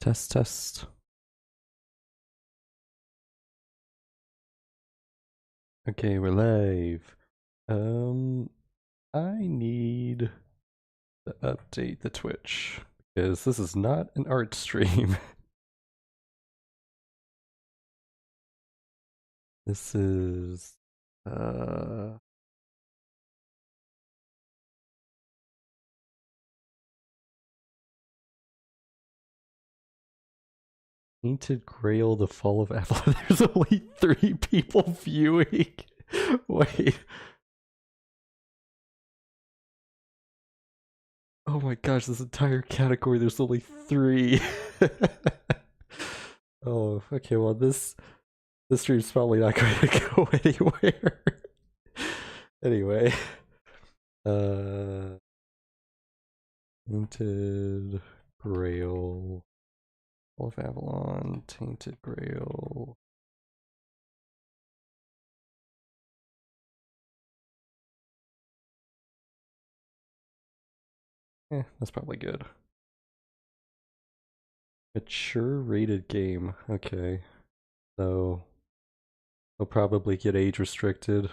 Test, test. Okay, we're live. I need to update the Twitch because this is not an art stream. This is Tainted Grail, the Fall of Avalon. There's only 3 people viewing. Wait. Oh my gosh, this entire category, there's only 3. Oh, okay, well this stream's probably not going to go anywhere. Anyway. Tainted Grail. Fall of Avalon, Tainted Grail. That's probably good. Mature rated game. Okay. So they'll probably get age restricted.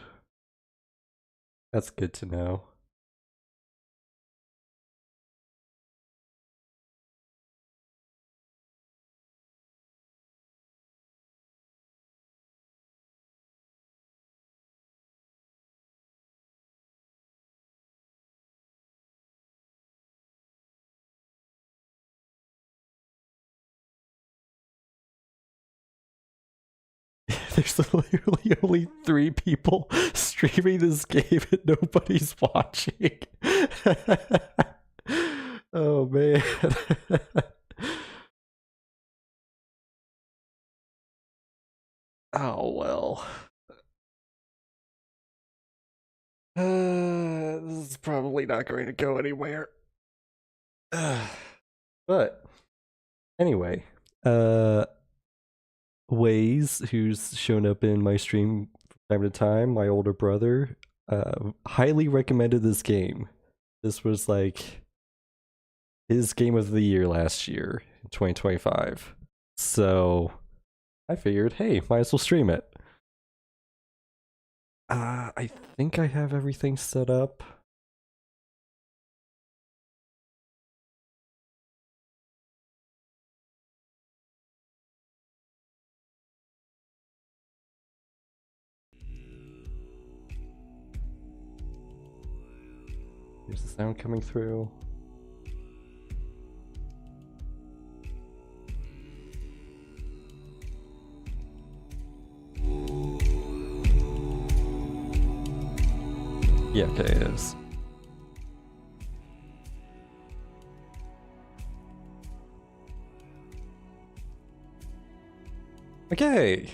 That's good to know. There's literally only 3 people streaming this game and nobody's watching. Oh man. Oh well. This is probably not going to go anywhere. But anyway, Waze, who's shown up in my stream from time to time, my older brother, highly recommended this game. This was like his game of the year last year, 2025. So I figured, hey, might as well stream it. I think I have everything set up. Here's the sound coming through. Yeah, okay, it is. Okay.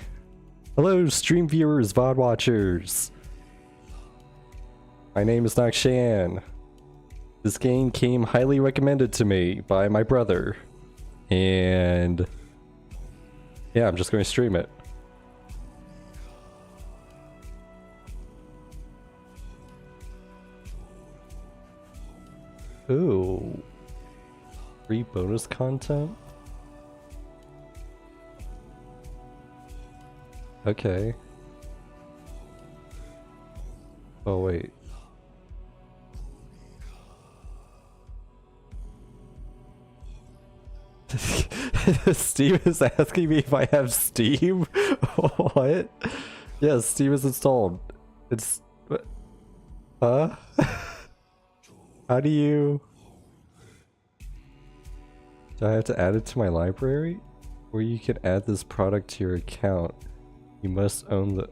Hello, stream viewers, VOD watchers. My name is Nakshan. This game came highly recommended to me by my brother. And yeah, I'm just going to stream it. Ooh. Free bonus content? Okay. Oh, wait. Steam is asking me if I have Steam? What? Yes, Steam is installed. It's... Huh? How do you... Do I have to add it to my library? Or you can add this product to your account. You must own the...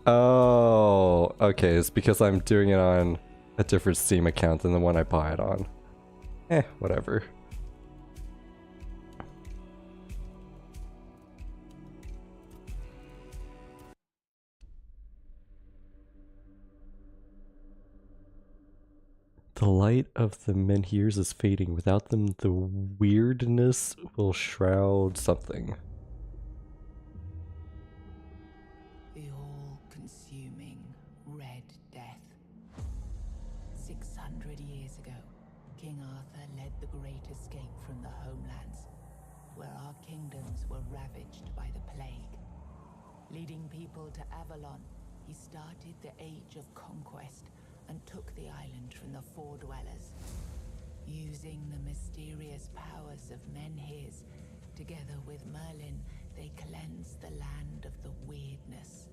Oh, okay, it's because I'm doing it on a different Steam account than the one I buy it on. Whatever. The light of the menhirs is fading. Without them, the weirdness will shroud something. The all-consuming Red Death. 600 years ago, King Arthur led the Great Escape from the homelands. where our kingdoms were ravaged by the plague. Leading people to Avalon, he started the Age of Conquest and took the island from the Four Dwellers. Using the mysterious powers of Menhirs, together with Merlin, they cleansed the land of the weirdness,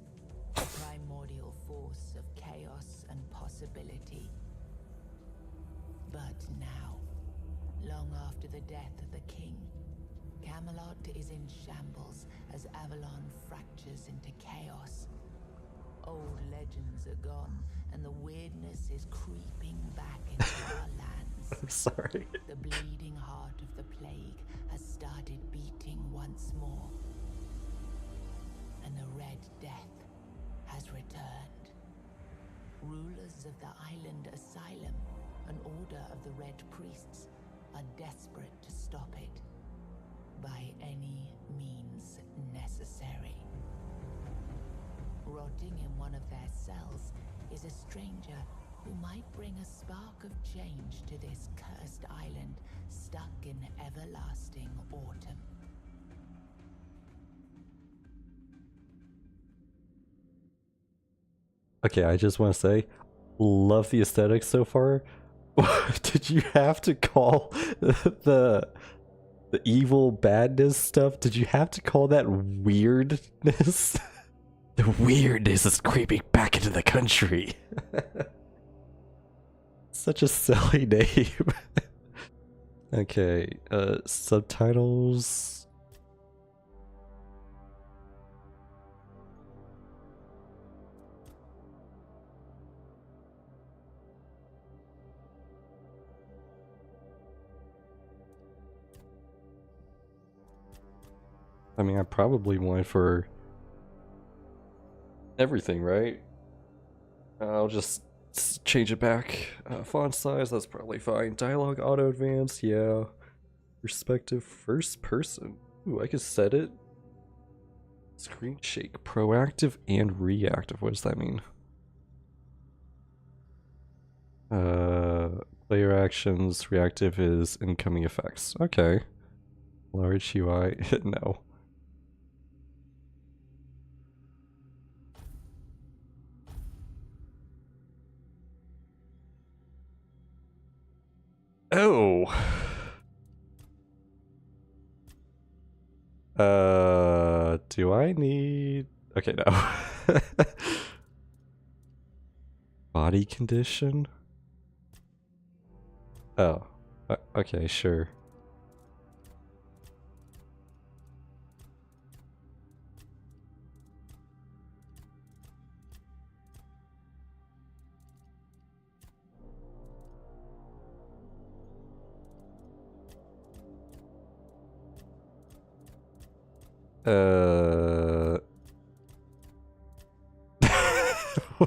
the primordial force of chaos and possibility. But now, long after the death of the king, Camelot is in shambles as Avalon fractures into chaos. Old legends are gone, and the weirdness is creeping back into our lands. I'm sorry. The bleeding heart of the plague has started beating once more. And the Red Death has returned. Rulers of the island Asylum, an order of the Red Priests, are desperate to stop it by any means necessary. Rotting in one of their cells is a stranger who might bring a spark of change to this cursed island stuck in everlasting autumn. Okay, I just want to say, love the aesthetic so far. Did you have to call the evil badness stuff? Did you have to call that weirdness? The weirdness is creeping back into the country. Such a silly name. Okay, subtitles. I mean, I probably went for everything, right? I'll just change it back. Font size, that's probably fine. Dialogue auto advance, yeah. Perspective first person. Ooh, I could set it. Screen shake, proactive and reactive. What does that mean? Player actions, reactive is incoming effects. Okay. Large UI, no. Oh. Do I need... Okay, no. Body condition? Oh. Okay, sure.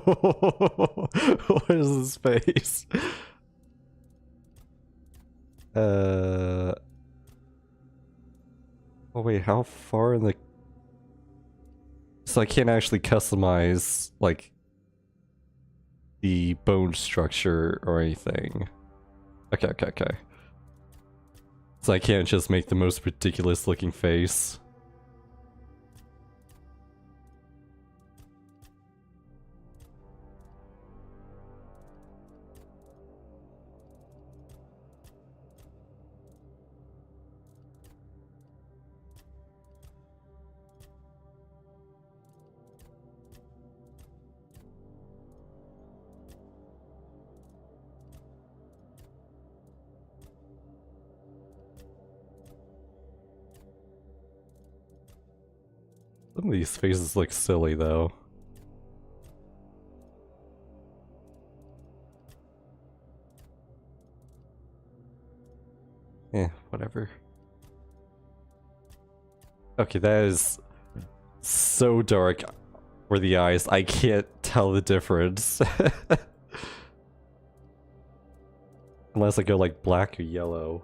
What is this face? Oh wait, how far in the... So I can't actually customize, like, the bone structure or anything. Okay. So I can't just make the most ridiculous looking face. Some of these faces look silly though. Whatever. Okay, that is so dark for the eyes. I can't tell the difference. Unless I go like black or yellow.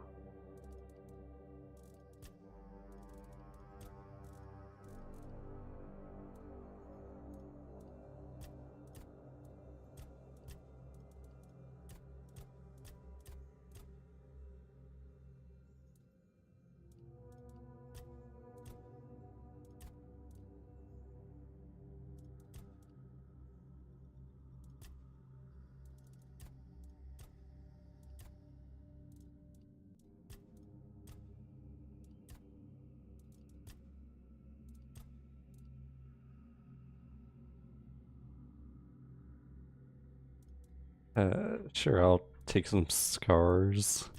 Sure, I'll take some scars.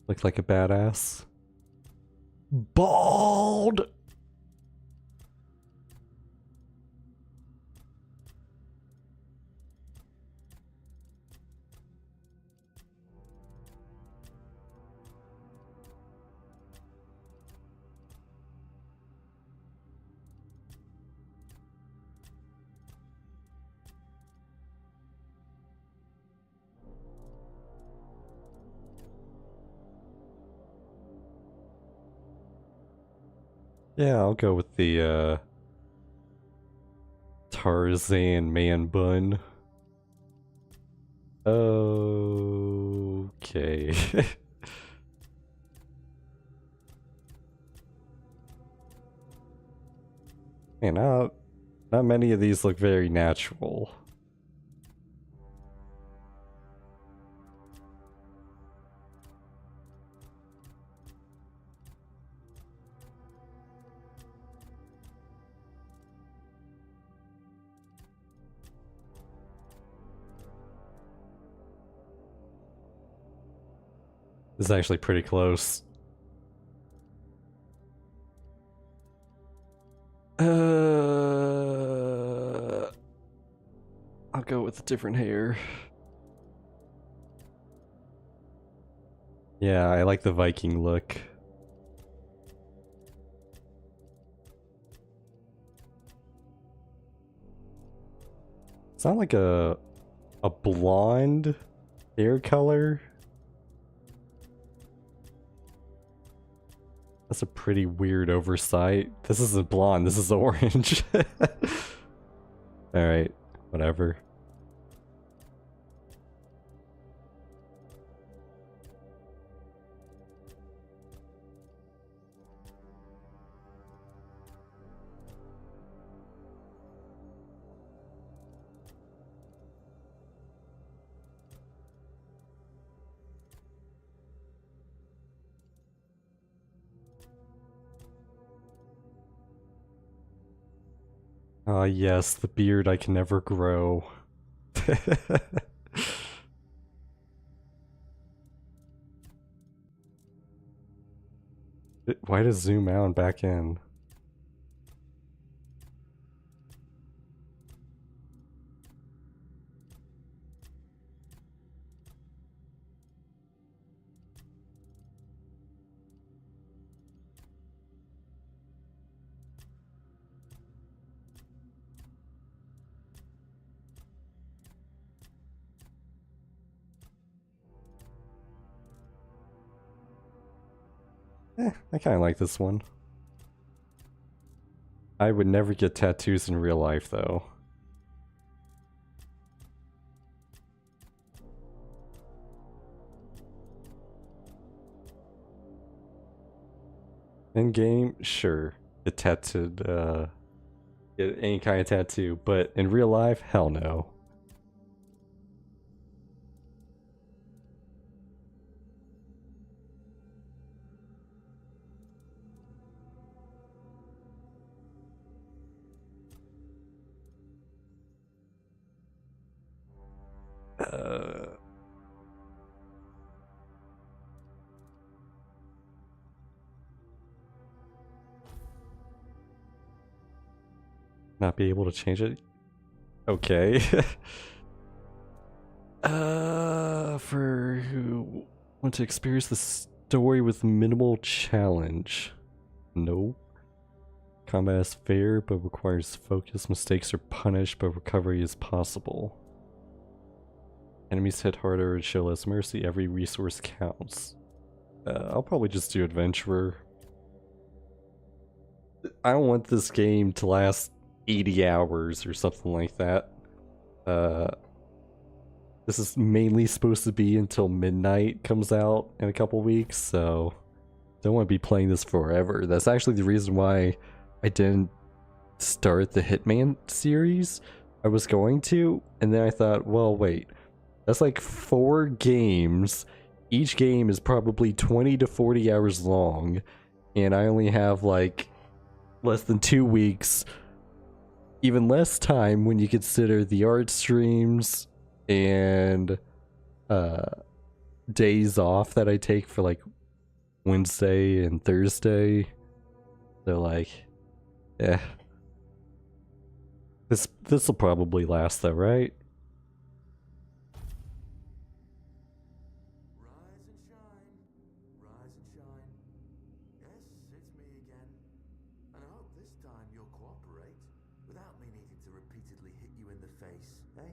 Look like a badass. Bald! Yeah, I'll go with the Tarzan man bun. Okay. Man, not many of these look very natural. This is actually pretty close. I'll go with a different hair. Yeah, I like the Viking look. It's not like a blonde hair color. That's a pretty weird oversight. This isn't blonde, this is orange. Alright, whatever. Ah, yes, the beard I can never grow. Why does zoom out and back in? I kind of like this one. I would never get tattoos in real life, though. In game, sure, get tattooed, get any kind of tattoo, but in real life, hell no. Not be able to change it? Okay. For who want to experience the story with minimal challenge? Nope. Combat is fair, but requires focus. Mistakes are punished, but recovery is possible. Enemies hit harder and show less mercy. Every resource counts. I'll probably just do Adventurer. I don't want this game to last 80 hours or something like that. This is mainly supposed to be until midnight comes out in a couple weeks, so don't want to be playing this forever. That's actually the reason why I didn't start the Hitman series. I was going to, and then I thought, well, wait, that's like 4 games. Each game is probably 20 to 40 hours long, and I only have like less than 2 weeks, even less time when you consider the art streams and days off that I take for like Wednesday and Thursday. They're like, yeah. This'll probably last though, right? Rise and shine. Rise and shine. Yes, it's me again. And I hope this time you'll cooperate without me needing to repeatedly hit you in the face, eh?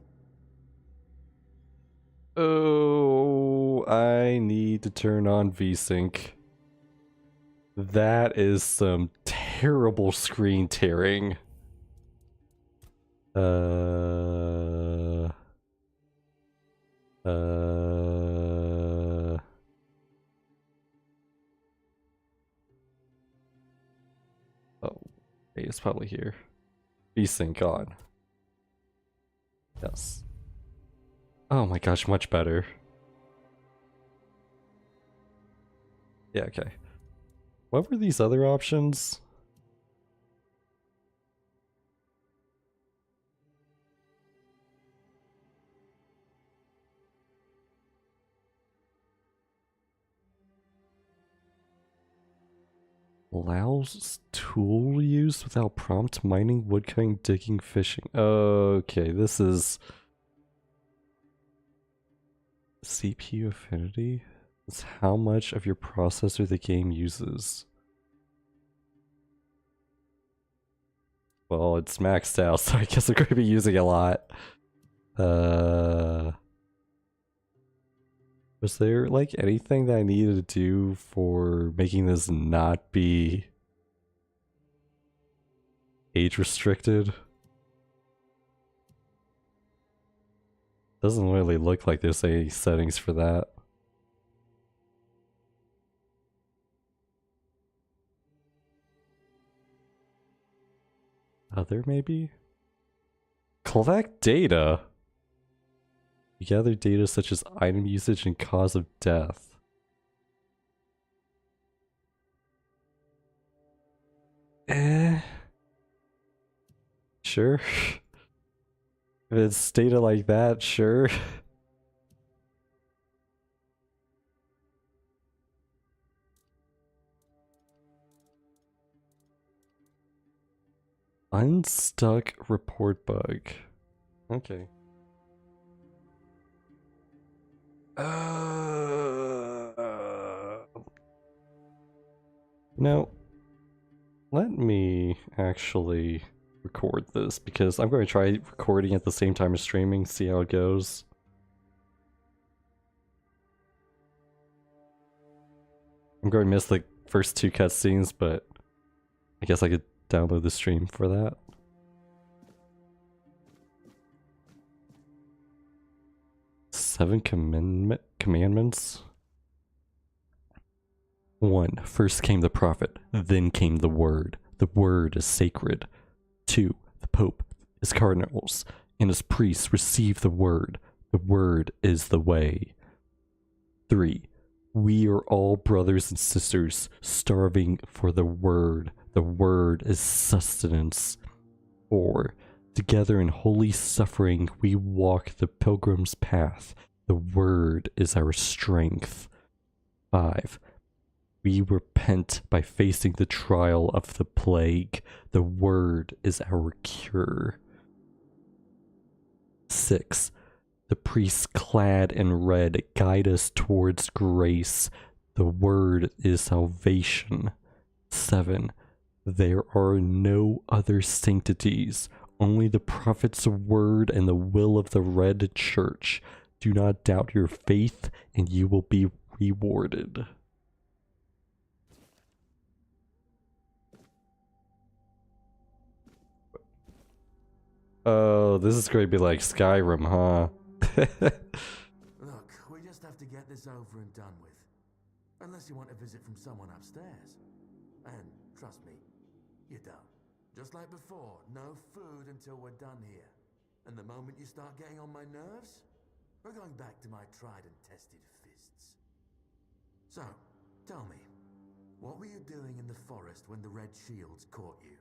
Oh, I need to turn on VSync. That is some terrible screen tearing. Oh, hey, it's probably here. VSync on. Yes. Oh my gosh, much better. Yeah, okay. What were these other options? Allows tool use without prompt, mining, woodcutting, digging, fishing. Okay, this is CPU affinity. It's how much of your processor the game uses. Well, it's maxed out, so I guess I'm going to be using a lot. Was there like anything that I needed to do for making this not be age restricted? Doesn't really look like there's any settings for that. Other maybe? Collect data. You gather data such as item usage and cause of death. Sure. If it's data like that, sure. Unstuck report bug. Okay. No. Let me actually record this because I'm going to try recording at the same time as streaming, see how it goes. I'm going to miss the first two cutscenes, but I guess I could download the stream for that. Seven commandments. 1. First came the prophet, then came the word. The word is sacred. 2. The Pope, his cardinals, and his priests receive the word. The word is the way. 3. We are all brothers and sisters, starving for the word. The word is sustenance. 4. Together in holy suffering, we walk the pilgrim's path. The word is our strength. 5. We repent by facing the trial of the plague. The word is our cure. 6. The priests clad in red guide us towards grace. The word is salvation. 7. There are no other sanctities, only the prophet's word and the will of the red church. Do not doubt your faith, and you will be rewarded. Oh, this is going to be like Skyrim, huh? Look, we just have to get this over and done with. Unless you want a visit from someone upstairs. And trust me, you don't. Just like before, no food until we're done here. And the moment you start getting on my nerves, we're going back to my tried and tested fists. So, tell me, what were you doing in the forest when the red shields caught you?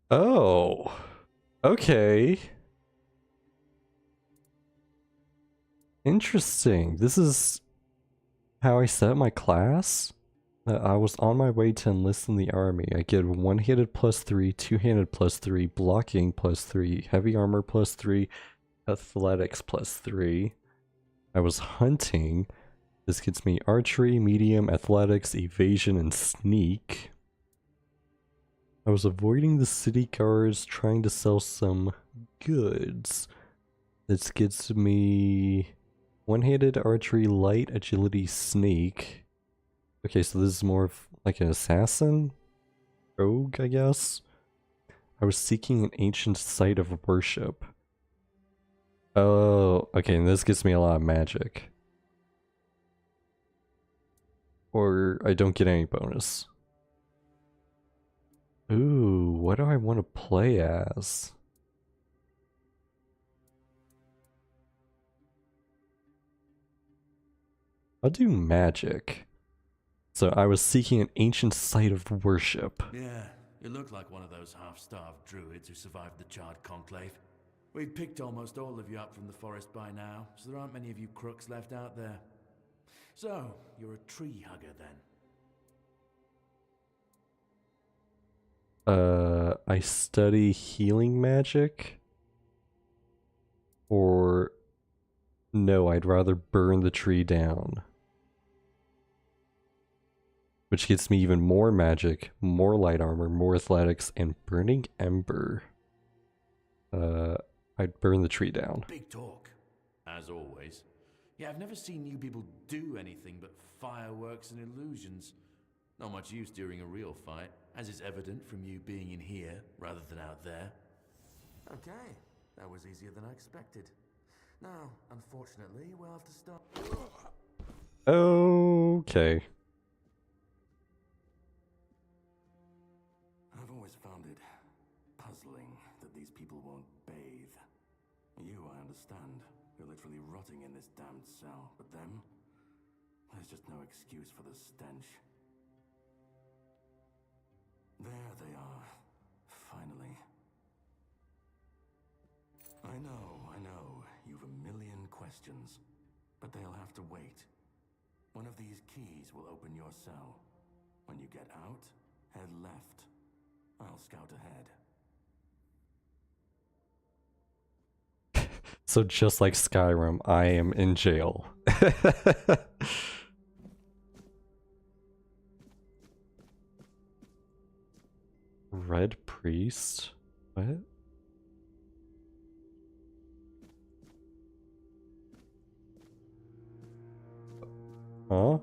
Oh, okay. Interesting. This is how I set up my class. I was on my way to enlist in the army. I get one-handed +3, two-handed +3, blocking +3, heavy armor +3, athletics +3. I was hunting. This gets me archery, medium, athletics, evasion, and sneak. I was avoiding the city guards, trying to sell some goods. This gets me one-handed archery, light, agility, sneak. Okay, so this is more of like an assassin? Rogue, I guess? I was seeking an ancient site of worship. Oh, okay, and this gives me a lot of magic. Or I don't get any bonus. Ooh, what do I want to play as? I'll do magic. So I was seeking an ancient site of worship. Yeah, you look like one of those half-starved druids who survived the Charred Conclave. We've picked almost all of you up from the forest by now, so there aren't many of you crooks left out there. So, you're a tree hugger then? I study healing magic. Or no, I'd rather burn the tree down. Which gets me even more magic, more light armor, more athletics, and burning ember. I'd burn the tree down. Big talk, as always. Yeah, I've never seen you people do anything but fireworks and illusions. Not much use during a real fight, as is evident from you being in here rather than out there. Okay, that was easier than I expected. Now, unfortunately, we'll have to start. Okay. I've always found it puzzling that these people won't bathe. You, I understand. You're literally rotting in this damned cell. But them? There's just no excuse for the stench. There they are. Finally. I know. You've a million questions. But they'll have to wait. One of these keys will open your cell. When you get out, head left. I'll scout ahead. So just like Skyrim, I am in jail. Red Priest? What? Huh?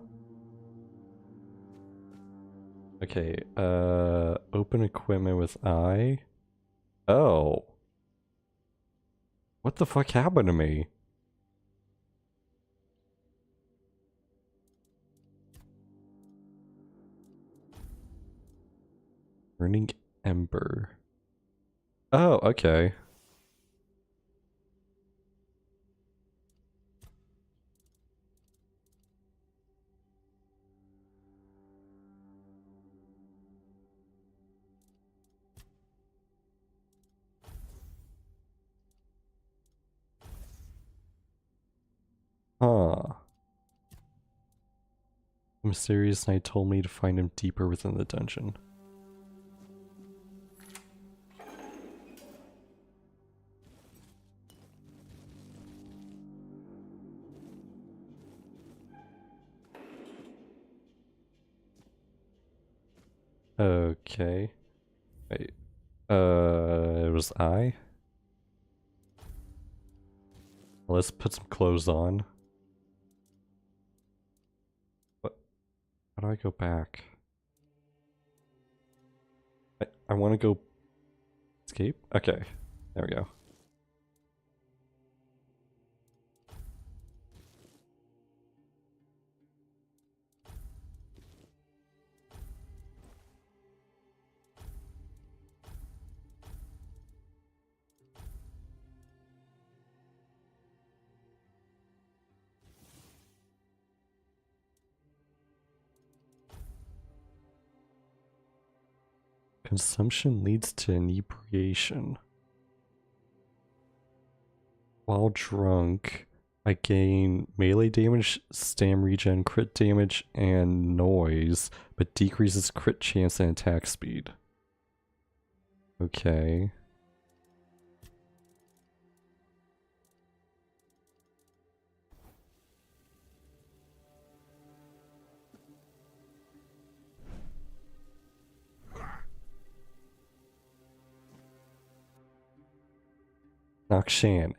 Okay, open equipment with I. Oh. What the fuck happened to me? Burning Ember. Oh, okay. Huh. The mysterious knight told me to find him deeper within the dungeon. Okay. Wait. It was I? Let's put some clothes on. What? How do I go back? I want to go... Escape? Okay. There we go. Consumption leads to inebriation. While drunk, I gain melee damage, stam regen, crit damage, and noise, but decreases crit chance and attack speed. Okay. Nakshan.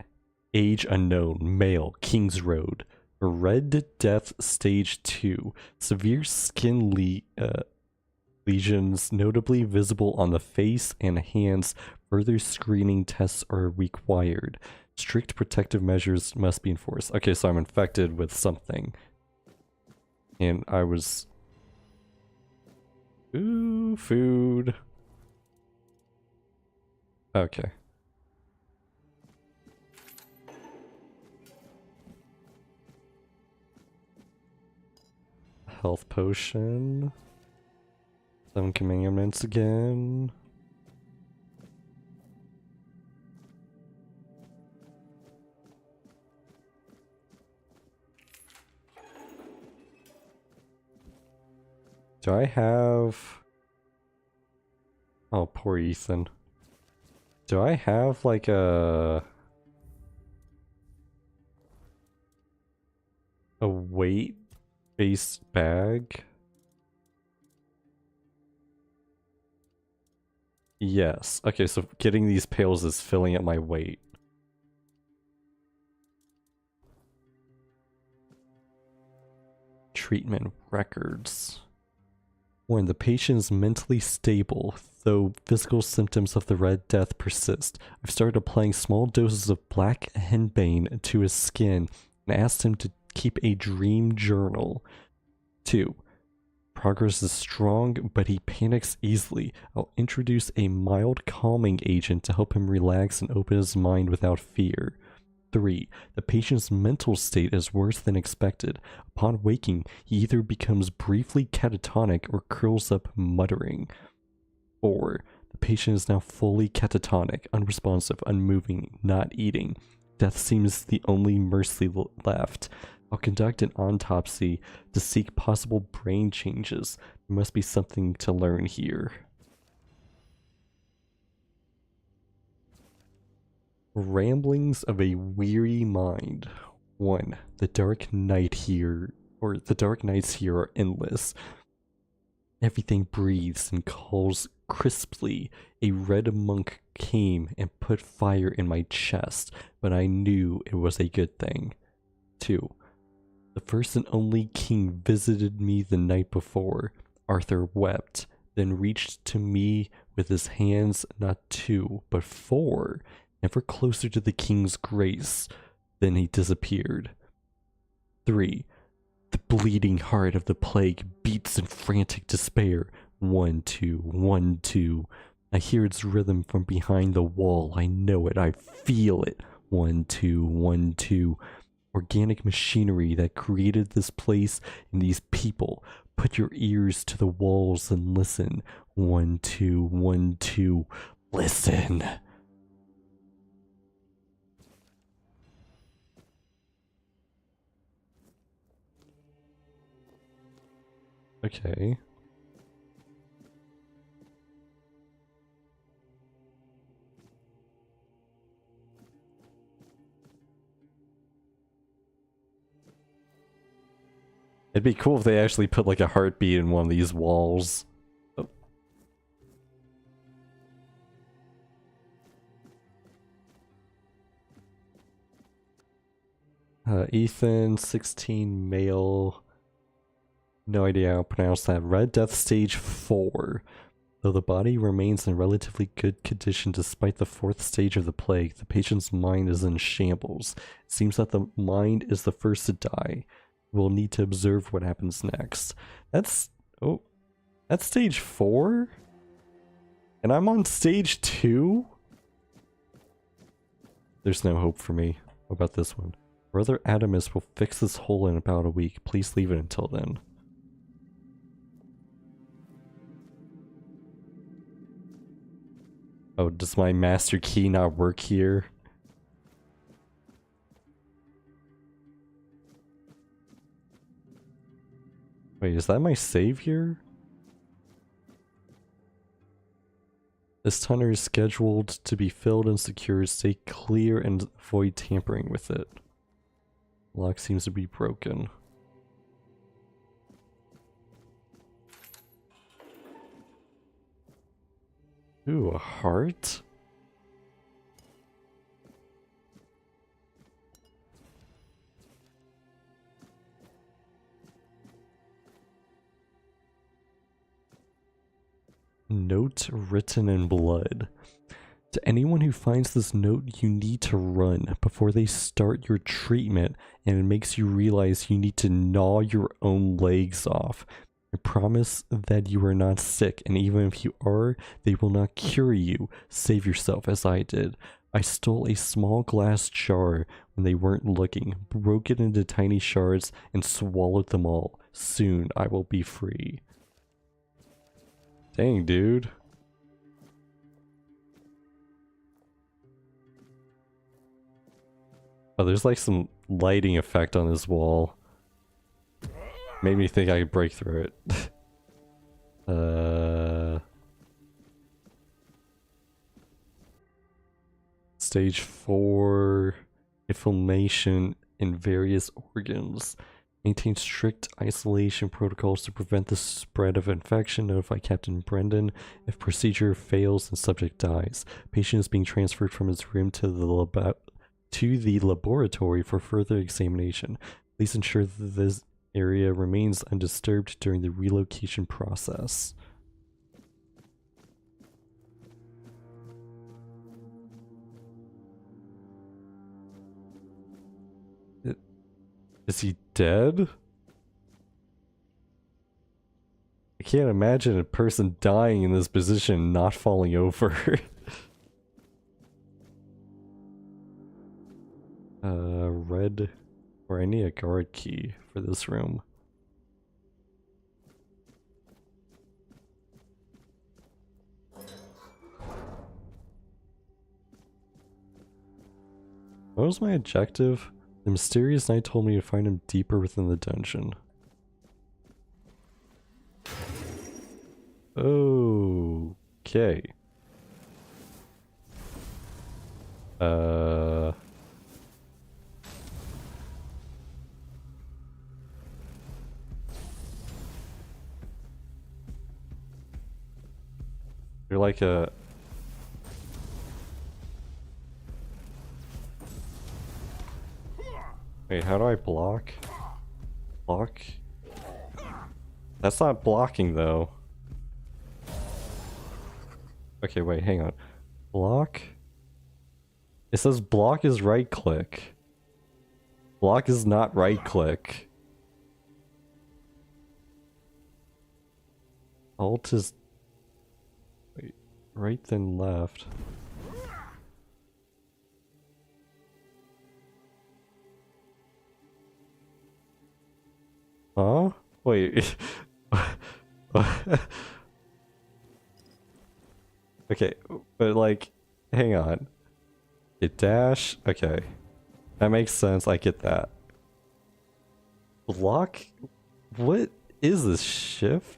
Age unknown, male, Kings Road. Red Death Stage 2. Severe skin lesions notably visible on the face and hands. Further screening tests are required. Strict protective measures must be enforced. Okay, so I'm infected with something. And I was... Ooh, food. Okay. Health potion. 7 commandments again. Do I have... Oh, poor Ethan. Do I have like a weight-based bag? Yes. Okay, so getting these pails is filling up my weight. Treatment records. When the patient is mentally stable, though physical symptoms of the Red Death persist, I've started applying small doses of black henbane to his skin and asked him to keep a dream journal. 2. Progress is strong, but he panics easily. I'll introduce a mild calming agent to help him relax and open his mind without fear. 3. The patient's mental state is worse than expected. Upon waking, he either becomes briefly catatonic or curls up muttering. 4. The patient is now fully catatonic, unresponsive, unmoving, not eating. Death seems the only mercy left. I'll conduct an autopsy to seek possible brain changes. There must be something to learn here. Ramblings of a Weary Mind. 1. The dark nights here are endless. Everything breathes and calls crisply. A red monk came and put fire in my chest, but I knew it was a good thing. 2. The first and only king visited me the night before. Arthur wept, then reached to me with his hands, not 2, but 4, ever closer to the king's grace. Then he disappeared. 3. The bleeding heart of the plague beats in frantic despair. 1, 2, 1, 2. I hear its rhythm from behind the wall. I know it. I feel it. 1, 2, 1, 2. Organic machinery that created this place and these people. Put your ears to the walls and listen. 1, 2, 1, 2. Listen. Okay. It'd be cool if they actually put like a heartbeat in one of these walls. Oh. Ethan, 16, male. No idea how to pronounce that. Red Death Stage 4. Though the body remains in relatively good condition despite the 4th stage of the plague, the patient's mind is in shambles. It seems that the mind is the first to die. We'll need to observe what happens next. That's stage 4? And I'm on stage 2? There's no hope for me. What about this one? Brother Adamus will fix this hole in about a week. Please leave it until then. Oh, does my master key not work here? Wait, is that my savior? This tunnel is scheduled to be filled and secured. Stay clear and avoid tampering with it. Lock seems to be broken. Ooh, a heart? Note written in blood. To anyone who finds this note, you need to run before they start your treatment, and it makes you realize you need to gnaw your own legs off. I promise that you are not sick, and even if you are, they will not cure you. Save yourself as I did. I stole a small glass jar when they weren't looking, broke it into tiny shards, and swallowed them all. Soon I will be free. Dang, dude. Oh, there's like some lighting effect on this wall. Made me think I could break through it. Stage 4. Inflammation in various organs. Maintain strict isolation protocols to prevent the spread of infection. Notify Captain Brendan if procedure fails and subject dies. Patient is being transferred from his room to the laboratory for further examination. Please ensure that this area remains undisturbed during the relocation process. Is he dead? I can't imagine a person dying in this position not falling over. Red, or I need a guard key for this room. What was my objective? The mysterious knight told me to find him deeper within the dungeon. Okay. You're like a... Wait, how do I block? Block? That's not blocking though. Okay, wait, hang on. Block? It says block is right click. Block is not right click. Alt is... Wait, right then left. Huh? Wait. Okay, but like, hang on. Hit dash? Okay. That makes sense, I get that. Block? What is this? Shift?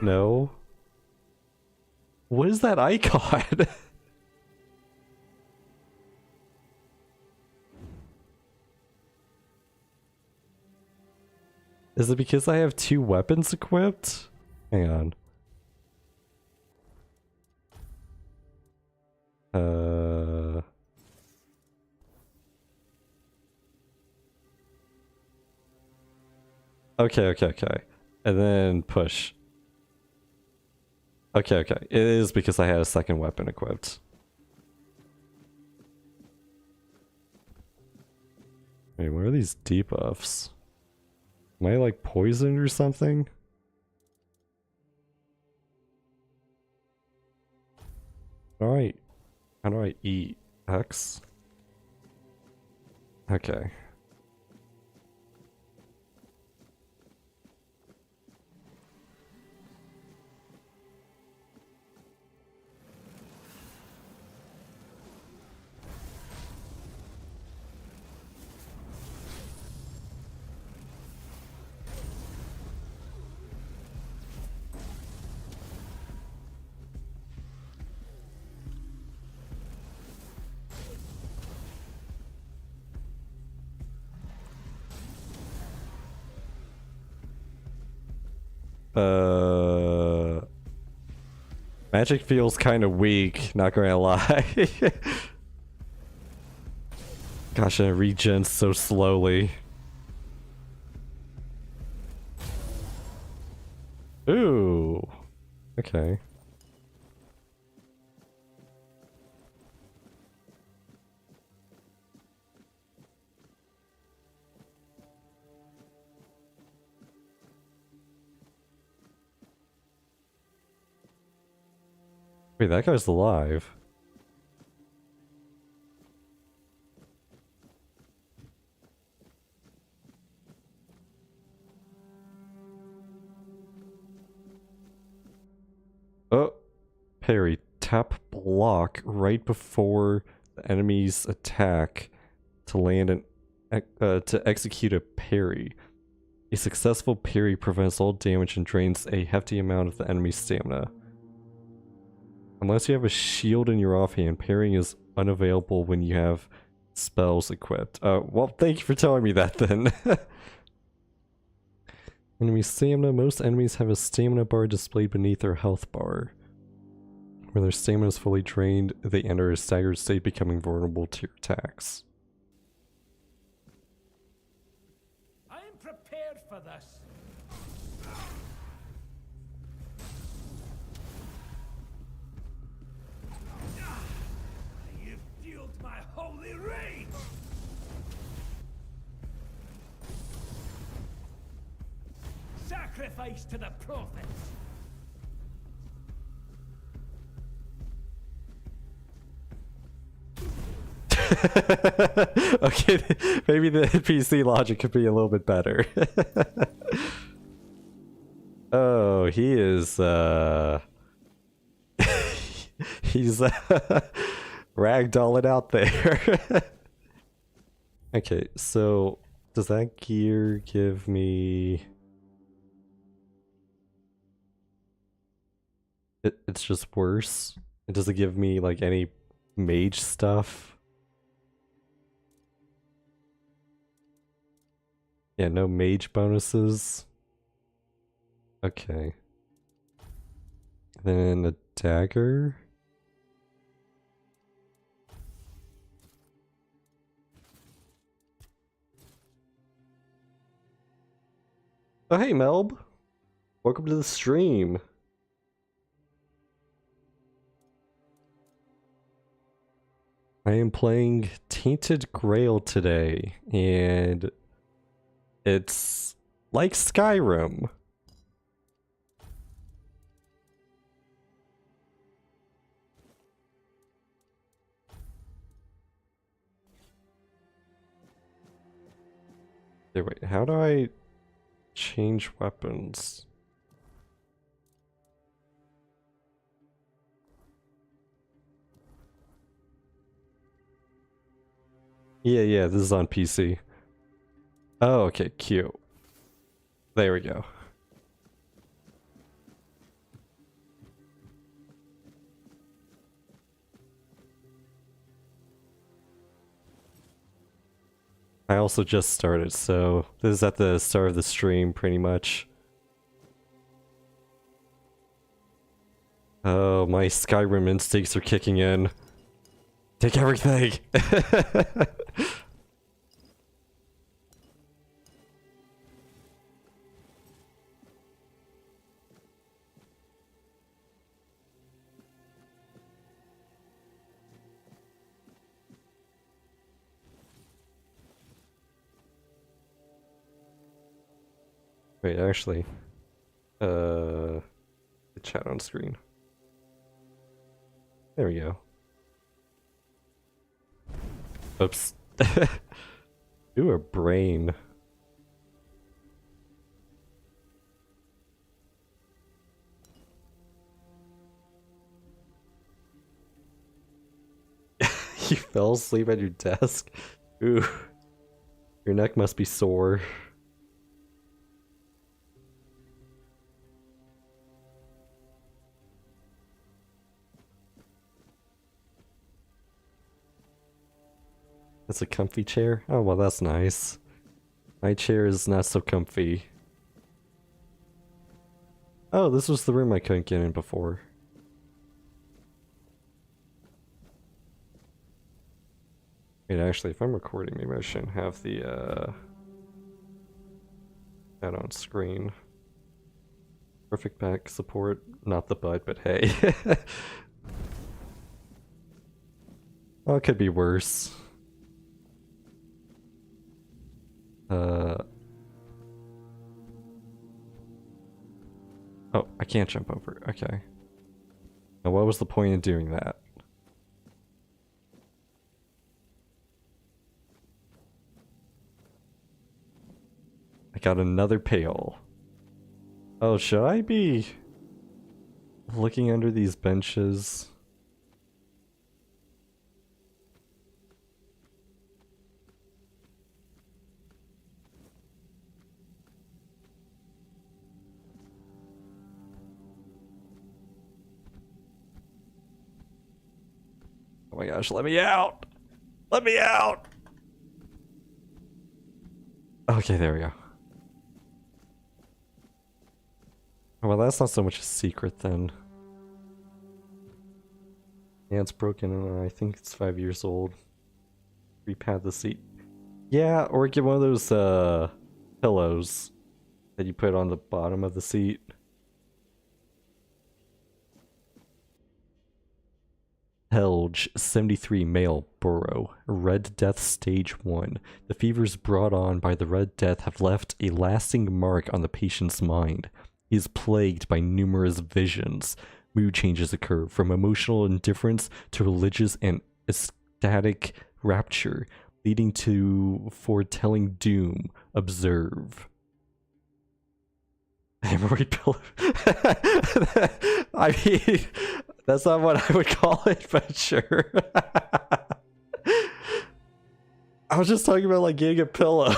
No. What is that icon? Is it because I have 2 weapons equipped? Hang on. Okay. And then push. Okay. It is because I had a second weapon equipped. Wait, what are these debuffs? Am I like poisoned or something? Alright. How do I eat? X? Okay. Magic feels kind of weak, not gonna lie. Gosh, it regens so slowly. Ooh. Okay. Wait, that guy's alive. Oh, parry. Tap block right before the enemy's attack to land an to execute a parry. A successful parry prevents all damage and drains a hefty amount of the enemy's stamina. Unless you have a shield in your offhand, parrying is unavailable when you have spells equipped. Well, thank you for telling me that then. Enemy stamina. Most enemies have a stamina bar displayed beneath their health bar. When their stamina is fully drained, they enter a staggered state, becoming vulnerable to your attacks. I am prepared for this. You've fueled my holy rage! Sacrifice to the prophets! Okay, maybe the PC logic could be a little bit better. Oh, he is, he's, ragdolling out there. Okay, so, does that gear give me... It's just worse? Does it give me, like, any mage stuff? Yeah, no mage bonuses. Okay. Then a dagger. Oh hey Melb! Welcome to the stream. I am playing Tainted Grail today, and it's like Skyrim. Okay, wait, how do I change weapons? Yeah, this is on PC. Oh, okay, cute. There we go. I also just started, so this is at the start of the stream, pretty much. Oh, my Skyrim instincts are kicking in. Take everything! Wait, actually, the chat on screen. There we go. Oops. Ooh, a brain. You fell asleep at your desk? Ooh. Your neck must be sore. That's a comfy chair? Oh, well, that's nice. My chair is not so comfy. Oh, this was the room I couldn't get in before. Wait, actually, if I'm recording, maybe I shouldn't have the, that on screen. Perfect back support, not the butt, but hey. Oh, it could be worse. Oh, I can't jump over. Okay. Now, what was the point in doing that? I got another pail. Oh, should I be looking under these benches? Oh my gosh, let me out! Let me out! Okay, there we go. Well, that's not so much a secret then. Yeah, it's broken and I think it's 5 years old. Repad the seat. Yeah, or get one of those pillows that you put on the bottom of the seat. Helge, 73, male, Burrow. Red Death Stage 1. The fevers brought on by the Red Death have left a lasting mark on the patient's mind. He is plagued by numerous visions. Mood changes occur, from emotional indifference to religious and ecstatic rapture, leading to foretelling doom. Observe. Hemorrhoid pillow. I mean, that's not what I would call it, but sure. I was just talking about like getting a pillow.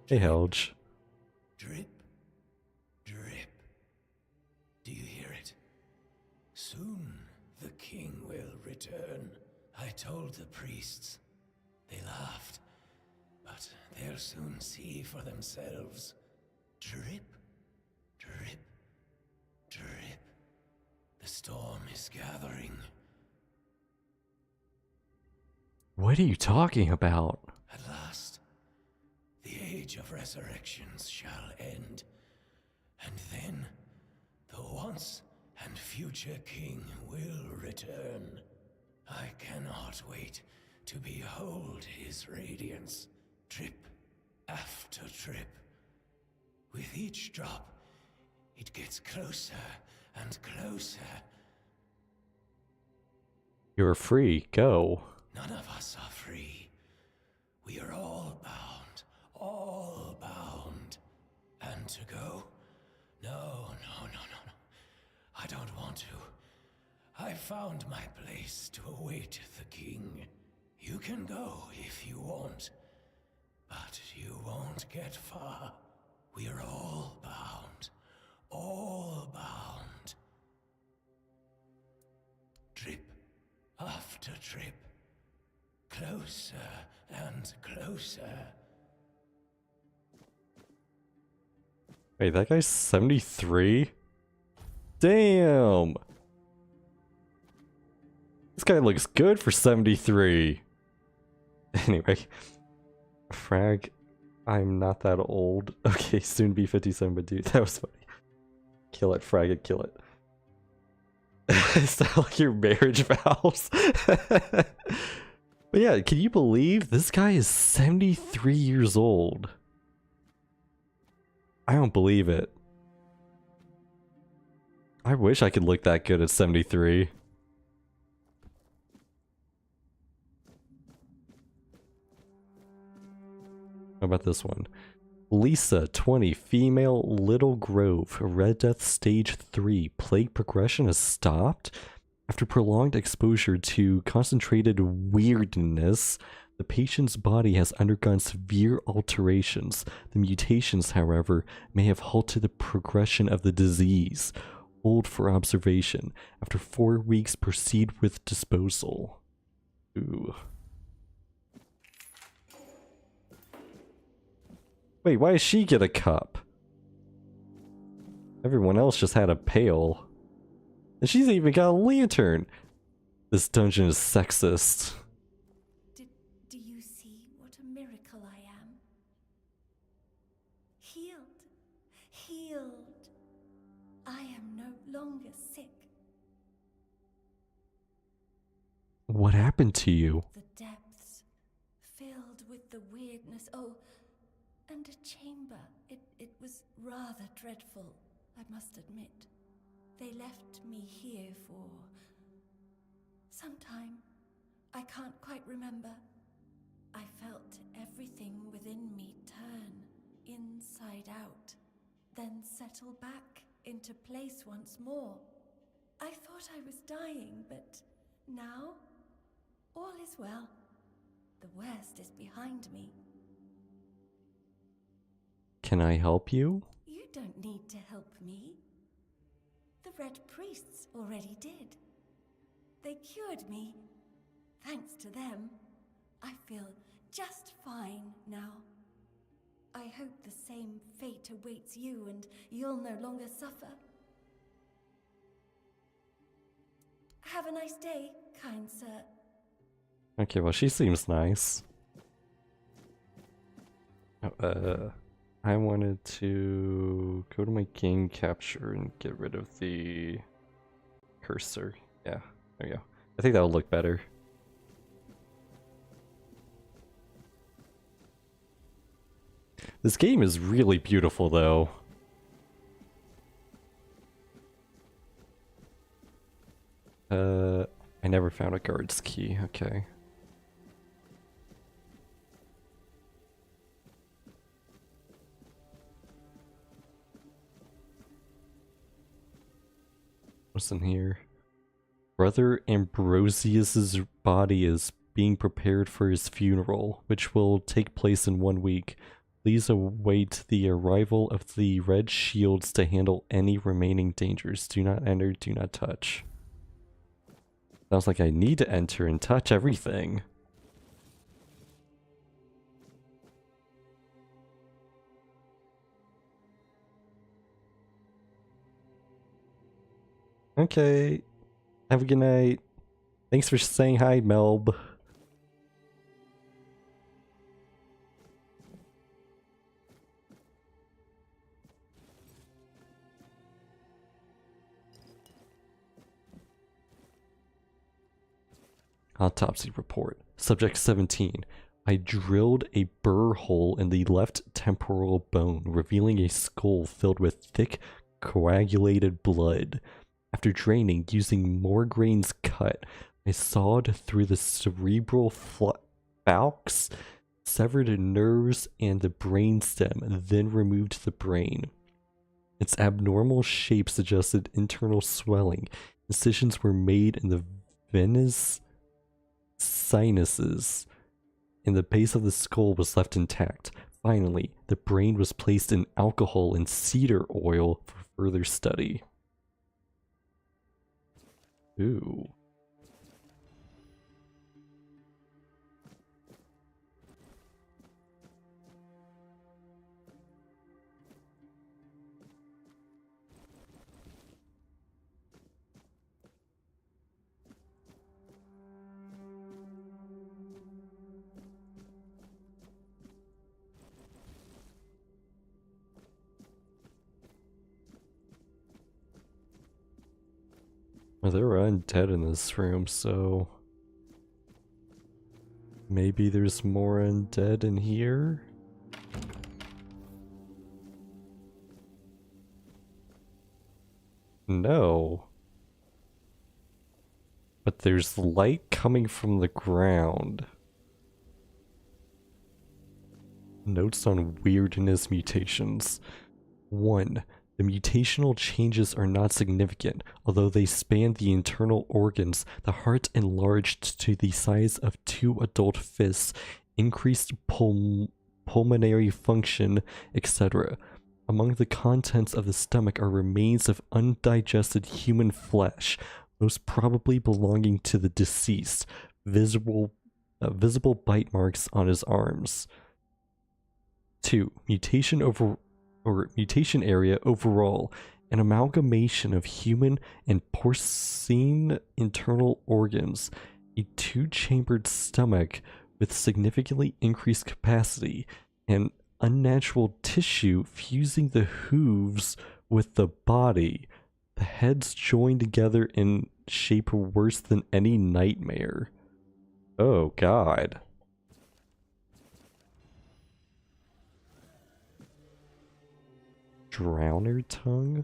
Hey, Helge. Drip, drip. Do you hear it? Soon the king will return. I told the priests. They laughed. But they'll soon see for themselves. Drip, drip, drip. The storm is gathering. What are you talking about? At last, the age of resurrections shall end. And then, the once and future king will return. I cannot wait to behold his radiance, drip after drip. With each drop, it gets closer and closer. You're free. Go. None of us are free. We are all bound, all bound. And to go? No. I don't want to. I found my place to await the king. You can go if you want, but you won't get far. We're all bound, all bound. Drip after drip, closer and closer. Wait, that guy's 73? Damn! This guy looks good for 73. Anyway. Frag, I'm not that old. Okay, soon be 57, but dude, that was funny. Kill it, frag it, kill it. It's not like your marriage vows. But yeah, can you believe this guy is 73 years old? I don't believe it. I wish I could look that good at 73. How about this one? Lisa, 20, female, Little Grove, Red Death Stage 3. Plague progression has stopped? After prolonged exposure to concentrated weirdness, the patient's body has undergone severe alterations. The mutations, however, may have halted the progression of the disease. hold for observation. After 4 weeks, proceed with disposal. Ooh. Wait, why does she get a cup? Everyone else just had a pail. And she's even got a lantern. This dungeon is sexist. Do you see what a miracle I am? Healed. Healed. I am no longer sick. What happened to you? The depths, filled with the weirdness. Oh, and a chamber. It was rather dreadful, I must admit. They left me here for some time. I can't quite remember. I felt everything within me turn inside out, then settle back into place once more. I thought I was dying, but now all is well. The worst is behind me. Can I help you? You don't need to help me. The Red Priests already did. They cured me. Thanks to them, I feel just fine now. I hope the same fate awaits you and you'll no longer suffer. Have a nice day, kind sir. Okay, well, she seems nice. I wanted to go to my game capture and get rid of the cursor. Yeah, there you go. I think that'll look better. This game is really beautiful, though. I never found a guard's key. Okay. What's in here? Brother Ambrosius's body is being prepared for his funeral, which will take place in 1 week. Please await the arrival of the red shields to handle any remaining dangers. Do not enter, do not touch. Sounds like I need to enter and touch everything. Okay. Have a good night. Thanks for saying hi, Melb. Autopsy report. Subject 17. I drilled a burr hole in the left temporal bone, revealing a skull filled with thick, coagulated blood. After draining using Morgrain's cut, I sawed through the cerebral falx, severed nerves and the brainstem, and then removed the brain. Its abnormal shape suggested internal swelling. Incisions were made in the venous sinuses, and the base of the skull was left intact. Finally, the brain was placed in alcohol and cedar oil for further study. Ooh. Well, there were undead in this room, so maybe there's more undead in here? No. But there's light coming from the ground. Notes on weirdness mutations. 1. The mutational changes are not significant, although they span the internal organs. The heart enlarged to the size of 2 adult fists, increased pulmonary function, etc. A Among the contents of the stomach are remains of undigested human flesh, most probably belonging to the deceased. Visible bite marks on his arms. 2. Mutation area overall. An amalgamation of human and porcine internal organs. A 2-chambered stomach with significantly increased capacity. And unnatural tissue fusing the hooves with the body. The heads joined together in shape worse than any nightmare. Oh god. Drowner tongue?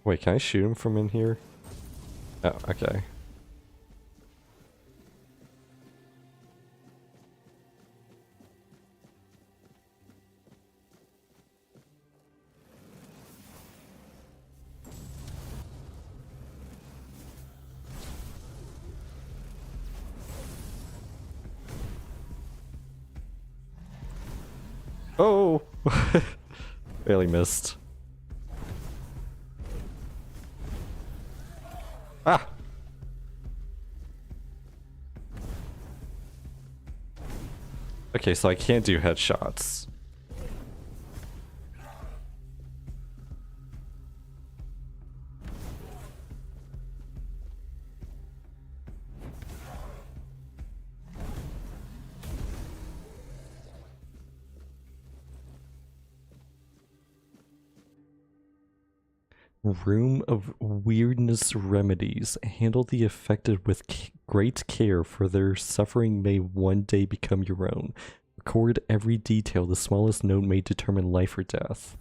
Wait, can I shoot him from in here? Oh, okay. Oh! Barely missed. Ah! Okay, so I can't do headshots. Room of Weirdness Remedies. Handle the affected with great care, for their suffering may one day become your own. Record every detail. The smallest note may determine life or death.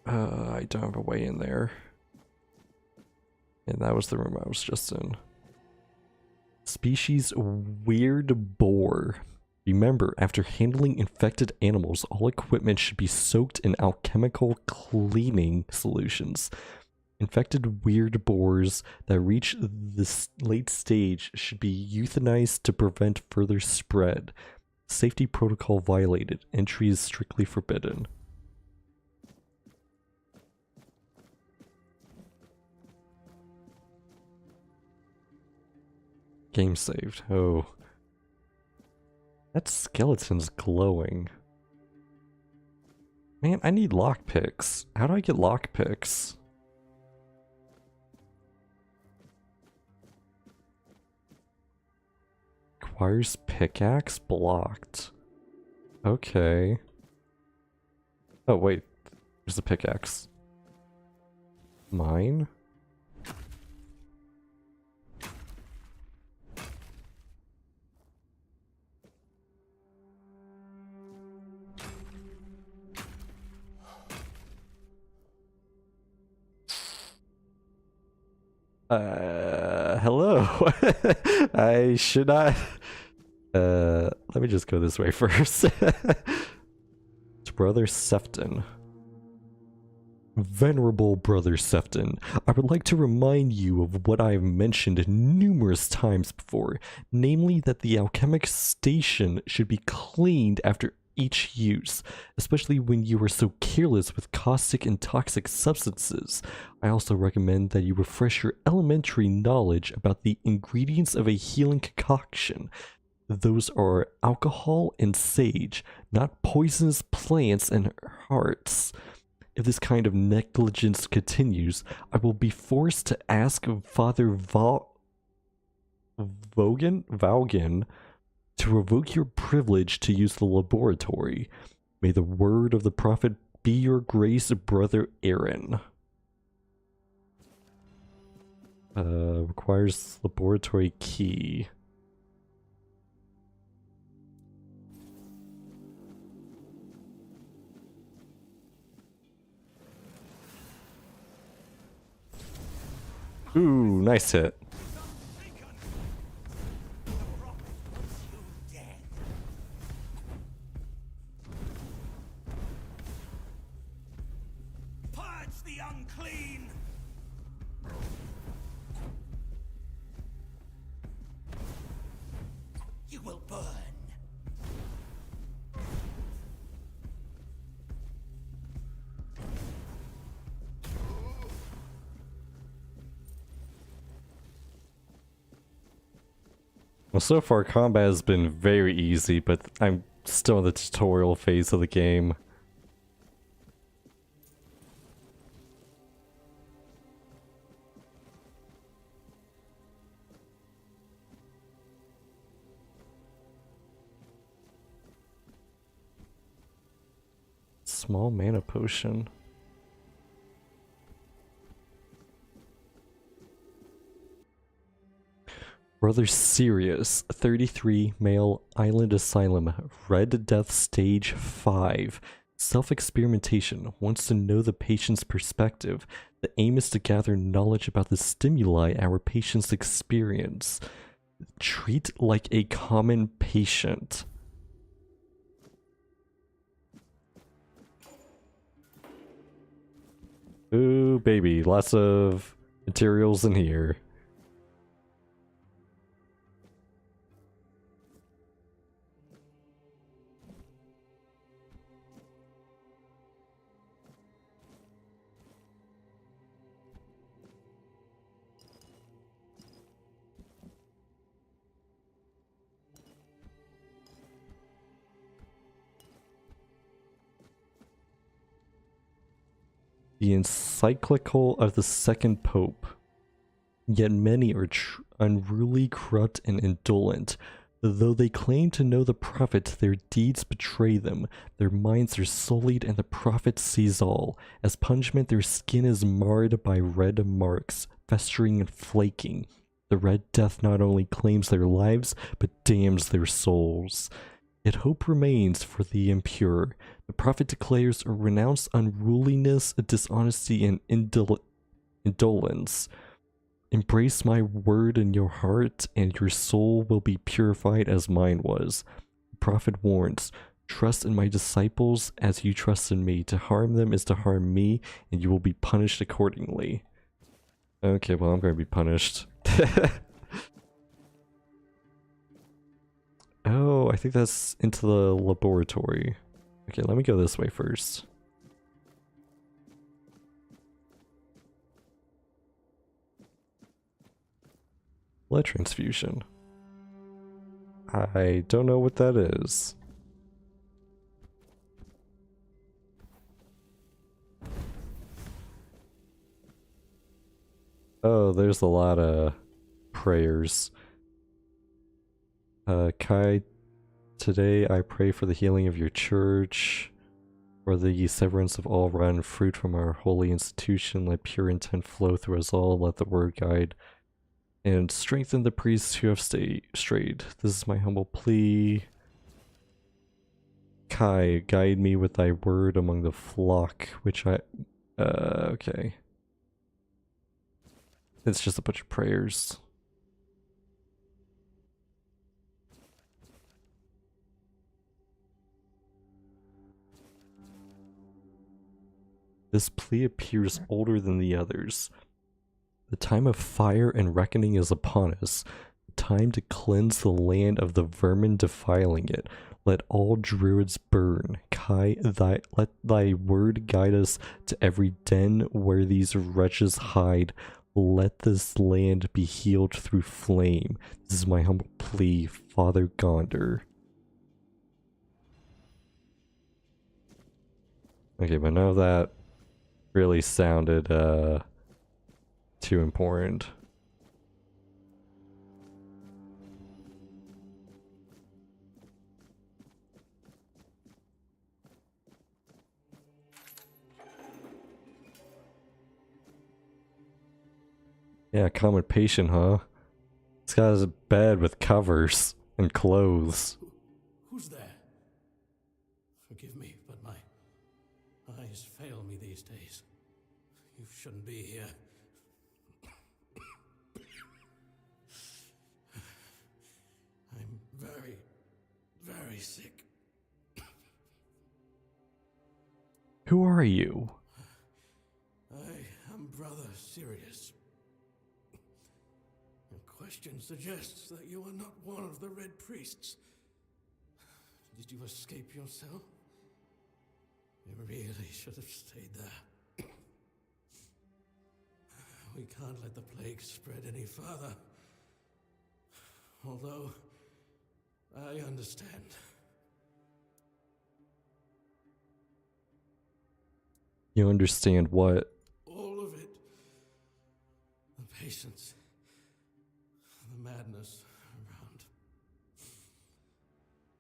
I don't have a way in there. And that was the room I was just in. Species Weird Boar. Remember, after handling infected animals, all equipment should be soaked in alchemical cleaning solutions. Infected weird boars that reach this late stage should be euthanized to prevent further spread. Safety protocol violated. Entry is strictly forbidden. Game saved. Oh. That skeleton's glowing. Man, I need lockpicks. How do I get lockpicks? Requires pickaxe blocked. Okay. Oh, wait. There's the pickaxe. Mine? Hello. I should not. Let me just go this way first. It's Brother Sefton. Venerable Brother Sefton, I would like to remind you of what I have mentioned numerous times before, namely that the alchemic station should be cleaned after each use, especially when you are so careless with caustic and toxic substances. I also recommend that you refresh your elementary knowledge about the ingredients of a healing concoction. Those are alcohol and sage, not poisonous plants and hearts. If this kind of negligence continues, I will be forced to ask Father Vaughan to revoke your privilege to use the laboratory. May the word of the prophet be your grace, Brother Aaron. Requires laboratory key. Ooh, nice hit. You will burn. Well, so far combat has been very easy, but I'm still in the tutorial phase of the game. Small mana potion. Brother Sirius, 33, male, Island Asylum, Red Death Stage 5. Self-experimentation, wants to know the patient's perspective. The aim is to gather knowledge about the stimuli our patients experience. Treat like a common patient. Ooh, baby, lots of materials in here. The encyclical of the second pope. Yet many are unruly, corrupt, and indolent. Though they claim to know the prophet, their deeds betray them. Their minds are sullied, and the prophet sees all. As punishment, their skin is marred by red marks, festering and flaking. The Red Death not only claims their lives, but damns their souls. Yet hope remains for the impure. The prophet declares or renounce unruliness, dishonesty, and indolence. Embrace my word in your heart, and your soul will be purified as mine was. The prophet warns, trust in my disciples as you trust in me. To harm them is to harm me, and you will be punished accordingly. Okay, well, I'm going to be punished. Oh, I think that's into the laboratory. Okay, let me go this way first. Blood transfusion. I don't know what that is. Oh, there's a lot of prayers. Kai, today I pray for the healing of your church, for the severance of all rotten fruit from our holy institution. Let pure intent flow through us all. Let the word guide and strengthen the priests who have strayed. This is my humble plea. Kai, guide me with thy word among the flock, which okay. It's just a bunch of prayers. This plea appears older than the others. The time of fire and reckoning is upon us. Time to cleanse the land of the vermin defiling it. Let all druids burn. Kai, let thy word guide us to every den where these wretches hide. Let this land be healed through flame. This is my humble plea, Father Gonder. Okay, but none of that really sounded too important. Yeah, common patient, huh? This guy's a bed with covers and clothes. Who's there? Forgive me, but my eyes fail me these days. You shouldn't be here. I'm very, very sick. Who are you? I am Brother Sirius. A question suggests that you are not one of the Red Priests. Did you escape yourself? You really should have stayed there. We can't let the plague spread any further. Although, I understand. You understand what? All of it. The patience. The madness around.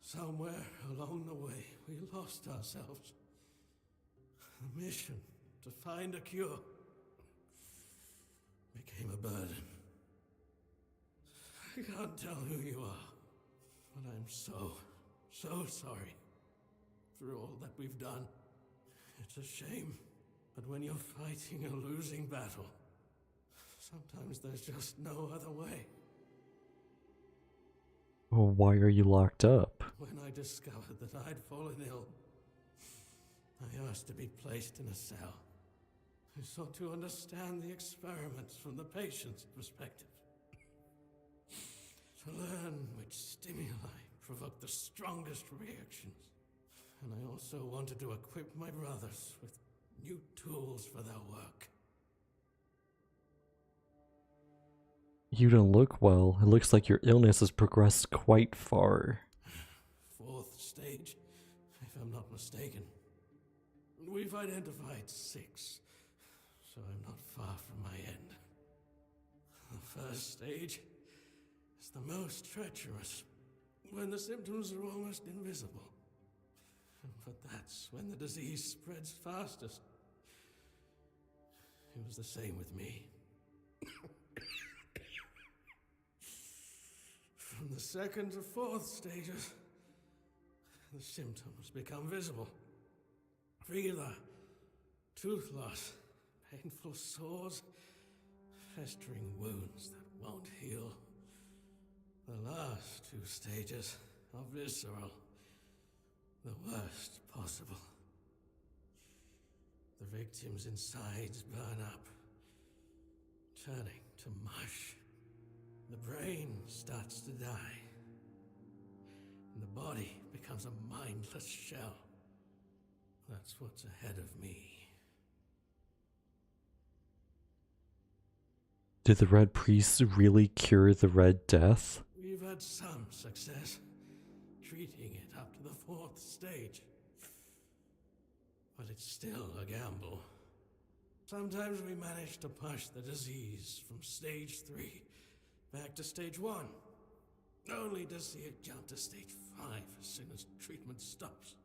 Somewhere along the way, we lost ourselves. The mission to find a cure became a burden. I can't tell who you are, but I'm so sorry for all that we've done. It's a shame, but when you're fighting a losing battle, sometimes there's just no other way. Well, why are you locked up? When I discovered that I'd fallen ill, I asked to be placed in a cell. I sought to understand the experiments from the patient's perspective. To learn which stimuli provoke the strongest reactions. And I also wanted to equip my brothers with new tools for their work. You don't look well. It looks like your illness has progressed quite far. 4th stage, if I'm not mistaken. We've identified 6, so I'm not far from my end. The 1st stage is the most treacherous, when the symptoms are almost invisible. But that's when the disease spreads fastest. It was the same with me. From the 2nd to 4th stages, the symptoms become visible. Fever, tooth loss, painful sores, festering wounds that won't heal. The last 2 stages are visceral, the worst possible. The victim's insides burn up, turning to mush. The brain starts to die, and the body becomes a mindless shell. That's what's ahead of me. Did the Red Priests really cure the Red Death? We've had some success, treating it up to the 4th stage. But it's still a gamble. Sometimes we manage to push the disease from stage 3 back to stage 1, only to see it jump to stage 5 as soon as treatment stops.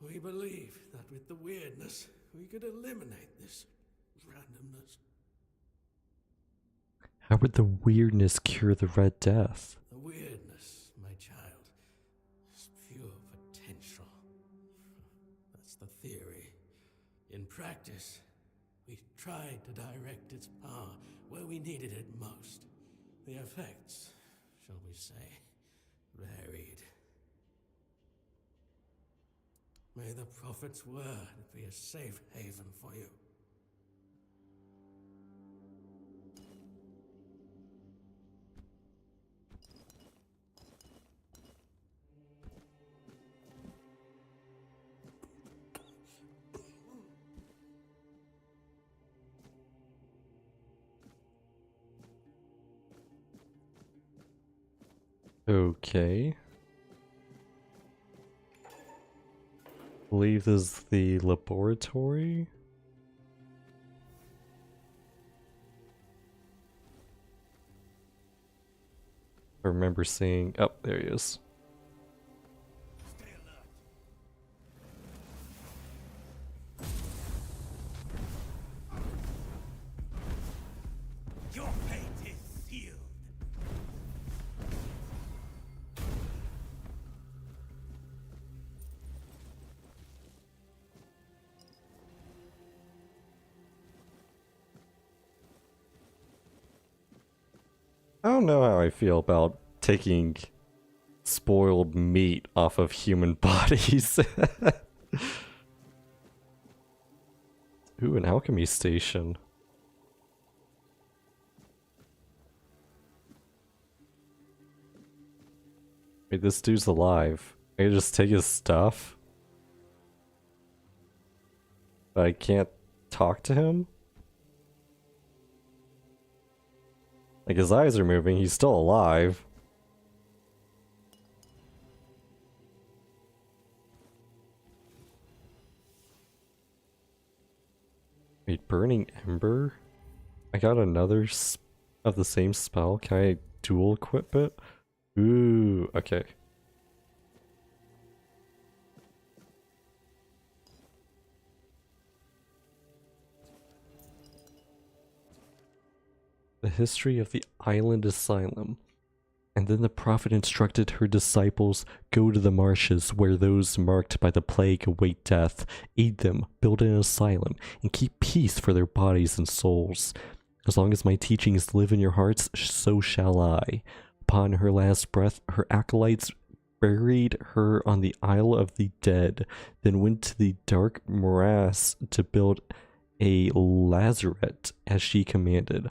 We believe that with the weirdness, we could eliminate this randomness. How would the weirdness cure the Red Death? The weirdness, my child, is pure potential. That's the theory. In practice, we tried to direct its power where we needed it most. The effects, shall we say, varied. May the Prophet's word be a safe haven for you. Okay. I believe this is the laboratory. I remember seeing. Oh, there he is. Stay alert. Your fate is sealed. I don't know how I feel about taking spoiled meat off of human bodies. Ooh, an alchemy station. Wait, this dude's alive. I can just take his stuff? But I can't talk to him? Like, his eyes are moving, he's still alive. Wait, Burning Ember? I got another of the same spell. Can I dual equip it? Ooh, okay. The history of the island asylum. And then the prophet instructed her disciples, go to the marshes where those marked by the plague await death, aid them, build an asylum, and keep peace for their bodies and souls. As long as my teachings live in your hearts, so shall I. Upon her last breath, her acolytes buried her on the Isle of the Dead, then went to the dark morass to build a lazaret as she commanded.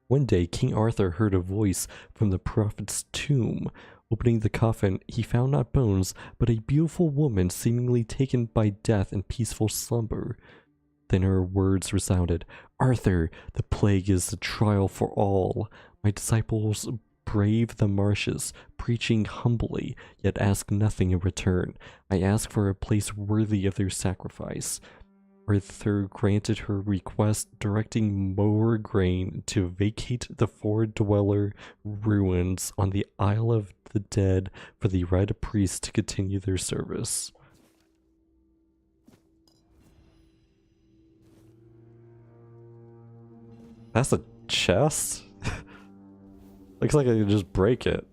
One day, King Arthur heard a voice from the prophet's tomb. Opening the coffin, he found not bones, but a beautiful woman seemingly taken by death in peaceful slumber. Then her words resounded, Arthur, the plague is a trial for all. My disciples brave the marshes, preaching humbly, yet ask nothing in return. I ask for a place worthy of their sacrifice. Arthur granted her request, directing Morgraine to vacate the four-dweller ruins on the Isle of the Dead for the Red Priests to continue their service. That's a chest? Looks like I could just break it.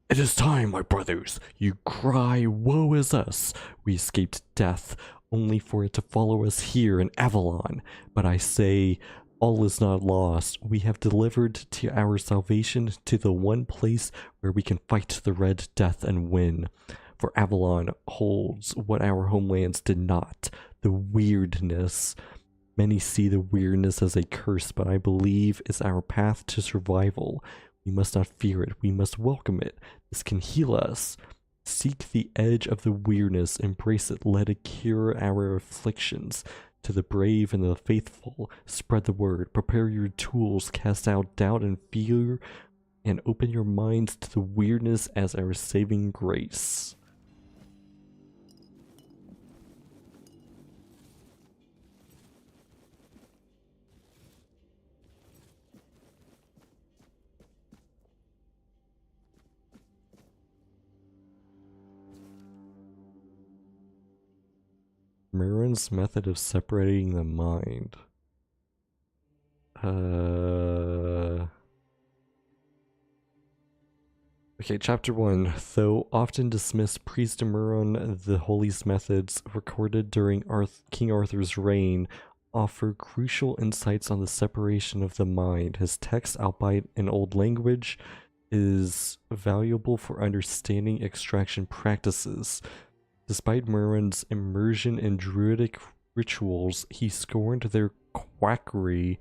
It is time, my brothers. You cry, woe is us. We escaped death, only for it to follow us here in Avalon. But I say, all is not lost. We have delivered to our salvation to the one place where we can fight the Red Death and win. For Avalon holds what our homelands did not, the weirdness. Many see the weirdness as a curse, but I believe it's our path to survival. We must not fear it. We must welcome it. This can heal us. Seek the edge of the weirdness. Embrace it. Let it cure our afflictions. To the brave and the faithful, spread the word. Prepare your tools. Cast out doubt and fear. And open your minds to the weirdness as our saving grace. Merrin's method of separating the mind. Okay, chapter 1. Though often dismissed, Priest Merrin, the holiest methods recorded during King Arthur's reign offer crucial insights on the separation of the mind. His text, albeit in old language, is valuable for understanding extraction practices. Despite Merrin's immersion in druidic rituals, he scorned their quackery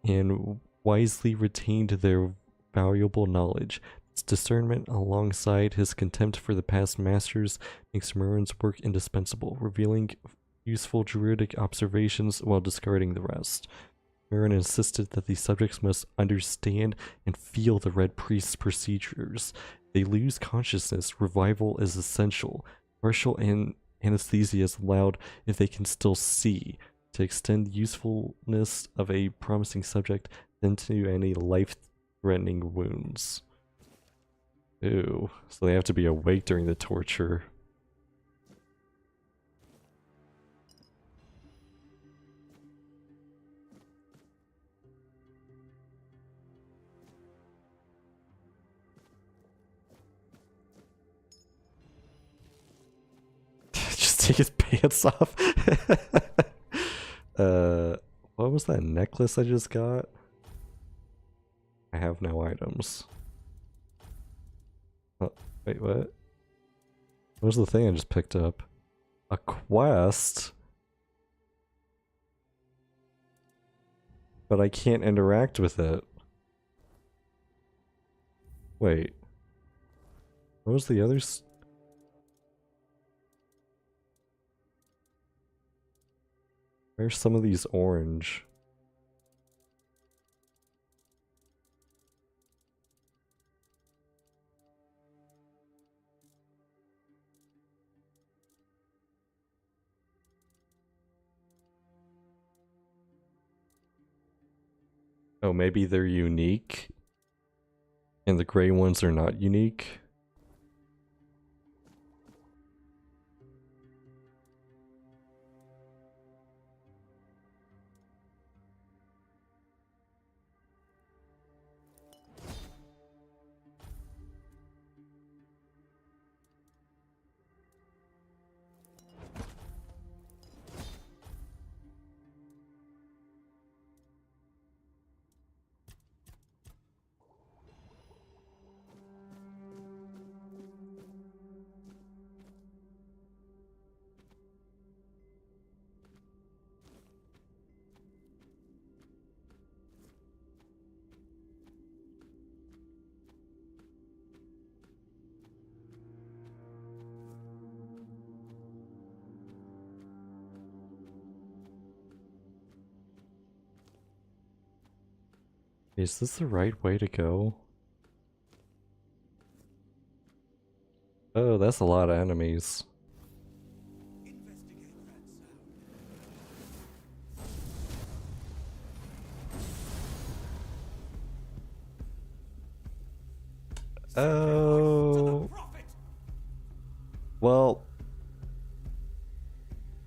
and wisely retained their valuable knowledge. His discernment, alongside his contempt for the past masters, makes Merrin's work indispensable, revealing useful druidic observations while discarding the rest. Merrin insisted that the subjects must understand and feel the Red Priest's procedures. They lose consciousness. Revival is essential. Partial anesthesia is allowed if they can still see, to extend usefulness of a promising subject than to any life-threatening wounds. Ew, so they have to be awake during the torture. Take his pants off. What was that necklace I just got? I have no items. Oh, wait, what? What was the thing I just picked up? A quest? But I can't interact with it. Wait. What was the others? Where's some of these orange? Oh, maybe they're unique and the gray ones are not unique. Is this the right way to go? Oh, that's a lot of enemies. Oh. Well,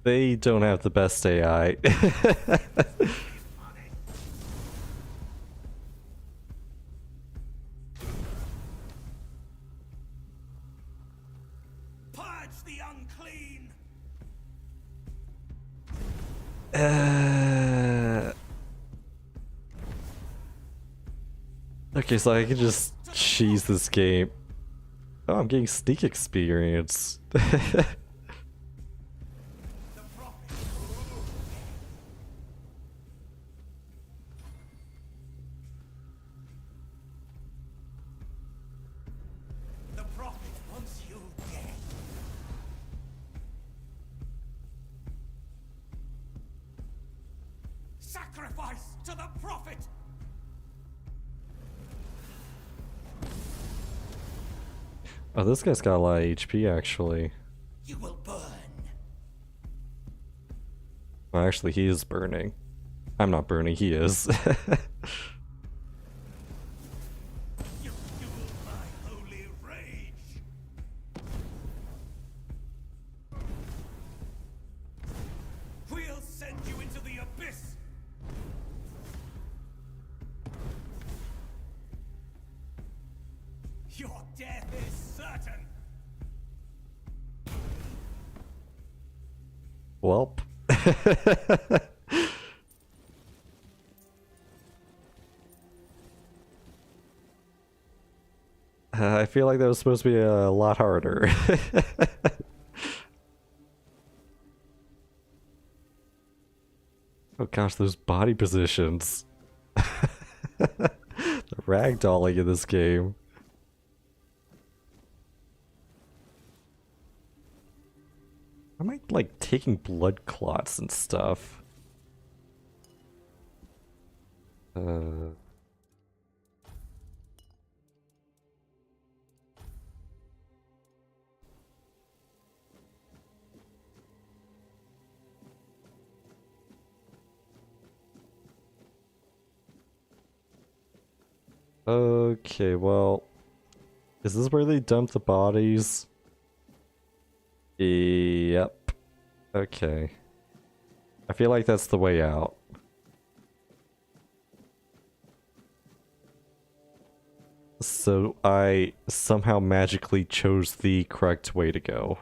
they don't have the best AI. Purge the unclean. Okay, so I can just cheese this game. Oh, I'm getting sneak experience. The prophet wants you dead. Sacrifice to the prophet. Oh, this guy's got a lot of HP actually. You will burn. Well, actually, he is burning. I'm not burning, he is. You fuel my holy rage. We'll send you into the abyss. Your death is certain. Welp. I feel like that was supposed to be a lot harder. Oh gosh, those body positions. The ragdolling in this game. Am I like taking blood clots and stuff? Okay, well, is this where they dump the bodies? Yep. Okay. I feel like that's the way out. So I somehow magically chose the correct way to go.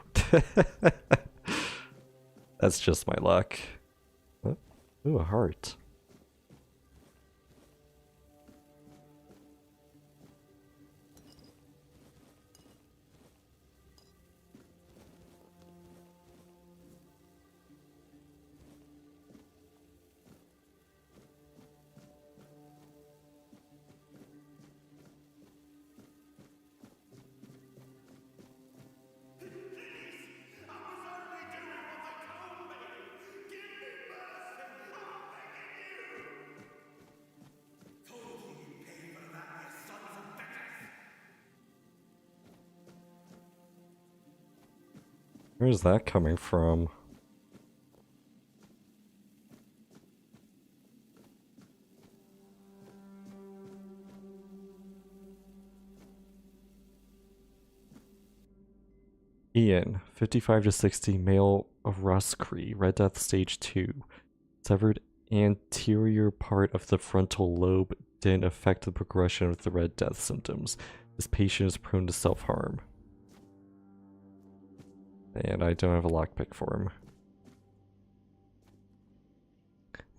That's just my luck. Oh, ooh, a heart. Where's that coming from? Ian, 55 to 60, male of Ruscree, Red Death Stage 2. Severed anterior part of the frontal lobe didn't affect the progression of the Red Death symptoms. This patient is prone to self-harm. And I don't have a lockpick for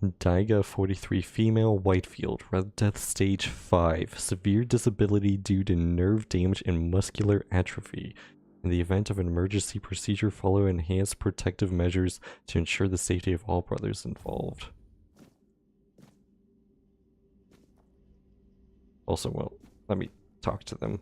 him. Daiga, 43, female, Whitefield, Red Death Stage 5. Severe disability due to nerve damage and muscular atrophy. In the event of an emergency procedure, follow enhanced protective measures to ensure the safety of all brothers involved. Also, well, let me talk to them.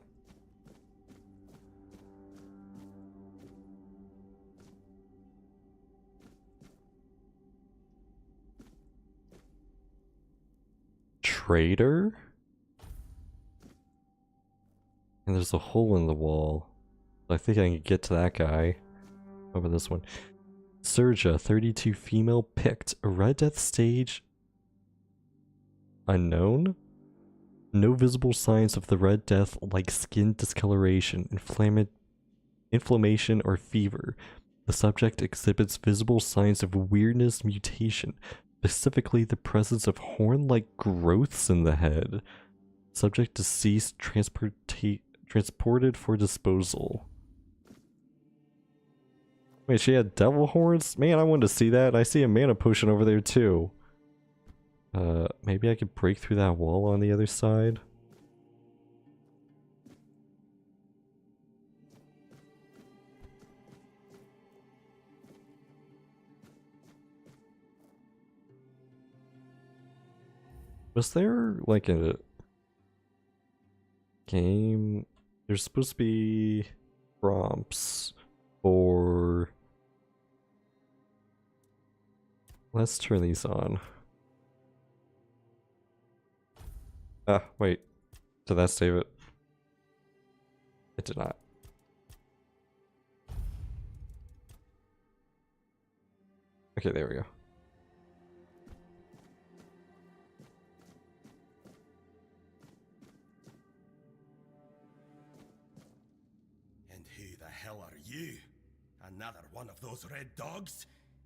Trader? And there's a hole in the wall. I think I can get to that guy. How about this one? Surja, 32, female, picked. Red Death Stage unknown? No visible signs of the Red Death like skin discoloration, inflammation, or fever. The subject exhibits visible signs of weirdness mutation, specifically the presence of horn-like growths in the head. Subject deceased transported for disposal. Wait, she had devil horns? Man, I wanted to see that. I see a mana potion over there too. Maybe I could break through that wall on the other side. Was there like a game? There's supposed to be prompts for... Let's turn these on. Ah, wait. Did that save it? It did not. Okay, there we go. And who the hell are you? Another one of those red dogs?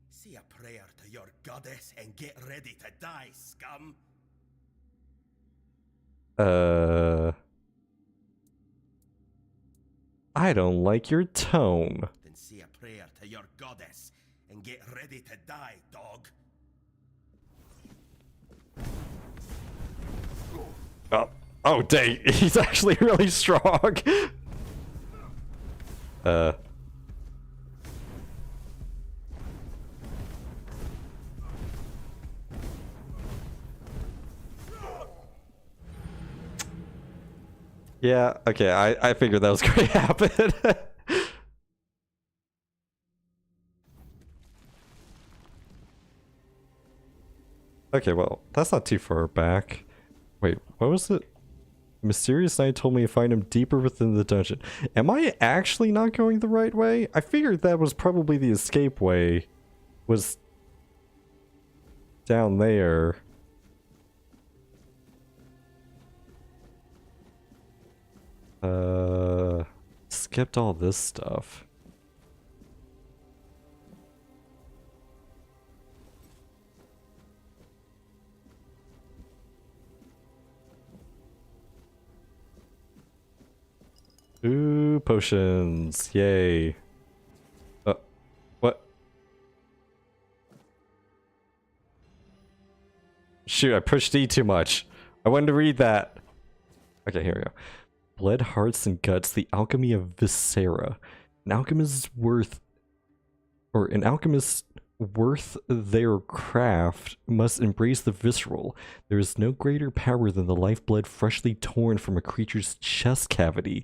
Say a prayer to your goddess and get ready to die, scum! I don't like your tone. Then say a prayer to your goddess and get ready to die, dog. Oh, dang. He's actually really strong. Yeah, okay, I figured that was going to happen. Okay, well, that's not too far back. Wait, what was it? Mysterious Knight told me to find him deeper within the dungeon. Am I actually not going the right way? I figured that was probably the escape way. Was down there. Skipped all this stuff. Ooh, potions. Yay. What? Shoot, I pushed E too much. I wanted to read that. Okay, here we go. Blood, Hearts, and Guts, the Alchemy of Viscera. An alchemist's worth their craft must embrace the visceral. There is no greater power than the lifeblood freshly torn from a creature's chest cavity.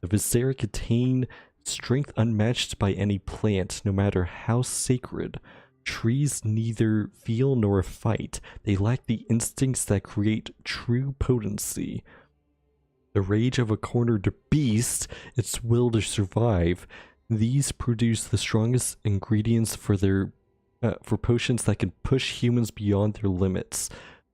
The viscera contain strength unmatched by any plant, no matter how sacred. Trees neither feel nor fight. They lack the instincts that create true potency. The rage of a cornered beast, its will to survive. These produce the strongest ingredients for for potions that can push humans beyond their limits.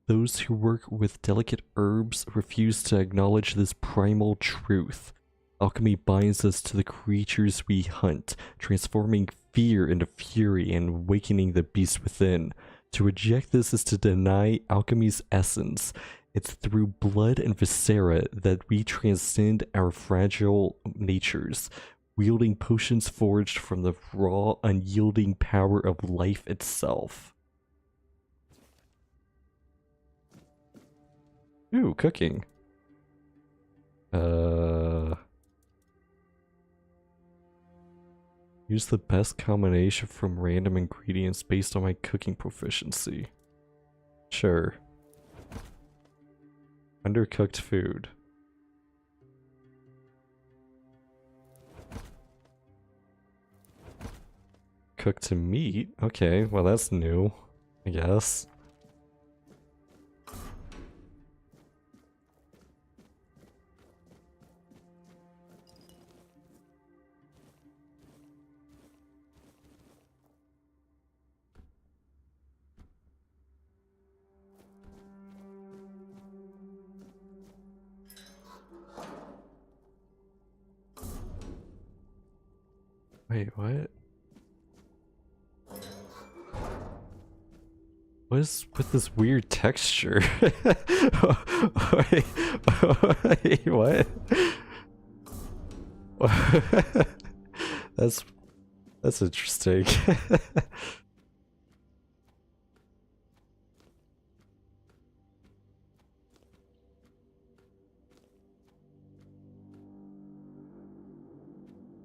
Those who work with delicate herbs refuse to acknowledge this primal truth. Alchemy binds us to the creatures we hunt, transforming fear into fury and awakening the beast within. To reject this is to deny alchemy's essence. It's through blood and viscera that we transcend our fragile natures, wielding potions forged from the raw, unyielding power of life itself. Ooh, cooking. Use the best combination from random ingredients based on my cooking proficiency. Sure. Undercooked food. Cooked to meat? Okay, well that's new, I guess. Wait, what? What is with this weird texture? Wait, wait, what? That's interesting.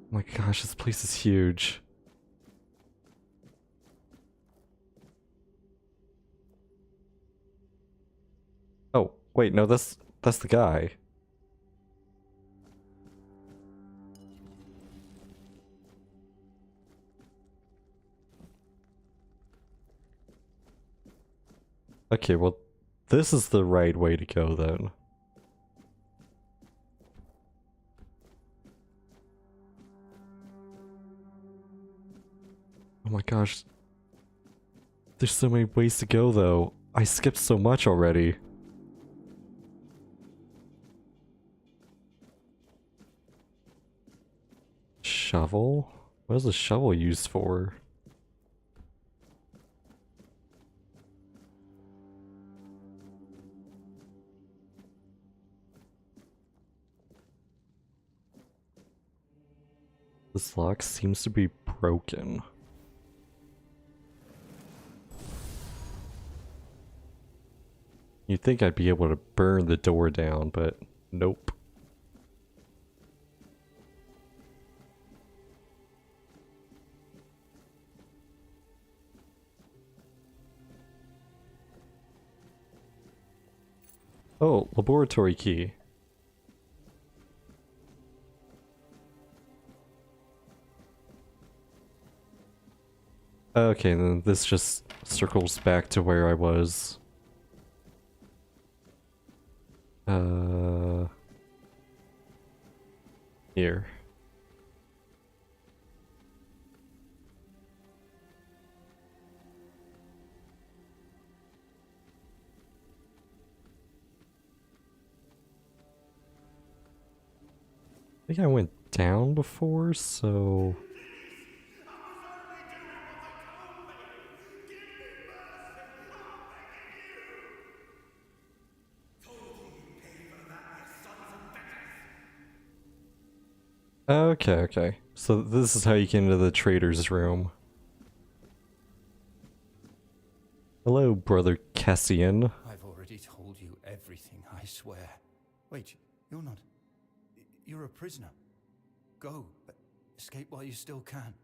Oh my gosh, this place is huge. Oh, wait, no, that's the guy. Okay, well, this is the right way to go then. Oh my gosh. There's so many ways to go though. I skipped so much already. Shovel? What is a shovel used for? This lock seems to be broken. You'd think I'd be able to burn the door down, but nope. Oh, laboratory key. Okay, then this just circles back to where I was. Here. I think I went down before, so... Okay, okay. So this is how you get into the trader's room. Hello, Brother Cassian. I've already told you everything, I swear. Wait, you're not... You're a prisoner. Go. Escape while you still can.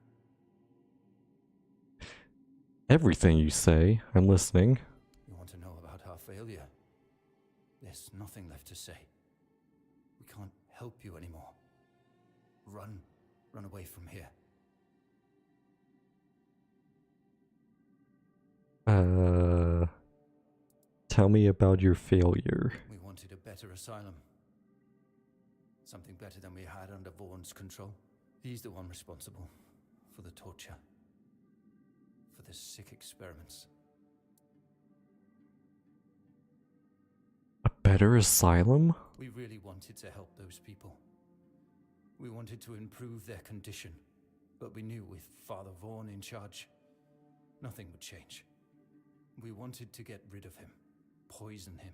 Everything you say. I'm listening. You want to know about our failure? There's nothing left to say. We can't help you anymore. Run. Run away from here. Tell me about your failure. We wanted a better asylum. Something better than we had under Vaughn's control. He's the one responsible for the torture, for the sick experiments. A better asylum? We really wanted to help those people. We wanted to improve their condition, but we knew with Father Vaughan in charge, nothing would change. We wanted to get rid of him, poison him.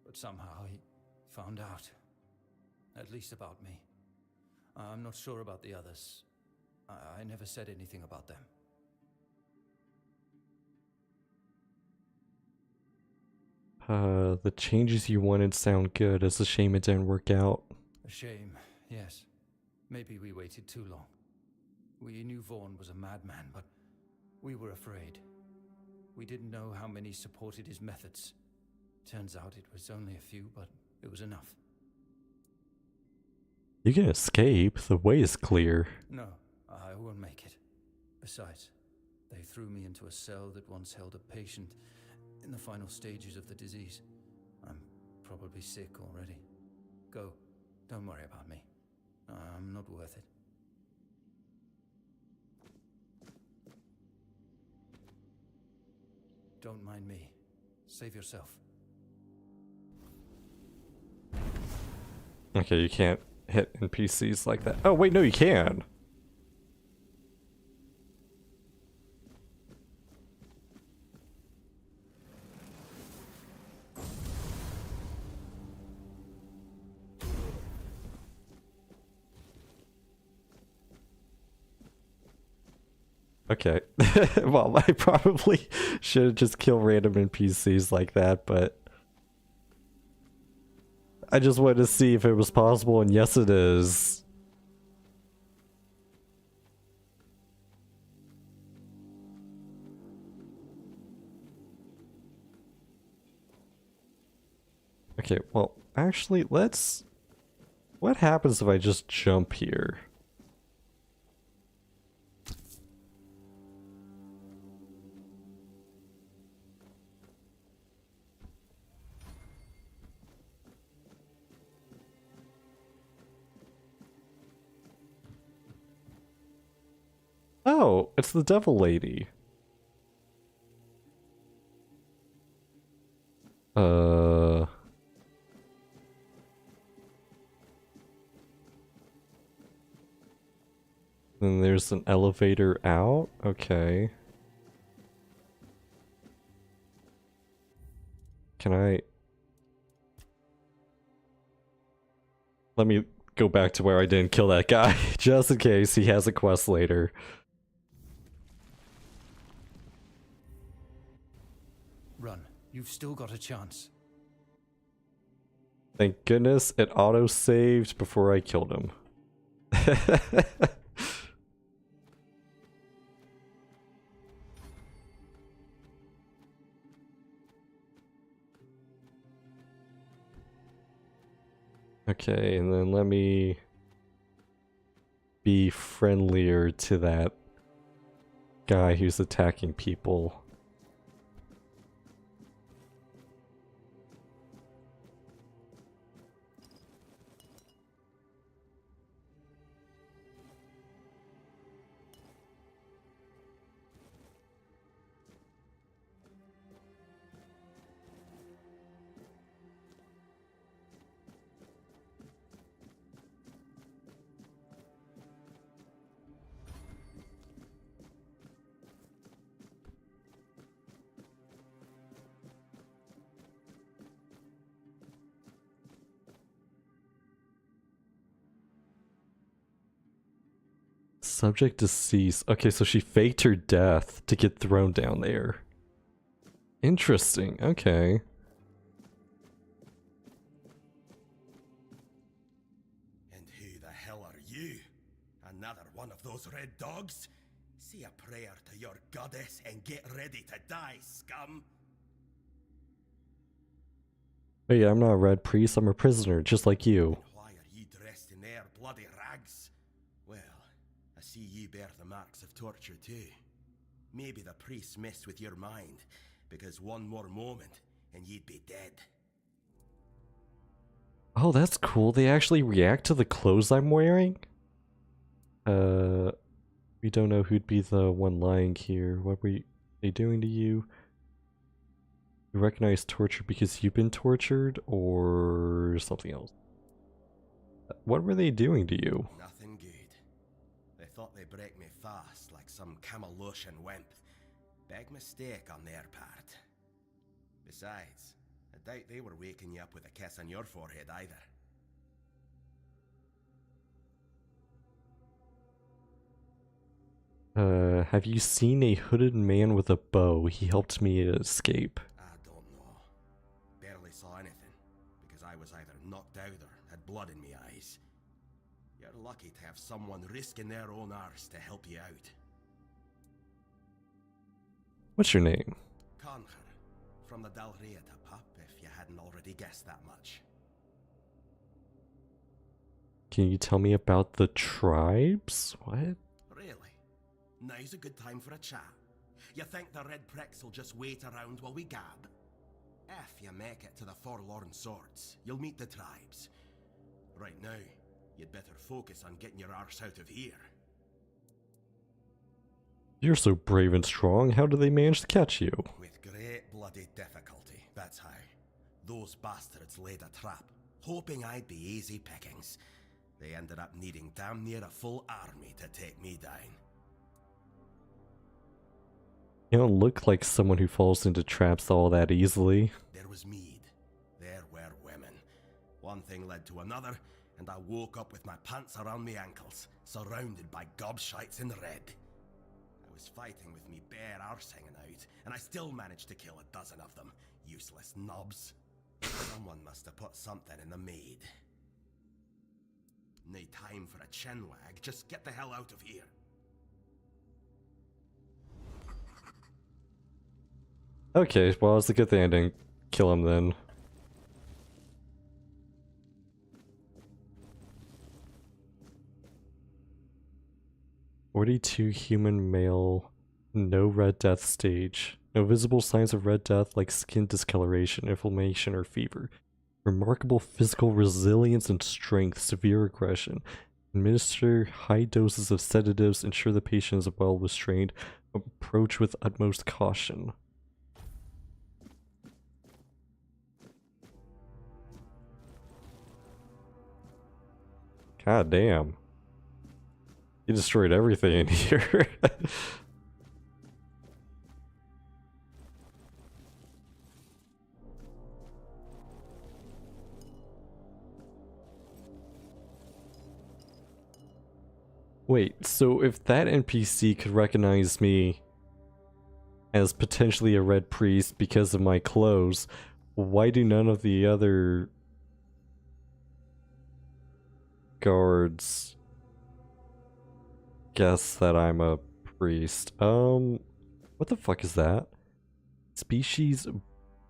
But somehow he found out, at least about me. I'm not sure about the others. I never said anything about them. The changes you wanted sound good. It's a shame it didn't work out. A shame, yes. Maybe we waited too long. We knew Vaughan was a madman, but we were afraid. We didn't know how many supported his methods. Turns out it was only a few, but it was enough. You can escape. The way is clear. No, I won't make it. Besides, they threw me into a cell that once held a patient in the final stages of the disease. I'm probably sick already. Go. Don't worry about me. I'm not worth it. Don't mind me. Save yourself. Okay, you can't hit NPCs like that. Oh, wait, no, you can. Okay. Well, I probably should just kill random NPCs like that, but I just wanted to see if it was possible, and yes it is. Okay, well, actually, let's... What happens if I just jump here? Oh, it's the devil lady. Then there's an elevator out. Okay. Can I... Let me go back to where I didn't kill that guy, just in case he has a quest later. Run. You've still got a chance. Thank goodness it auto-saved before I killed him. Okay, and then let me be friendlier to that guy who's attacking people. Subject deceased. Okay, so she faked her death to get thrown down there. Interesting. Okay. And who the hell are you? Another one of those red dogs? Say a prayer to your goddess and get ready to die, scum. Oh yeah, I'm not a red priest, I'm a prisoner, just like you. Why are you dressed in their bloody rags? Well, I see you bear the marks of torture too. Maybe the priests messed with your mind, because one more moment and you'd be dead. Oh, that's cool. They actually react to the clothes I'm wearing? We don't know who'd be the one lying here. What were they doing to you? You recognize torture because you've been tortured, or something else? What were they doing to you? Nothing good. They thought they'd break me fast, like some Camaloshan wimp. Big mistake on their part. Besides, I doubt they were waking you up with a kiss on your forehead either. Have you seen a hooded man with a bow? He helped me escape. I don't know. Barely saw anything, because I was either knocked out or had blood in my eyes. You're lucky to have someone risking their own arse to help you out. What's your name? Concher, from the Dalrieta pup, if you hadn't already guessed that much. Can you tell me about the tribes? What? Really? Now's a good time for a chat. You think the red pricks will just wait around while we gab? If you make it to the Forlorn Swords, you'll meet the tribes. Right now, you'd better focus on getting your arse out of here. You're so brave and strong. How did they manage to catch you? With great bloody difficulty, that's how. Those bastards laid a trap, hoping I'd be easy pickings. They ended up needing damn near a full army to take me down. You don't look like someone who falls into traps all that easily. There was mead. There were women. One thing led to another, and I woke up with my pants around my ankles, surrounded by gobshites in red. I was fighting with me bare arse hanging out, and I still managed to kill a dozen of them. Useless knobs. Someone must have put something in the mead. No time for a chinwag, just get the hell out of here. Okay, well, it's a good thing I didn't kill him then. "42 human male, no red death stage. No visible signs of red death like skin discoloration, inflammation, or fever. Remarkable physical resilience and strength, severe aggression. Administer high doses of sedatives, ensure the patient is well restrained. Approach with utmost caution." God damn. You destroyed everything in here. Wait, so if that NPC could recognize me as potentially a red priest because of my clothes, why do none of the other guards guess that I'm a priest? What the fuck is that? Species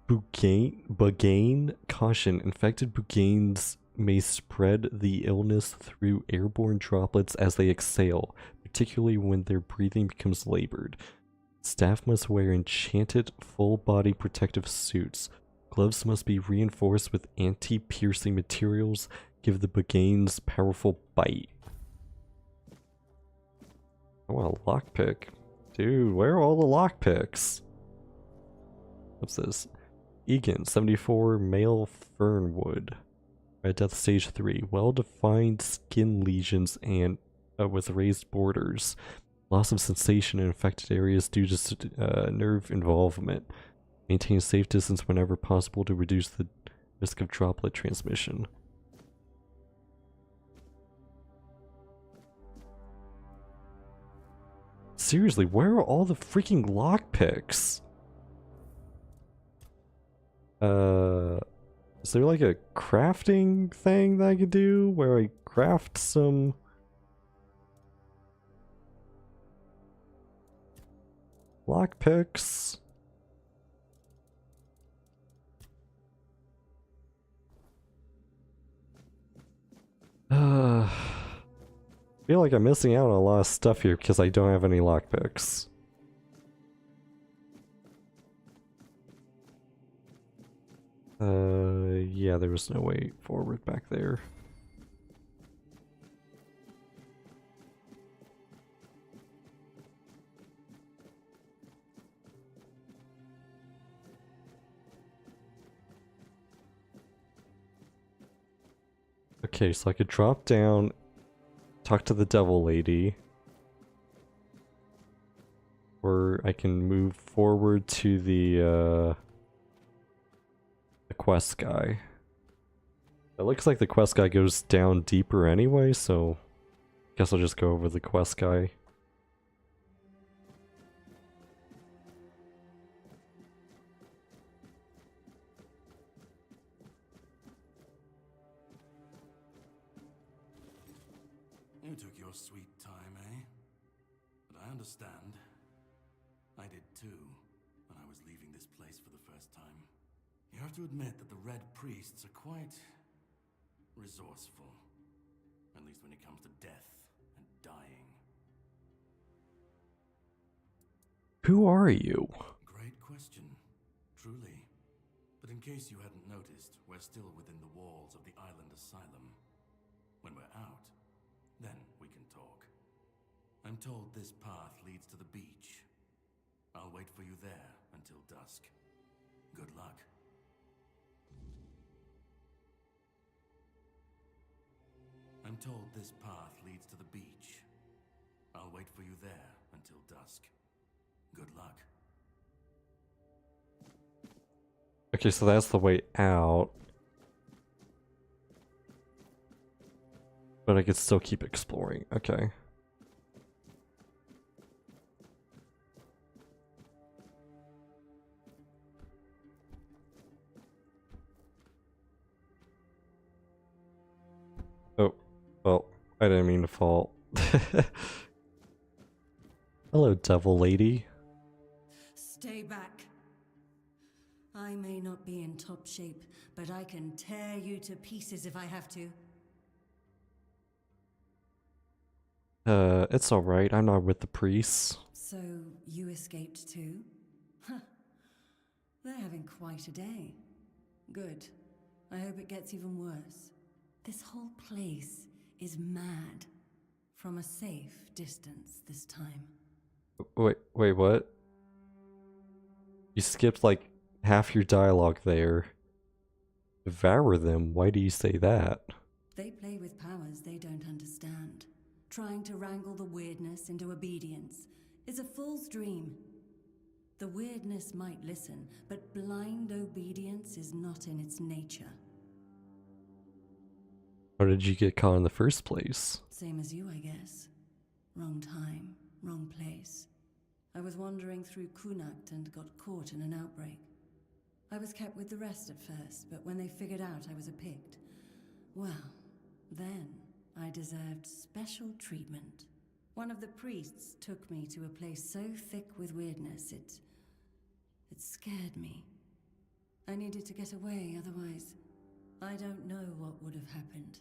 Bugane. Caution, infected Buganes may spread the illness through airborne droplets as they exhale, particularly when their breathing becomes labored. Staff must wear enchanted full-body protective suits. Gloves must be reinforced with anti-piercing materials. Give the Buganes powerful bite. I want a lockpick. Dude, where are all the lockpicks? What's this? Egan, 74, male fernwood. Red Death Stage 3. Well-defined skin lesions and with raised borders. Loss of sensation in affected areas due to nerve involvement. Maintain a safe distance whenever possible to reduce the risk of droplet transmission. Seriously, where are all the freaking lockpicks? Is there like a crafting thing that I could do where I craft some lockpicks? I feel like I'm missing out on a lot of stuff here because I don't have any lockpicks. Yeah, there was no way forward back there. Okay, so I could drop down, talk to the devil lady. Or I can move forward to the quest guy. It looks like the quest guy goes down deeper anyway, so I guess I'll just go over the quest guy. You took your sweet time, eh? But I understand. I did too, when I was leaving this place for the first time. You have to admit that the Red Priests are quite resourceful. At least when it comes to death and dying. Who are you? Great question, truly. But in case you hadn't noticed, we're still within the walls of the island asylum. When we're out, then we can talk. I'm told this path leads to the beach. I'll wait for you there until dusk. Good luck. I'm told this path leads to the beach. I'll wait for you there until dusk. Good luck. Okay, so that's the way out. But I could still keep exploring. Okay. Oh, well, I didn't mean to fall. Hello, devil lady. Stay back. I may not be in top shape, but I can tear you to pieces if I have to. It's alright, I'm not with the priests. So, you escaped too? Huh. They're having quite a day. Good. I hope it gets even worse. This whole place is mad. From a safe distance this time. Wait, what? You skipped like half your dialogue there. Devour them? Why do you say that? They play with powers they don't understand. Trying to wrangle the weirdness into obedience is a fool's dream. The weirdness might listen, but blind obedience is not in its nature. How did you get caught in the first place? Same as you, I guess. Wrong time, wrong place. I was wandering through Kunakt and got caught in an outbreak. I was kept with the rest at first, but when they figured out I was a Pict, well, then I deserved special treatment. One of the priests took me to a place so thick with weirdness, it scared me. I needed to get away, otherwise, I don't know what would have happened.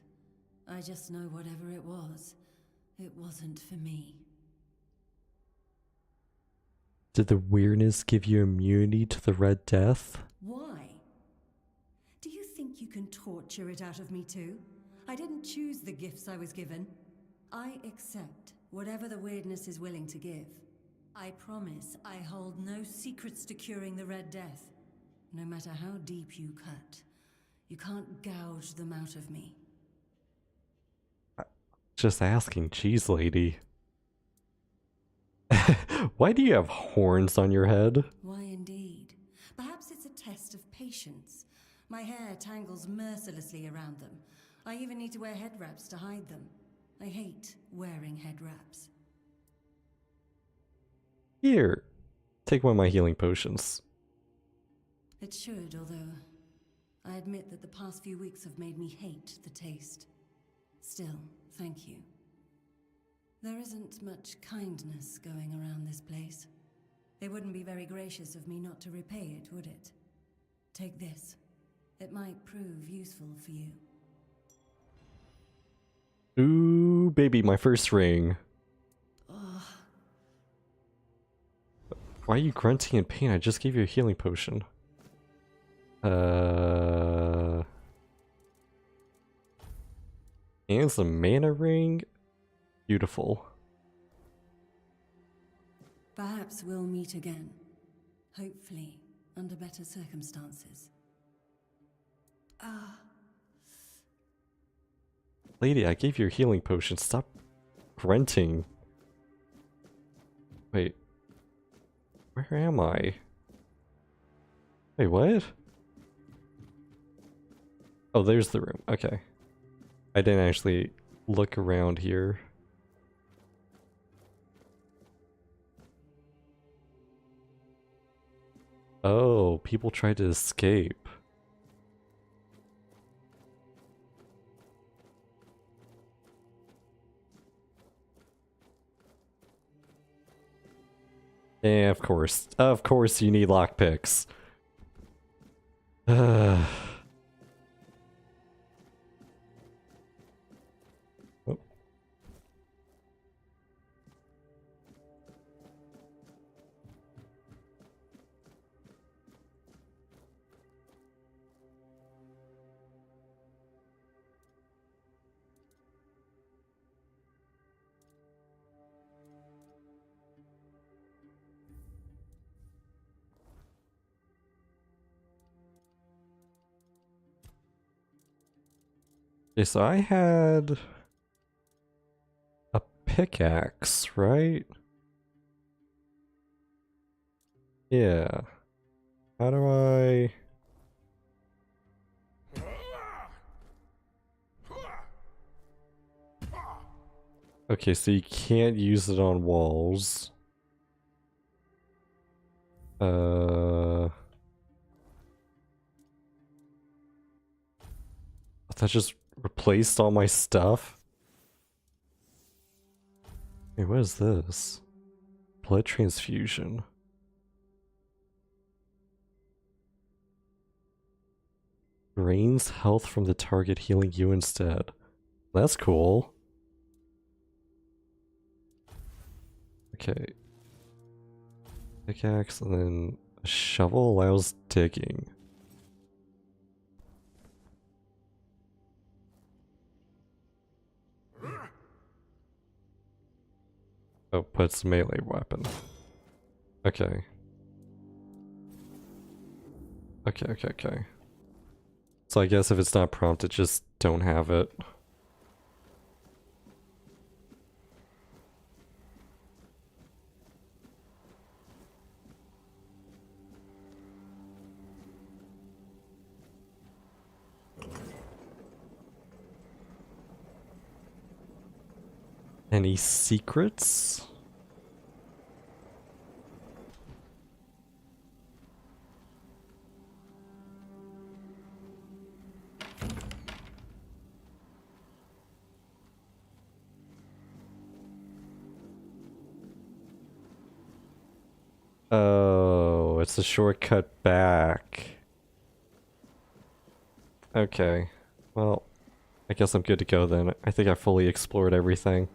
I just know whatever it wasn't for me. Did the weirdness give you immunity to the Red Death? Why? Do you think you can torture it out of me too? I didn't choose the gifts I was given. I accept whatever the weirdness is willing to give. I promise I hold no secrets to curing the Red Death. No matter how deep you cut, you can't gouge them out of me. Just asking, cheese lady. Why do you have horns on your head? Why indeed? Perhaps it's a test of patience. My hair tangles mercilessly around them. I even need to wear head wraps to hide them. I hate wearing head wraps. Here, take one of my healing potions. It should, although I admit that the past few weeks have made me hate the taste. Still, thank you. There isn't much kindness going around this place. It wouldn't be very gracious of me not to repay it, would it? Take this. It might prove useful for you. Ooh, baby, my first ring. Oh, Why are you grunting in pain? I just gave you a healing potion. And some mana ring? Beautiful. perhaps we'll meet again. Hopefully, under better circumstances. Lady, I gave you a healing potion. Stop grunting. Wait. Where am I? Wait, what? Oh, there's the room. Okay. I didn't actually look around here. Oh, people tried to escape. Yeah, of course. Of course you need lockpicks. Oh. Okay, so I had a pickaxe, right? Yeah. How do I... Okay, so you can't use it on walls. That just replaced all my stuff? Wait, what is this? Blood transfusion. Drains health from the target, healing you instead. That's cool. Okay. Pickaxe, and then a shovel allows digging. Oh, puts melee weapon. Okay. Okay. So I guess if it's not prompted, just don't have it. Any secrets? Oh, it's a shortcut back. Okay. Well, I guess I'm good to go then. I think I fully explored everything.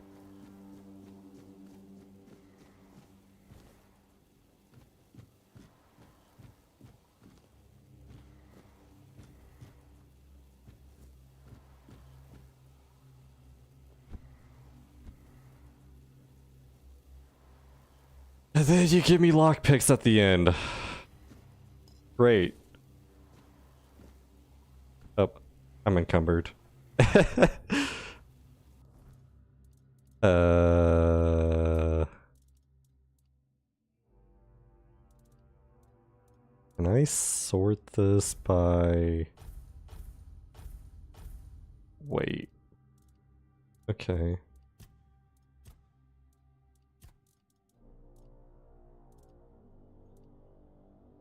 And then you give me lockpicks at the end. Great. Oh, I'm encumbered. Can I sort this by... Wait. Okay.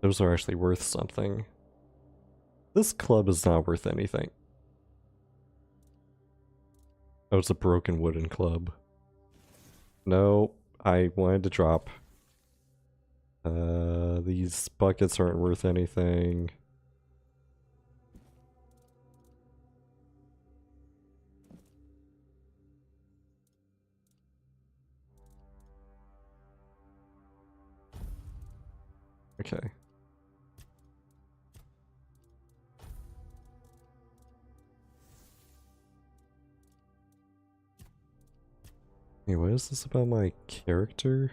Those are actually worth something. This club is not worth anything. Oh, it's a broken wooden club. No, I wanted to drop. These buckets aren't worth anything. Okay. Hey, what is this about my character?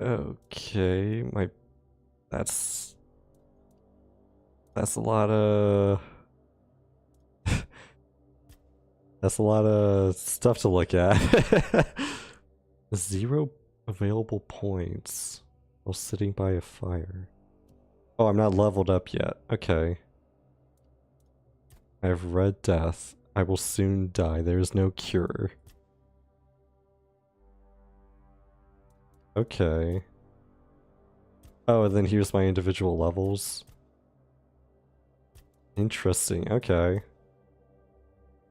Okay, that's a lot of that's a lot of stuff to look at. 0 available points while sitting by a fire. Oh, I'm not leveled up yet. Okay. I have red death. I will soon die. There is no cure. Okay. Oh, and then here's my individual levels. Interesting. Okay.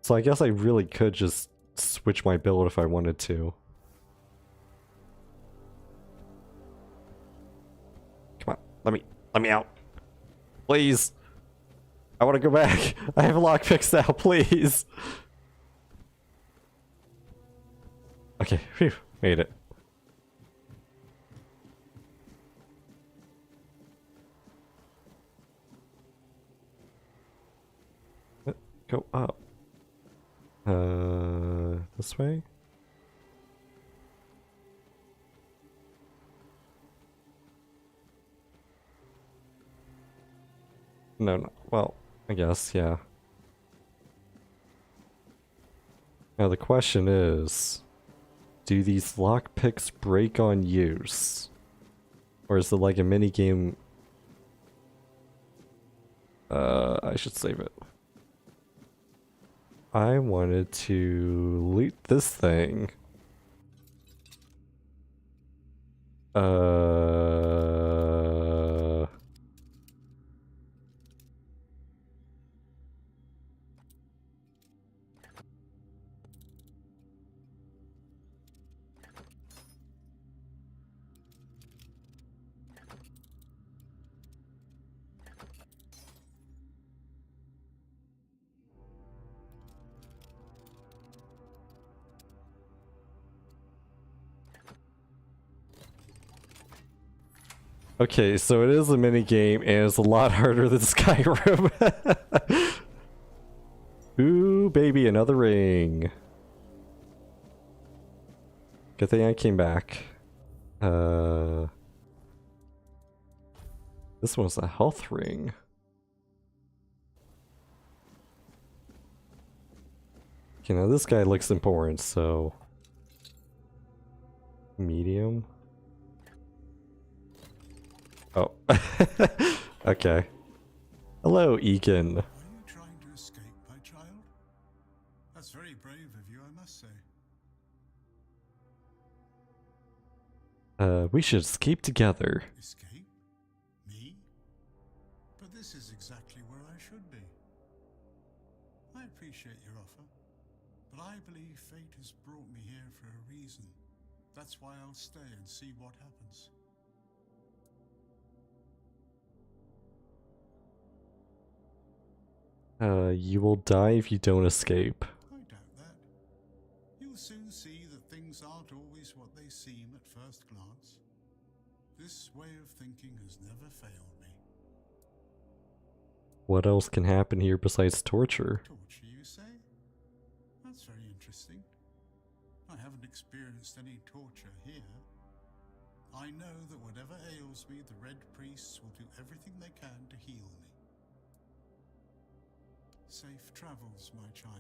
So I guess I really could just switch my build if I wanted to. Come on, let me out. Please. I want to go back. I have lockpicks now, please. Okay, phew, made it. Go up. This way? No, well, I guess, yeah. Now the question is, do these lockpicks break on use? Or is it like a mini game? I should save it. I wanted to loot this thing. Okay, so it is a mini game and it's a lot harder than Skyrim. Ooh, baby, another ring. Good thing I came back. This one's a health ring. Okay, now this guy looks important, so... Medium? Oh. Okay. Hello, Egan. Are you trying to escape, my child? That's very brave of you, I must say. We should escape together. Escape? Me? But this is exactly where I should be. I appreciate your offer, but I believe fate has brought me here for a reason. That's why I'll stay and see what happens. You will die if you don't escape. I doubt that. You'll soon see that things aren't always what they seem at first glance. This way of thinking has never failed me. What else can happen here besides torture? Torture, you say? That's very interesting. I haven't experienced any torture here. I know that whatever ails me, the Red Priests will do everything they can to heal me. Safe travels, my child.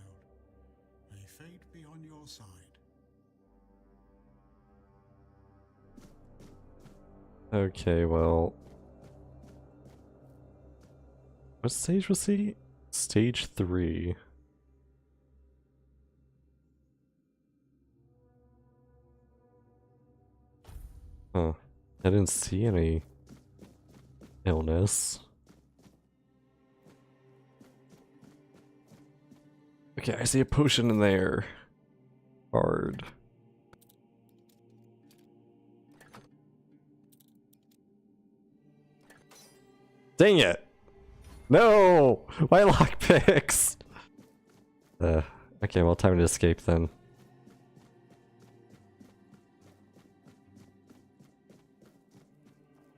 May fate be on your side. Okay, well... What stage was he? Stage 3. Huh. I didn't see any illness. Okay, I see a potion in there. Hard. Dang it! No! My lockpicks! Okay, well, time to escape then.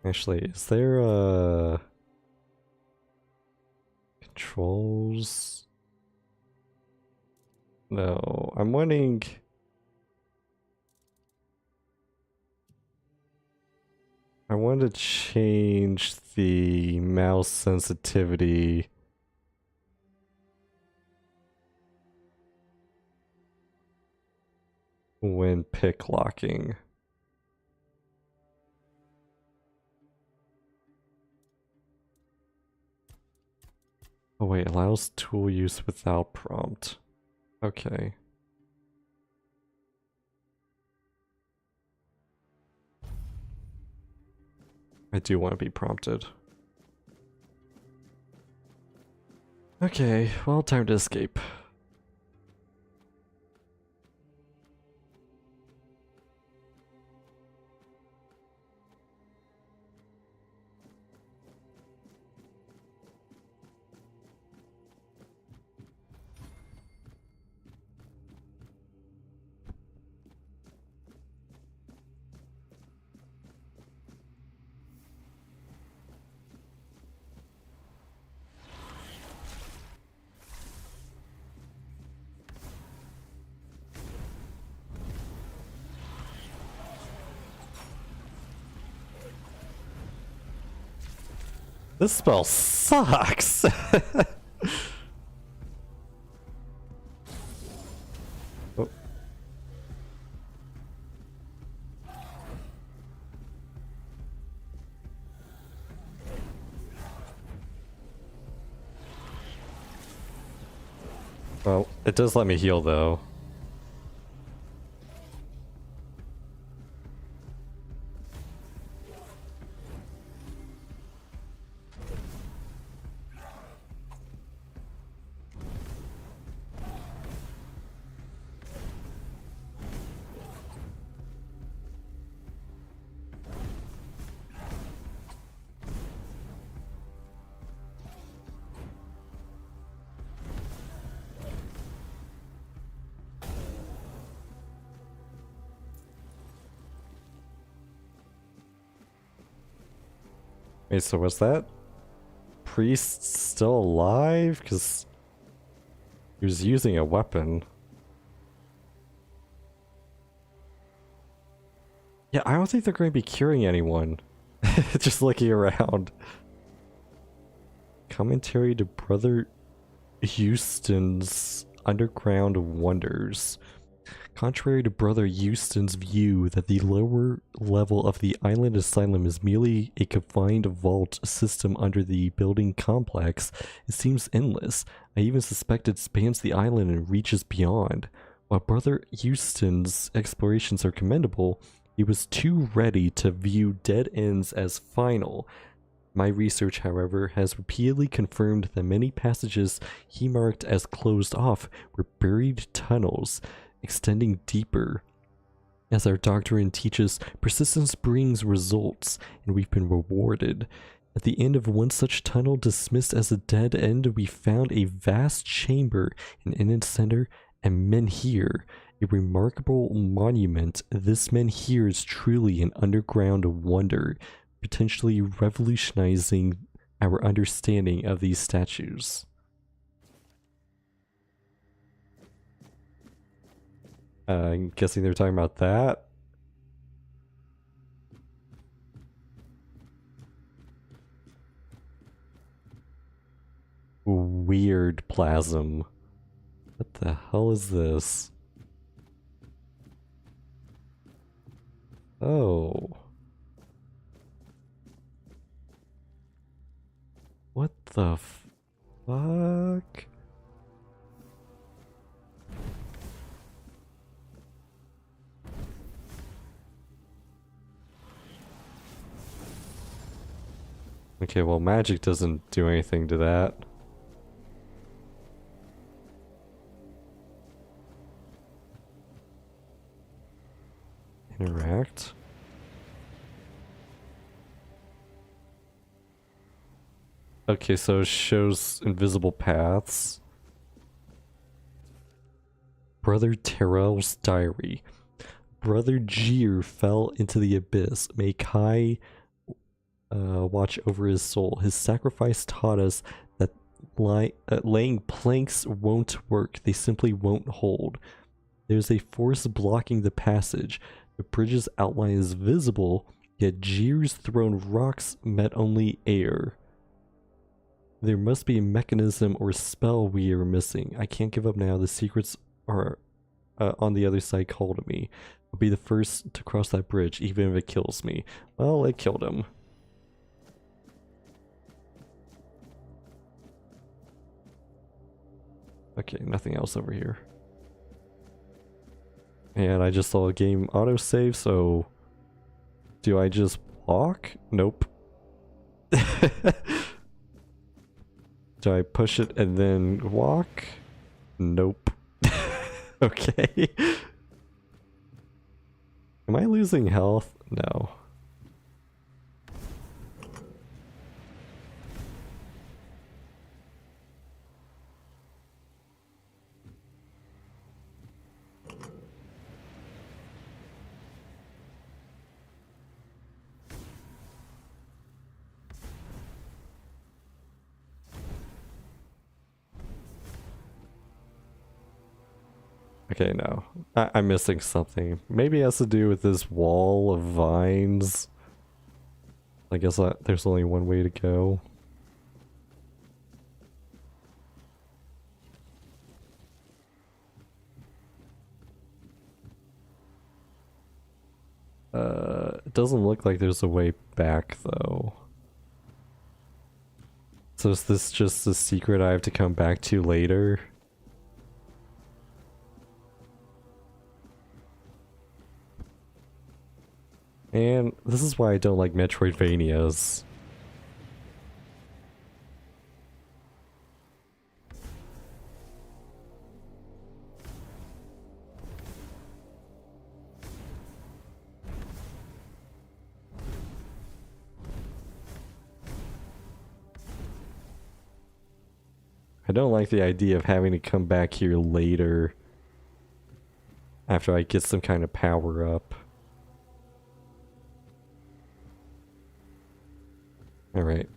Actually, is there controls? No, I'm wanting... I want to change the mouse sensitivity. When pick locking. Oh wait, allows tool use without prompt. Okay. I do want to be prompted. Okay, well, time to escape. This spell sucks! Oh. Well, it does let me heal though. Wait, so was that priest still alive? Because he was using a weapon. Yeah, I don't think they're going to be curing anyone. Just looking around. Commentary to Brother Houston's Underground Wonders. Contrary to Brother Houston's view that the lower level of the island asylum is merely a confined vault system under the building complex, it seems endless. I even suspect it spans the island and reaches beyond. While Brother Houston's explorations are commendable, he was too ready to view dead ends as final. My research, however, has repeatedly confirmed that many passages he marked as closed off were buried tunnels, extending deeper. As our doctrine teaches, persistence brings results, and we've been rewarded. At the end of one such tunnel dismissed as a dead end, we found a vast chamber, and in its center, a menhir, a remarkable monument. This menhir is truly an underground wonder, potentially revolutionizing our understanding of these statues. I'm guessing they're talking about that. Weird plasm. What the hell is this? Oh. What the fuck? Okay, well, magic doesn't do anything to that. Interact. Okay, so it shows invisible paths. Brother Terrell's diary. Brother Jeer fell into the abyss. May Kai watch over his soul. His sacrifice taught us that laying planks won't work. They simply won't hold. There's a force blocking the passage. The bridge's outline is visible, Yet jeers thrown rocks met only air. There must be a mechanism or spell we are missing. I can't give up now. The secrets are on the other side call to me. I'll be the first to cross that bridge, even if it kills me. Well, it killed him. Okay, nothing else over here. And I just saw a game autosave, so... Do I just walk? Nope. Do I push it and then walk? Nope. Okay. Am I losing health? No. Okay, no. I'm missing something. Maybe it has to do with this wall of vines. I guess there's only one way to go. It doesn't look like there's a way back, though. So is this just the secret I have to come back to later? And this is why I don't like Metroidvanias. I don't like the idea of having to come back here later after I get some kind of power up. Alright.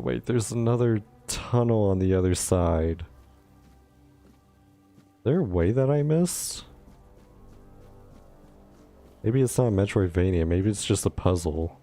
Wait, there's another tunnel on the other side. Is there a way that I missed? Maybe it's not Metroidvania, maybe it's just a puzzle.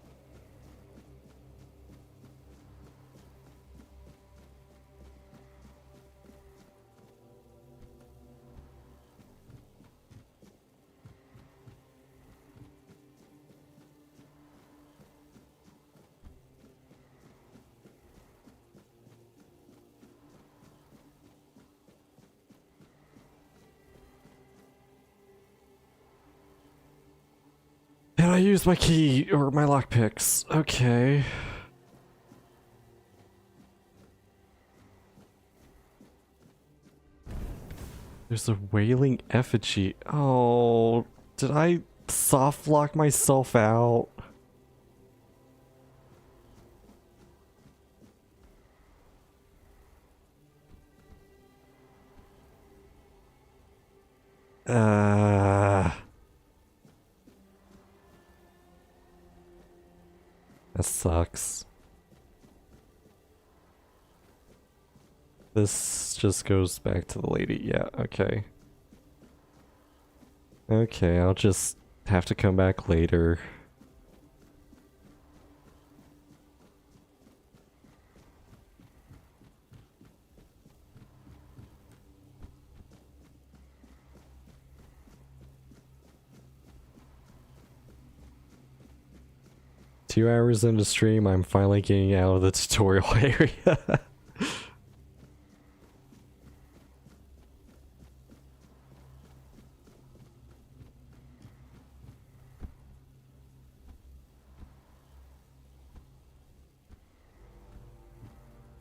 And I used my key or my lockpicks. Okay. There's a wailing effigy. Oh, did I soft lock myself out? That sucks. This just goes back to the lady. Yeah, okay. Okay, I'll just have to come back later. Two hours into stream, I'm finally getting out of the tutorial area.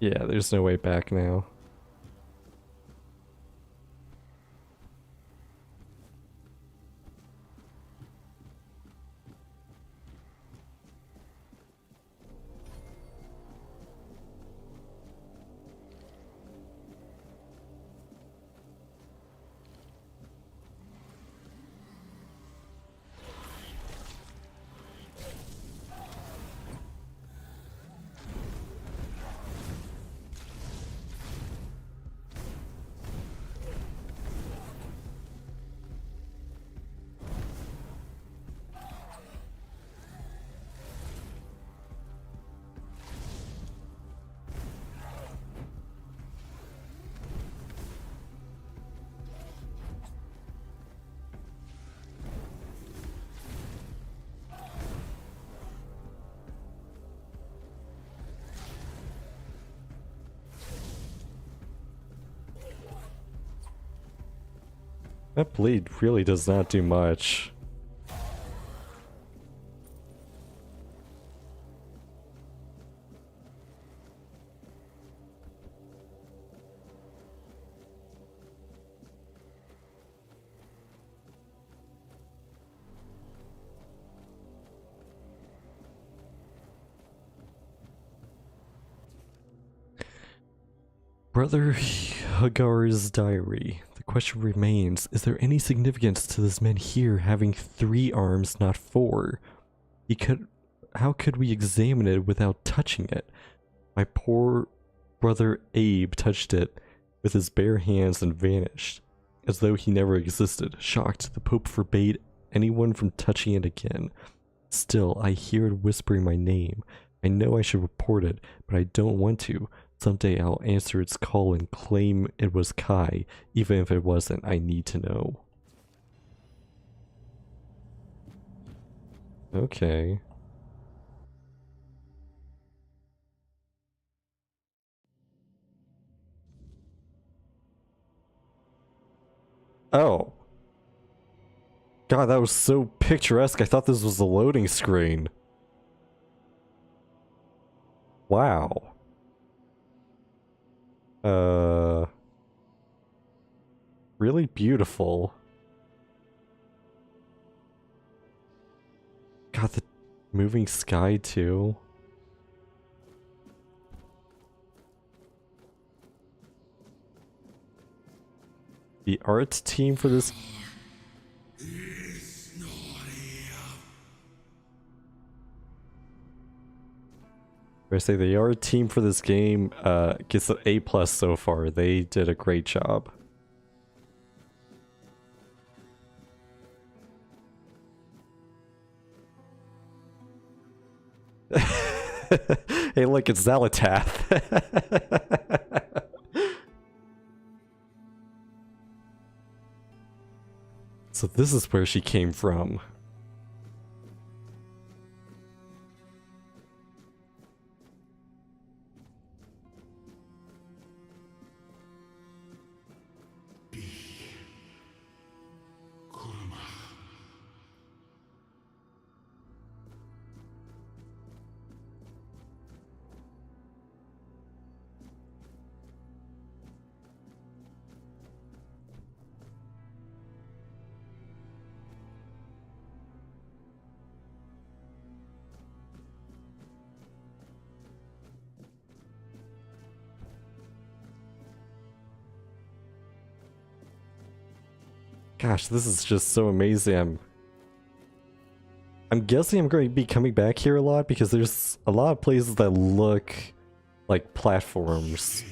Yeah, there's no way back now. That blade really does not do much. Brother Hagar's diary. The question remains, is there any significance to this man here having 3 arms, not 4? How could we examine it without touching it? My poor brother Abe touched it with his bare hands and vanished, as though he never existed. Shocked, the Pope forbade anyone from touching it again. Still, I hear it whispering my name. I know I should report it, but I don't want to. Someday I'll answer its call and claim it was Kai. Even if it wasn't, I need to know. Okay. Oh. God, that was so picturesque. I thought this was a loading screen. Wow. Really beautiful. God, the moving sky too. The art team for this. I say the art team for this game gets an A+ so far. They did a great job. Hey, look, it's Zalatath. So this is where she came from. Gosh, this is just so amazing. I'm guessing I'm going to be coming back here a lot because there's a lot of places that look like platforms.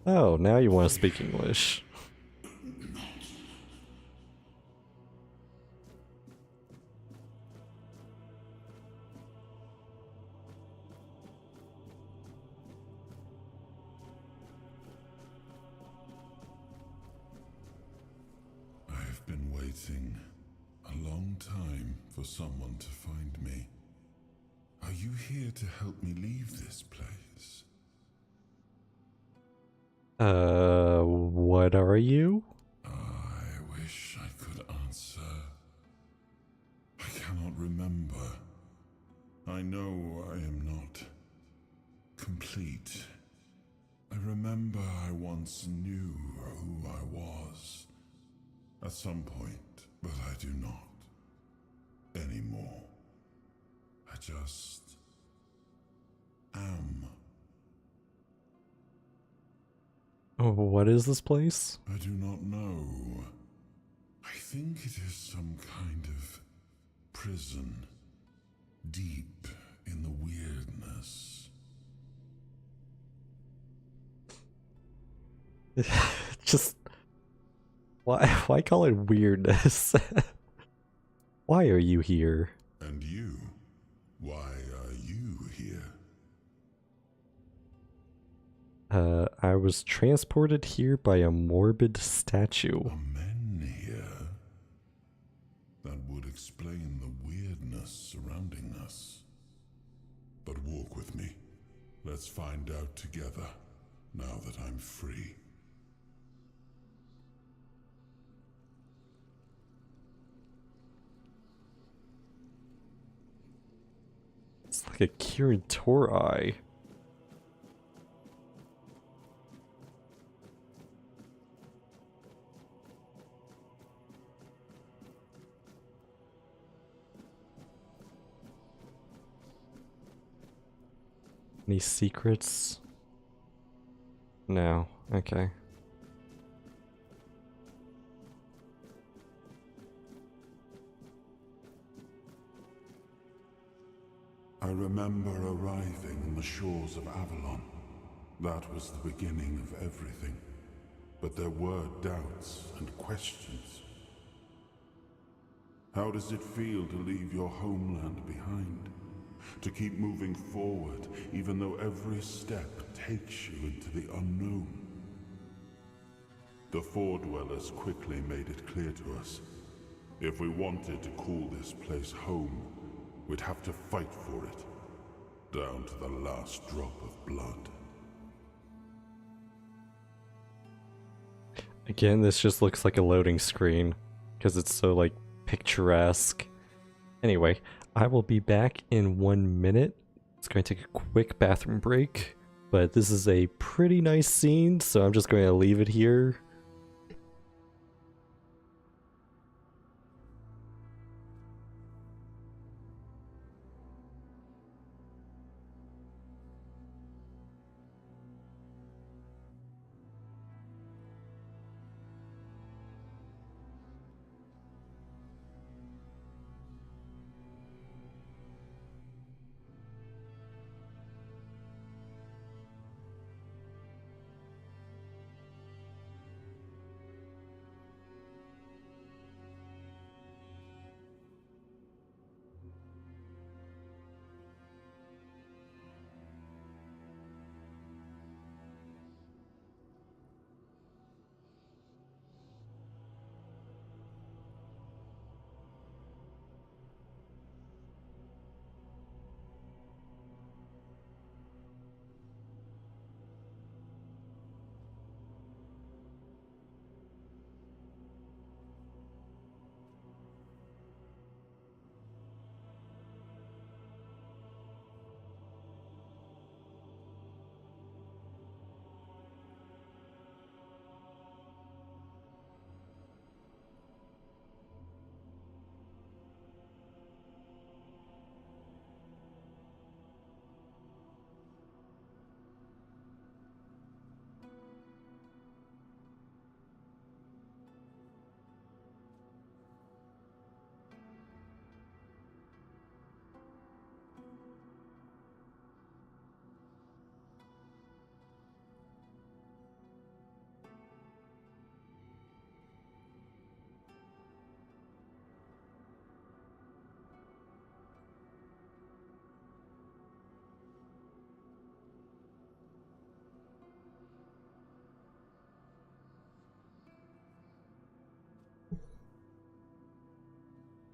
Oh, now you want to speak English. I've been waiting a long time for someone to find me. Are you here to help me leave this place? What are you? I wish I could answer. I cannot remember. I know I am not complete. I remember I once knew who I was at some point, but I do not anymore. I just am. Oh, what is this place? I do not know. I think it is some kind of prison, deep in the weirdness. Just why call it weirdness? Why are you here? And you? Why are you here? I was transported here by a morbid statue. Are men here? That would explain the weirdness surrounding us. But walk with me. Let's find out together, now that I'm free. It's like a Kirin Tor-Eye. Any secrets? No. Okay. I remember arriving on the shores of Avalon. That was the beginning of everything. But there were doubts and questions. How does it feel to leave your homeland behind? To keep moving forward, even though every step takes you into the unknown? The Four Dwellers quickly made it clear to us. If we wanted to call this place home, we'd have to fight for it, down to the last drop of blood. Again, this just looks like a loading screen, because it's so, like, picturesque. Anyway, I will be back in 1 minute. It's going to take a quick bathroom break, but this is a pretty nice scene, so I'm just going to leave it here.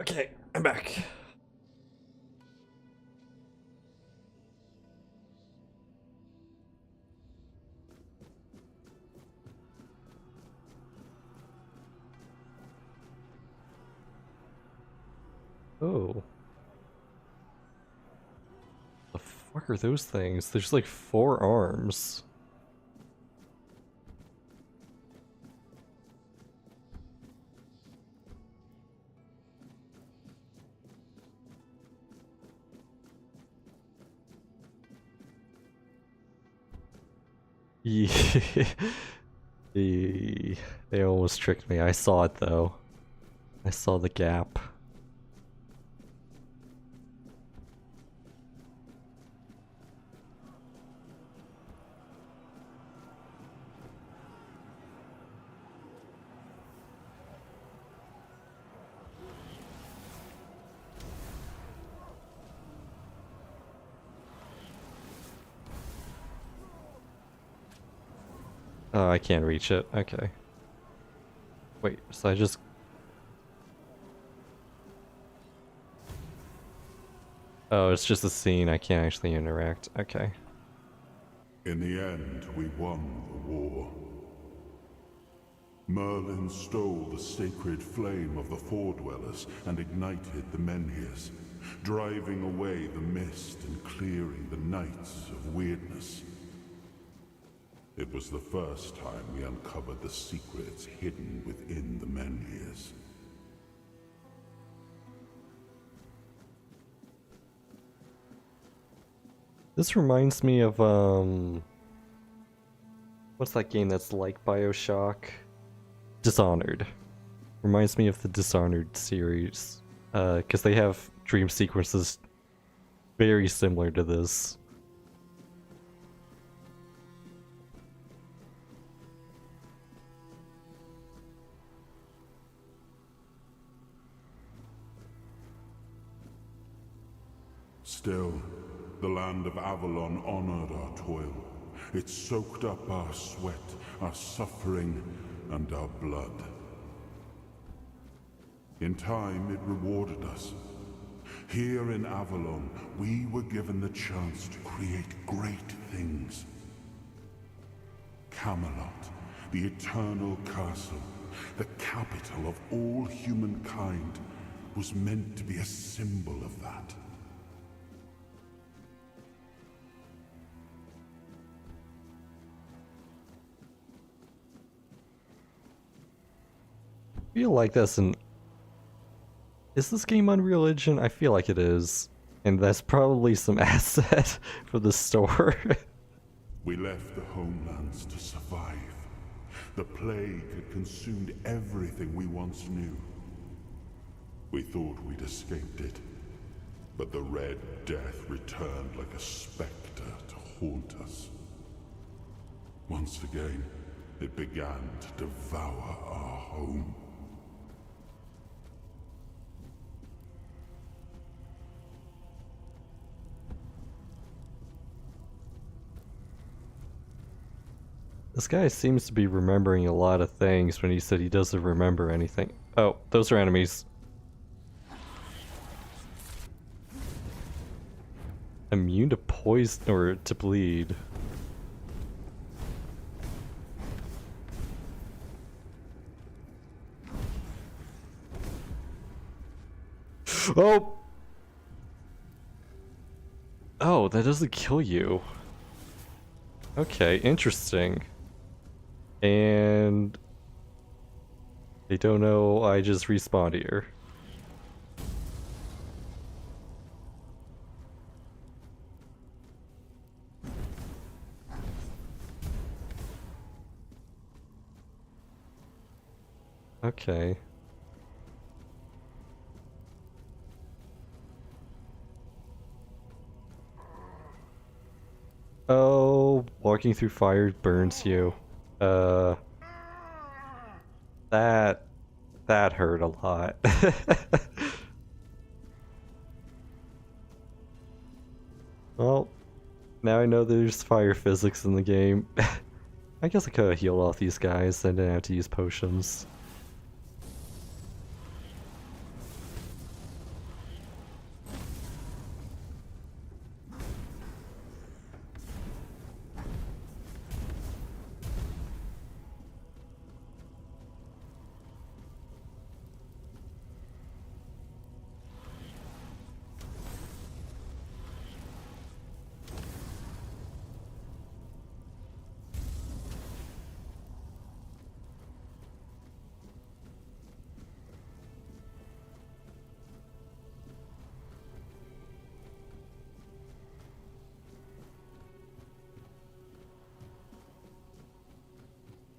Okay, I'm back. Oh. The fuck are those things? There's like 4 arms. Yeah. They almost tricked me. I saw it though. I saw the gap. Oh, I can't reach it. Okay. Wait, so I just... Oh, it's just a scene. I can't actually interact. Okay. In the end, we won the war. Merlin stole the sacred flame of the Foredwellers and ignited the Menhirs, driving away the mist and clearing the nights of weirdness. It was the first time we uncovered the secrets hidden within the Menhirs. This reminds me of, what's that game that's like BioShock? Dishonored. Reminds me of the Dishonored series. Because they have dream sequences very similar to this. Still, the land of Avalon honored our toil. It soaked up our sweat, our suffering, and our blood. In time, it rewarded us. Here in Avalon, we were given the chance to create great things. Camelot, the eternal castle, the capital of all humankind, was meant to be a symbol of that. I feel like that's an... Is this game Unreal Engine? I feel like it is. And that's probably some asset for the store. We left the homelands to survive. The plague had consumed everything we once knew. We thought we'd escaped it, but the Red Death returned like a specter to haunt us. Once again, it began to devour our home. This guy seems to be remembering a lot of things when he said he doesn't remember anything. Oh, those are enemies. Immune to poison or to bleed. Oh! Oh, that doesn't kill you. Okay, interesting. And they don't know I just respawned here. Okay. Oh, walking through fire burns you. That hurt a lot. Well, now I know there's fire physics in the game. I guess I could have healed off these guys. I didn't have to use potions.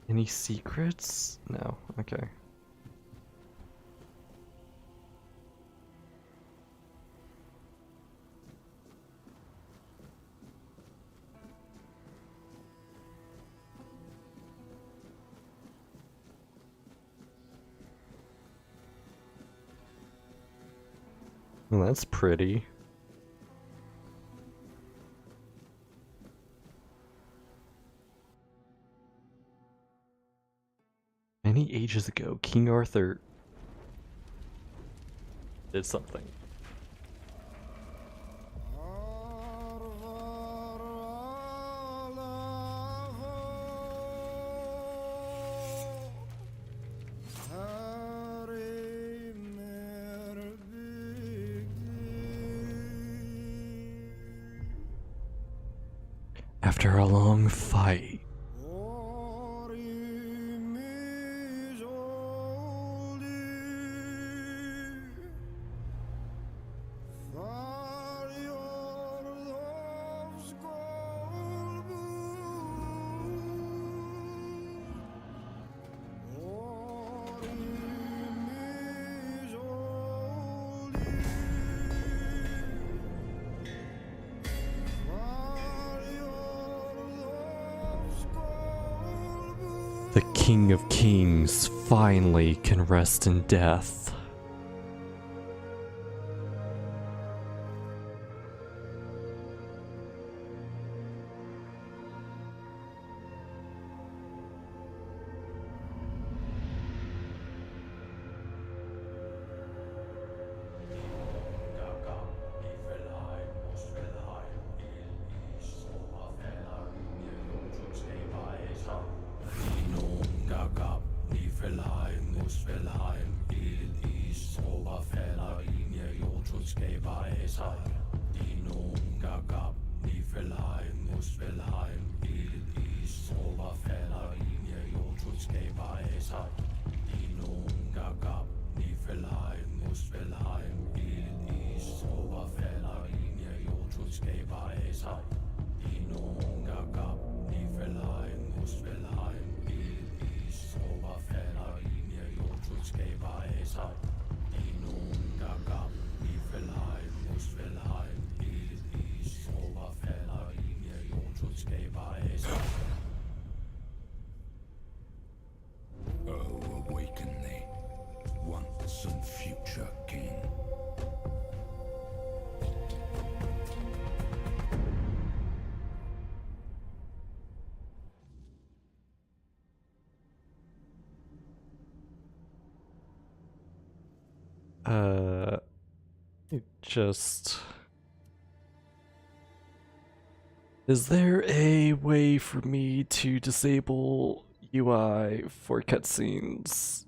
Any secrets? No. Okay. Well, that's pretty. Many ages ago, King Arthur did something. After a long fight, the King of Kings finally can rest in death. Oh, awaken thee, once and future king. Just... Is there a way for me to disable UI for cutscenes?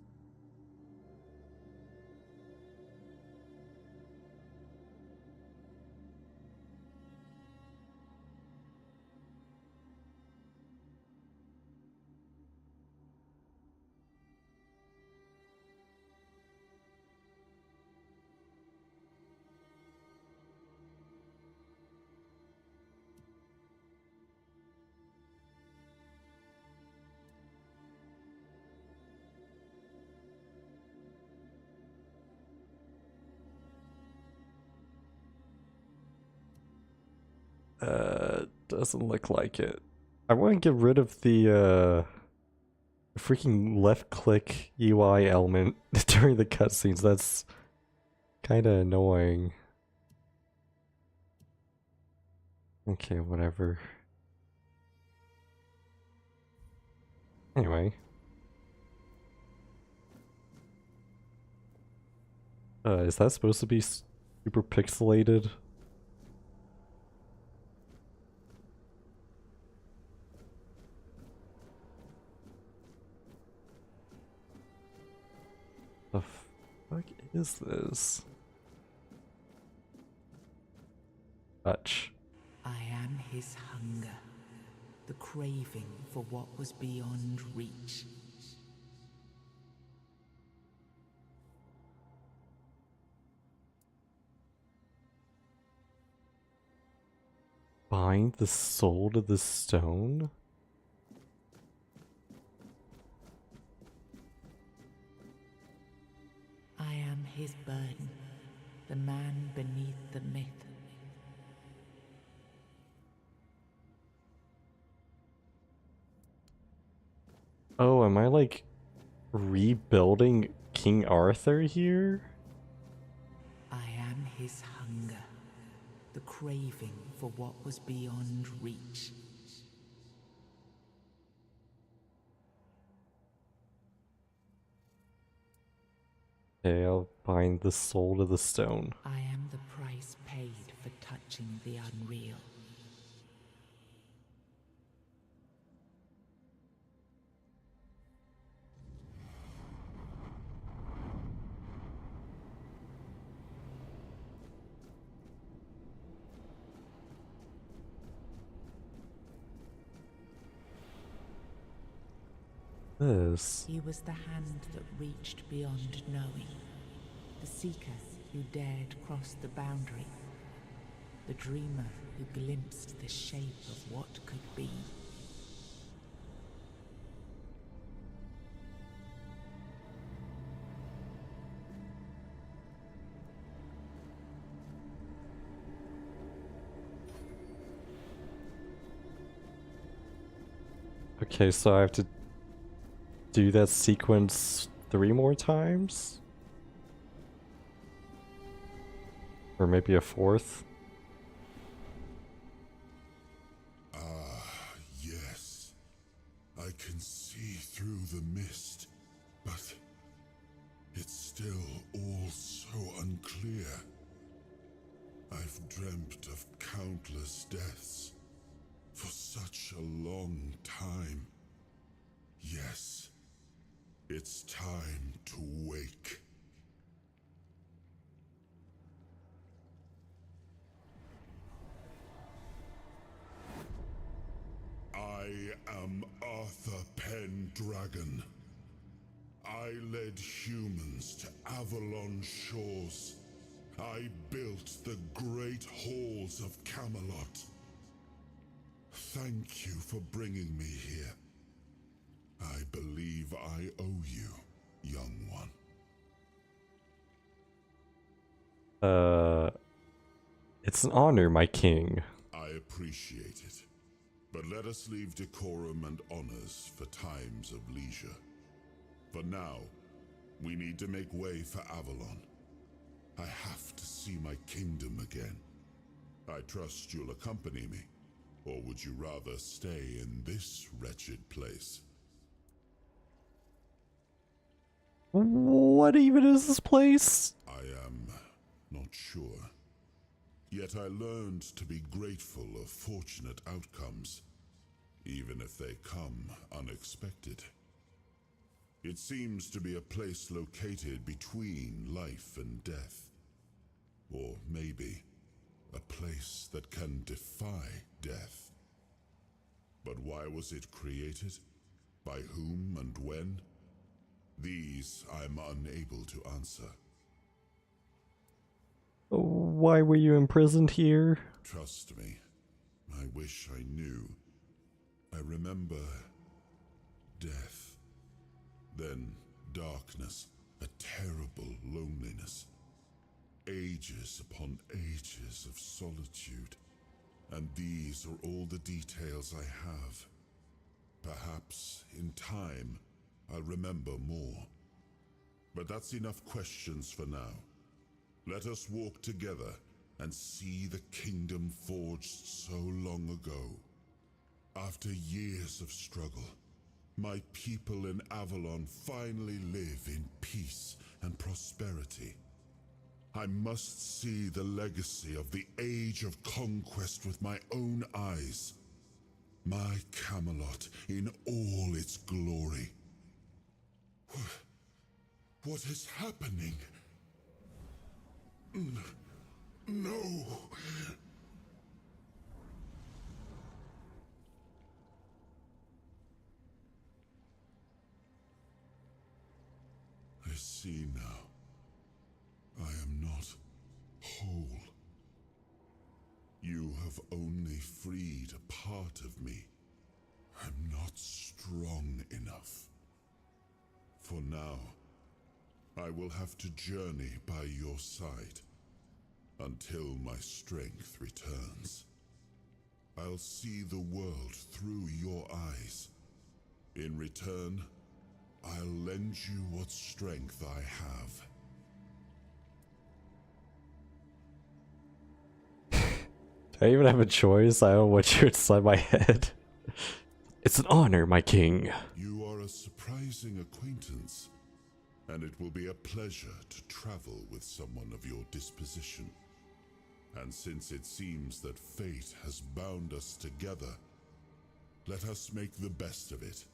Doesn't look like it. I want to get rid of the freaking left click UI element during the cutscenes. That's kind of annoying. Okay, whatever. Anyway. Is that supposed to be super pixelated? The fuck is this? Touch. I am his hunger, the craving for what was beyond reach. Bind the soul to the stone? I am his burden, the man beneath the myth. Oh, am I like rebuilding King Arthur here? I am his hunger, the craving for what was beyond reach. Okay, I'll bind the soul to the stone. I am the price paid for touching the unreal. This. He was the hand that reached beyond knowing, the seeker who dared cross the boundary, the dreamer who glimpsed the shape of what could be. Okay, so I have to do that sequence 3 more times? Or maybe a 4th? Ah, yes. I can see through the mist, but it's still all so unclear. I've dreamt of countless deaths for such a long time. Yes, it's time to wake. I am Arthur Pendragon. I led humans to Avalon shores. I built the great halls of Camelot. Thank you for bringing me here. I believe I owe you, young one. It's an honor, my king. I appreciate it. But let us leave decorum and honors for times of leisure. For now, we need to make way for Avalon. I have to see my kingdom again. I trust you'll accompany me. Or would you rather stay in this wretched place? What even is this place? I am not sure. Yet I learned to be grateful of fortunate outcomes, even if they come unexpected. It seems to be a place located between life and death. Or maybe a place that can defy death. But why was it created? By whom and when? These I'm unable to answer. Why were you imprisoned here? Trust me, I wish I knew. I remember death, then darkness, a terrible loneliness, ages upon ages of solitude, and these are all the details I have. Perhaps in time I'll remember more. But that's enough questions for now. Let us walk together and see the kingdom forged so long ago. After years of struggle, my people in Avalon finally live in peace and prosperity. I must see the legacy of the Age of Conquest with my own eyes. My Camelot in all its glory. What is happening? No. I see now. I am not whole. You have only freed a part of me. I'm not strong enough. For now, I will have to journey by your side until my strength returns. I'll see the world through your eyes. In return, I'll lend you what strength I have. Do I even have a choice? I don't know what you inside my head. It's an honor, my king. You are a surprising acquaintance. and it will be a pleasure to travel with someone of your disposition. And since it seems that fate has bound us together, let us make the best of it.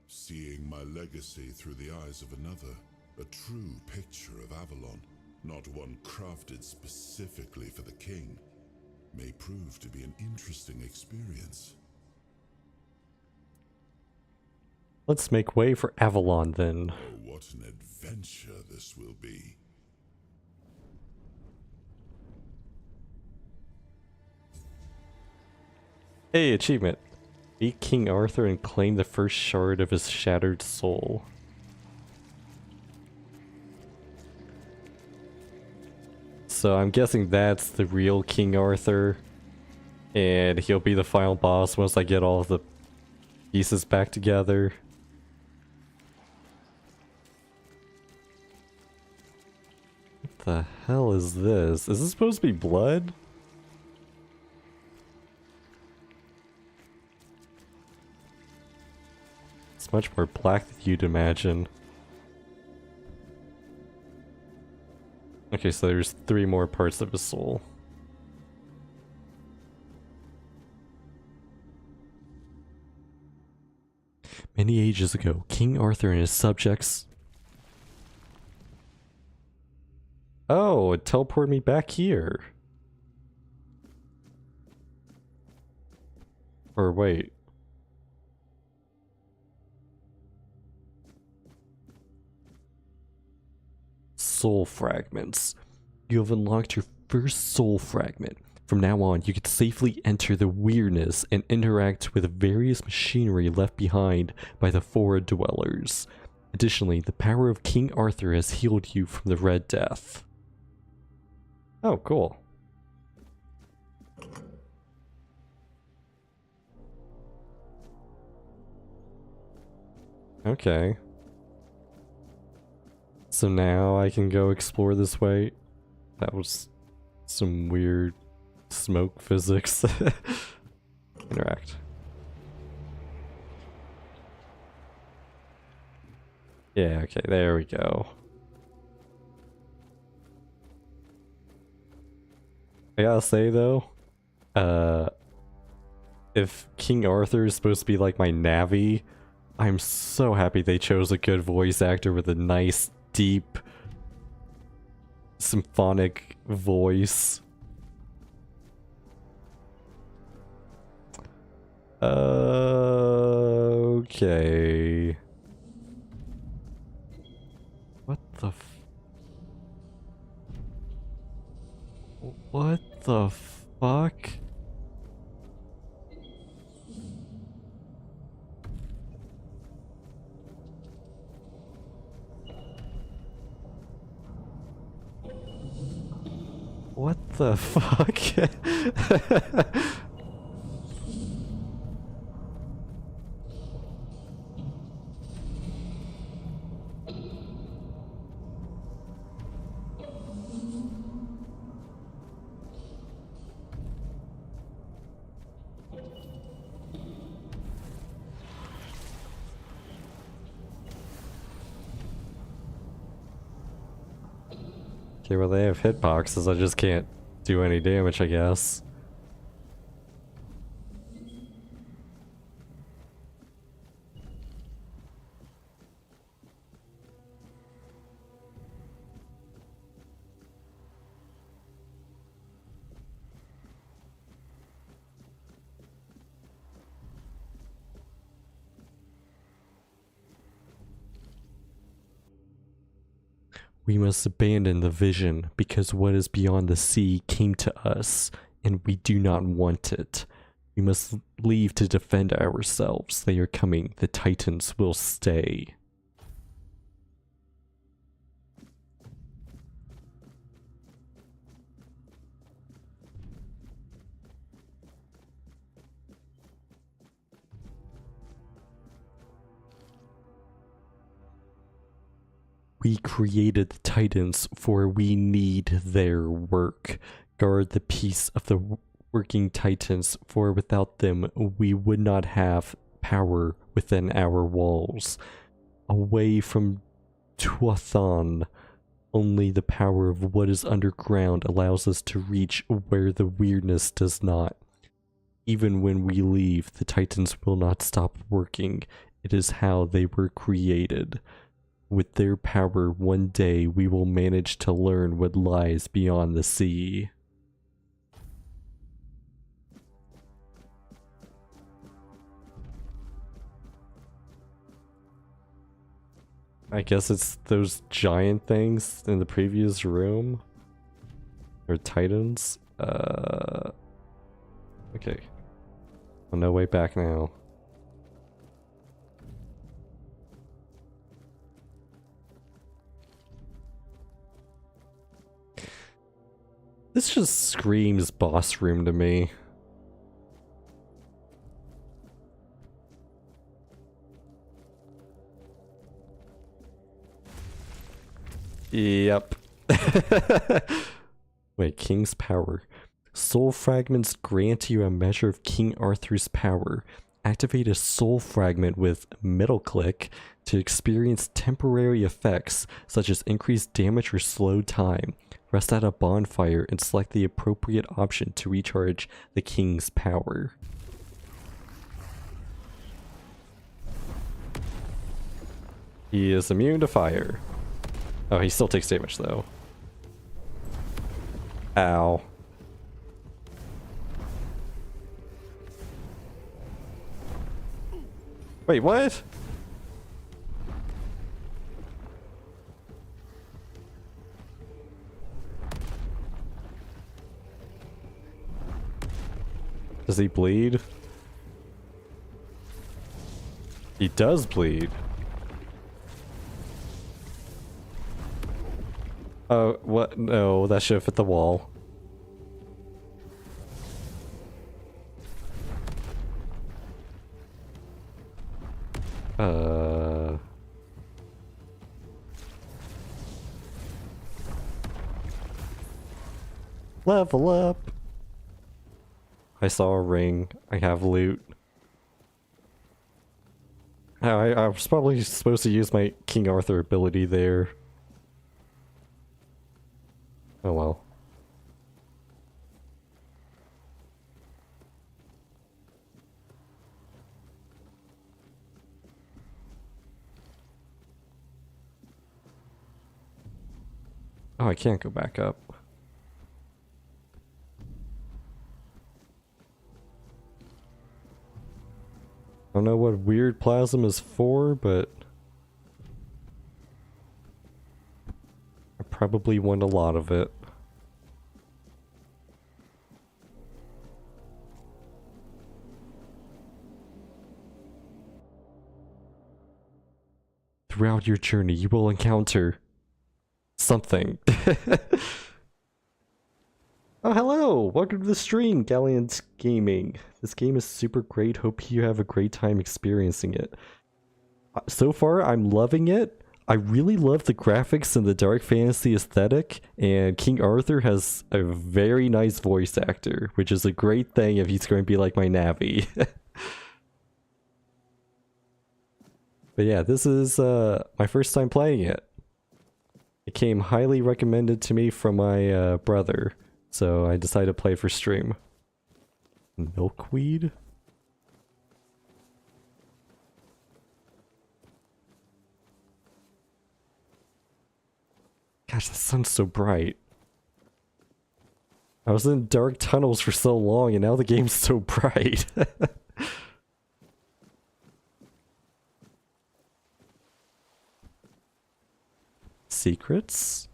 Seeing my legacy through the eyes of another, a true picture of Avalon, not one crafted specifically for the king, may prove to be an interesting experience. Let's make way for Avalon then. Oh, what an adventure this will be. Hey, achievement. Beat King Arthur and claim the first shard of his shattered soul. So I'm guessing that's the real King Arthur. And he'll be the final boss once I get all of the pieces back together. What the hell is this? Is this supposed to be blood? It's much more black than you'd imagine. Okay, so there's 3 more parts of his soul. Many ages ago, King Arthur and his subjects... Oh, it teleported me back here. Or wait. Soul fragments. You have unlocked your first soul fragment. From now on, you can safely enter the weirdness and interact with various machinery left behind by the forest dwellers. Additionally, the power of King Arthur has healed you from the Red Death. Oh, cool. Okay. So now I can go explore this way. That was some weird smoke physics. Interact. Yeah, okay, there we go. I gotta say though, if King Arthur is supposed to be like my Navi, I'm so happy they chose a good voice actor with a nice, deep, symphonic voice. Okay. What the What the fuck? What the fuck? Okay, well they have hitboxes, I just can't do any damage, I guess. We must abandon the vision because what is beyond the sea came to us, and we do not want it. We must leave to defend ourselves. They are coming. The Titans will stay. We created the Titans, for we need their work. Guard the peace of the working Titans, for without them we would not have power within our walls. Away from Tuathan. Only the power of what is underground allows us to reach where the weirdness does not. Even when we leave, the Titans will not stop working. It is how they were created. With their power, one day we will manage to learn what lies beyond the sea. I guess it's those giant things in the previous room. Or Titans. Okay. Well, no way back now. This just screams boss room to me. Yep. Wait, King's power. Soul fragments grant you a measure of King Arthur's power. Activate a soul fragment with middle click to experience temporary effects such as increased damage or slow time. Rest at a bonfire and select the appropriate option to recharge the King's power. He is immune to fire. Oh, he still takes damage though. Ow. Wait, what? Does he bleed? He does bleed. Oh, what? No, that should have hit the wall. Level up. I saw a ring. I have loot. I was probably supposed to use my King Arthur ability there. Oh well. Oh, I can't go back up. I don't know what weird plasm is for, but I probably want a lot of it. Throughout your journey, you will encounter something. Oh, hello! Welcome to the stream, Galleon's Gaming. This game is super great. Hope you have a great time experiencing it. So far, I'm loving it. I really love the graphics and the dark fantasy aesthetic, and King Arthur has a very nice voice actor, which is a great thing if he's going to be like my Navi. But yeah, this is my first time playing it. It came highly recommended to me from my brother. So I decided to play for stream. Milkweed? Gosh, the sun's so bright. I was in dark tunnels for so long and now the game's so bright. Secrets?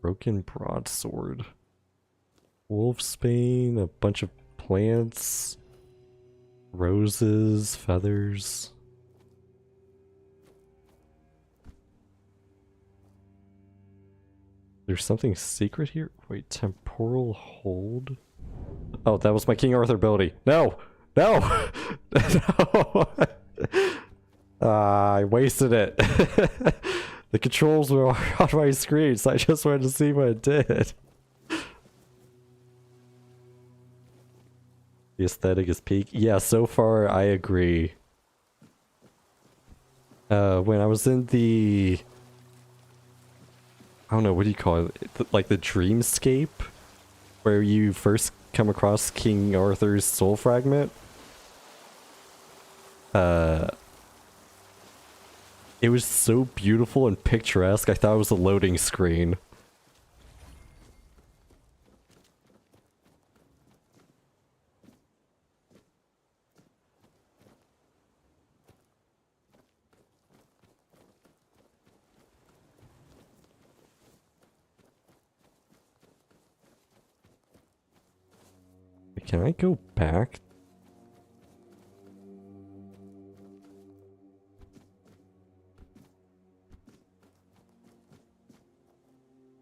Broken broadsword. Wolfsbane, a bunch of plants. Roses, feathers. There's something secret here? Wait, temporal hold? Oh, that was my King Arthur ability. No! No! No! I wasted it. The controls were on my screen, so I just wanted to see what it did. The aesthetic is peak. Yeah, so far I agree. When I was in the... I don't know, what do you call it? Like the dreamscape? Where you first come across King Arthur's soul fragment? It was so beautiful and picturesque, I thought it was a loading screen. Can I go back?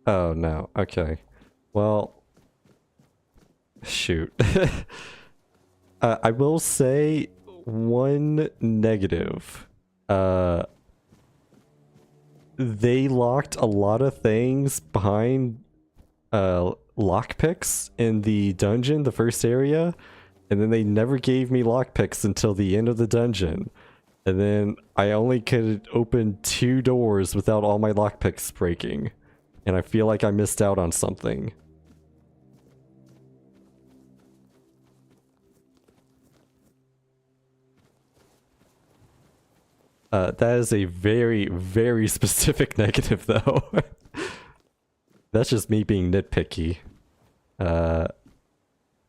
Oh no, okay. Well, shoot. I will say one negative. They locked a lot of things behind lockpicks in the dungeon, the first area, and then they never gave me lockpicks until the end of the dungeon. And then I only could open 2 doors without all my lockpicks breaking. And I feel like I missed out on something. That is a very, very specific negative, though. That's just me being nitpicky.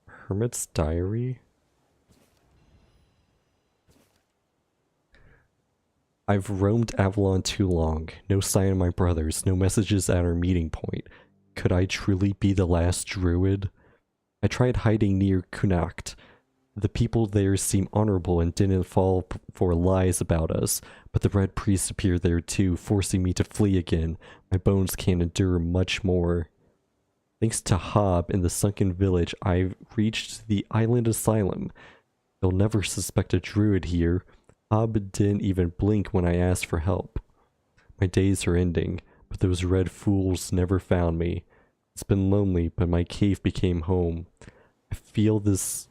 Hermit's Diary? I've roamed Avalon too long. No sign of my brothers, no messages at our meeting point. Could I truly be the last druid? I tried hiding near Kunakt. The people there seem honorable and didn't fall for lies about us, but the Red Priest appeared there too, forcing me to flee again. My bones can't endure much more. Thanks to Hob in the sunken village, I've reached the island asylum. They'll never suspect a druid here. Hob didn't even blink when I asked for help. My days are ending, but those red fools never found me. It's been lonely, but my cave became home. I feel this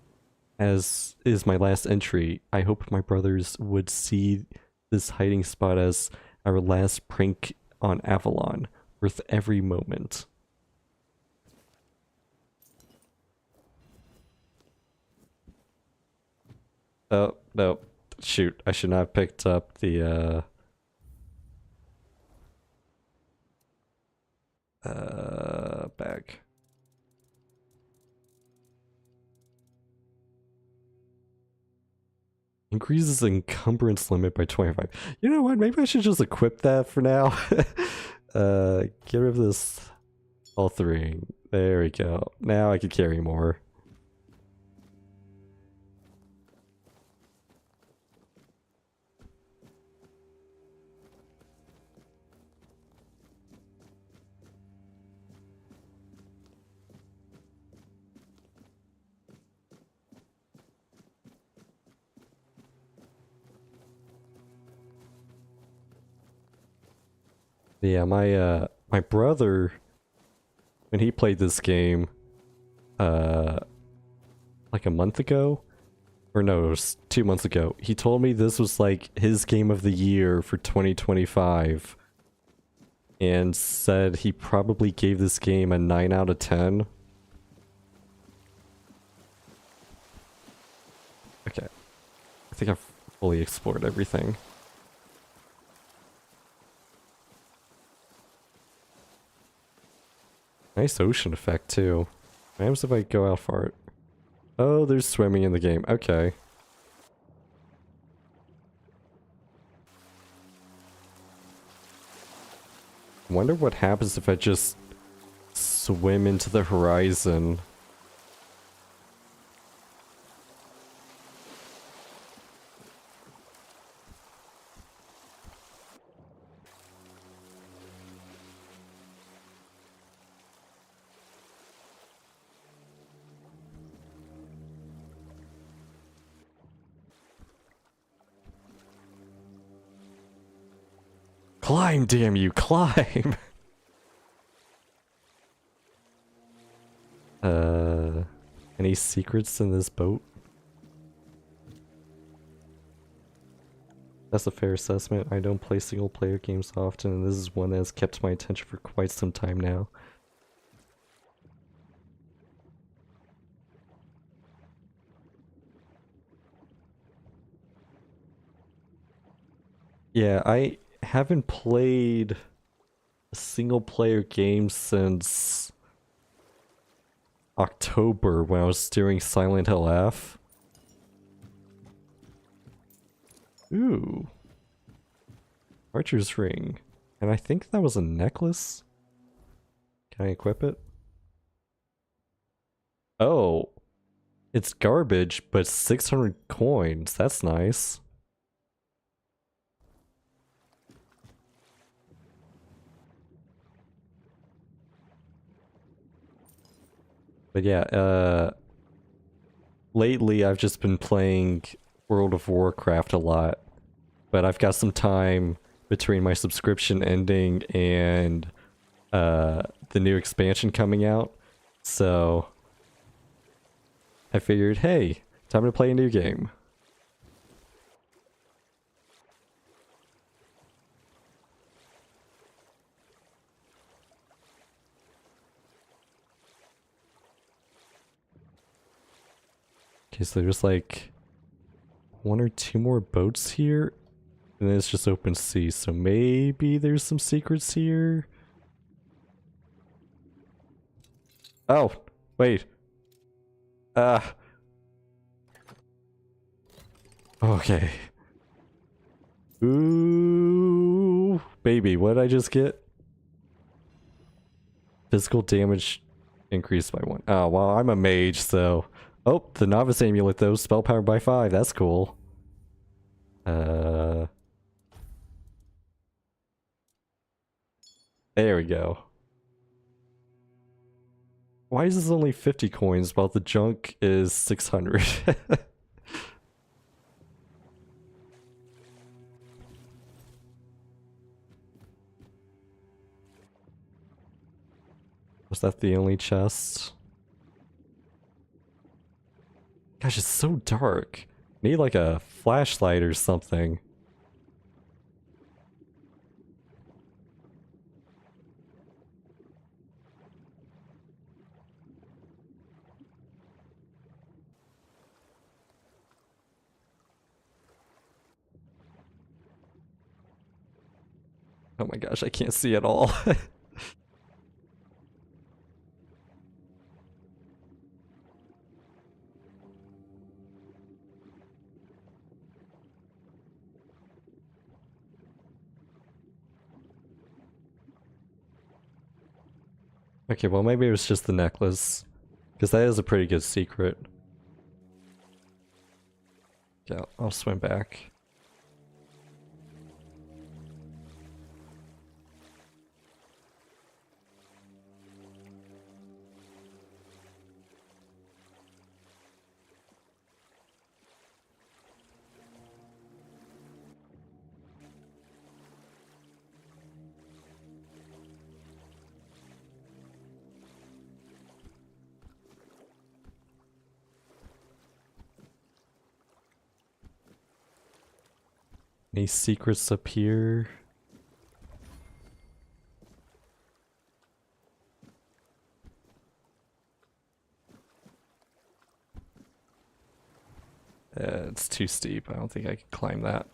as is my last entry. I hope my brothers would see this hiding spot as our last prank on Avalon, worth every moment. Oh, no. Shoot, I should not have picked up the, bag. Increases encumbrance limit by 25. You know what, maybe I should just equip that for now. Get rid of this all 3. There we go. Now I can carry more. Yeah, my brother, when he played this game, like a month ago, or no, it was 2 months ago, he told me this was like his game of the year for 2025, and said he probably gave this game a 9 out of 10. Okay, I think I've fully explored everything. Nice ocean effect, too. What happens if I go out for it? Oh, there's swimming in the game. Okay. Wonder what happens if I just swim into the horizon. Climb, damn you, climb! Any secrets in this boat? That's a fair assessment. I don't play single player games often, and this is one that has kept my attention for quite some time now. Yeah, I haven't played a single player game since October when I was steering Silent Hill F. Ooh. Archer's ring. And I think that was a necklace. Can I equip it? Oh. It's garbage, but 600 coins. That's nice. But yeah, lately I've just been playing World of Warcraft a lot. But I've got some time between my subscription ending and the new expansion coming out. So I figured, hey, time to play a new game. Okay, so there's like 1 or 2 more boats here, and then it's just open sea, so maybe there's some secrets here. Oh, wait. Okay. Ooh, baby, what did I just get? Physical damage increased by 1. Oh, well, I'm a mage, so... Oh, the novice amulet though, spell powered by 5, that's cool. There we go. Why is this only 50 coins while the junk is 600? Was that the only chest? Gosh, it's so dark. Need like a flashlight or something. Oh my gosh, I can't see at all. Okay, well maybe it was just the necklace. Because that is a pretty good secret. Yeah, I'll swim back. Any secrets up here? It's too steep. I don't think I can climb that.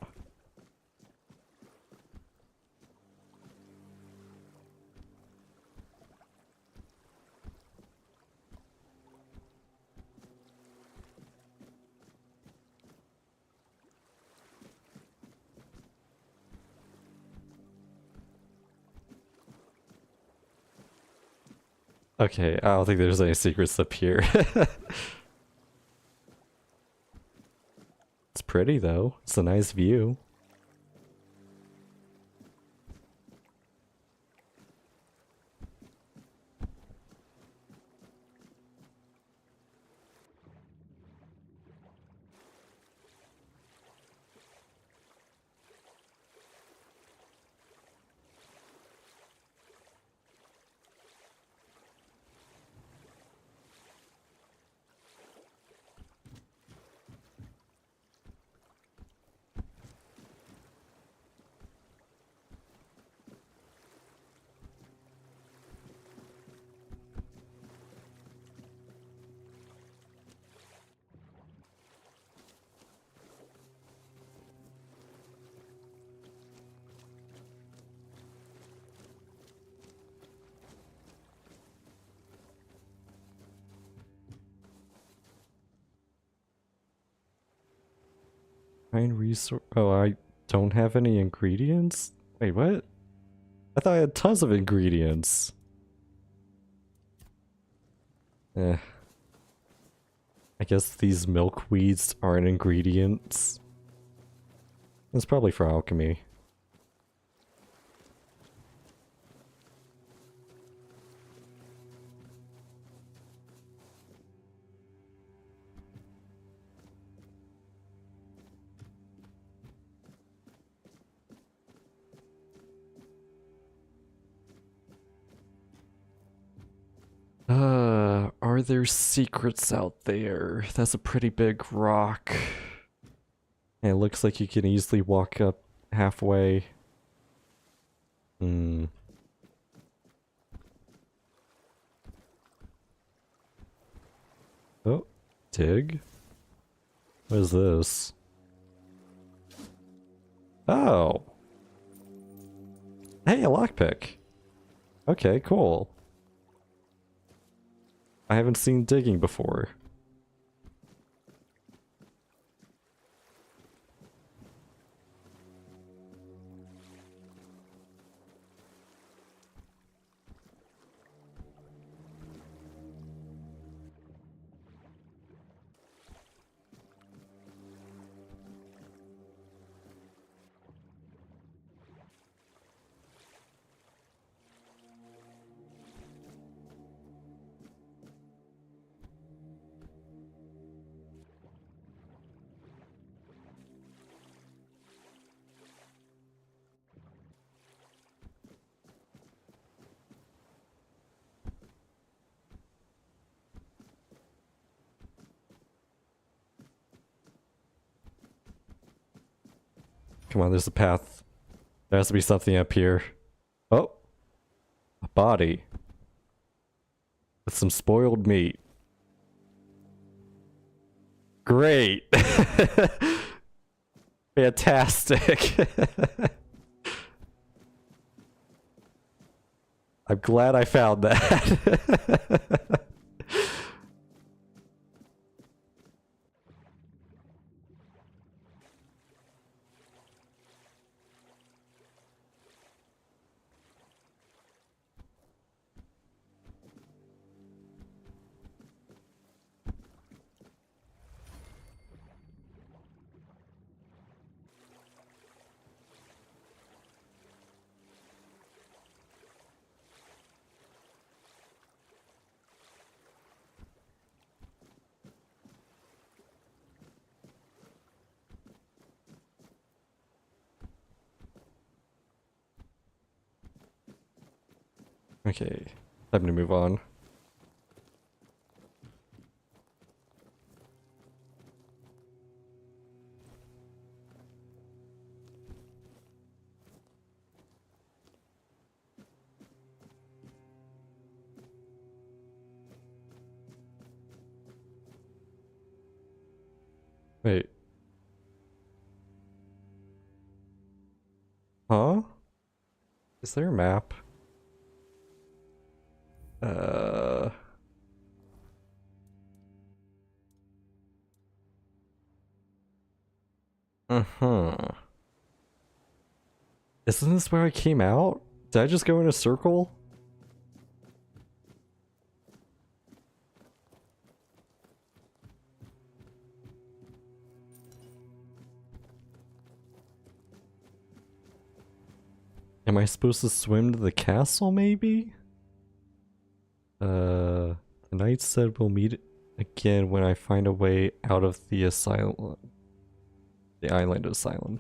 Okay, I don't think there's any secrets up here. It's pretty though. It's a nice view. Find resource. Oh, I don't have any ingredients? Wait, what? I thought I had tons of ingredients. Eh. I guess these milkweeds aren't ingredients. It's probably for alchemy. Are there secrets out there? That's a pretty big rock. And it looks like you can easily walk up halfway. Hmm. Oh, dig? What is this? Oh! Hey, a lockpick! Okay, cool. I haven't seen digging before. Come on, there's a path. There has to be something up here. Oh! A body. With some spoiled meat. Great! Fantastic! I'm glad I found that. Okay, time to move on. Wait. Huh? Is there a map? Uh-huh. Isn't this where I came out? Did I just go in a circle? Am I supposed to swim to the castle, maybe? The knight said we'll meet again when I find a way out of the asylum. The island asylum.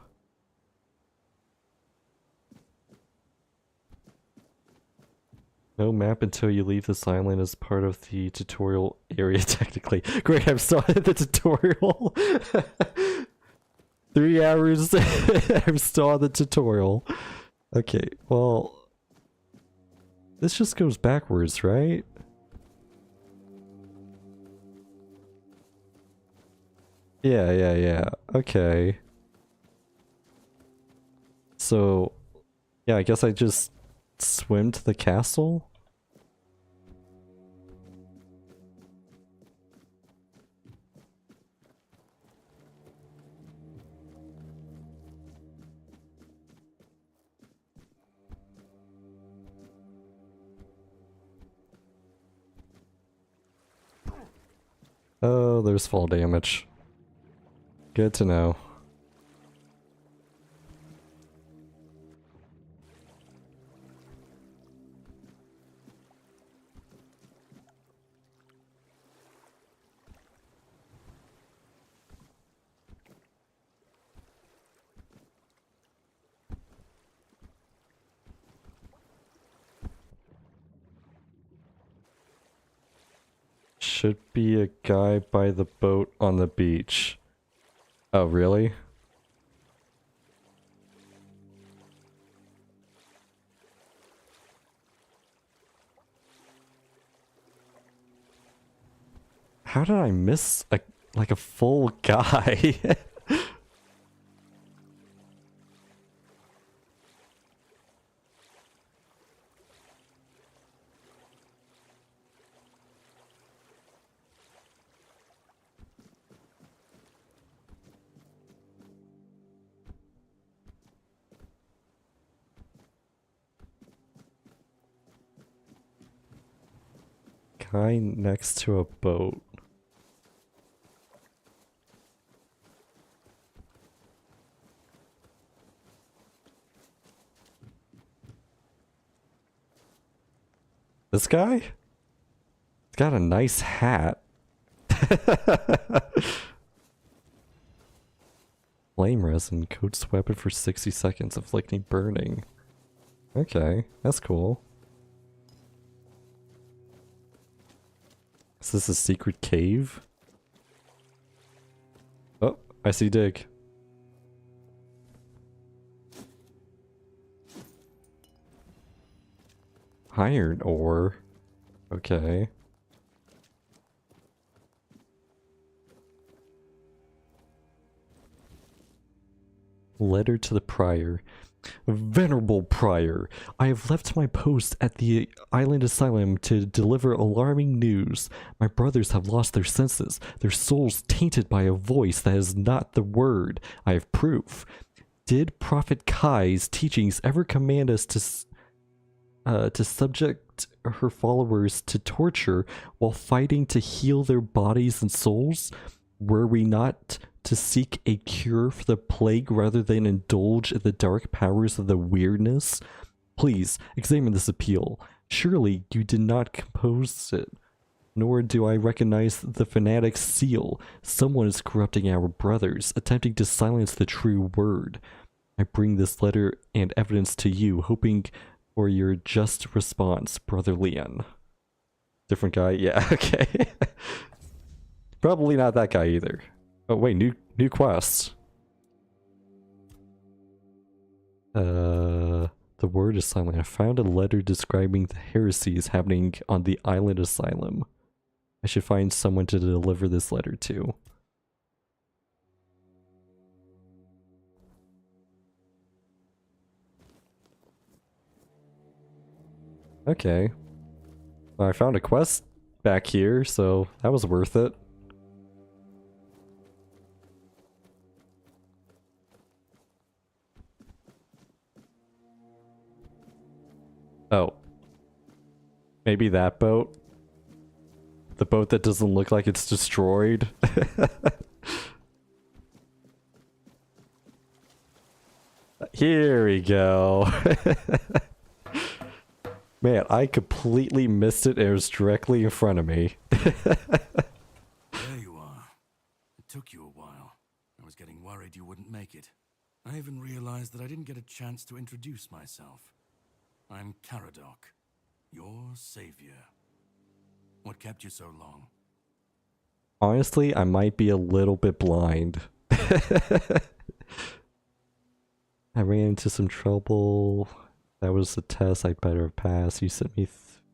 No map until you leave this island as part of the tutorial area, technically. Great, I'm still at the tutorial. 3 hours, I'm still on the tutorial. Okay, well... This just goes backwards, right? Yeah. Okay. So... Yeah, I guess I just swim to the castle? Oh, there's fall damage. Good to know. Should be a guy by the boat on the beach. Oh, really? How did I miss a full guy? Guy next to a boat. This guy? He's got a nice hat. Flame resin coats weapon for 60 seconds, inflicting burning. Okay, that's cool. Is this a secret cave? Oh, I see dig. Iron ore. Okay. Letter to the Prior. Venerable Prior, I have left my post at the island asylum to deliver alarming news. My brothers have lost their senses, their souls tainted by a voice that is not the word. I have proof. Did Prophet Kai's teachings ever command us to subject her followers to torture while fighting to heal their bodies and souls? Were we not to seek a cure for the plague rather than indulge in the dark powers of the weirdness? Please examine this appeal. Surely you did not compose it, nor do I recognize the fanatic's seal. Someone is corrupting our brothers, attempting to silence the true word. I bring this letter and evidence to you, hoping for your just response, Brother Leon. Different guy? Yeah, okay. Probably not that guy either. Oh wait, new quest. The word is silent. I found a letter describing the heresies happening on the island asylum. I should find someone to deliver this letter to. Okay. Well, I found a quest back here, so that was worth it. Oh. Maybe that boat? The boat that doesn't look like it's destroyed? Here we go. Man, I completely missed it. It was directly in front of me. There you are. It took you a while. I was getting worried you wouldn't make it. I even realized that I didn't get a chance to introduce myself. I'm Caradoc, your savior. What kept you so long? Honestly, I might be a little bit blind. I ran into some trouble. That was a test I better have passed. You sent me...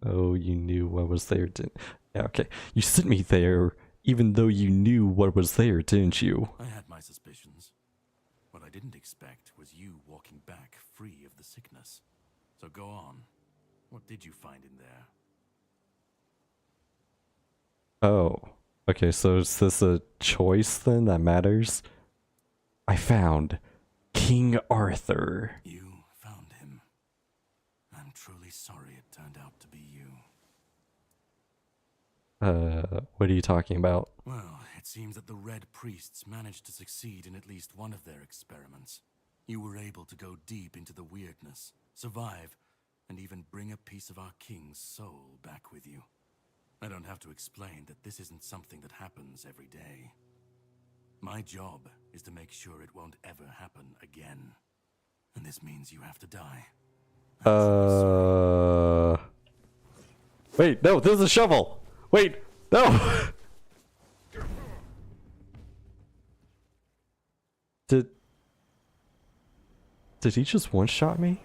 oh, you knew what was there, didn't... yeah, okay. You sent me there even though you knew what was there, didn't you? I had my suspicions. What I didn't expect was you walking back free of the sickness. So go on. What did you find in there? Oh. Okay, so is this a choice then that matters? I found King Arthur. You found him. I'm truly sorry it turned out to be you. What are you talking about? Well, it seems that the Red Priests managed to succeed in at least one of their experiments. You were able to go deep into the weirdness, survive, and even bring a piece of our king's soul back with you. I don't have to explain that this isn't something that happens every day. My job is to make sure it won't ever happen again. And this means you have to die. Wait, no, this is a shovel! Wait, no! Did he just one-shot me?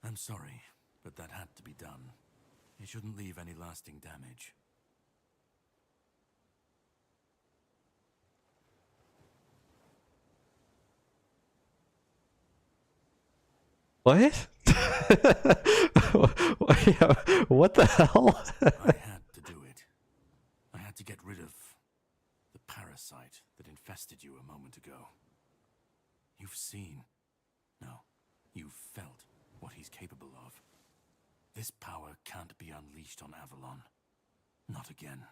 I'm sorry, but that had to be done. It shouldn't leave any lasting damage. What? What the hell? I had to do it. I had to get rid of the parasite that infested you a moment ago. You've seen, no, you've felt what he's capable of. This power can't be unleashed on Avalon. Not again.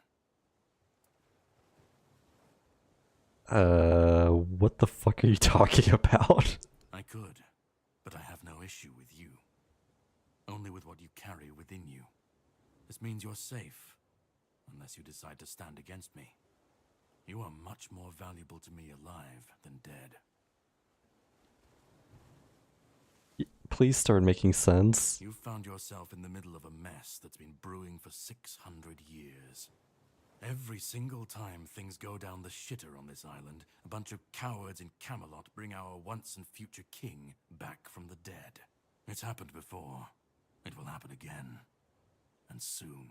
What the fuck are you talking about? I could, but I have no issue with you. Only with what you carry within you. This means you're safe, unless you decide to stand against me. You are much more valuable to me alive than dead. Please start making sense. You've found yourself in the middle of a mess that's been brewing for 600 years. Every single time things go down the shitter on this island, a bunch of cowards in Camelot bring our once and future king back from the dead. It's happened before. It will happen again. And soon.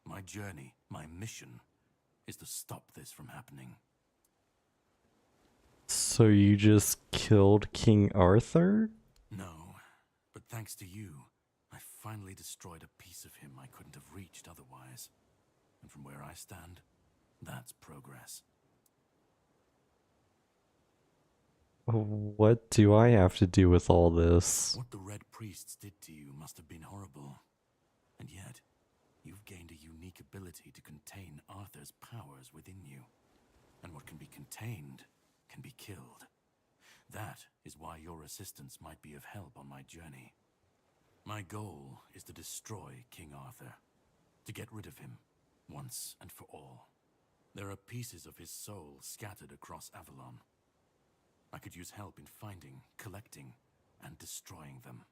My journey, my mission, is to stop this from happening. So you just killed King Arthur? No, but thanks to you, I finally destroyed a piece of him I couldn't have reached otherwise. And from where I stand, that's progress. What do I have to do with all this? What the Red Priests did to you must have been horrible. And yet, you've gained a unique ability to contain Arthur's powers within you. And what can be contained can be killed. That is why your assistance might be of help on my journey. My goal is to destroy King Arthur, to get rid of him, once and for all. There are pieces of his soul scattered across Avalon. I could use help in finding, collecting, and destroying them.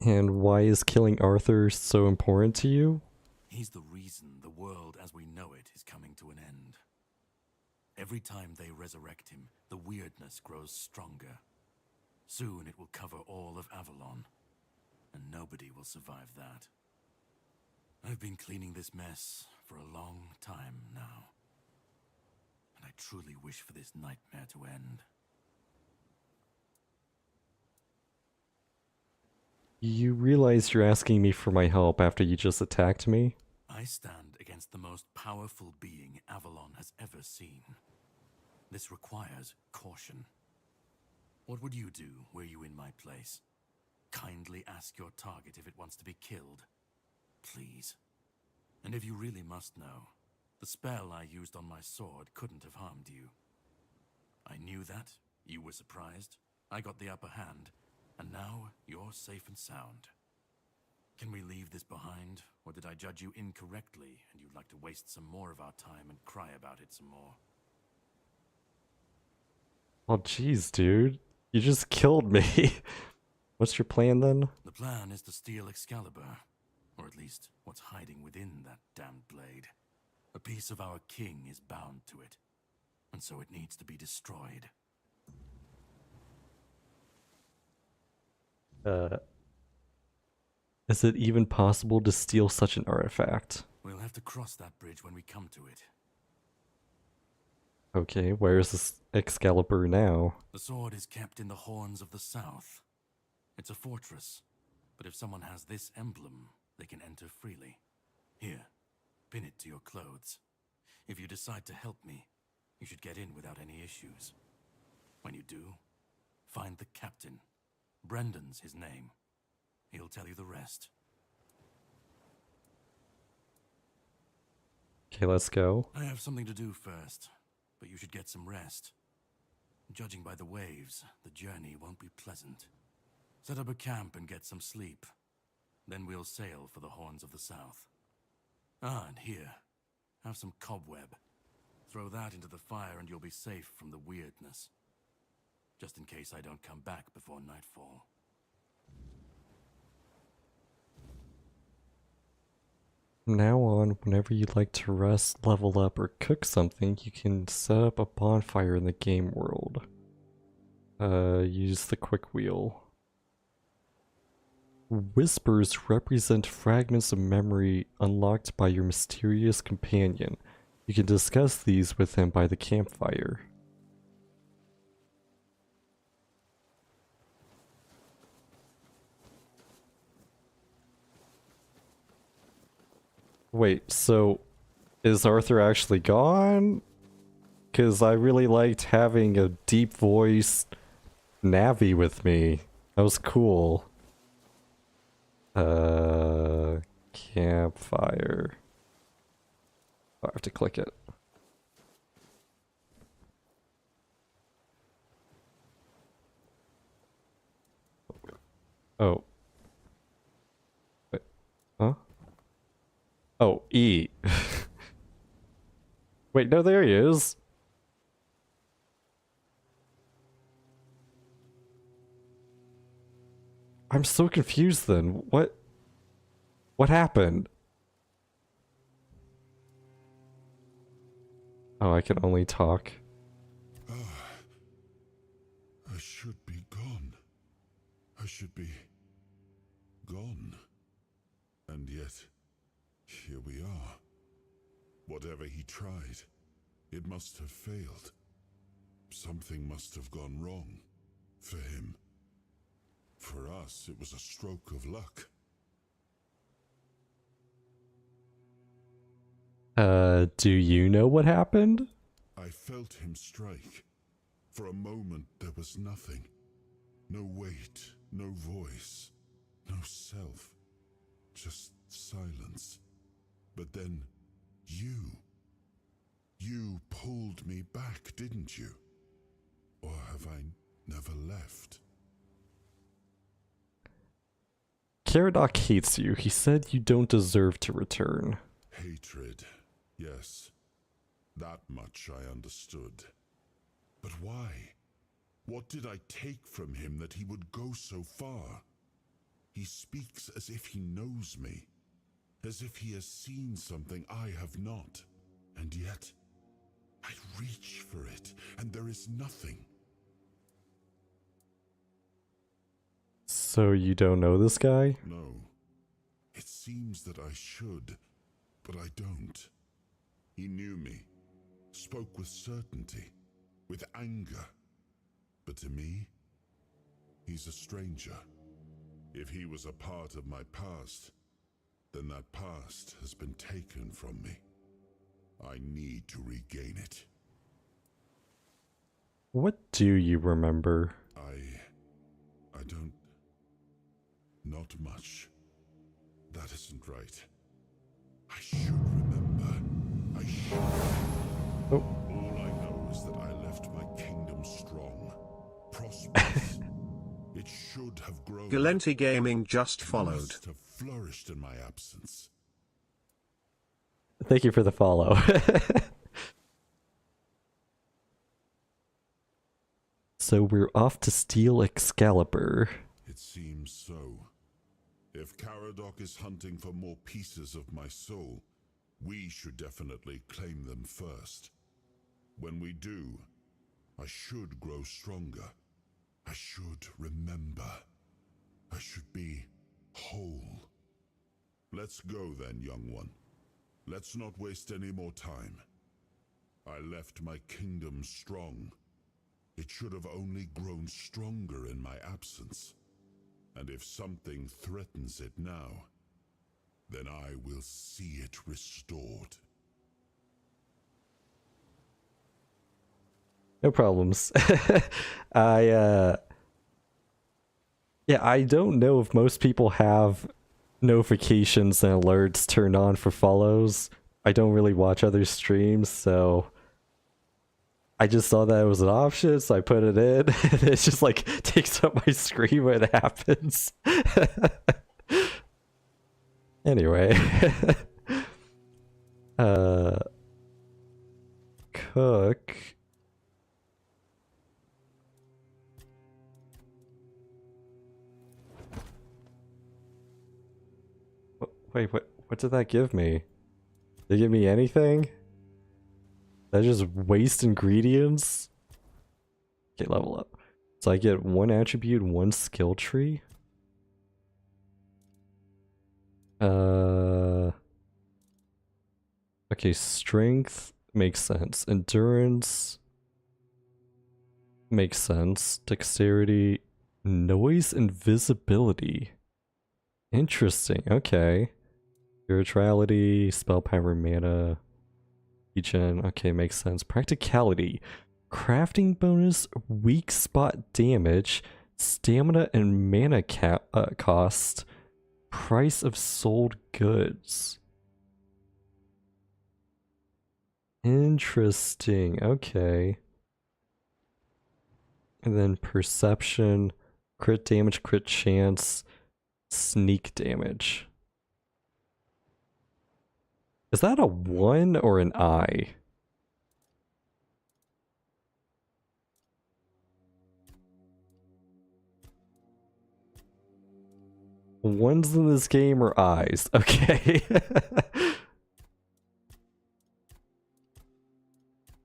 And why is killing Arthur so important to you? He's the reason the world as we know it is coming to an end. Every time they resurrect him, the weirdness grows stronger. Soon it will cover all of Avalon, and nobody will survive that. I've been cleaning this mess for a long time now, and I truly wish for this nightmare to end. You realize you're asking me for my help after you just attacked me? I stand against the most powerful being Avalon has ever seen. This requires caution. What would you do were you in my place? Kindly ask your target if it wants to be killed. Please. And if you really must know, the spell I used on my sword couldn't have harmed you. I knew that, you were surprised, I got the upper hand, and now you're safe and sound. Can we leave this behind, or did I judge you incorrectly and you'd like to waste some more of our time and cry about it some more? Oh jeez, dude. You just killed me. What's your plan then? The plan is to steal Excalibur, or at least what's hiding within that damned blade. A piece of our king is bound to it, and so it needs to be destroyed. Is it even possible to steal such an artifact? We'll have to cross that bridge when we come to it. Okay, where is this Excalibur now? The sword is kept in the Horns of the South. It's a fortress, but if someone has this emblem, they can enter freely. Here, pin it to your clothes. If you decide to help me, you should get in without any issues. When you do, find the captain. Brendan's his name. He'll tell you the rest. Okay, let's go. I have something to do first, but you should get some rest. Judging by the waves, the journey won't be pleasant. Set up a camp and get some sleep. Then we'll sail for the Horns of the South. Ah, and here, have some cobweb. Throw that into the fire and you'll be safe from the weirdness. Just in case I don't come back before nightfall. From now on, whenever you'd like to rest, level up, or cook something, you can set up a bonfire in the game world. Use the quick wheel. Whispers represent fragments of memory unlocked by your mysterious companion. You can discuss these with him by the campfire. Wait, so is Arthur actually gone? Because I really liked having a deep voice Navi with me. That was cool. Campfire. Oh, I have to click it. Oh. Wait. Huh? Oh, E. Wait, no, there he is. I'm so confused then. What happened? Oh, I can only talk. I should be gone. I should be gone. And yet, here we are. Whatever he tried, it must have failed. Something must have gone wrong. For him. For us, it was a stroke of luck. Do you know what happened? I felt him strike. For a moment, there was nothing. No weight, no voice, no self. Just silence. But then, you pulled me back, didn't you? Or have I never left? Caradoc hates you. He said you don't deserve to return. Hatred, yes. That much I understood. But why? What did I take from him that he would go so far? He speaks as if he knows me, as if he has seen something I have not. And yet, I reach for it, and there is nothing. So you don't know this guy? No. It seems that I should, but I don't. He knew me, spoke with certainty, with anger. But to me, he's a stranger. If he was a part of my past, then that past has been taken from me. I need to regain it. What do you remember? I don't... Not much. That isn't right. I should remember. I should. Oh. All I know is that I left my kingdom strong, prosperous. It should have grown. Galenti Gaming just It followed. must have flourished in my absence. Thank you for the follow. So we're off to steal Excalibur. It seems so. If Caradoc is hunting for more pieces of my soul, we should definitely claim them first. When we do, I should grow stronger. I should remember. I should be whole. Let's go then, young one. Let's not waste any more time. I left my kingdom strong. It should have only grown stronger in my absence. And if something threatens it now, then I will see it restored. No problems. Yeah, I don't know if most people have notifications and alerts turned on for follows. I don't really watch other streams, so I just saw that it was an option, so I put it in. And it just like takes up my screen when it happens. Anyway. Cook. Wait, what did that give me? Did it give me anything? That just waste ingredients? Okay, level up. So I get 1 attribute, 1 skill tree. Okay, strength makes sense. Endurance makes sense. Dexterity, noise, and visibility. Interesting, okay. Spirituality, spell power, mana, regen, okay, makes sense. Practicality, crafting bonus, weak spot damage, stamina and mana cost, price of sold goods. Interesting, okay. And then perception, crit damage, crit chance, sneak damage. Is that a 1 or an I? Ones in this game are eyes. Okay.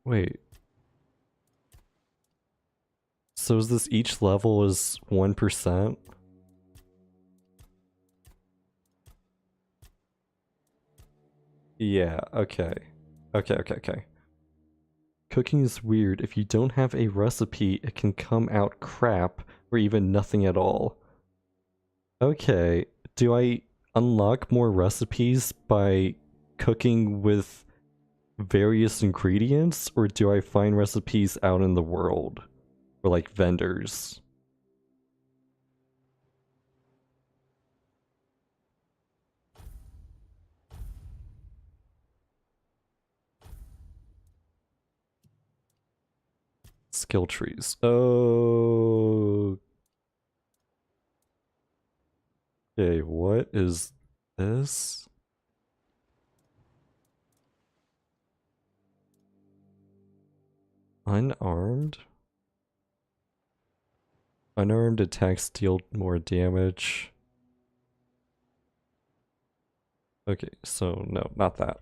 Wait. So is this each level is 1%? Yeah, okay. Okay. Cooking is weird. If you don't have a recipe, it can come out crap or even nothing at all. Okay, do I unlock more recipes by cooking with various ingredients, or do I find recipes out in the world? Or like vendors? Skill trees. Oh. Okay, what is this? Unarmed? Unarmed attacks deal more damage. Okay, so no, not that.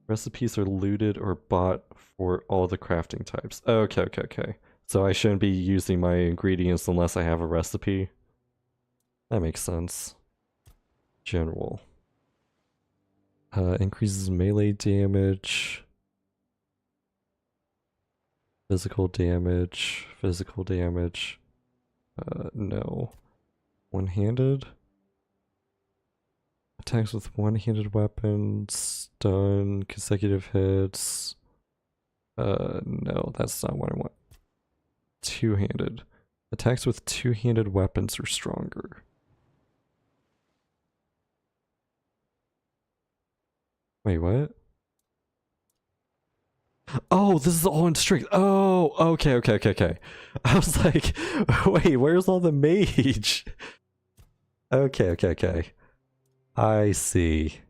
Recipes are looted or bought for all the crafting types. Okay. So I shouldn't be using my ingredients unless I have a recipe. That makes sense. General. Increases melee damage. Physical damage. No. One-handed? Attacks with one-handed weapons. Stun. Consecutive hits. No, that's not what I want. Two-handed. Attacks with two-handed weapons are stronger. Wait, what? Oh, this is all in strength. Oh, okay. I was like, wait, where's all the mage? Okay. I see.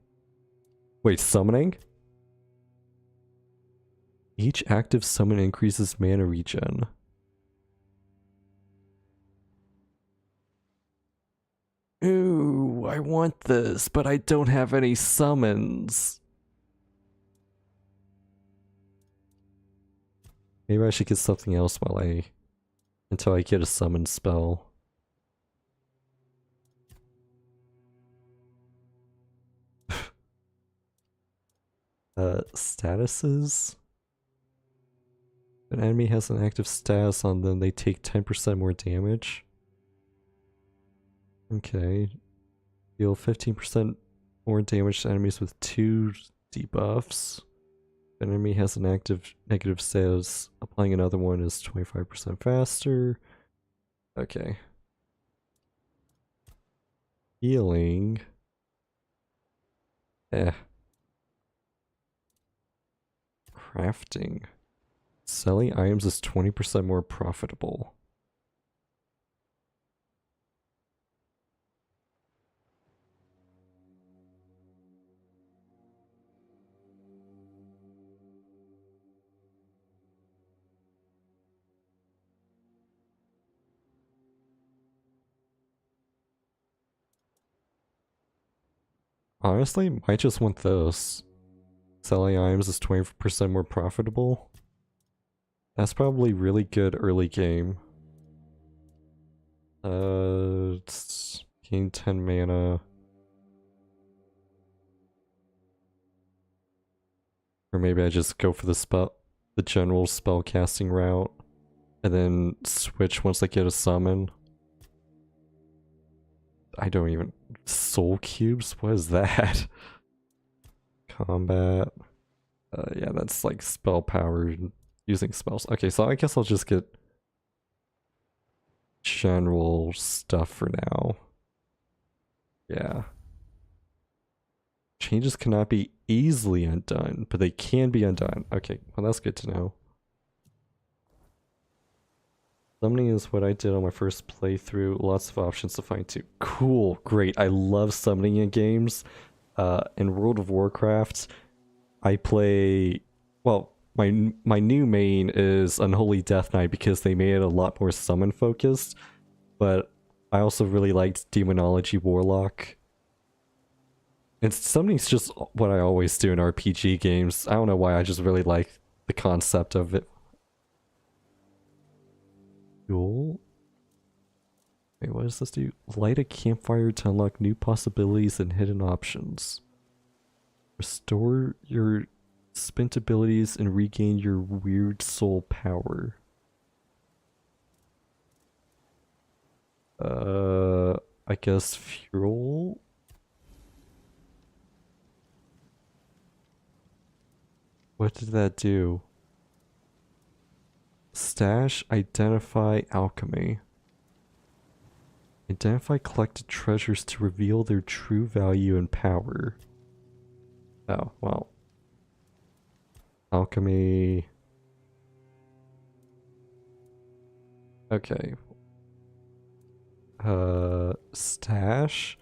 Wait, summoning? Each active summon increases mana regen. Ooh, I want this, but I don't have any summons. Maybe I should get something else until I get a summon spell. Statuses? If an enemy has an active status on them, they take 10% more damage. Okay. Deal 15% more damage to enemies with 2 debuffs. An enemy has an active negative status. Applying another one is 25% faster. Okay. Healing. Crafting. Selling items is 20% more profitable. Honestly, might just want this. Selling items is 20% more profitable. That's probably really good early game. It's gain 10 mana. Or maybe I just go for the general spell casting route, and then switch once I get a summon. I don't even... Soul cubes? What is that? Combat. Yeah, that's like spell power using spells. Okay, so I guess I'll just get general stuff for now. Yeah. Changes cannot be easily undone, but they can be undone. Okay, well that's good to know. Summoning is what I did on my first playthrough. Lots of options to find too. Cool, great. I love summoning in games. In World of Warcraft, I play... Well, my new main is Unholy Death Knight because they made it a lot more summon focused. But I also really liked Demonology Warlock. And summoning's just what I always do in RPG games. I don't know why, I just really like the concept of it. Cool. Wait, what does this do? Light a campfire to unlock new possibilities and hidden options. Restore your spent abilities and regain your weird soul power. I guess fuel? What did that do? Stash, identify, alchemy. Identify collected treasures to reveal their true value and power. Oh, well. Alchemy. Okay. Stash?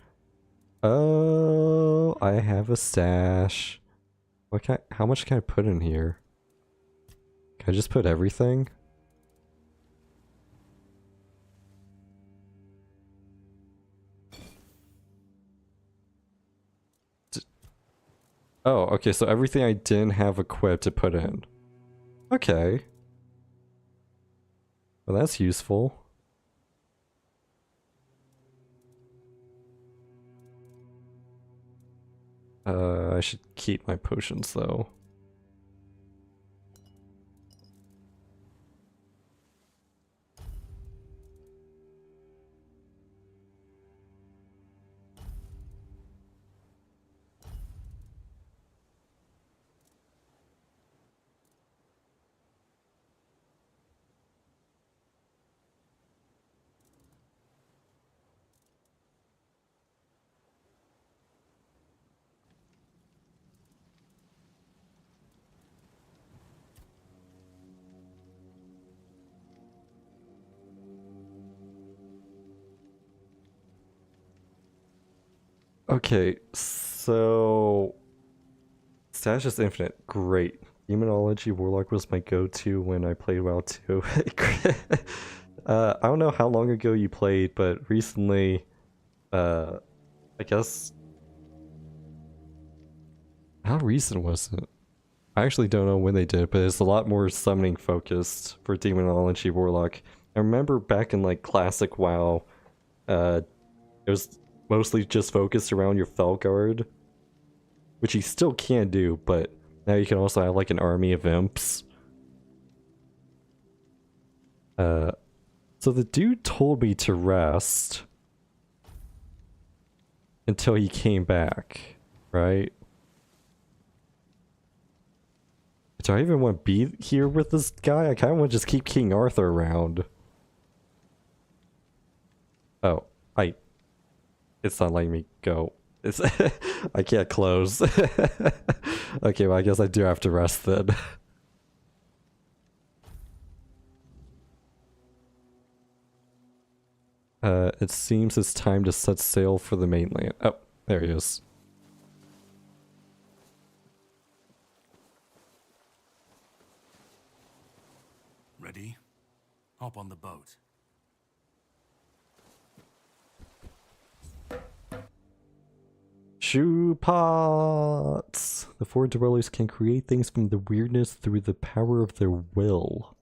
Oh, I have a stash. How much can I put in here? Can I just put everything? Oh, okay, so everything I didn't have equipped to put in. Okay. Well, that's useful. I should keep my potions though. Okay, so Stash is infinite. Great. Demonology Warlock was my go-to when I played WoW 2. I don't know how long ago you played, but recently, I guess... How recent was it? I actually don't know when they did, but it's a lot more summoning focused for Demonology Warlock. I remember back in like classic WoW, it was mostly just focused around your Felguard, which you still can do, but now you can also have like an army of imps. So the dude told me to rest until he came back, right? Do I even want to be here with this guy? I kind of want to just keep King Arthur around. Oh, it's not letting me go. It's I can't close. Okay, well I guess I do have to rest then. It seems it's time to set sail for the mainland. Oh, there he is. Ready? Hop on the boat. Shoe pots! The four dwellers can create things from the weirdness through the power of their will.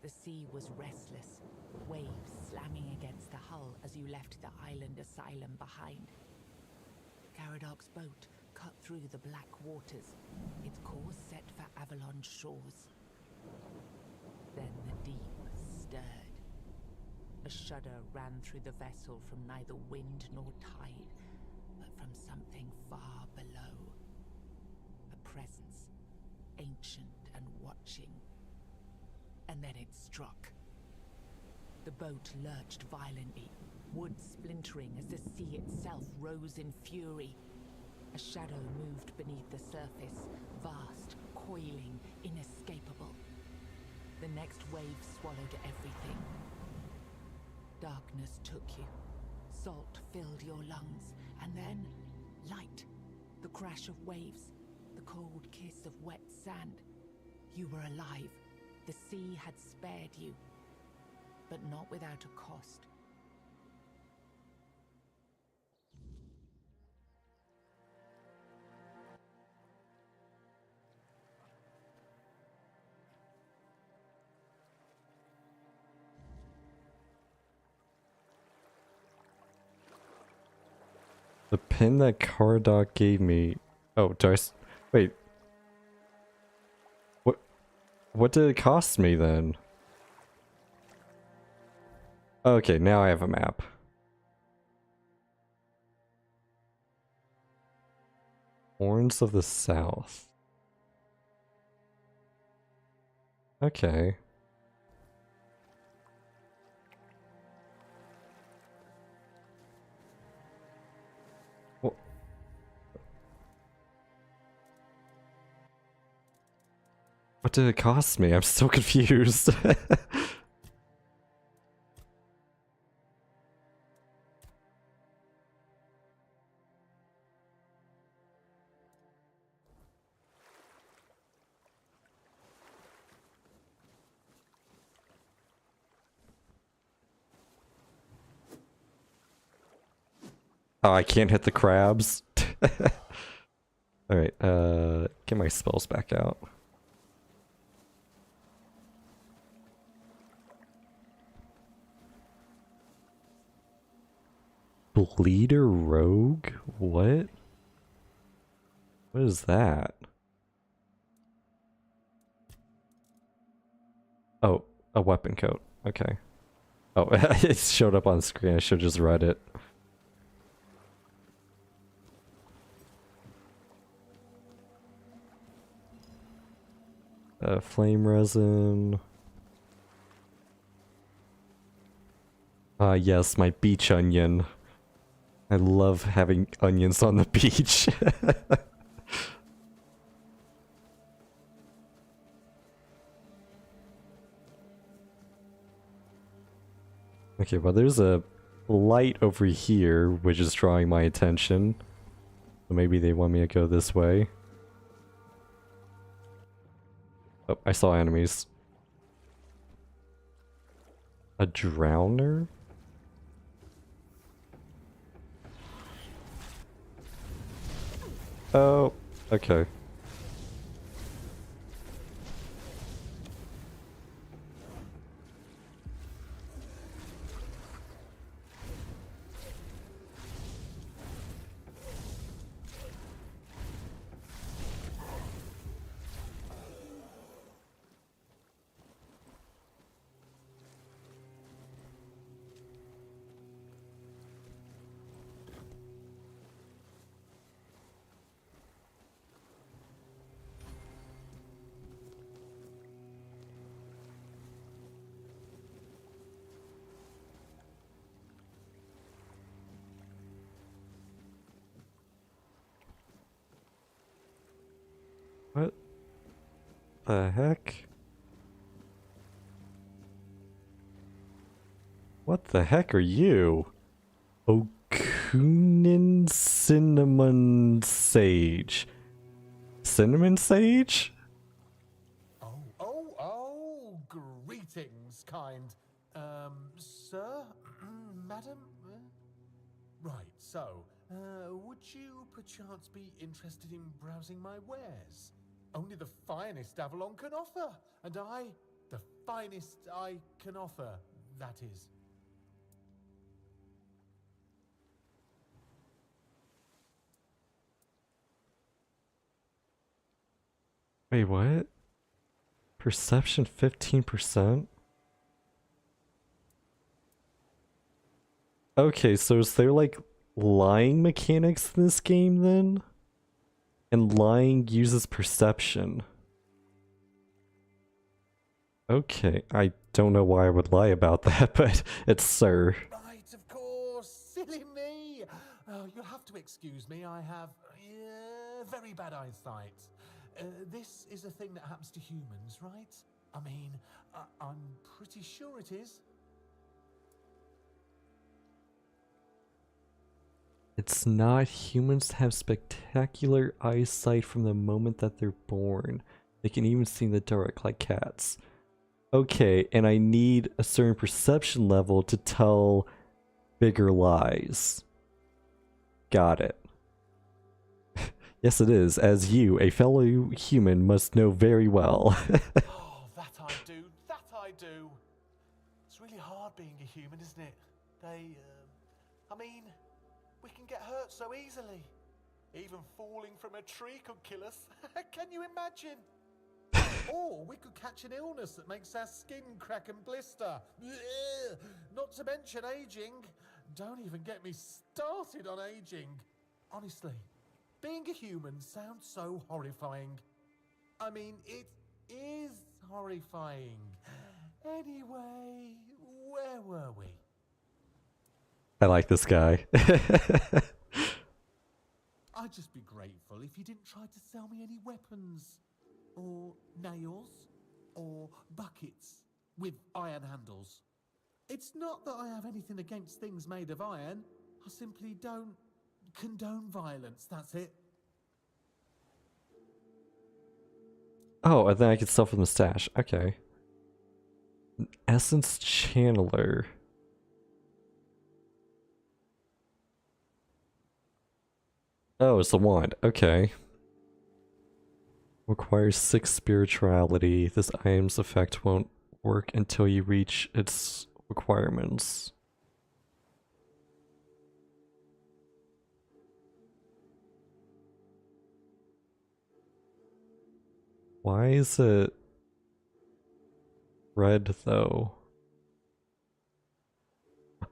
The sea was restless, waves slamming against the hull as you left the island asylum behind. Caradoc's boat cut through the black waters, its course set for Avalon's shores. Then the deep stirred. A shudder ran through the vessel from neither wind nor tide, but from something far below. A presence, ancient and watching. And then it struck. The boat lurched violently, wood splintering as the sea itself rose in fury. A shadow moved beneath the surface, vast, coiling, inescapable. The next wave swallowed everything. Darkness took you. Salt filled your lungs, and then light. The crash of waves, the cold kiss of wet sand. You were alive. The sea had spared you, but not without a cost. The pin that Caradoc gave me... Oh, do I... Wait. What did it cost me then? Okay, now I have a map. Horns of the South. Okay. What did it cost me? I'm so confused. Oh, I can't hit the crabs. Alright, get my spells back out. Bleeder Rogue? What? What is that? Oh, a weapon coat. Okay. Oh, it showed up on the screen. I should have just read it. Flame resin. Ah, yes, my beach onion. I love having onions on the beach. Okay, well there's a light over here which is drawing my attention. So maybe they want me to go this way. Oh, I saw enemies. A drowner? Oh, okay. What the heck? What the heck are you? Okunin Cinnamon Sage. Cinnamon Sage? Greetings, kind. Sir? Madam? Right, so, would you perchance be interested in browsing my wares? Only the finest Avalon can offer, and the finest I can offer, that is. Wait, what? Perception 15%? Okay, so is there like lying mechanics in this game then? And lying uses perception. Okay, I don't know why I would lie about that, but it's sir. Right, of course. Silly me. Oh, you'll have to excuse me. I have very bad eyesight. This is a thing that happens to humans, right? I mean, I'm pretty sure it is. It's not. Humans have spectacular eyesight from the moment that they're born. They can even see in the dark like cats. Okay, and I need a certain perception level to tell bigger lies. Got it. Yes, it is, as you, a fellow human, must know very well. Oh, that I do. That I do. It's really hard being a human, isn't it? I mean, we can get hurt so easily. Even falling from a tree could kill us. Can you imagine? Or we could catch an illness that makes our skin crack and blister. Ugh. Not to mention aging. Don't even get me started on aging. Honestly, being a human sounds so horrifying. I mean, it is horrifying. Anyway, where were we? I like this guy. I'd just be grateful if you didn't try to sell me any weapons. Or nails. Or buckets with iron handles. It's not that I have anything against things made of iron. I simply don't condone violence, that's it. Oh, and then I can sell from the stash. Okay. An Essence Channeler. Oh, it's the wand. Okay. Requires 6 spirituality. This item's effect won't work until you reach its requirements. Why is it red though?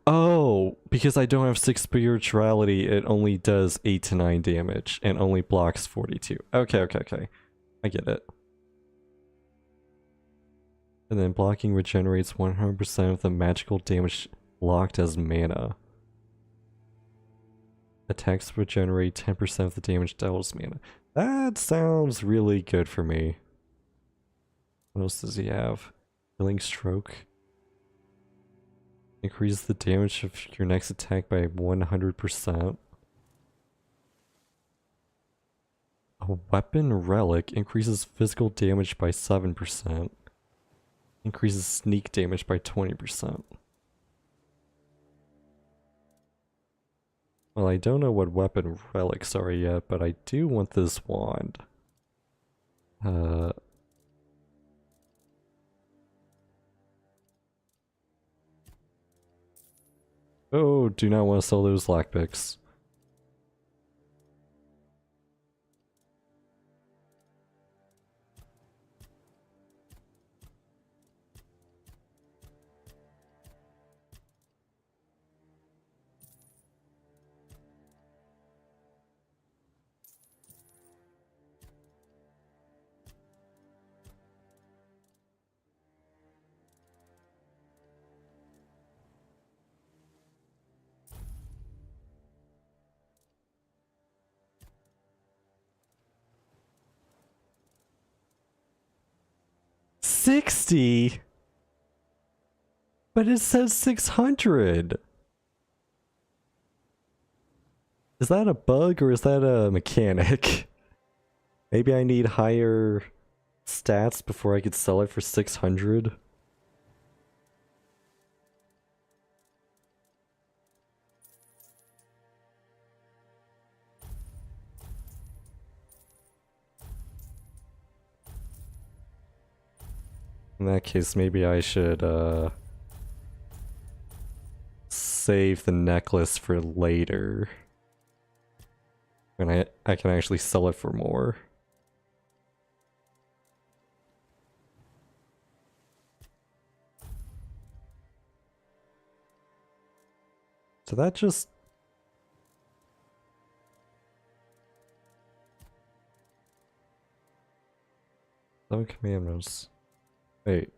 Oh, because I don't have 6 spirituality, it only does 8 to 9 damage and only blocks 42. Okay. I get it. And then blocking regenerates 100% of the magical damage locked as mana. Attacks regenerate 10% of the damage dealt as mana. That sounds really good for me. What else does he have? Killing Stroke. Increases the damage of your next attack by 100%. A Weapon Relic increases physical damage by 7%. Increases sneak damage by 20%. Well, I don't know what weapon relics are yet, but I do want this wand. Oh, do not want to sell those lockpicks. 60, but it says 600. Is that a bug or is that a mechanic? Maybe I need higher stats before I could sell it for 600. In that case, maybe I should save the necklace for later. When I can actually sell it for more. So that just... Seven commandments. Wait.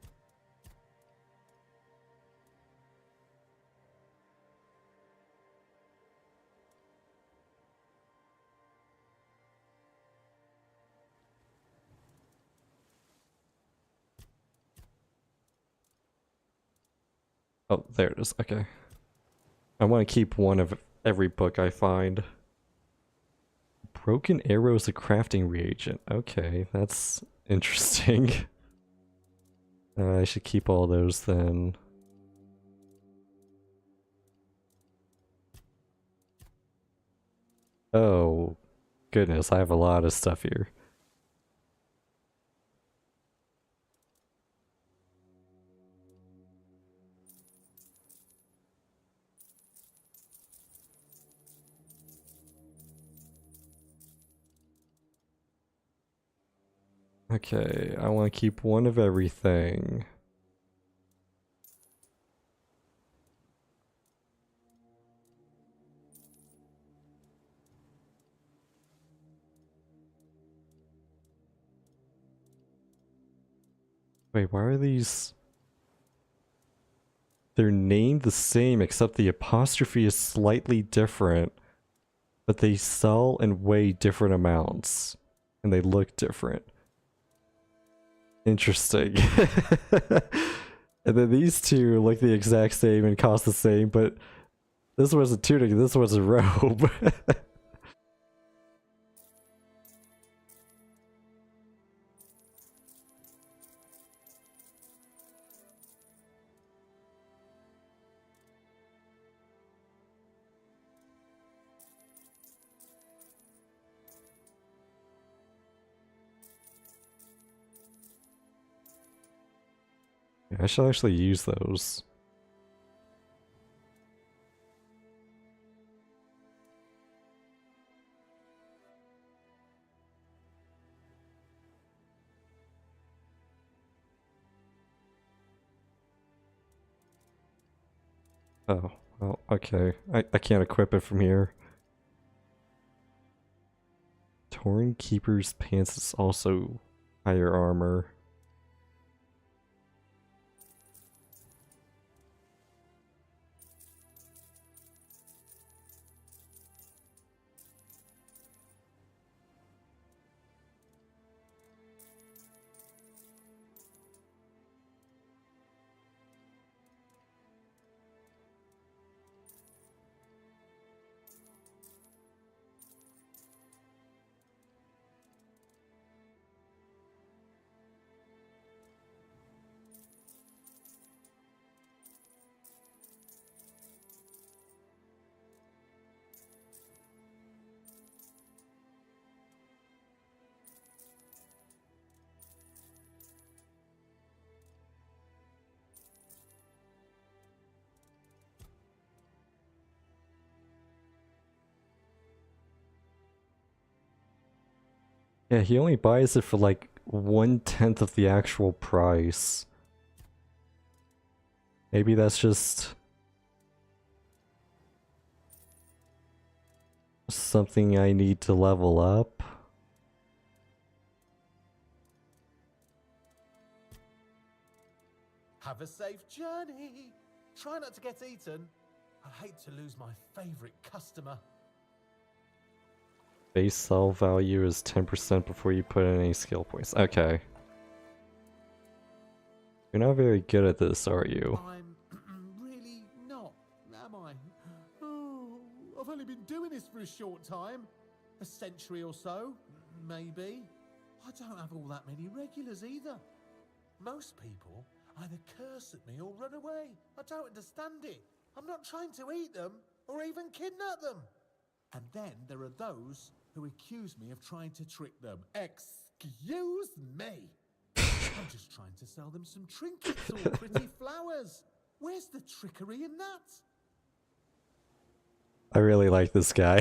Oh, there it is. Okay. I want to keep one of every book I find. Broken arrow is a crafting reagent. Okay, that's interesting. I should keep all those then. Oh, goodness, I have a lot of stuff here. Okay, I want to keep one of everything. Wait, why are these... They're named the same except the apostrophe is slightly different, but they sell and weigh different amounts, and they look different. Interesting. And then these two look the exact same and cost the same, but this was a tunic and this was a robe. I should actually use those. Oh, well, okay. I can't equip it from here. Torn Keeper's Pants is also higher armor. Yeah, he only buys it for like 1/10 of the actual price. Maybe that's just something I need to level up. Have a safe journey. Try not to get eaten. I'd hate to lose my favorite customer. Base sell value is 10% before you put in any skill points. Okay. You're not very good at this, are you? I'm really not, am I? Oh, I've only been doing this for a short time. A century or so, maybe. I don't have all that many regulars either. Most people either curse at me or run away. I don't understand it. I'm not trying to eat them or even kidnap them. And then there are those who accuse me of trying to trick them. Excuse me. I'm just trying to sell them some trinkets or pretty flowers. Where's the trickery in that? I really like this guy.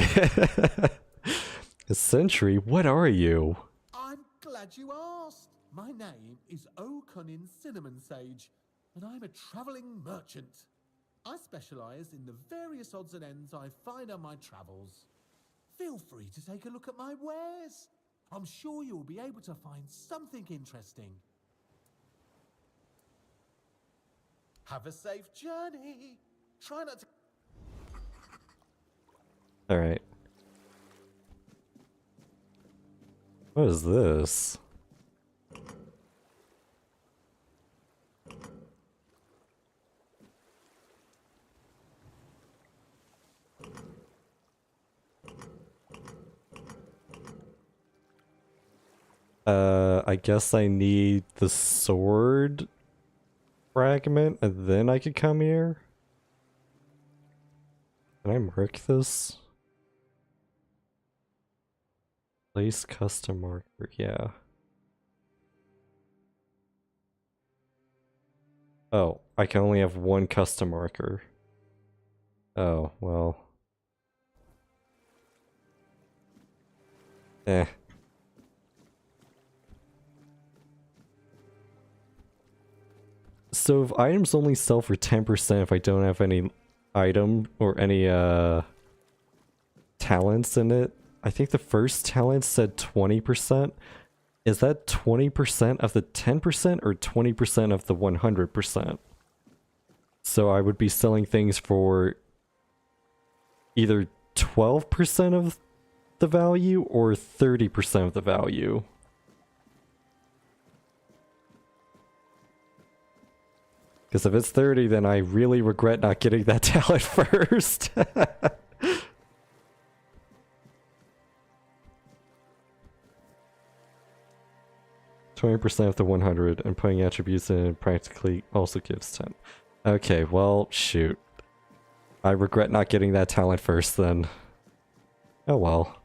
A century? What are you? I'm glad you asked. My name is O'Cunnin Cinnamon Sage, and I'm a travelling merchant. I specialise in the various odds and ends I find on my travels. Feel free to take a look at my wares. I'm sure you'll be able to find something interesting. Have a safe journey. Try not to... Alright. What is this? I guess I need the sword fragment and then I could come here? Can I mark this? Place custom marker, yeah. Oh, I can only have one custom marker. Oh, well. Eh. So if items only sell for 10% if I don't have any item or any talents in it, I think the first talent said 20%. Is that 20% of the 10% or 20% of the 100%? So I would be selling things for either 12% of the value or 30% of the value. Because if it's 30, then I really regret not getting that talent first. 20% of the 100, and putting attributes in practically also gives 10. Okay, well, shoot. I regret not getting that talent first then. Oh well.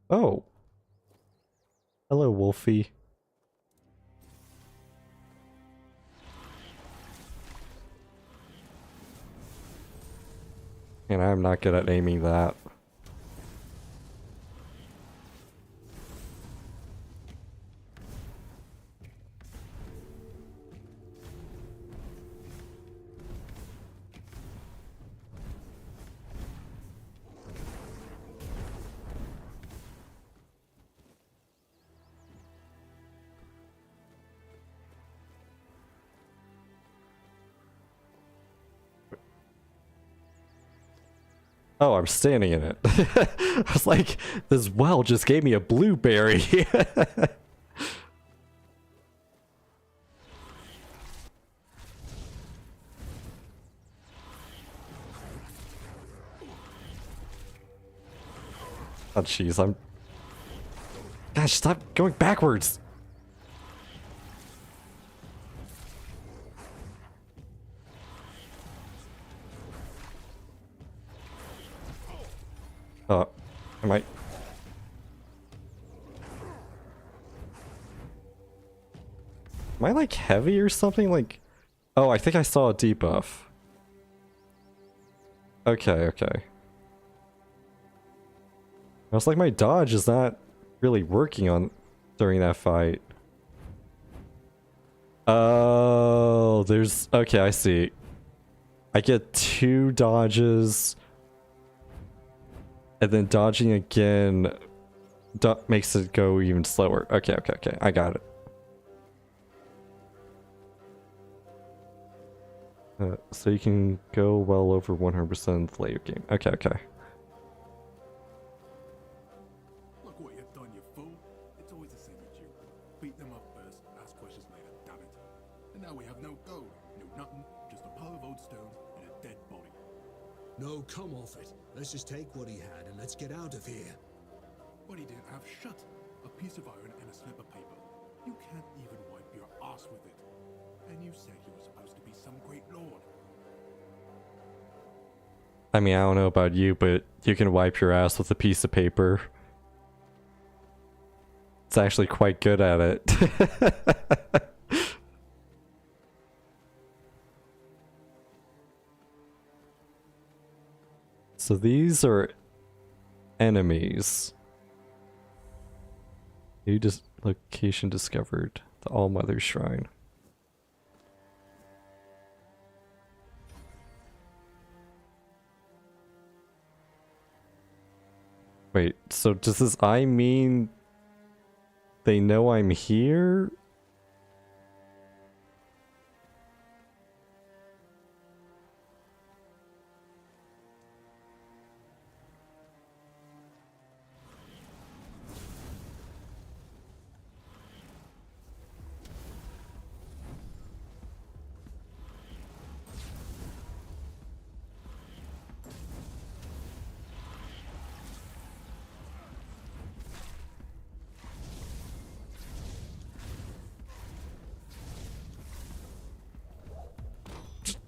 Oh. Hello, Wolfie. And I'm not good at aiming that. Oh, I'm standing in it. I was like, this well just gave me a blueberry. Oh, jeez, I'm... Gosh, stop going backwards! Am I like heavy or something? Like, oh, I think I saw a debuff. Okay, okay. I was like, my dodge is not really working on during that fight. Oh, there's... Okay, I see. I get 2 dodges. And then dodging again makes it go even slower. Okay, okay, okay. I got it. So you can go well over 100% of the later game. Okay, okay. Look what you've done, you fool. It's always the same with you. Beat them up first, ask questions later, damn it. And now we have no gold, no nothing, just a pile of old stone and a dead body. No, come off it. Let's just take what he had and let's get out of here. What he didn't have shut. A piece of iron and a slip of paper. You can't even wipe your ass with it. And you said you were supposed to be some great lord. I mean, I don't know about you, but you can wipe your ass with a piece of paper. It's actually quite good at it. So these are enemies. New location discovered. The All-Mother Shrine. Wait, so does this I mean they know I'm here?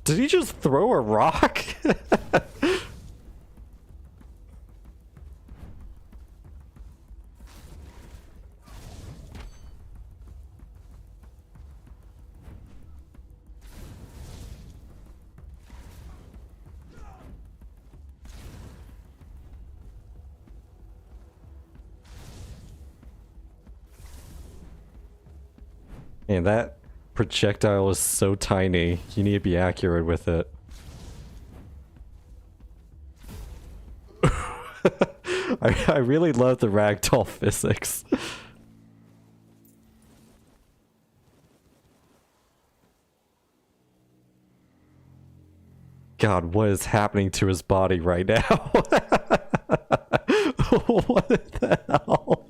Did he just throw a rock? And that projectile is so tiny, you need to be accurate with it. I really love the ragdoll physics. God, what is happening to his body right now? What the hell?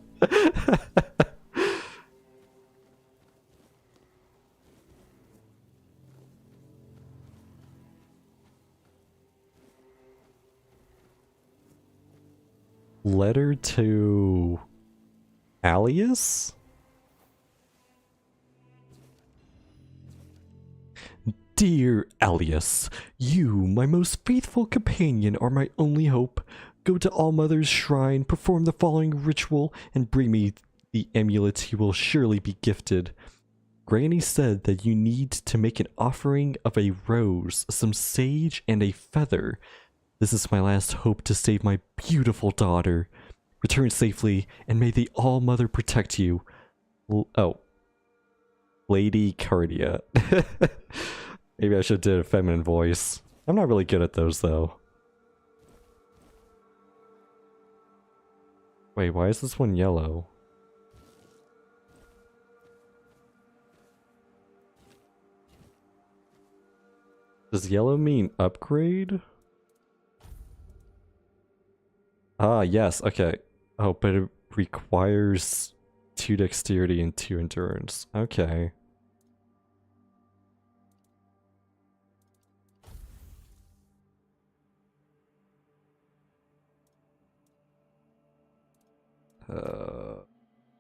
Letter to Alias? Dear Alias, you, my most faithful companion, are my only hope. Go to All-Mother's Shrine, perform the following ritual, and bring me the amulet you will surely be gifted. Granny said that you need to make an offering of a rose, some sage, and a feather. This is my last hope to save my beautiful daughter. Return safely, and may the All-Mother protect you. Lady Cardia. Maybe I should do a feminine voice. I'm not really good at those, though. Wait, why is this one yellow? Does yellow mean upgrade? Ah, yes, okay. Oh, but it requires 2 dexterity and 2 endurance. Okay.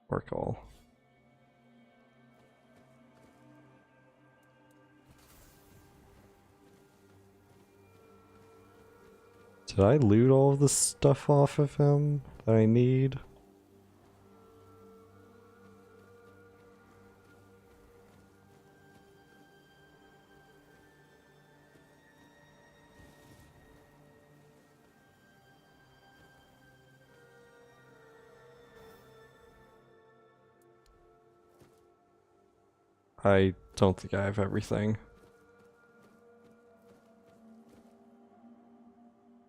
Work all. Did I loot all of the stuff off of him that I need? I don't think I have everything.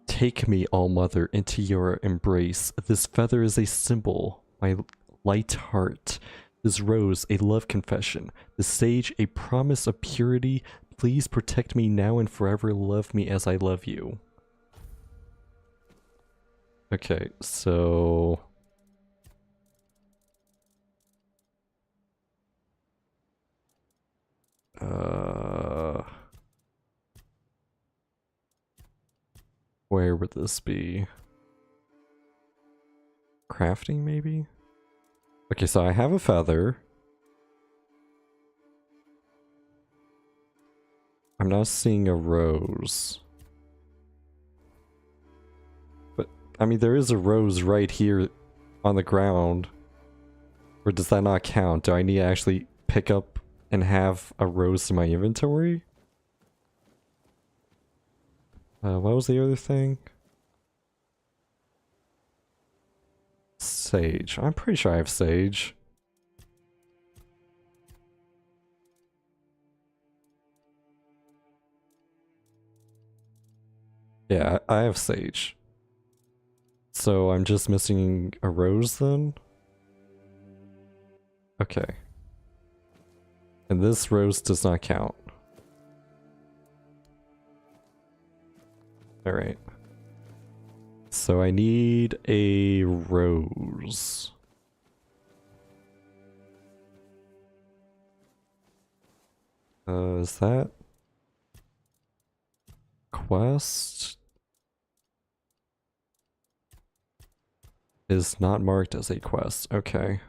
Take me, All-Mother, into your embrace. This feather is a symbol my light heart. This rose, a love confession. The sage, a promise of purity. Please protect me now and forever. Love me as I love you. Okay, so... Where would this be? Crafting, maybe? Okay, so I have a feather. I'm not seeing a rose. But, I mean, there is a rose right here on the ground. Or does that not count? Do I need to actually pick up and have a rose in my inventory? What was the other thing? Sage. I'm pretty sure I have sage. Yeah, I have sage. So I'm just missing a rose then? Okay. And this rose does not count. Alright. So I need a rose. Is that quest? Is not marked as a quest. Okay.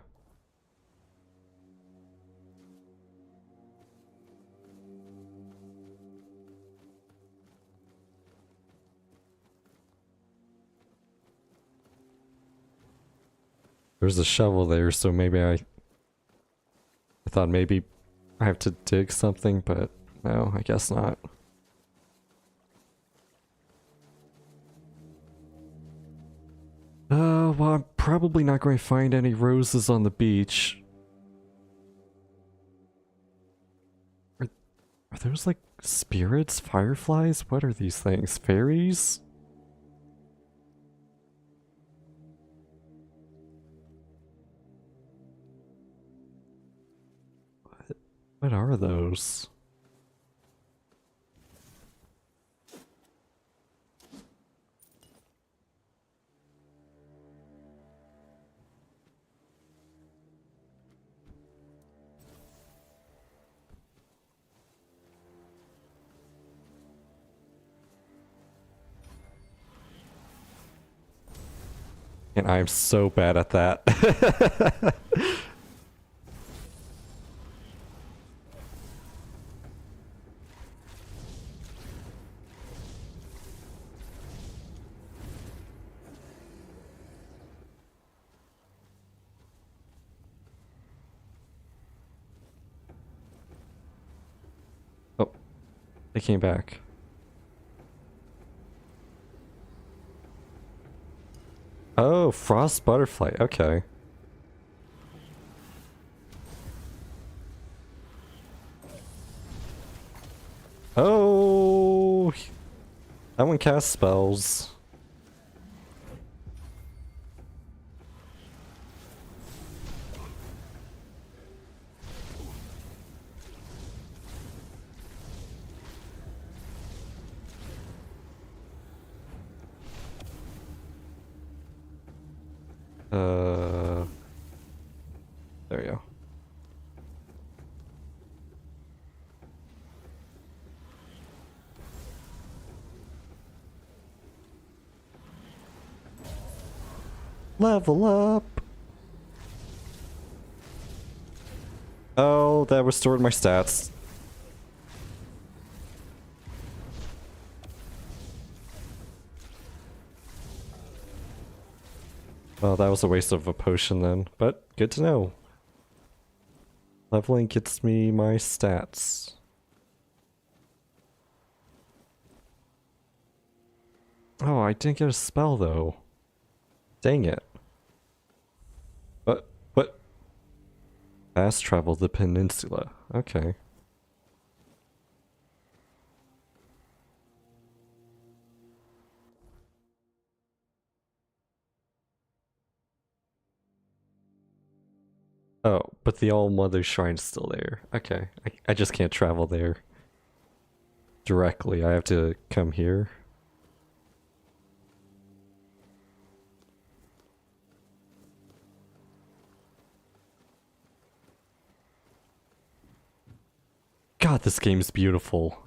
There's a shovel there, so maybe I thought maybe I have to dig something, but no, I guess not. Well, I'm probably not going to find any roses on the beach. Are those like spirits? Fireflies? What are these things? Fairies? What are those? And I'm so bad at that. Oh, they came back. Oh, frost butterfly. Okay. Oh, that one casts spells. There we go. Level up. Oh, that restored my stats. Well, that was a waste of a potion then, but good to know. Leveling gets me my stats. Oh, I didn't get a spell though. Dang it. What? Fast travel the peninsula. Okay. Oh, but the All-Mother Shrine's still there. Okay, I just can't travel there directly. I have to come here. God, this game's beautiful.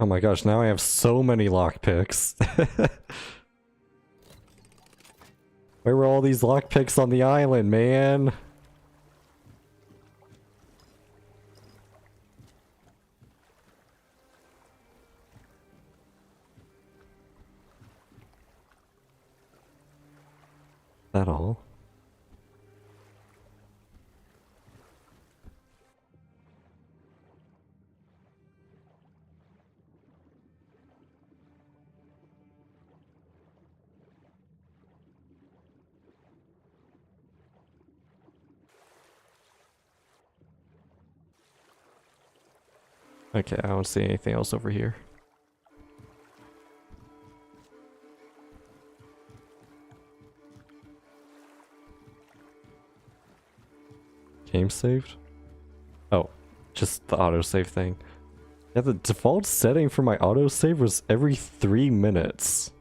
Oh my gosh, now I have so many lockpicks. Where were all these lockpicks on the island, man? That all? Okay, I don't see anything else over here. Game saved? Oh, just the autosave thing. Yeah, the default setting for my autosave was every 3 minutes.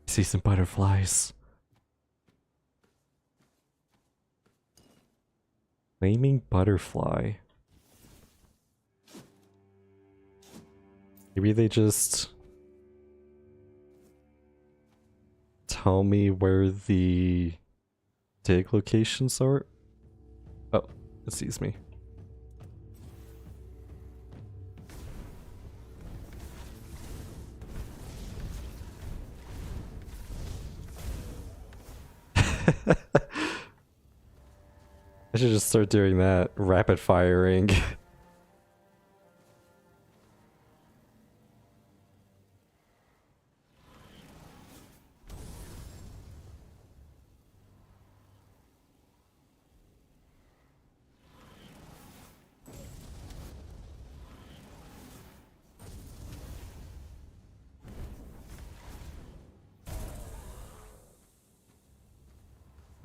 I see some butterflies. Flaming butterfly. Maybe they just tell me where the dig locations are. Oh, it sees me. I should just start doing that, rapid firing.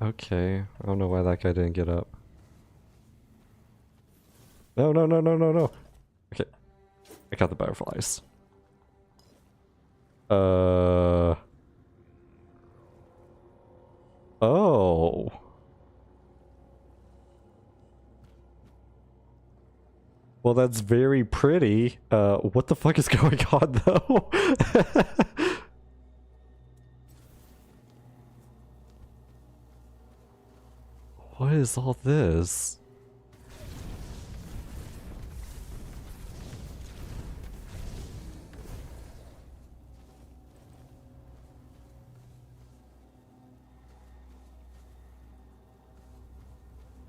Okay, I don't know why that guy didn't get up. No, no, no, no, no, no. Okay, I got the butterflies. Oh. Well, that's very pretty. What the fuck is going on, though? What is all this?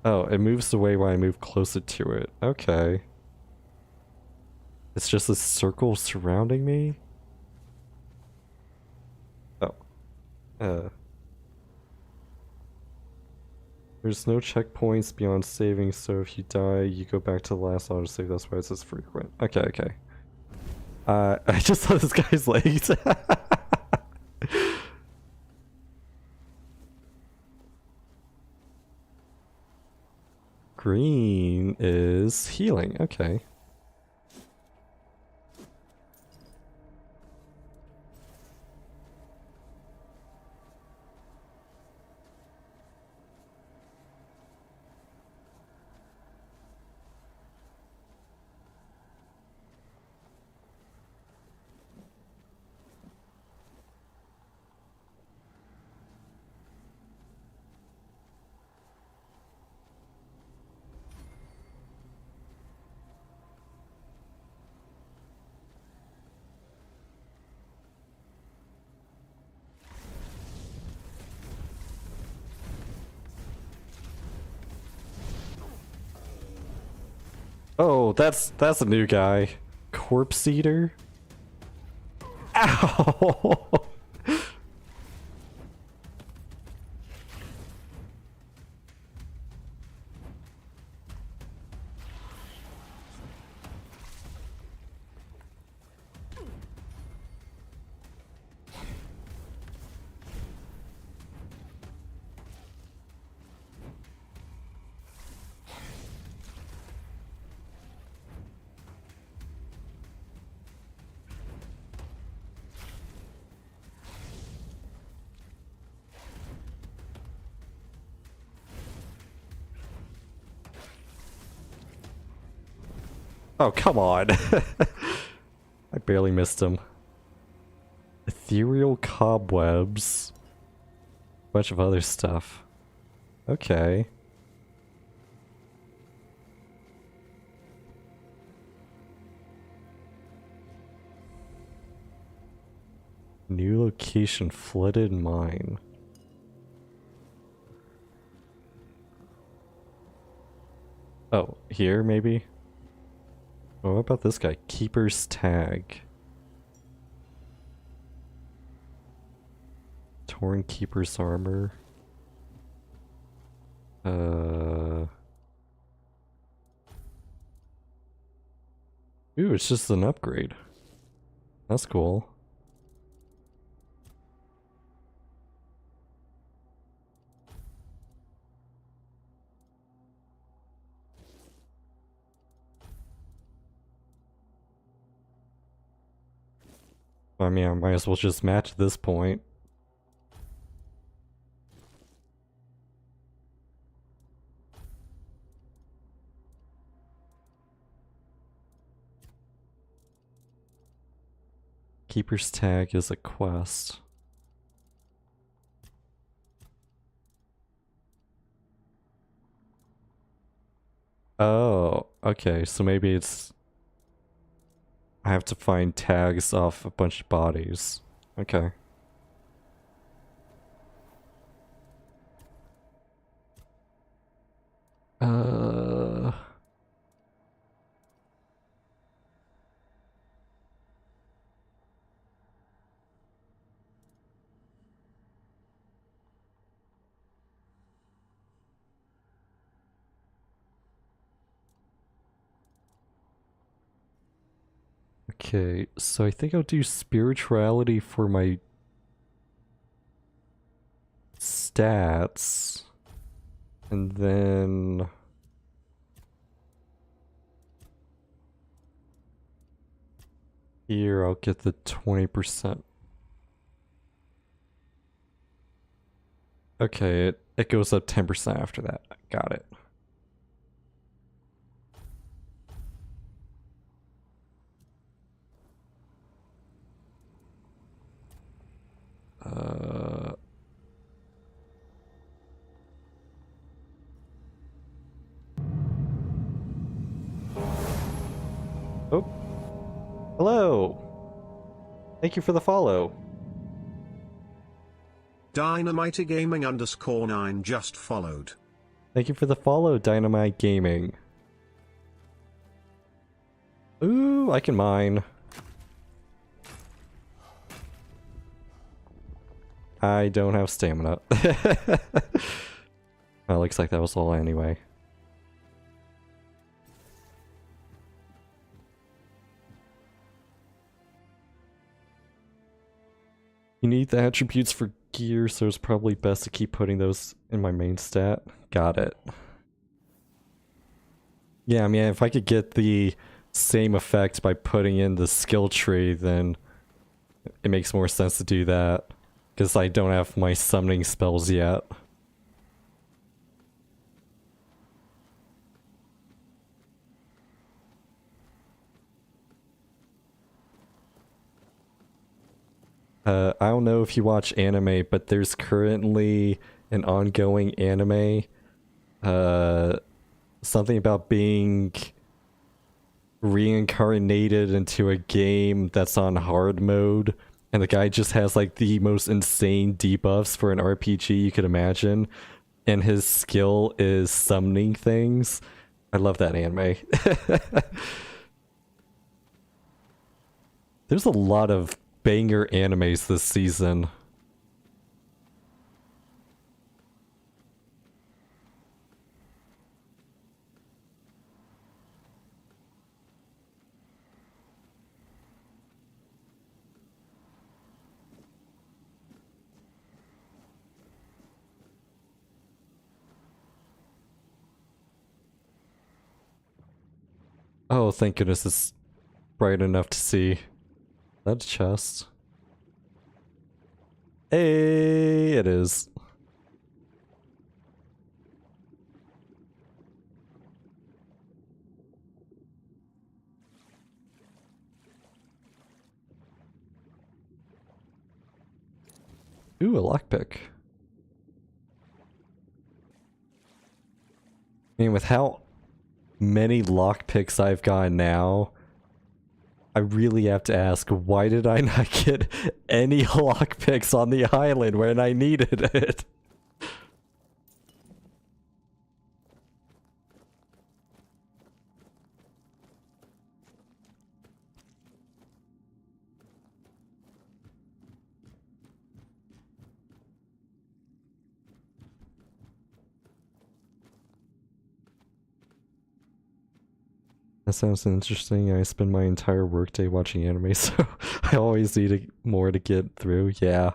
Oh, it moves away when I move closer to it. Okay. It's just a circle surrounding me? Oh. There's no checkpoints beyond saving, so if you die, you go back to the last autosave. That's why it says frequent. Okay, okay. I just saw this guy's legs. Green is healing. Okay. Oh, that's a new guy. Corpse Eater? Ow! Oh, come on. I barely missed him. Ethereal cobwebs. Bunch of other stuff. Okay. New location, flooded mine. Oh, here maybe? Oh, what about this guy? Keeper's tag. Torn Keeper's armor. Ooh, it's just an upgrade. That's cool. I mean, I might as well just match at this point. Keeper's tag is a quest. Oh, okay, so maybe it's... I have to find tags off a bunch of bodies. Okay. Okay, so I think I'll do spirituality for my stats. And then... here I'll get the 20%. Okay, it goes up 10% after that. Got it. Oh. Hello. Thank you for the follow. Dynamite Gaming _9 just followed. Thank you for the follow, Dynamite Gaming. Ooh, I can mine. I don't have stamina. Well, looks like that was all anyway. You need the attributes for gear, so it's probably best to keep putting those in my main stat. Got it. Yeah, I mean, if I could get the same effect by putting in the skill tree, then it makes more sense to do that. Because I don't have my summoning spells yet. I don't know if you watch anime, but there's currently an ongoing anime. Something about being reincarnated into a game that's on hard mode. And the guy just has like the most insane debuffs for an RPG you could imagine. And his skill is summoning things. I love that anime. There's a lot of banger animes this season. Oh, thank goodness it's bright enough to see. That's a chest. Hey, it is. Ooh, a lockpick. I mean, with how many lockpicks I've got now, I really have to ask, why did I not get any lockpicks on the island when I needed it? That sounds interesting. I spend my entire workday watching anime, so I always need more to get through. Yeah.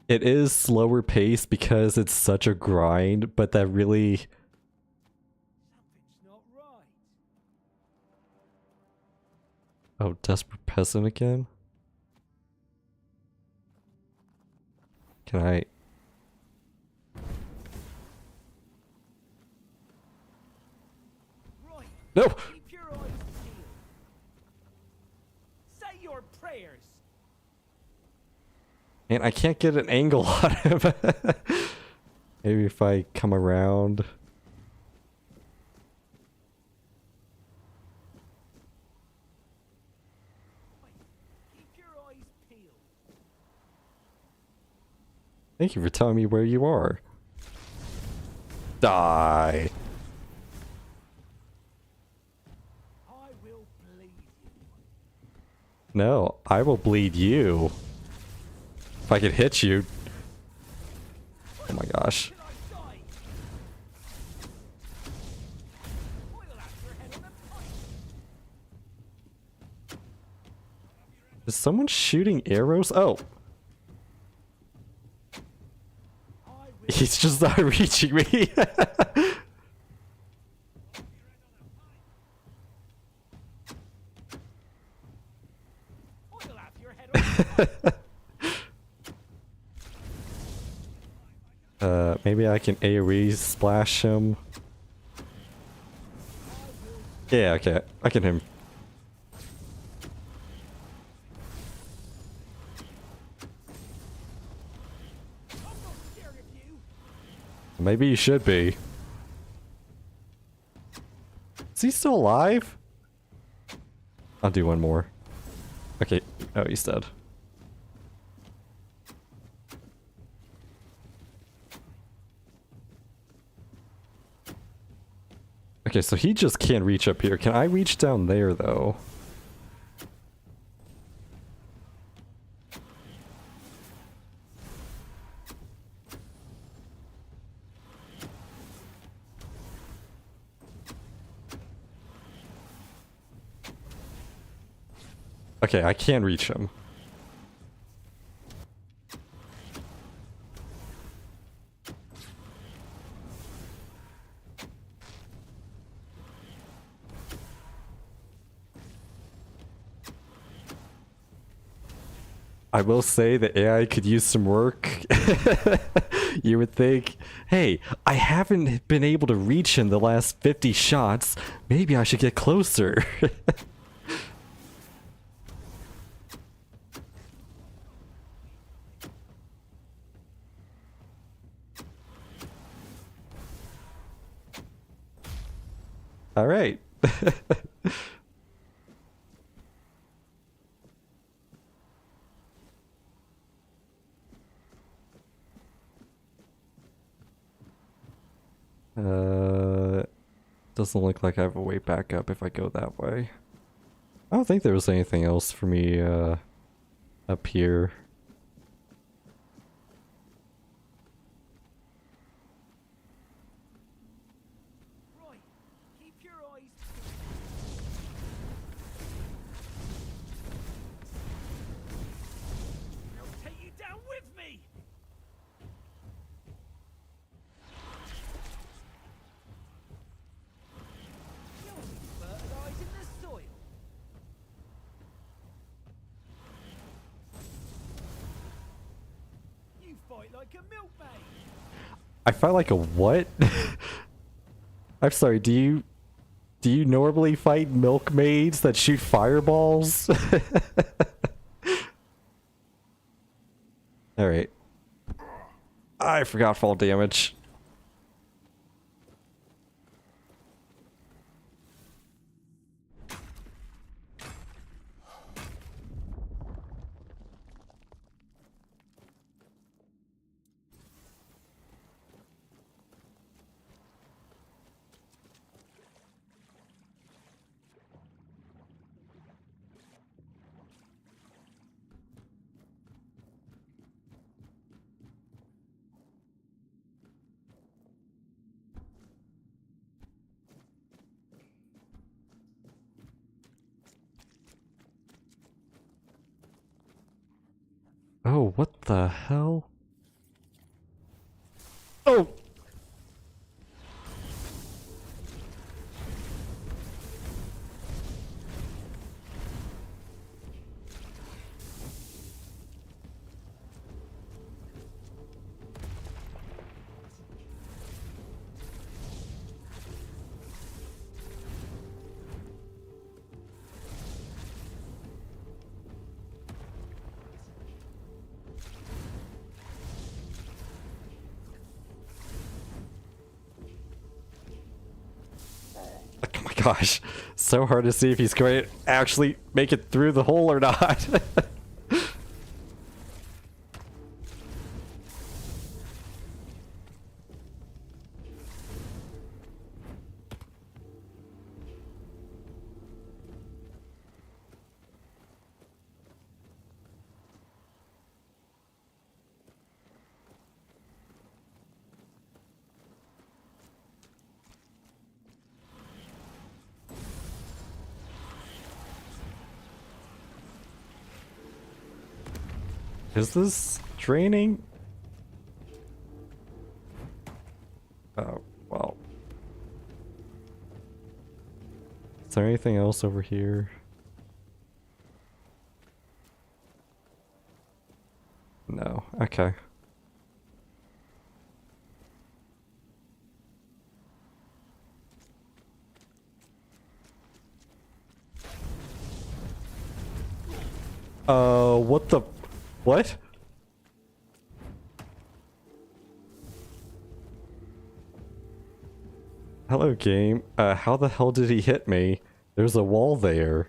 It is slower paced because it's such a grind, but that really... Something's not right. Oh, Desperate Peasant again? Can I... Right. No! Keep your eyes peeled. Say your prayers. Man, I can't get an angle on him. Maybe if I come around. Keep your eyes peeled. Thank you for telling me where you are. Die. I will bleed you. No, I will bleed you. If I could hit you. Oh my gosh. Till I die. I'll have your head on a pike. Is someone shooting arrows? Oh. He's just not reaching me. I'll have your head on a pike. Maybe I can AoE splash him. Yeah, okay. I can hit him. I'm not scared of you. Maybe you should be. Is he still alive? I'll do one more. Okay. Oh, he's dead. Okay, so he just can't reach up here. Can I reach down there, though? Okay, I can reach him. I will say the AI could use some work. You would think, hey, I haven't been able to reach him the last 50 shots. Maybe I should get closer. All right. Doesn't look like I have a way back up if I go that way. I don't think there was anything else for me up here. Right. Keep your eyes peeled. I'll take you down with me. You'll be fertilizing the soil. You fight like a milkmaid. I fight like a what? I'm sorry, do you normally fight milkmaids that shoot fireballs? Alright. I forgot fall damage. Oh, what the hell? Oh! Oh my gosh, so hard to see if he's going to actually make it through the hole or not. Is this draining? Oh, well. Is there anything else over here? No. Okay. What the... What? Hello, game. How the hell did he hit me? There's a wall there.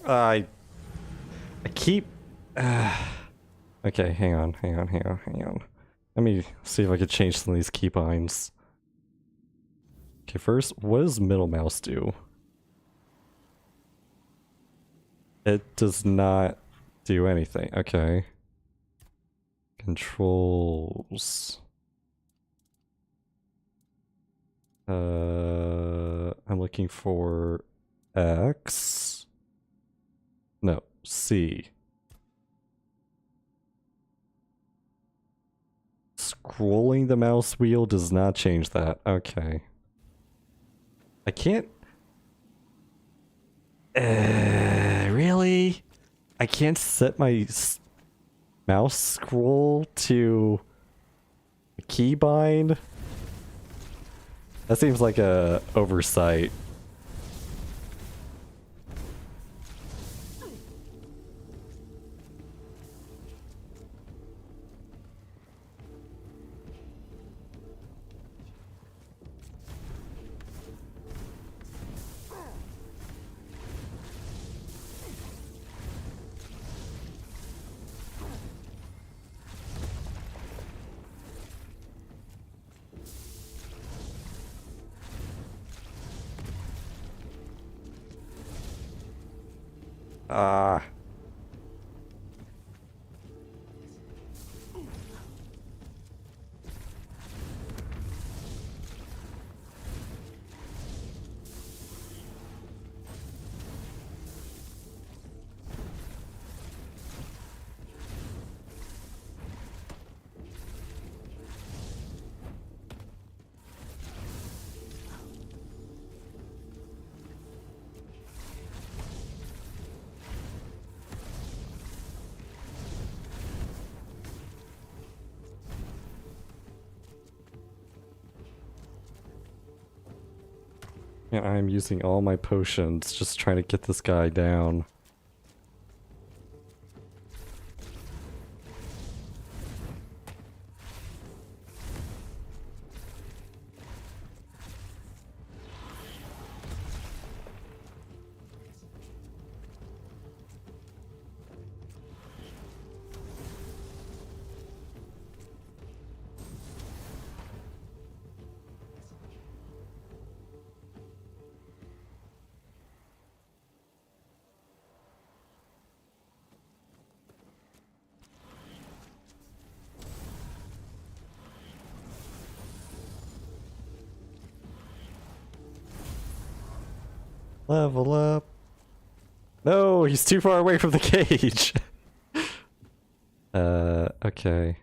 I keep... okay, hang on. Let me see if I can change some of these keybinds. Okay, first, what does middle mouse do? It does not do anything. Okay. Controls. I'm looking for X. No, C. Scrolling the mouse wheel does not change that. Okay. I can't... really? I can't set my mouse scroll to a keybind? That seems like a oversight. Ah. Yeah, I'm using all my potions just trying to get this guy down. Level up. No, he's too far away from the cage. Okay.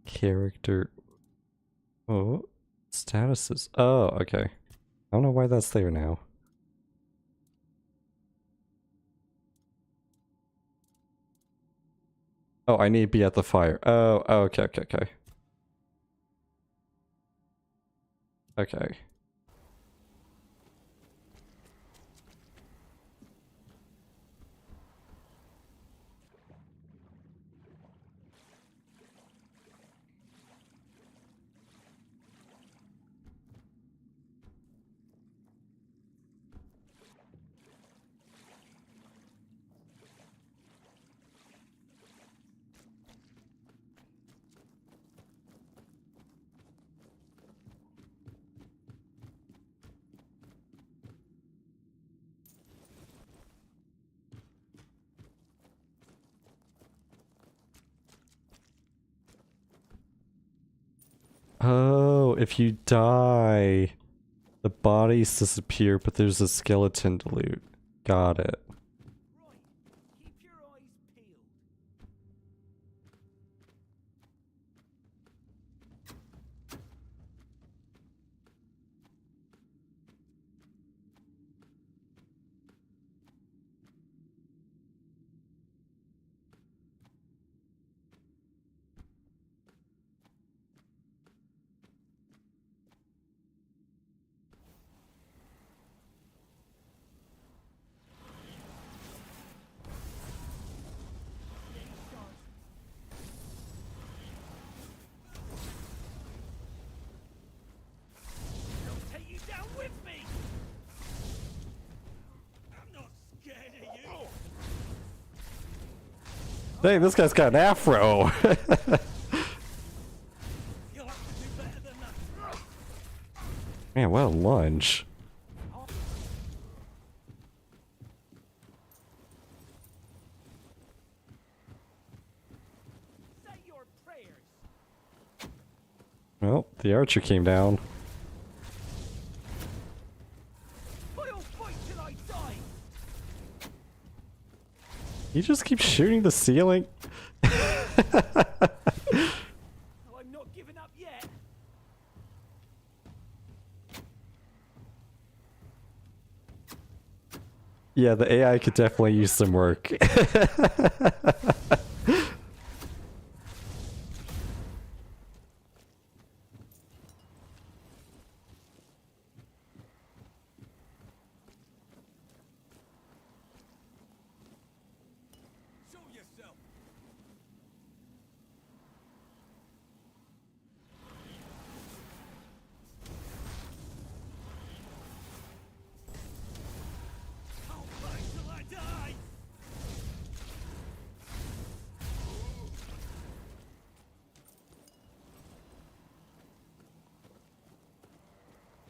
Character. Oh, statuses. Oh, okay. I don't know why that's there now. Oh, I need to be at the fire. Oh, okay, okay, okay. Okay. Oh, if you die, the bodies disappear, but there's a skeleton to loot. Got it. Keep your eyes peeled. I'll take you down with me. I'm not scared of you. Dang, this guy's got an afro. You'll have to do better than that. Man, what a lunge. The archer came down. I'll fight till I die. He just keeps shooting the ceiling. I'm not giving up yet. Yeah, the AI could definitely use some work. Show yourself. I'll fight till I die.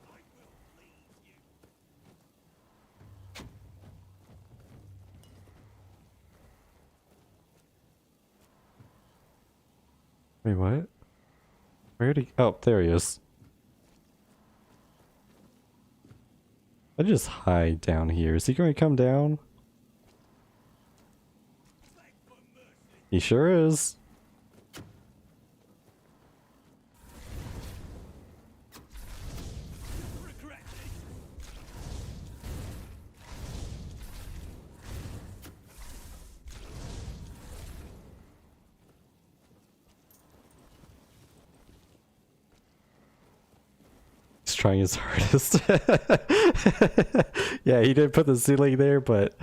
I will leave you. Wait, what? Where'd he? Oh, there he is. I just hide down here. Is he going to come down? He sure is. Regret this. He's trying his hardest. Yeah, he did put the ceiling there, but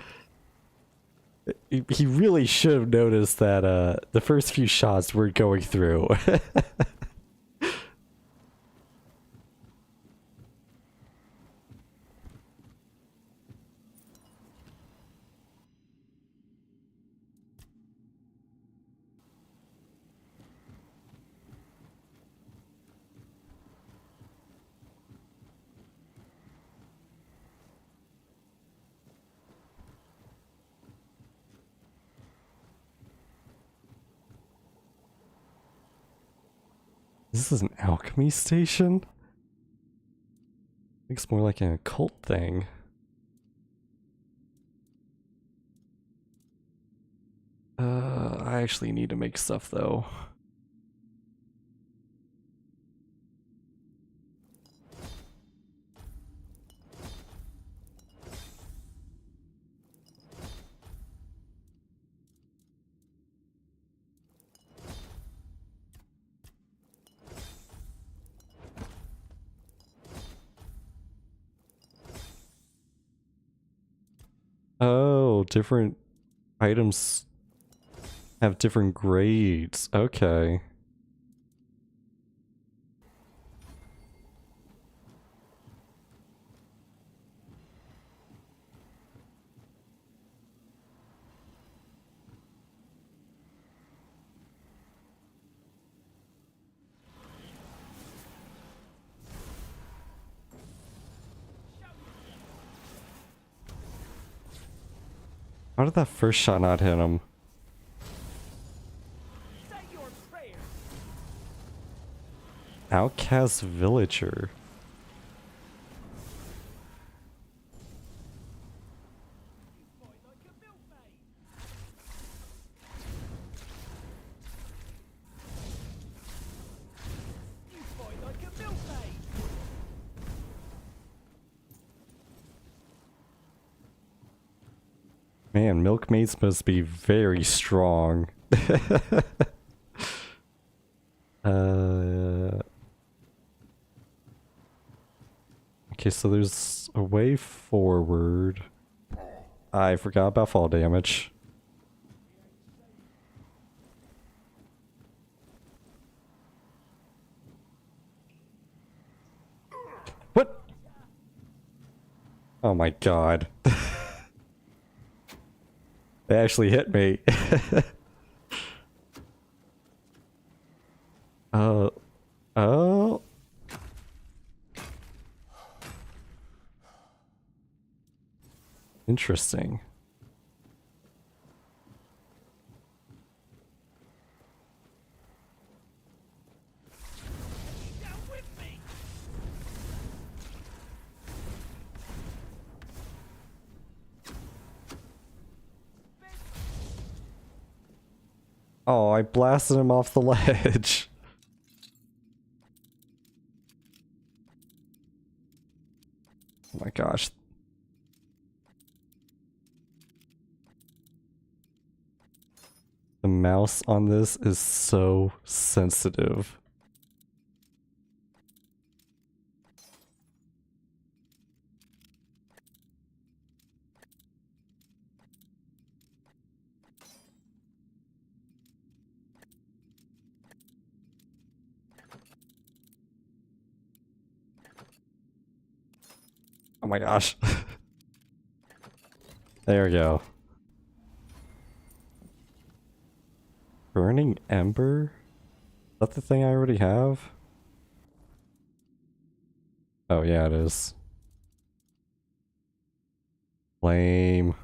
he really should have noticed that the first few shots were going through. This is an alchemy station? Looks more like an occult thing. I actually need to make stuff though. Oh, different items have different grades. Okay. How did that first shot not hit him? Say your prayers. Outcast villager. You fight like a milkmaid. You fight like a milkmaid. Man, milkmaids must be very strong. Okay, so there's a way forward. I forgot about fall damage. What? Oh my god. They actually hit me. Oh. Interesting. Down with Oh, I blasted him off the ledge. Oh my gosh. The mouse on this is so sensitive. Oh my gosh. There we go. Burning Ember? Is that the thing I already have? Oh yeah, it is. Lame.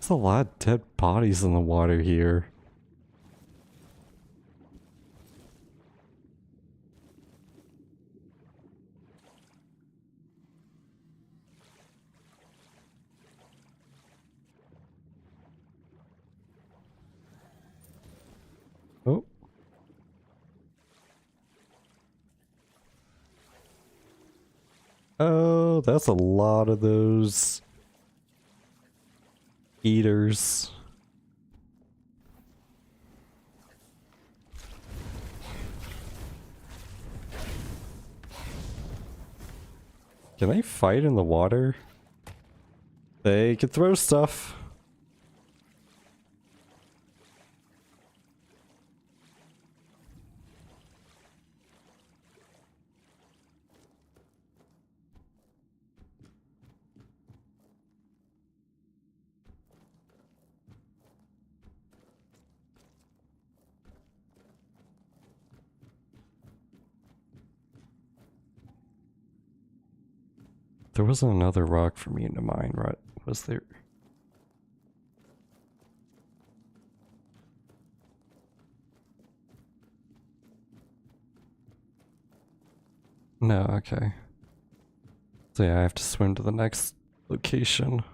There's a lot of dead bodies in the water here. Oh. Oh, that's a lot of those eaters. Can they fight in the water? They can throw stuff. There wasn't another rock for me to mine, right? Was there? No, okay. So yeah, I have to swim to the next location.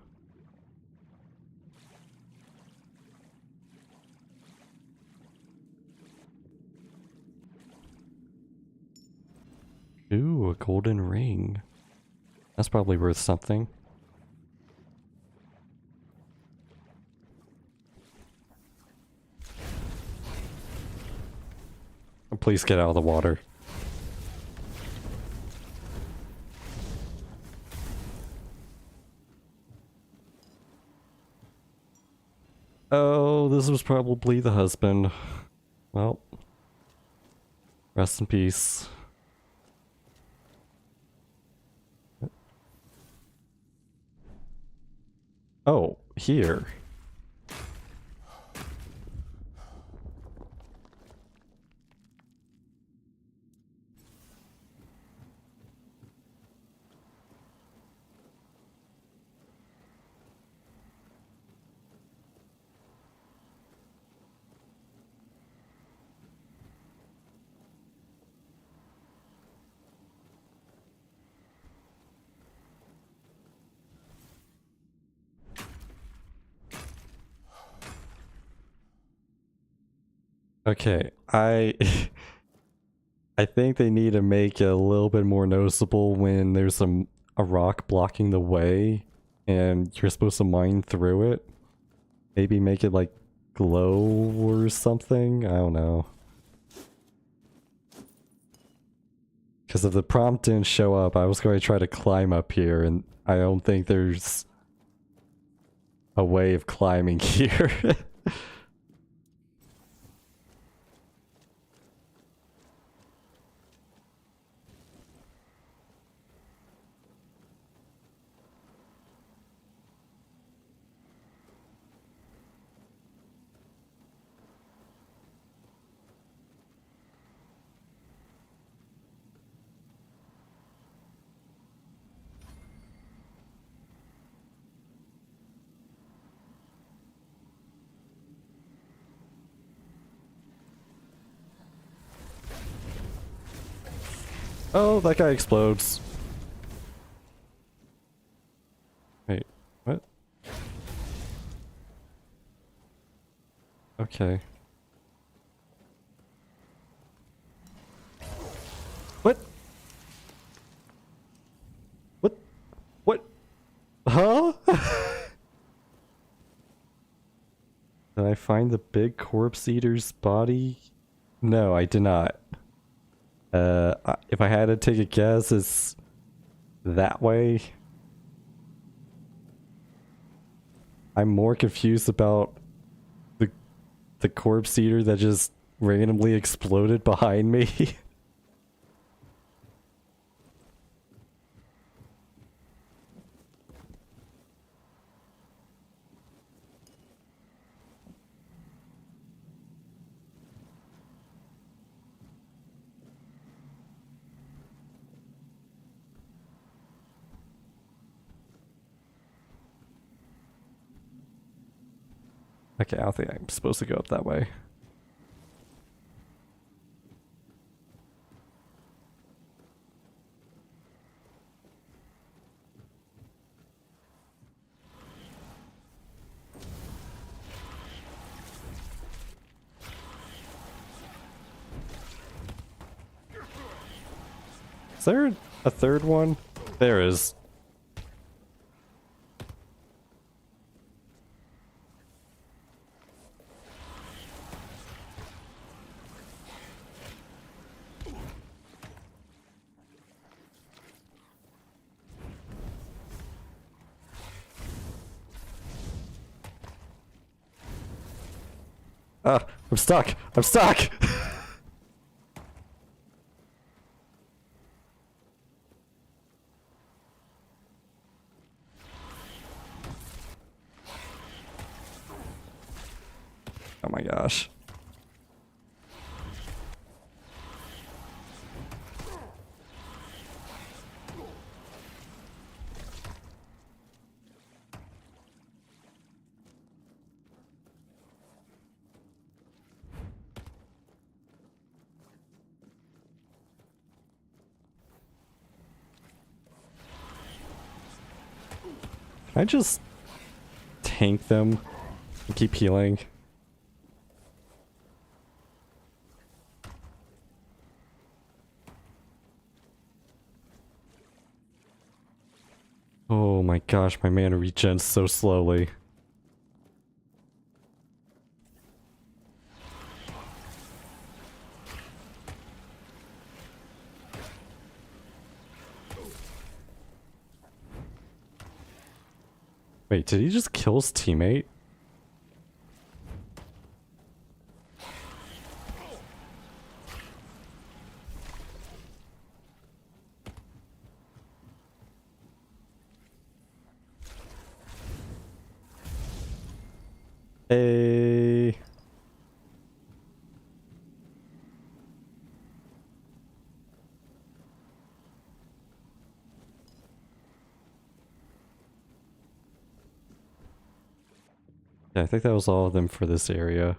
Ooh, a golden ring. That's probably worth something. Please get out of the water. Oh, this was probably the husband. Well, rest in peace. Oh, here. Okay, I think they need to make it a little bit more noticeable when there's a rock blocking the way and you're supposed to mine through it. Maybe make it like glow or something? I don't know. Because if the prompt didn't show up, I was going to try to climb up here, and I don't think there's a way of climbing here. Oh, that guy explodes. Wait, what? Okay. What? What? What? Huh? Did I find the big corpse eater's body? No, I did not. If I had to take a guess, it's that way. I'm more confused about the corpse eater that just randomly exploded behind me. Okay, I don't think I'm supposed to go up that way. Is there a third one? There is. Ah, I'm stuck! I'm stuck! Oh my gosh. Can I just tank them and keep healing? Oh my gosh, my mana regens so slowly. Wait, did he just kill his teammate? Hey. Yeah, I think that was all of them for this area.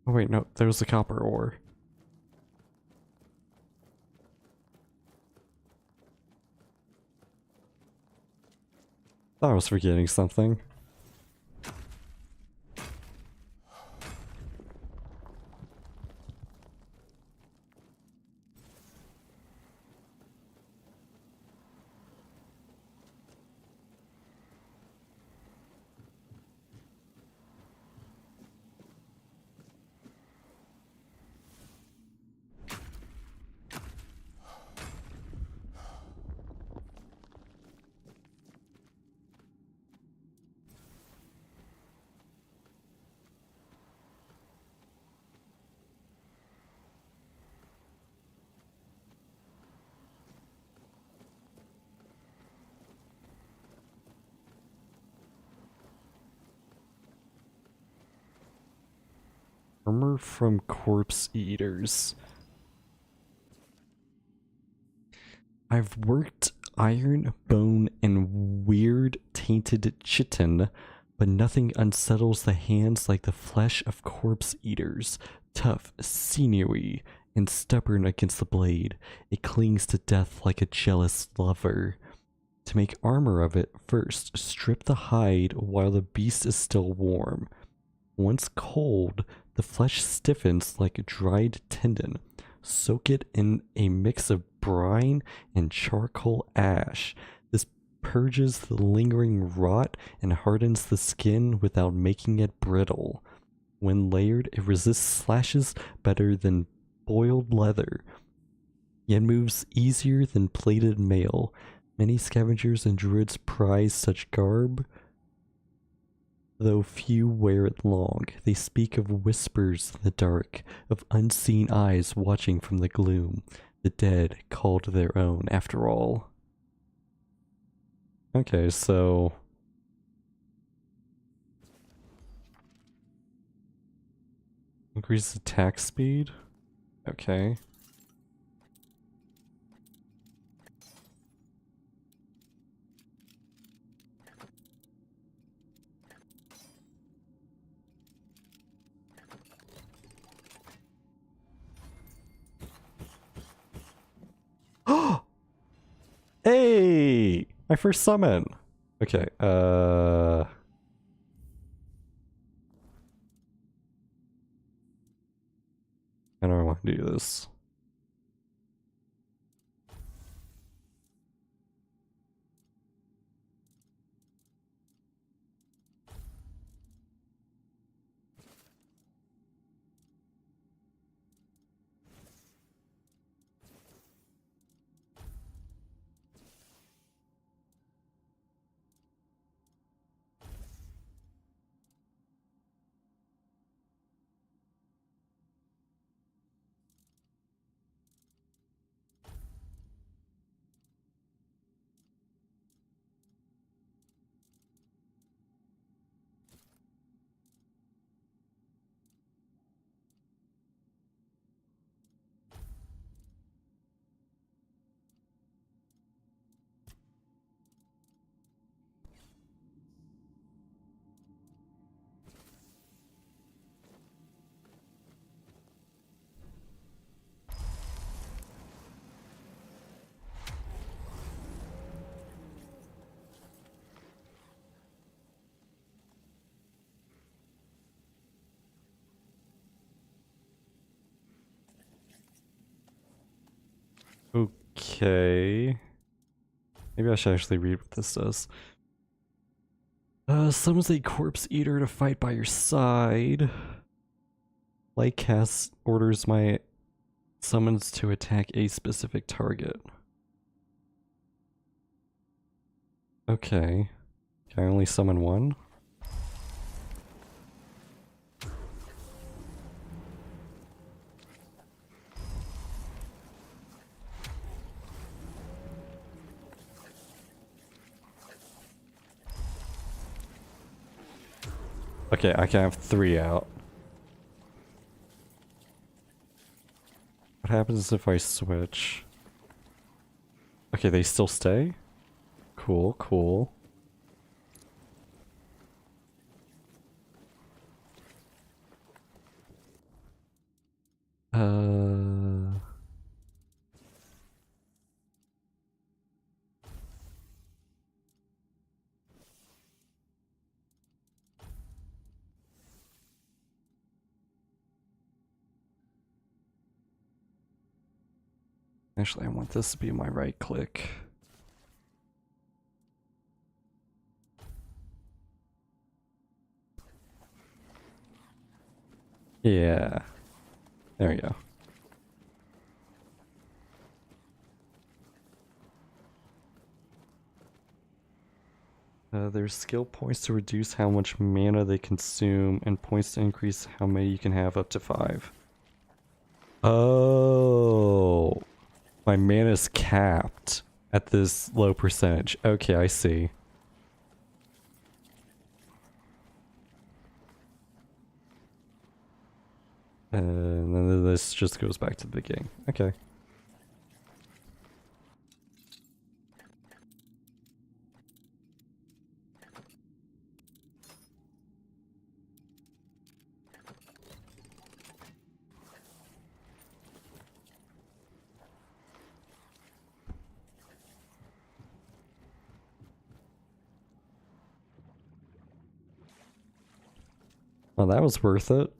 Oh wait, no, there was the copper ore. Thought I was forgetting something. Armor from corpse eaters. I've worked iron, bone, and weird tainted chitin, but nothing unsettles the hands like the flesh of corpse eaters. Tough, sinewy, and stubborn against the blade, it clings to death like a jealous lover. To make armor of it, first strip the hide while the beast is still warm. Once cold, the flesh stiffens like a dried tendon. Soak it in a mix of brine and charcoal ash. This purges the lingering rot and hardens the skin without making it brittle. When layered, it resists slashes better than boiled leather, yet moves easier than plated mail. Many scavengers and druids prize such garb, though few wear it long. They speak of whispers in the dark, of unseen eyes watching from the gloom. The dead called their own, after all. Okay, so... increase attack speed? Okay. Hey! My first summon! Okay, I don't want to do this. Okay. Maybe I should actually read what this does. Summons a corpse eater to fight by your side. Light cast orders my summons to attack a specific target. Okay. Can I only summon one? Okay, I can have 3 out. What happens if I switch? Okay, they still stay? Cool, cool. Actually, I want this to be my right click. Yeah. There we go. There's skill points to reduce how much mana they consume, and points to increase how many you can have, up to 5. Oh, my mana is capped at this low percentage. Okay, I see. And then this just goes back to the beginning. Okay. Well, that was worth it.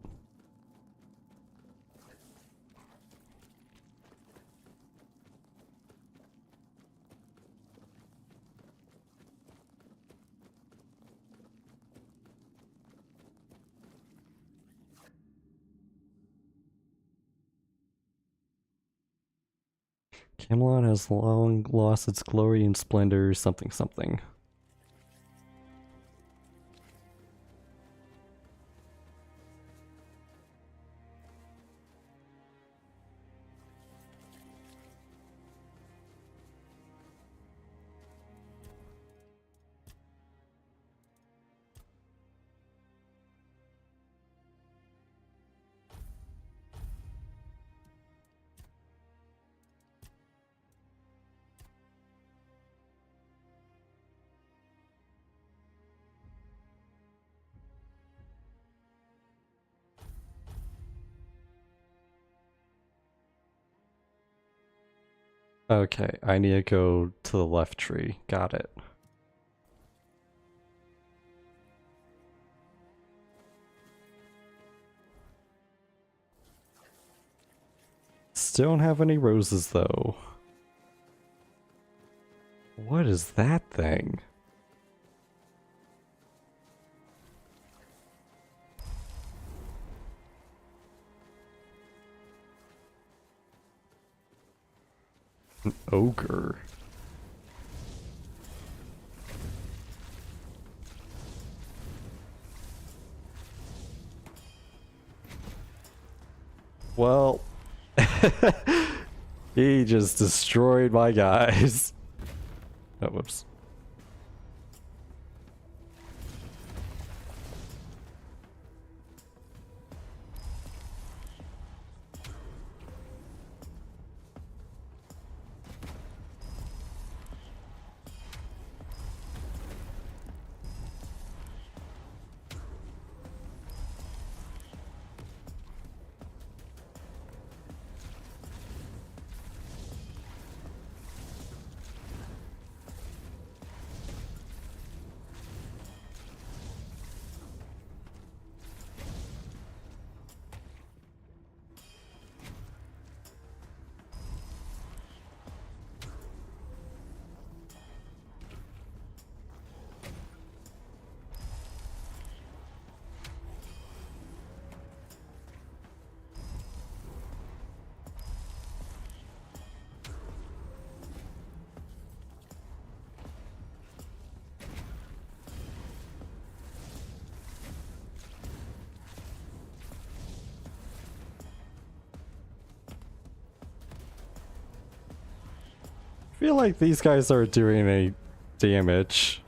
Camelot has long lost its glory and splendor, something something. Okay, I need to go to the left tree. Got it. Still don't have any roses though. What is that thing? An ogre. Well, he just destroyed my guys. Oh, whoops. I feel like these guys are doing a damage.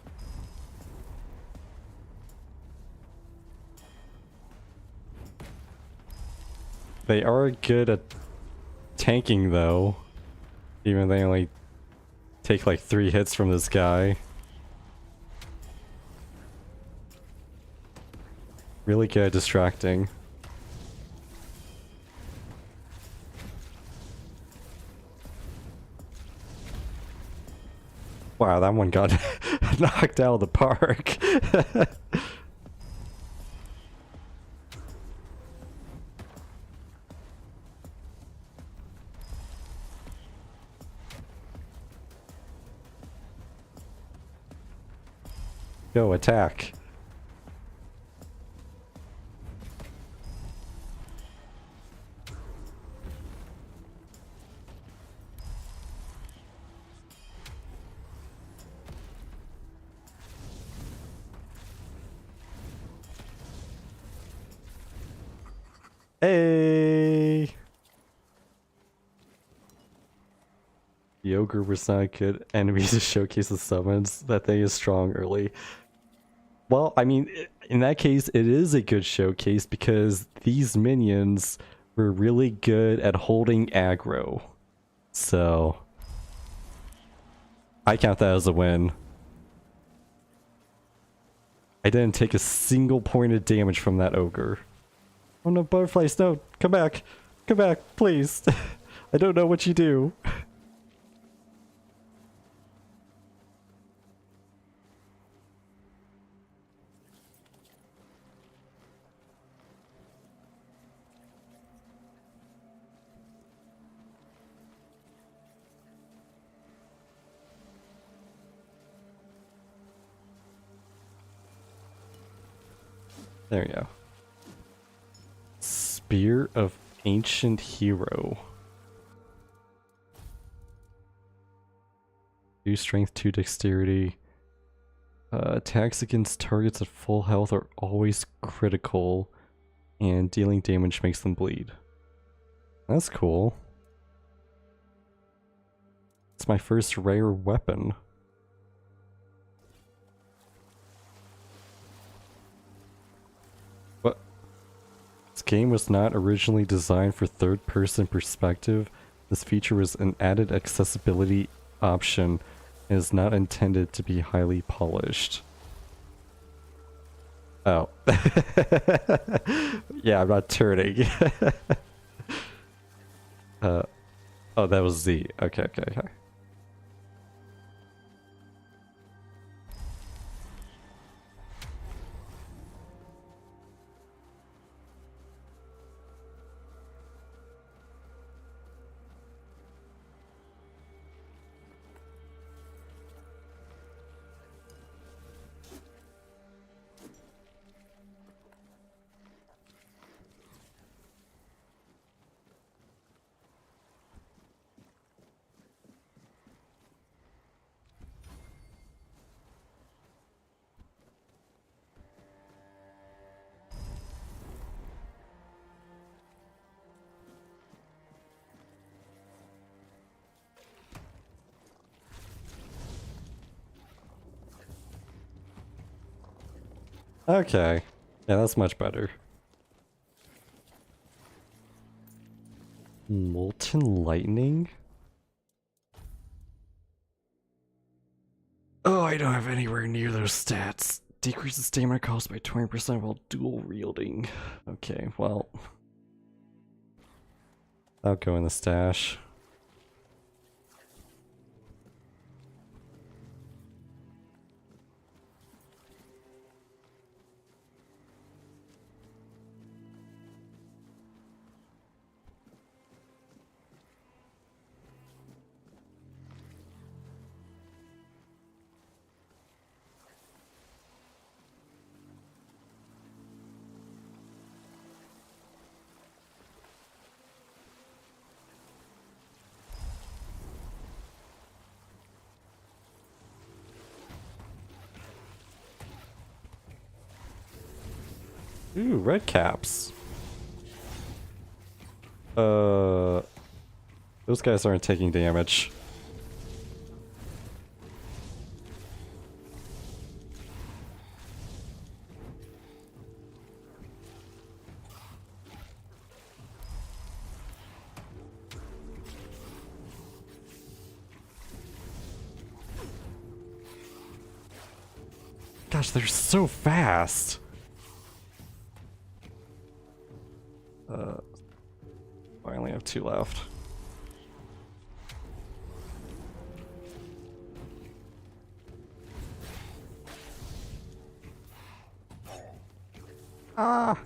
They are good at tanking though. Even they only take like 3 hits from this guy. Really good at distracting. Wow, that one got knocked out of the park. Go, attack. Hey! The ogre was not a good enemy to showcase the summons. That thing is strong early. Well, I mean, in that case, it is a good showcase because these minions were really good at holding aggro. So, I count that as a win. I didn't take a single point of damage from that ogre. Oh no, butterflies, no, come back. Come back, please. I don't know what you do. There we go. Spear of Ancient Hero. 2 strength, 2 dexterity. Attacks against targets at full health are always critical, and dealing damage makes them bleed. That's cool. It's my first rare weapon. What? This game was not originally designed for third-person perspective. This feature was an added accessibility option and is not intended to be highly polished. Oh. Yeah, I'm not turning. Oh, that was Z. Okay. Okay. Yeah, that's much better. Molten Lightning? Oh, I don't have anywhere near those stats. Decreases stamina cost by 20% while dual wielding. Okay, well. I'll go in the stash. Ooh, red caps. Those guys aren't taking damage. Gosh, they're so fast. I only have 2 left. Ah!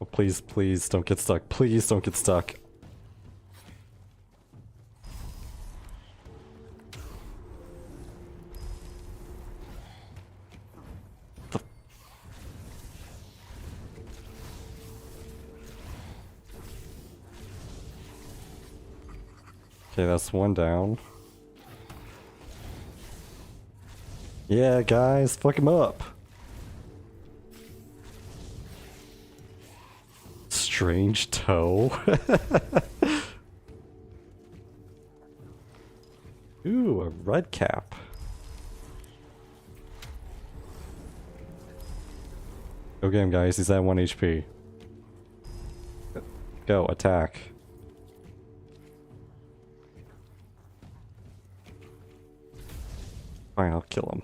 Oh, please, please don't get stuck. Please don't get stuck. Okay, that's 1 down. Yeah, guys, fuck him up. Strange toe. Ooh, a red cap. Go get him, guys. He's at 1 HP. Go, attack. Fine, I'll kill him.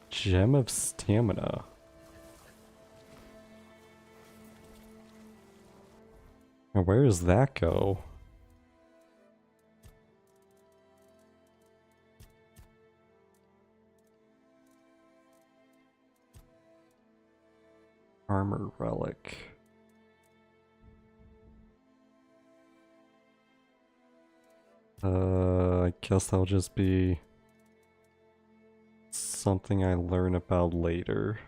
Gem of Stamina. Now where does that go? Armor relic. I guess that'll just be something I learn about later.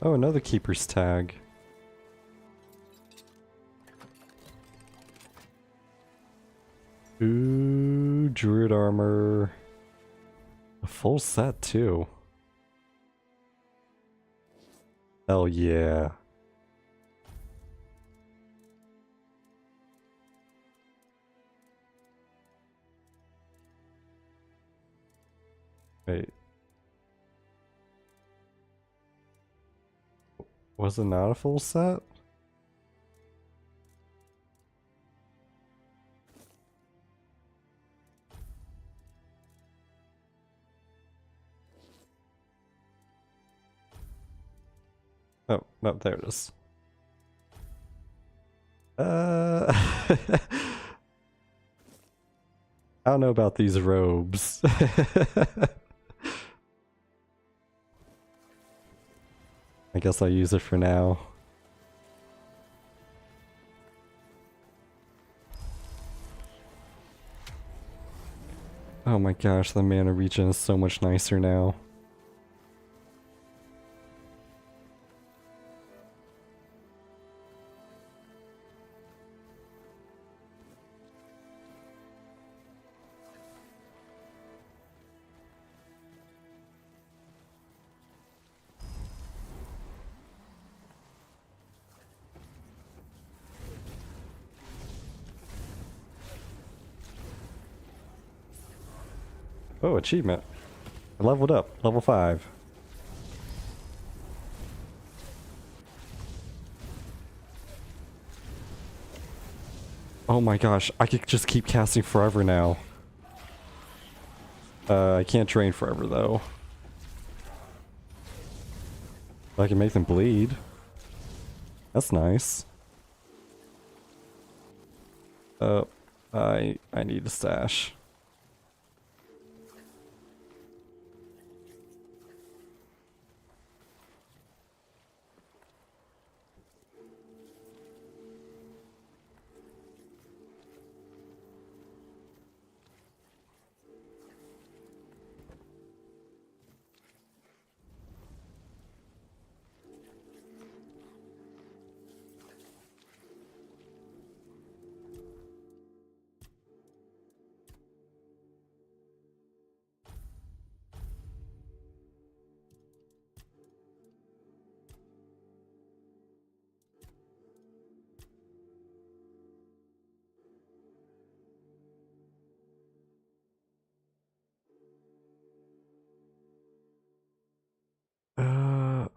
Oh, another keeper's tag. Ooh, druid armor. A full set too. Hell yeah. Wait. Was it not a full set? Oh, no, there it is. I don't know about these robes. I guess I'll use it for now. Oh my gosh, the mana regen is so much nicer now. Oh, achievement. I leveled up. Level 5. Oh my gosh, I could just keep casting forever now. I can't drain forever though. I can make them bleed. That's nice. I need a stash.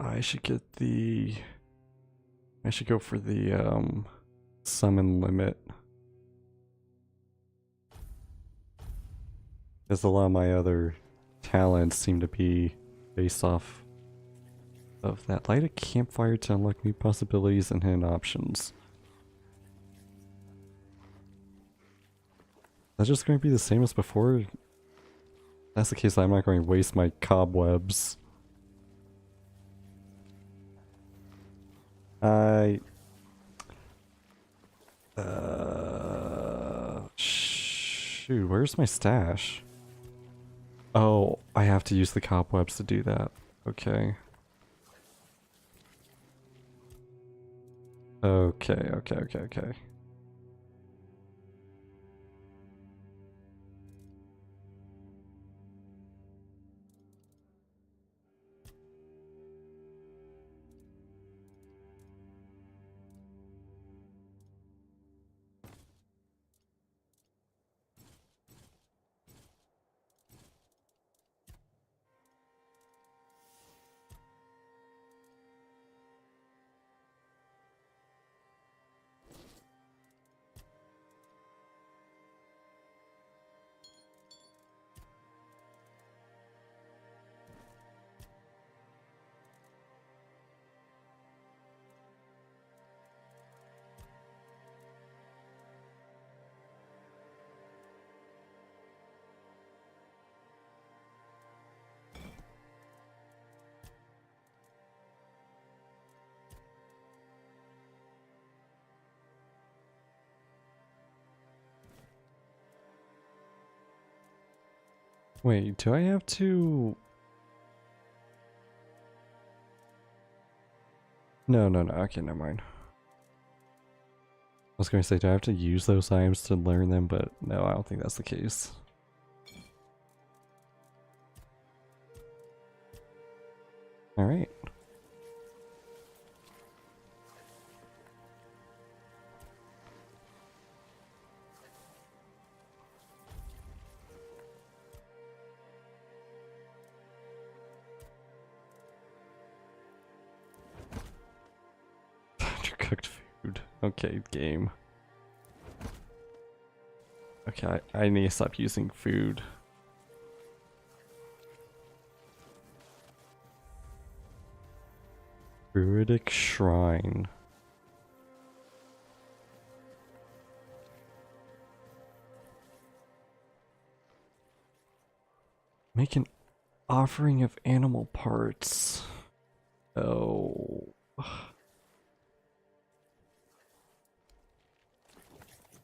I should get the... I should go for the, summon limit. Because a lot of my other talents seem to be based off of that. Light a campfire to unlock new possibilities and hidden options. That's just going to be the same as before. If that's the case, I'm not going to waste my cobwebs. Shoot, where's my stash? Oh, I have to use the cobwebs to do that. Okay. Okay. Wait, do I have to... No, okay, never mind. I was going to say, do I have to use those items to learn them? But no, I don't think that's the case. Alright. Undercooked food. Okay, game. Okay, I need to stop using food. Druidic Shrine. Make an offering of animal parts. Oh.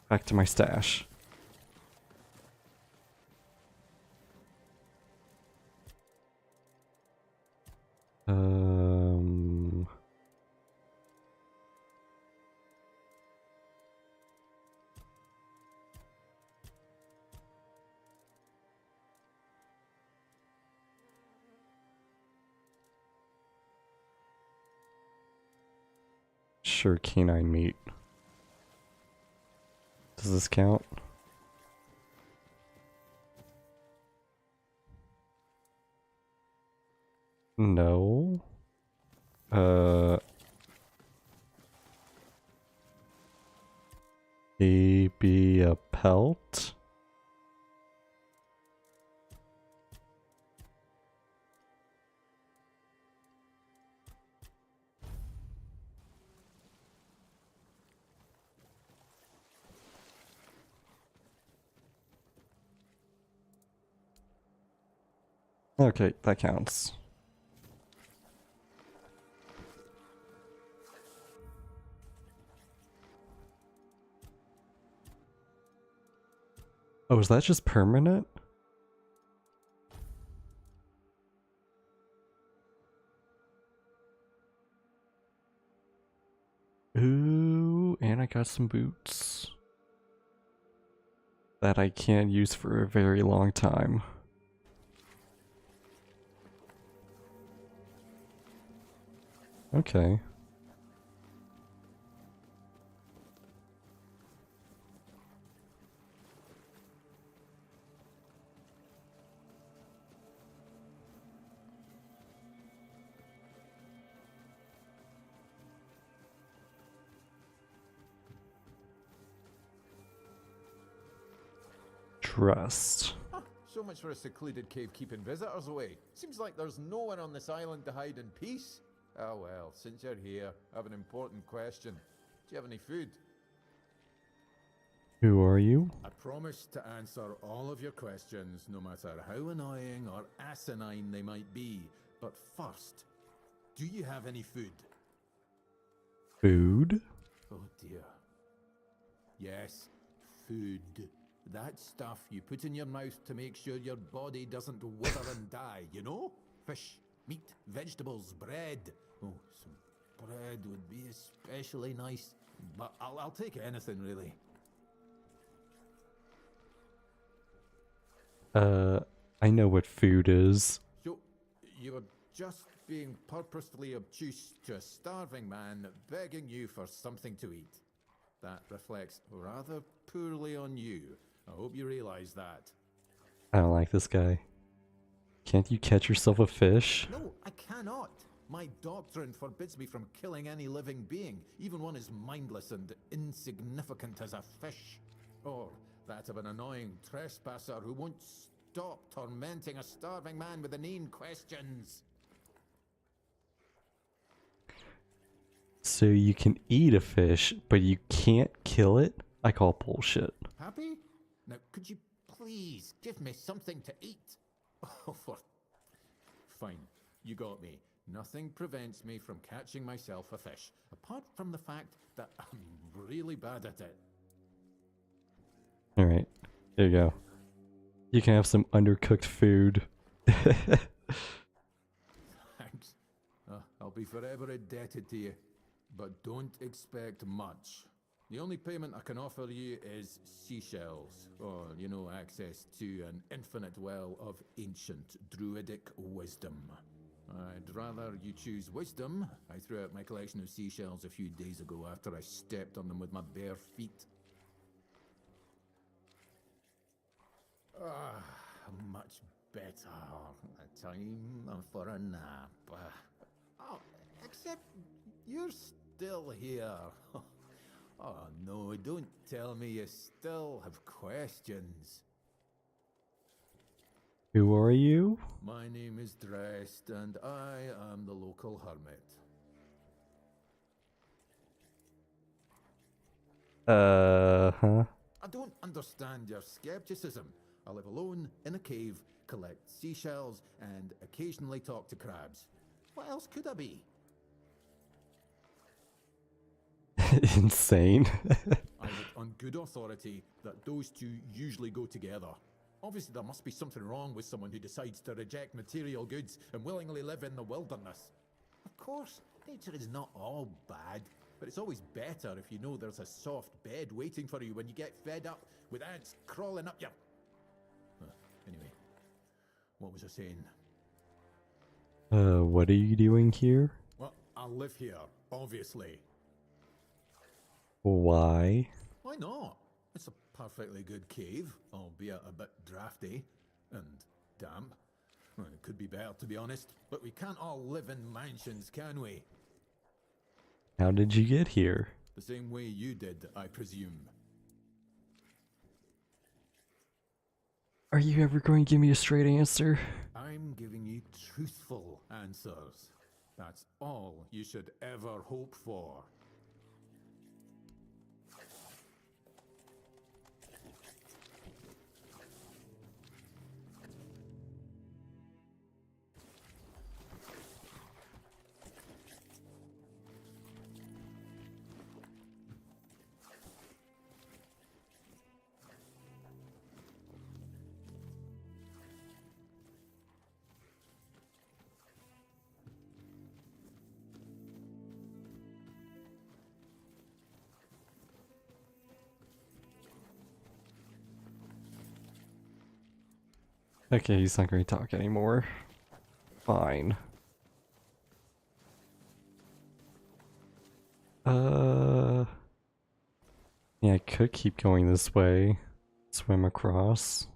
Back to my stash. Sure, canine meat. Does this count? No. Maybe a pelt? Okay, that counts. Oh, is that just permanent? Ooh, and I got some boots that I can't use for a very long time. Okay. Trust. So much for a secluded cave keeping visitors away. Seems like there's no one on this island to hide in peace. Oh well, since you're here, I have an important question. Do you have any food? Who are you? I promise to answer all of your questions, no matter how annoying or asinine they might be. But first, do you have any food? Food? Oh dear. Yes, food. That stuff you put in your mouth to make sure your body doesn't wither and die, you know? Fish, meat, vegetables, bread. Oh, some bread would be especially nice. But I'll take anything, really. I know what food is. So, you were just being purposefully obtuse to a starving man begging you for something to eat. That reflects rather poorly on you. I hope you realize that. I don't like this guy. Can't you catch yourself a fish? No, I cannot. My doctrine forbids me from killing any living being, even one as mindless and insignificant as a fish. Or that of an annoying trespasser who won't stop tormenting a starving man with inane questions. So you can eat a fish, but you can't kill it? I call bullshit. Happy? Now, could you please give me something to eat? Oh, fine, you got me. Nothing prevents me from catching myself a fish, apart from the fact that I'm really bad at it. Alright, there you go. You can have some undercooked food. Thanks. I'll be forever indebted to you, but don't expect much. The only payment I can offer you is seashells, or, you know, access to an infinite well of ancient druidic wisdom. I'd rather you choose wisdom. I threw out my collection of seashells a few days ago after I stepped on them with my bare feet. Much better. Time for a nap. Oh, except you're still here. Oh no, don't tell me you still have questions. Who are you? My name is Drest, and I am the local hermit. Huh? I don't understand your skepticism. I live alone in a cave, collect seashells, and occasionally talk to crabs. What else could I be? Insane. I have on good authority that those two usually go together. Obviously, there must be something wrong with someone who decides to reject material goods and willingly live in the wilderness. Of course, nature is not all bad, but it's always better if you know there's a soft bed waiting for you when you get fed up with ants crawling up your... Anyway, what was I saying? What are you doing here? Well, I live here, obviously. Why? Why not? It's a perfectly good cave, albeit a bit drafty and damp. Well, it could be better, to be honest, but we can't all live in mansions, can we? How did you get here? The same way you did, I presume. Are you ever going to give me a straight answer? I'm giving you truthful answers. That's all you should ever hope for. Okay, he's not going to talk anymore. Fine. Yeah, I could keep going this way. Swim across.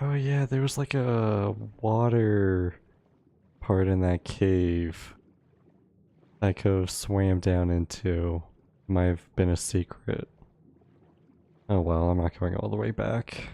Oh yeah, there was like a water part in that cave I could have swam down into. Might have been a secret. Oh well, I'm not going all the way back.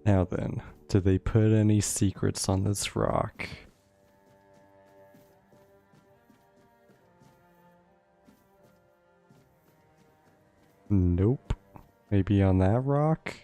Now then, did they put any secrets on this rock? Nope. Maybe on that rock?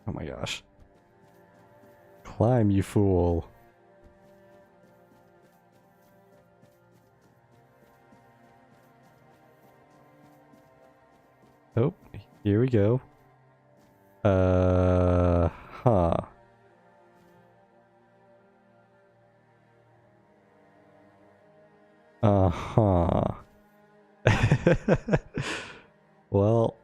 Oh my gosh. Climb, you fool. Oh, here we go. Huh. Uh-huh. Well,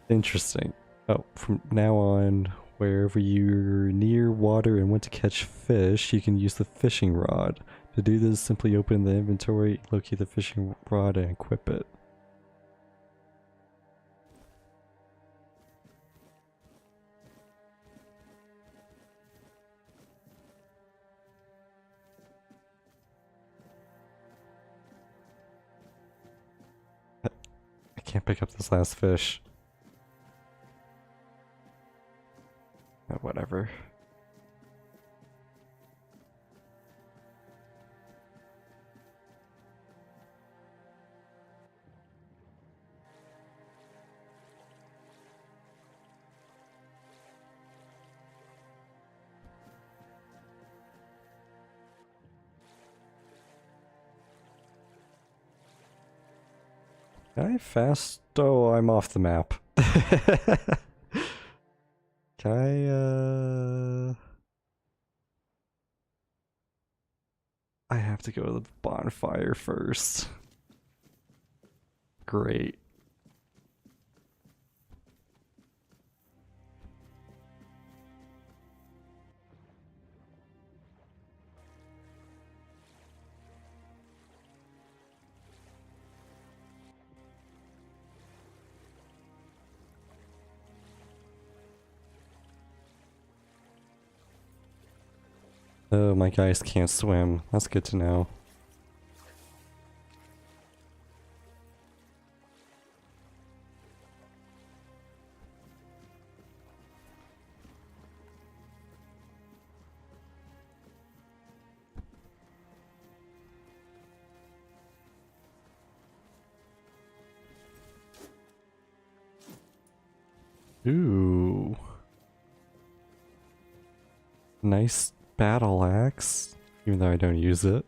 interesting. Oh, from now on, wherever you're near water and want to catch fish, you can use the fishing rod. To do this, simply open the inventory, locate the fishing rod, and equip it. I can't pick up this last fish. Oh, whatever. Can I fast? Oh, I'm off the map. Can I have to go to the bonfire first. Great. Oh, my guys can't swim. That's good to know. Ooh. Nice battle axe, even though I don't use it.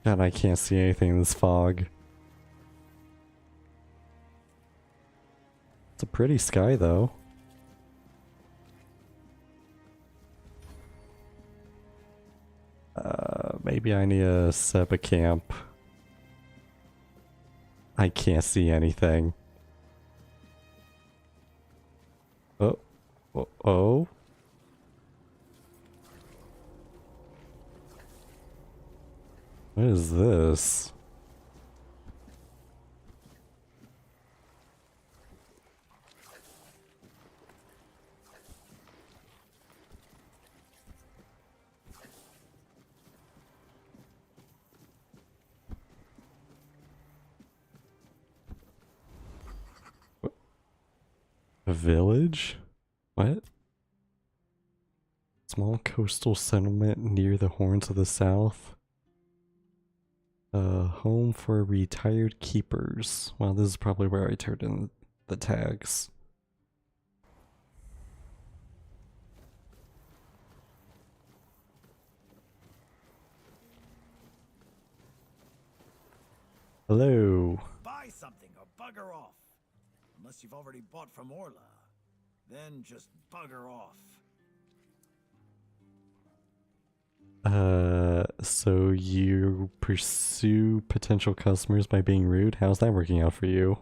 God, I can't see anything in this fog. It's a pretty sky, though. Maybe I need to set up a camp. I can't see anything. Oh. Oh. Oh. What is this? A village? What? Small coastal settlement near the Horns of the South. Home for retired keepers. Well, this is probably where I turned in the tags. Hello. Buy something or bugger off. Unless you've already bought from Orla. Then just bugger off. So you pursue potential customers by being rude? How's that working out for you?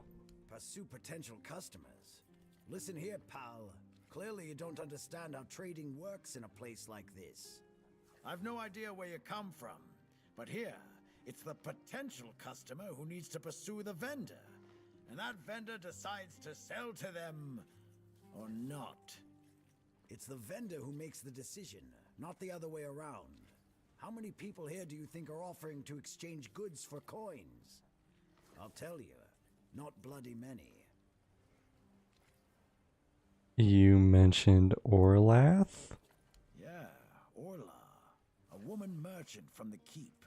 Pursue potential customers? Listen here, pal. Clearly you don't understand how trading works in a place like this. I've no idea where you come from, but here, it's the potential customer who needs to pursue the vendor. And that vendor decides to sell to them or not. It's the vendor who makes the decision, not the other way around. How many people here do you think are offering to exchange goods for coins? I'll tell you, not bloody many. You mentioned Orlath? Yeah, Orla. A woman merchant from the keep.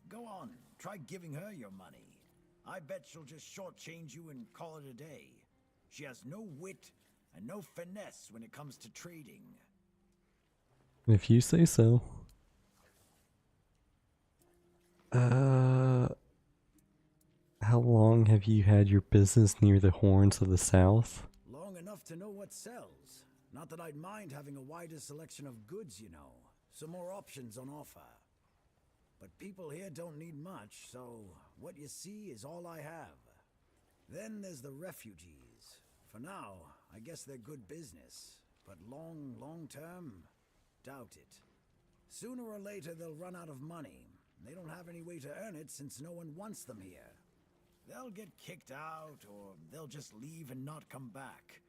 Go on, try giving her your money. I bet she'll just shortchange you and call it a day. She has no wit and no finesse when it comes to trading. If you say so. How long have you had your business near the Horns of the South? Long enough to know what sells. Not that I'd mind having a wider selection of goods, you know. Some more options on offer. But people here don't need much, so what you see is all I have. Then there's the refugees. For now, I guess they're good business. But long term, doubt it. Sooner or later they'll run out of money. They don't have any way to earn it since no one wants them here. They'll get kicked out, or they'll just leave and not come back.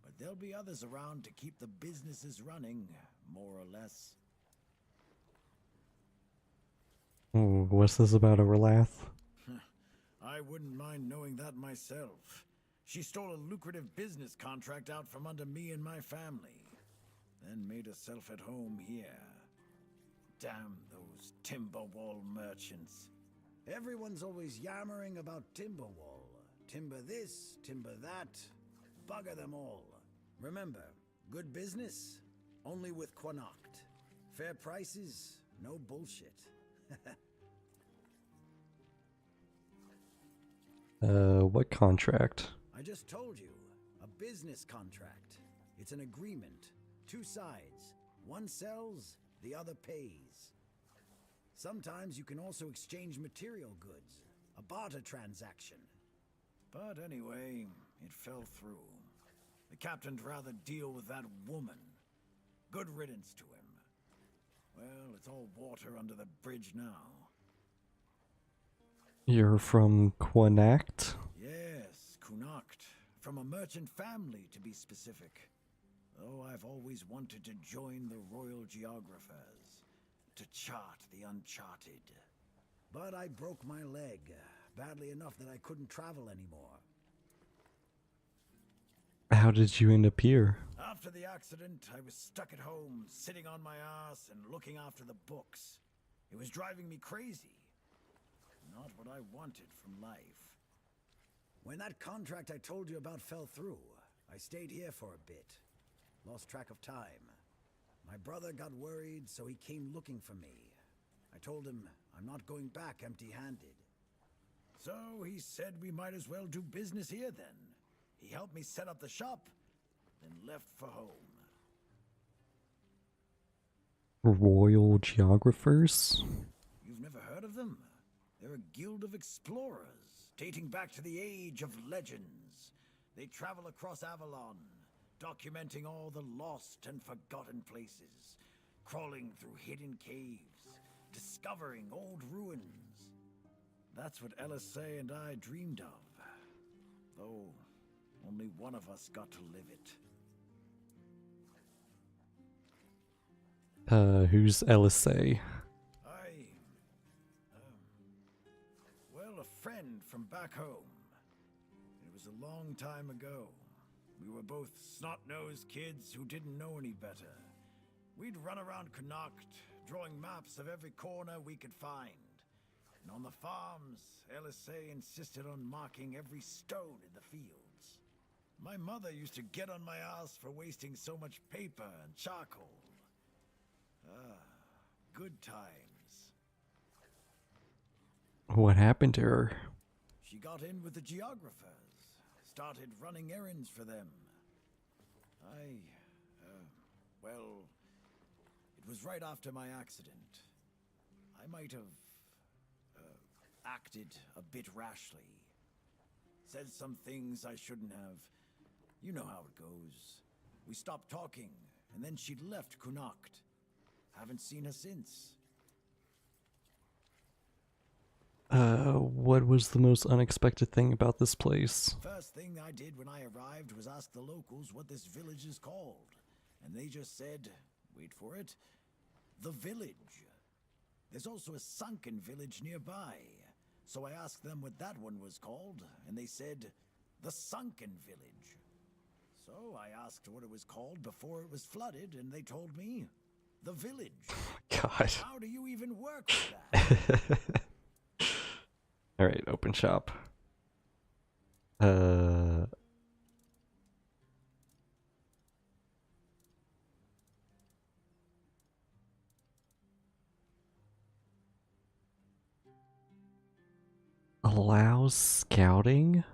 But there'll be others around to keep the businesses running, more or less. Oh, what's this about Orlath? I wouldn't mind knowing that myself. She stole a lucrative business contract out from under me and my family, then made herself at home here. Damn those Timberwall merchants. Everyone's always yammering about Timberwall. Timber this, timber that. Bugger them all. Remember, good business, only with Quanacht. Fair prices, no bullshit. What contract? I just told you, a business contract. It's an agreement. Two sides. One sells, the other pays. Sometimes you can also exchange material goods. A barter transaction. But anyway, it fell through. The captain'd rather deal with that woman. Good riddance to him. Well, it's all water under the bridge now. You're from Quanacht? Yes, Quanacht. From a merchant family, to be specific. Though I've always wanted to join the Royal Geographers. To chart the uncharted. But I broke my leg, badly enough that I couldn't travel anymore. How did you end up here? After the accident, I was stuck at home, sitting on my ass and looking after the books. It was driving me crazy. Not what I wanted from life. When that contract I told you about fell through, I stayed here for a bit. Lost track of time. My brother got worried, so he came looking for me. I told him I'm not going back empty-handed. So he said we might as well do business here then. He helped me set up the shop, then left for home. Royal Geographers? You've never heard of them? They're a guild of explorers, dating back to the age of legends. They travel across Avalon, documenting all the lost and forgotten places, crawling through hidden caves, discovering old ruins. That's what LSA and I dreamed of, though only one of us got to live it. Who's LSA? Well, a friend from back home. It was a long time ago. We were both snot-nosed kids who didn't know any better. We'd run around Connacht, drawing maps of every corner we could find. And on the farms, LSA insisted on marking every stone in the fields. My mother used to get on my ass for wasting so much paper and charcoal. Good times. What happened to her? She got in with the geographers, started running errands for them. Well, it was right after my accident. I might have acted a bit rashly. Said some things I shouldn't have. You know how it goes. We stopped talking, and then she left Connacht. Haven't seen her since. What was the most unexpected thing about this place? First thing I did when I arrived was ask the locals what this village is called. And they just said, wait for it, the village. There's also a sunken village nearby. So I asked them what that one was called, and they said, the sunken village. So I asked what it was called before it was flooded, and they told me, the village. God. How do you even work with that? Alright, open shop. Allows scouting?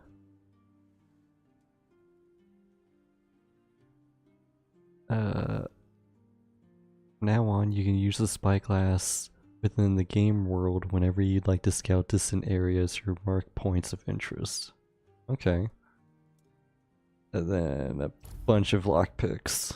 Now on, you can use the spyglass within the game world whenever you'd like to scout distant areas or mark points of interest. Okay. And then a bunch of lockpicks.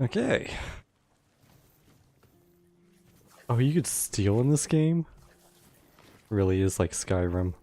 Okay. Oh, you could steal in this game? Really is like Skyrim.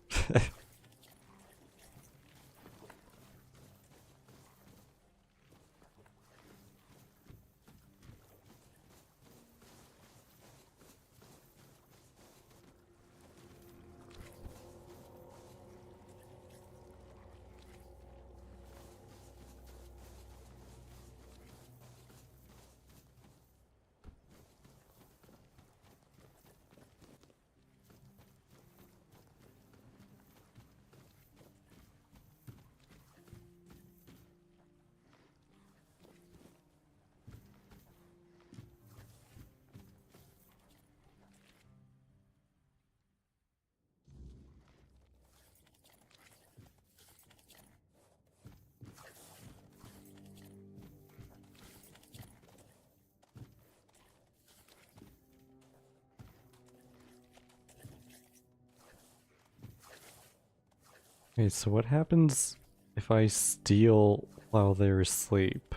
Okay, so what happens if I steal while they're asleep?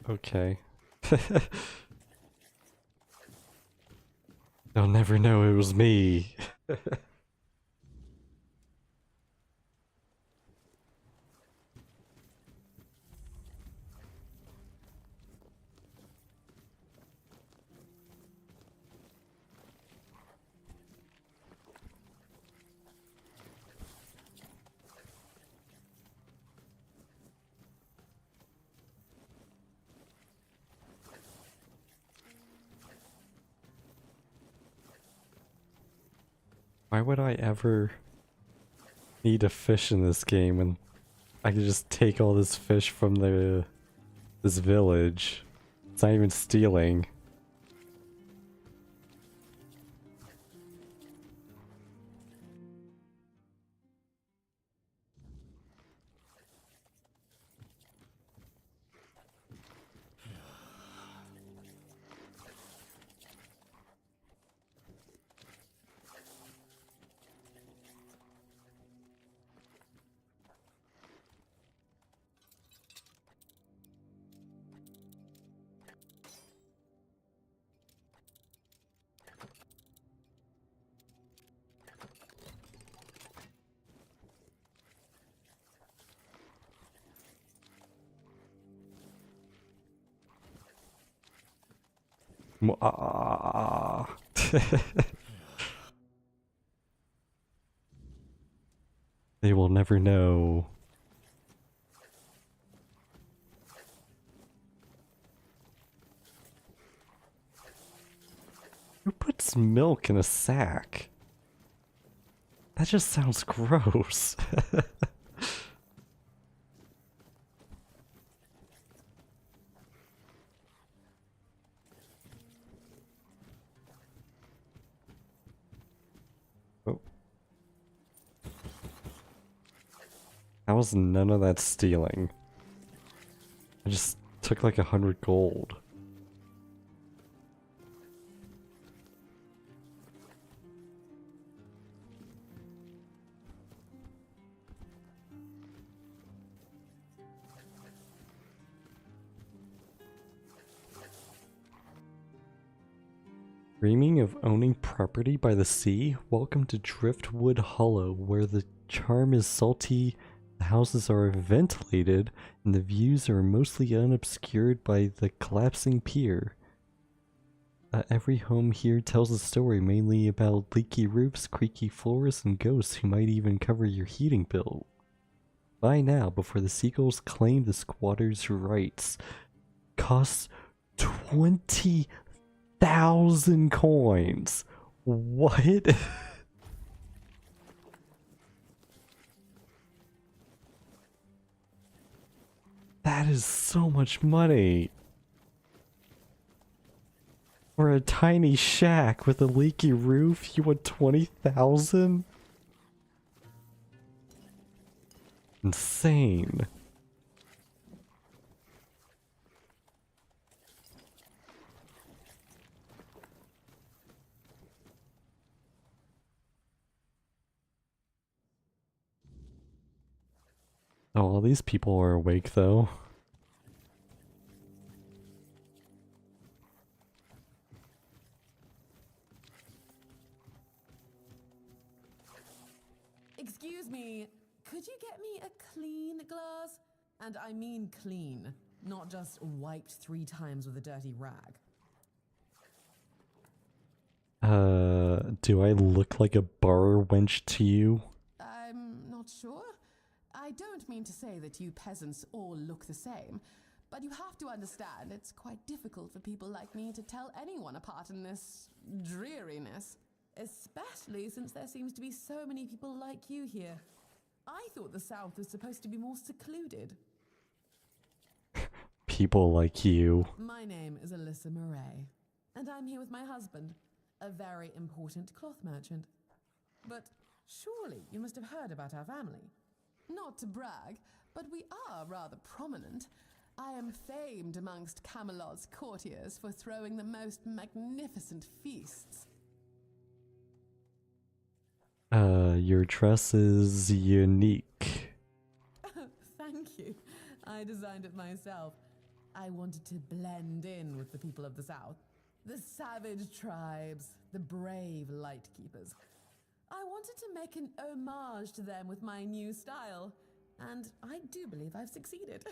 Okay. They'll never know it was me. Why would I ever need a fish in this game when I could just take all this fish from this village? It's not even stealing. They will never know. Who puts milk in a sack? That just sounds gross. Oh. How was none of that stealing? I just took like 100 gold. Dreaming of owning property by the sea? Welcome to Driftwood Hollow, where the charm is salty, the houses are ventilated, and the views are mostly unobscured by the collapsing pier. Every home here tells a story mainly about leaky roofs, creaky floors, and ghosts who might even cover your heating bill. Buy now before the seagulls claim the squatters' rights. Costs 20,000 coins. What? That is so much money. For a tiny shack with a leaky roof, you want 20,000? Insane. Oh, all these people are awake though. Excuse me, could you get me a clean glass? And I mean clean, not just wiped 3 times with a dirty rag. Do I look like a bar wench to you? I'm not sure. I don't mean to say that you peasants all look the same, but you have to understand it's quite difficult for people like me to tell anyone apart in this dreariness. Especially since there seems to be so many people like you here. I thought the South was supposed to be more secluded. People like you. My name is Alyssa Murray, and I'm here with my husband, a very important cloth merchant. But surely you must have heard about our family. Not to brag, but we are rather prominent. I am famed amongst Camelot's courtiers for throwing the most magnificent feasts. Your dress is unique. Thank you. I designed it myself. I wanted to blend in with the people of the South. The savage tribes, the brave Lightkeepers. I wanted to make an homage to them with my new style, and I do believe I've succeeded.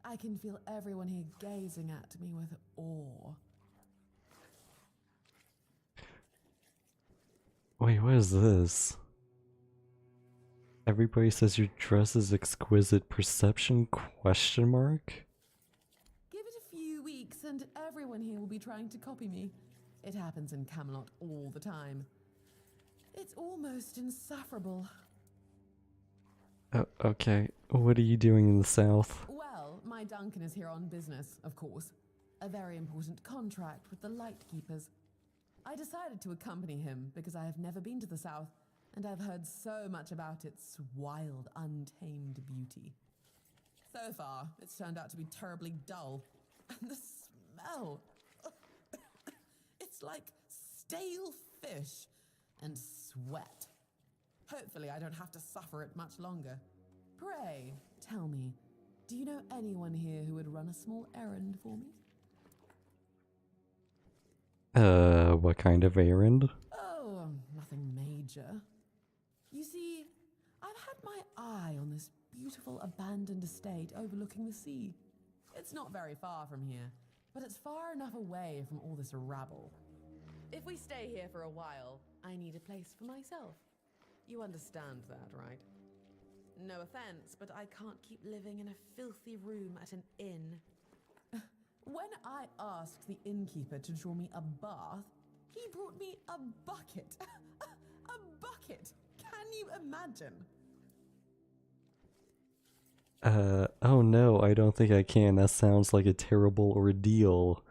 I can feel everyone here gazing at me with awe. Wait, what is this? Everybody says your dress is exquisite. Perception question mark? Give it a few weeks and everyone here will be trying to copy me. It happens in Camelot all the time. It's almost insufferable. Okay, what are you doing in the South? Well, my Duncan is here on business, of course. A very important contract with the Lightkeepers. I decided to accompany him because I have never been to the South, and I've heard so much about its wild, untamed beauty. So far, it's turned out to be terribly dull. And the smell! It's like stale fish and sweat. Hopefully I don't have to suffer it much longer. Pray, tell me, do you know anyone here who would run a small errand for me? What kind of errand? Oh, nothing major. You see, I've had my eye on this beautiful abandoned estate overlooking the sea. It's not very far from here, but it's far enough away from all this rabble. If we stay here for a while, I need a place for myself. You understand that, right? No offense, but I can't keep living in a filthy room at an inn. When I asked the innkeeper to draw me a bath, he brought me a bucket. A bucket! Can you imagine? Oh no, I don't think I can. That sounds like a terrible ordeal.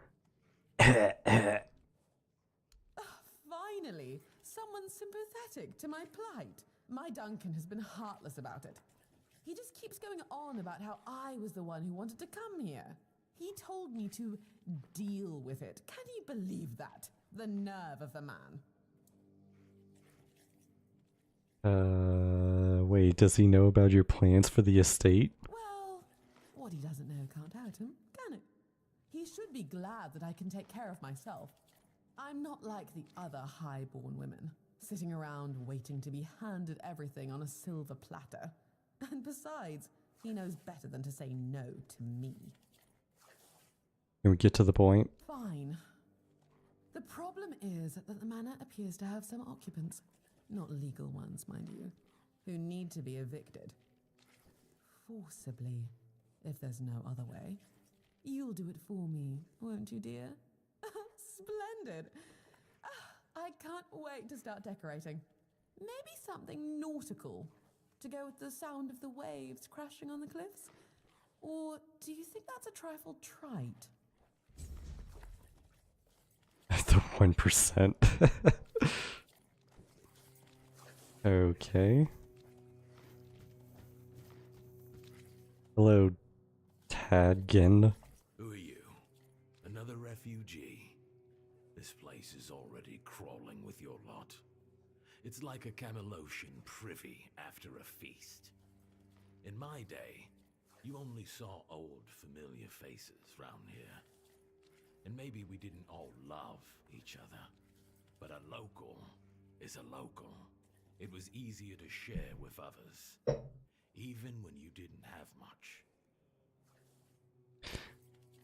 Finally, someone sympathetic to my plight. My Duncan has been heartless about it. He just keeps going on about how I was the one who wanted to come here. He told me to deal with it. Can you believe that? The nerve of the man. Wait, does he know about your plans for the estate? Well, what he doesn't know can't hurt him, can it? He should be glad that I can take care of myself. I'm not like the other high-born women, sitting around waiting to be handed everything on a silver platter. And besides, he knows better than to say no to me. Can we get to the point? Fine. The problem is that the manor appears to have some occupants, not legal ones, mind you, who need to be evicted. Forcibly, if there's no other way. You'll do it for me, won't you, dear? Splendid! I can't wait to start decorating. Maybe something nautical, to go with the sound of the waves crashing on the cliffs? Or do you think that's a trifle trite? 1%. Okay. Hello, Tadgen. Who are you? Another refugee? This place is already crawling with your lot. It's like a Camelosian privy after a feast. In my day, you only saw old, familiar faces round here. And maybe we didn't all love each other. But a local is a local. It was easier to share with others, even when you didn't have much.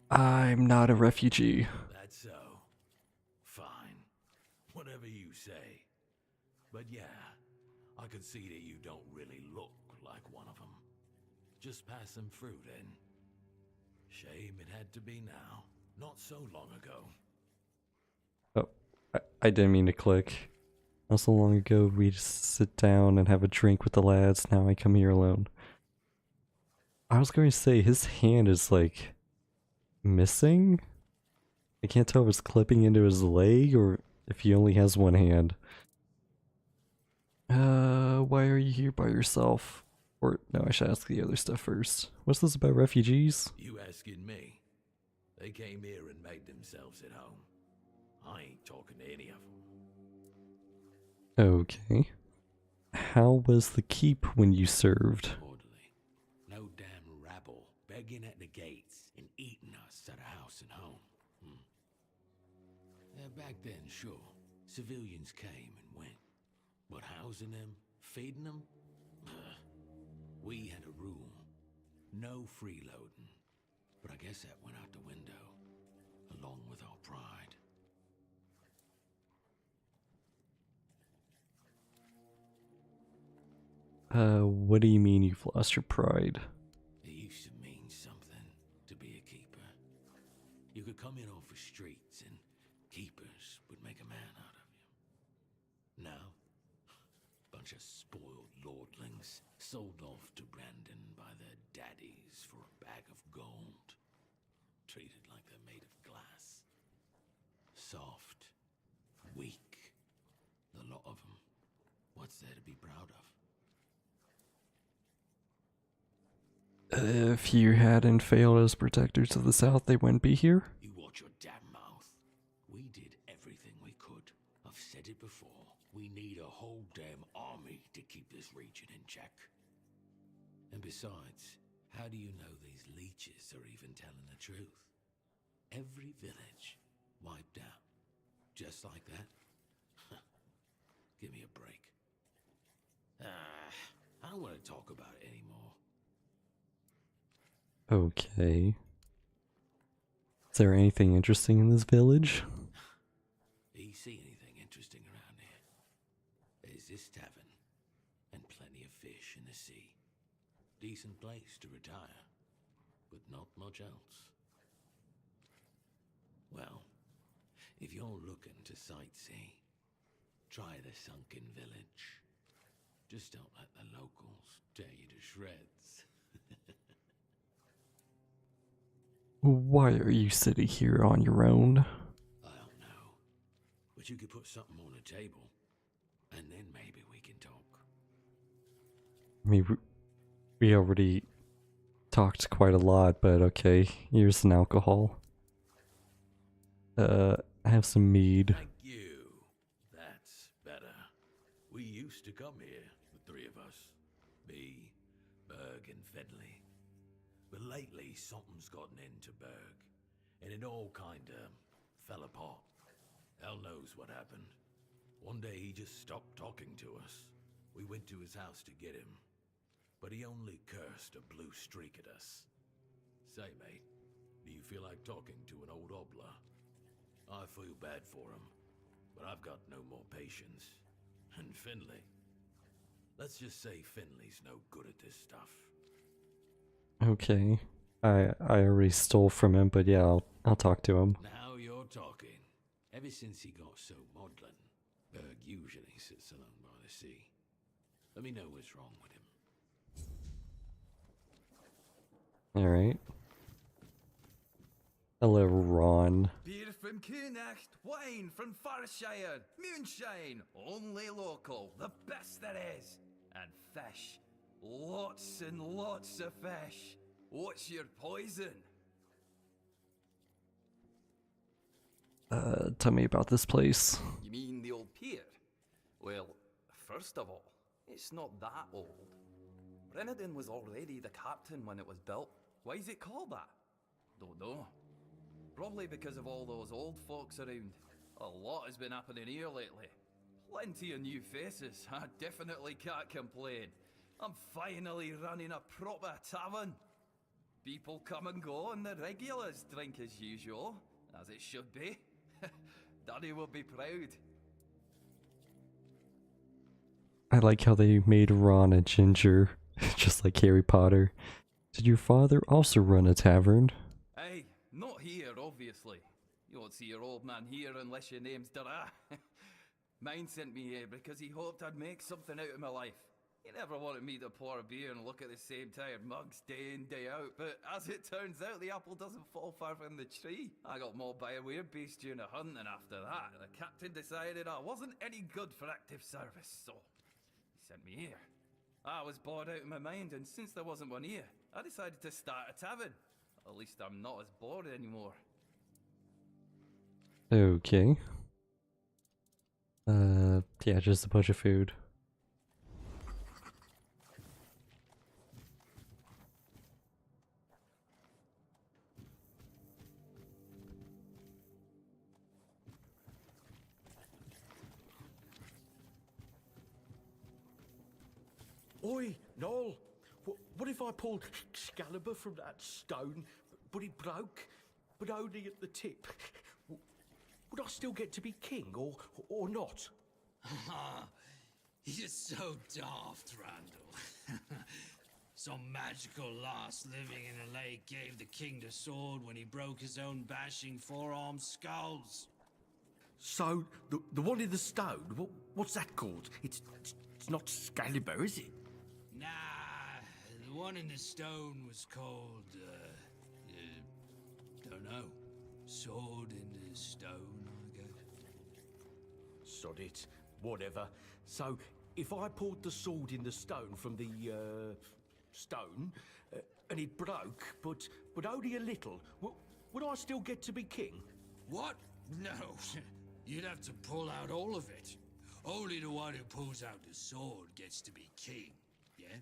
I'm not a refugee. That's so. Fine. Whatever you say. But yeah, I can see that you don't really look like one of them. Just pass them through then. Shame it had to be now. Not so long ago. Oh, I didn't mean to click. Not so long ago, we just sit down and have a drink with the lads. Now I come here alone. I was going to say, his hand is like missing? I can't tell if it's clipping into his leg or if he only has one hand. Why are you here by yourself? Or, no, I should ask the other stuff first. What's this about refugees? You asking me? They came here and made themselves at home. I ain't talking to any of them. Okay. How was the keep when you served? Orderly. No damn rabble begging at the gates and eating us at a house and home. Back then, sure, civilians came and went. But housing them, feeding them? We had a rule. No freeloading. But I guess that went out the window, along with our pride. What do you mean you've lost your pride? It used to mean something to be a keeper. You could come in off the streets and keepers would make a man out of you. Now, bunch of spoiled lordlings sold off to Brandon by their daddies for a bag of gold. Treated like they're made of glass. Soft. Weak. The lot of them. What's there to be proud of? If you hadn't failed as protectors of the South, they wouldn't be here? You watch your damn mouth. We did everything we could. I've said it before. We need a whole damn army to keep this region in check. And besides, how do you know these leeches are even telling the truth? Every village wiped out. Just like that? Give me a break. I don't want to talk about it anymore. Okay. Is there anything interesting in this village? Do you see anything interesting around here? There's this tavern, and plenty of fish in the sea. Decent place to retire, but not much else. Well, if you're looking to sightsee, try the sunken village. Just don't let the locals tear you to shreds. Why are you sitting here on your own? I don't know, but you could put something on the table, and then maybe we can talk. I mean, we already talked quite a lot, but okay, here's some alcohol. Have some mead. Thank you. That's better. We used to come here, the three of us. Me, Berg, and Fedley. But lately, something's gotten into Berg, and it all kinda fell apart. Hell knows what happened. One day he just stopped talking to us. We went to his house to get him, but he only cursed a blue streak at us. Say, mate, do you feel like talking to an old obla? I feel bad for him, but I've got no more patience. And Finley. Let's just say Finley's no good at this stuff. Okay. I already stole from him, but yeah, I'll talk to him. Now you're talking. Ever since he got so maudlin, Berg usually sits alone by the sea. Let me know what's wrong with him. Alright. Hello, Ron. Beer from Kunacht, wine from Farshire, moonshine, only local, the best there is. And fish, lots and lots of fish. What's your poison? Tell me about this place. You mean the old pier? Well, first of all, it's not that old. Brenadin was already the captain when it was built. Why is it called that? Don't know. Probably because of all those old folks around. A lot has been happening here lately. Plenty of new faces. I definitely can't complain. I'm finally running a proper tavern. People come and go and the regulars drink as usual, as it should be. Daddy will be proud. I like how they made Ron a ginger, just like Harry Potter. Did your father also run a tavern? Hey, not here, obviously. You won't see your old man here unless your name's Dara. Mine sent me here because he hoped I'd make something out of my life. He never wanted me to pour a beer and look at the same tired mugs day in, day out, but as it turns out, the apple doesn't fall far from the tree. I got mauled by a weird beast during a hunt, and after that, the captain decided I wasn't any good for active service, so he sent me here. I was bored out of my mind, and since there wasn't one here, I decided to start a tavern. At least I'm not as bored anymore. Okay. Yeah, just a bunch of food. Oi, Noel, what if I pulled Excalibur from that stone, but it broke, but only at the tip? Would I still get to be king, or not? You're so daft, Randall. Some magical lass living in a lake gave the king the sword when he broke his own bashing forearm skulls. So, the one in the stone, what's that called? It's not Excalibur, is it? Nah, the one in the stone was called, don't know. Sword in the stone, I guess. Sod it, whatever. So, if I pulled the sword in the stone from the, stone, and it broke, but only a little, would I still get to be king? What? No, you'd have to pull out all of it. Only the one who pulls out the sword gets to be king, yeah?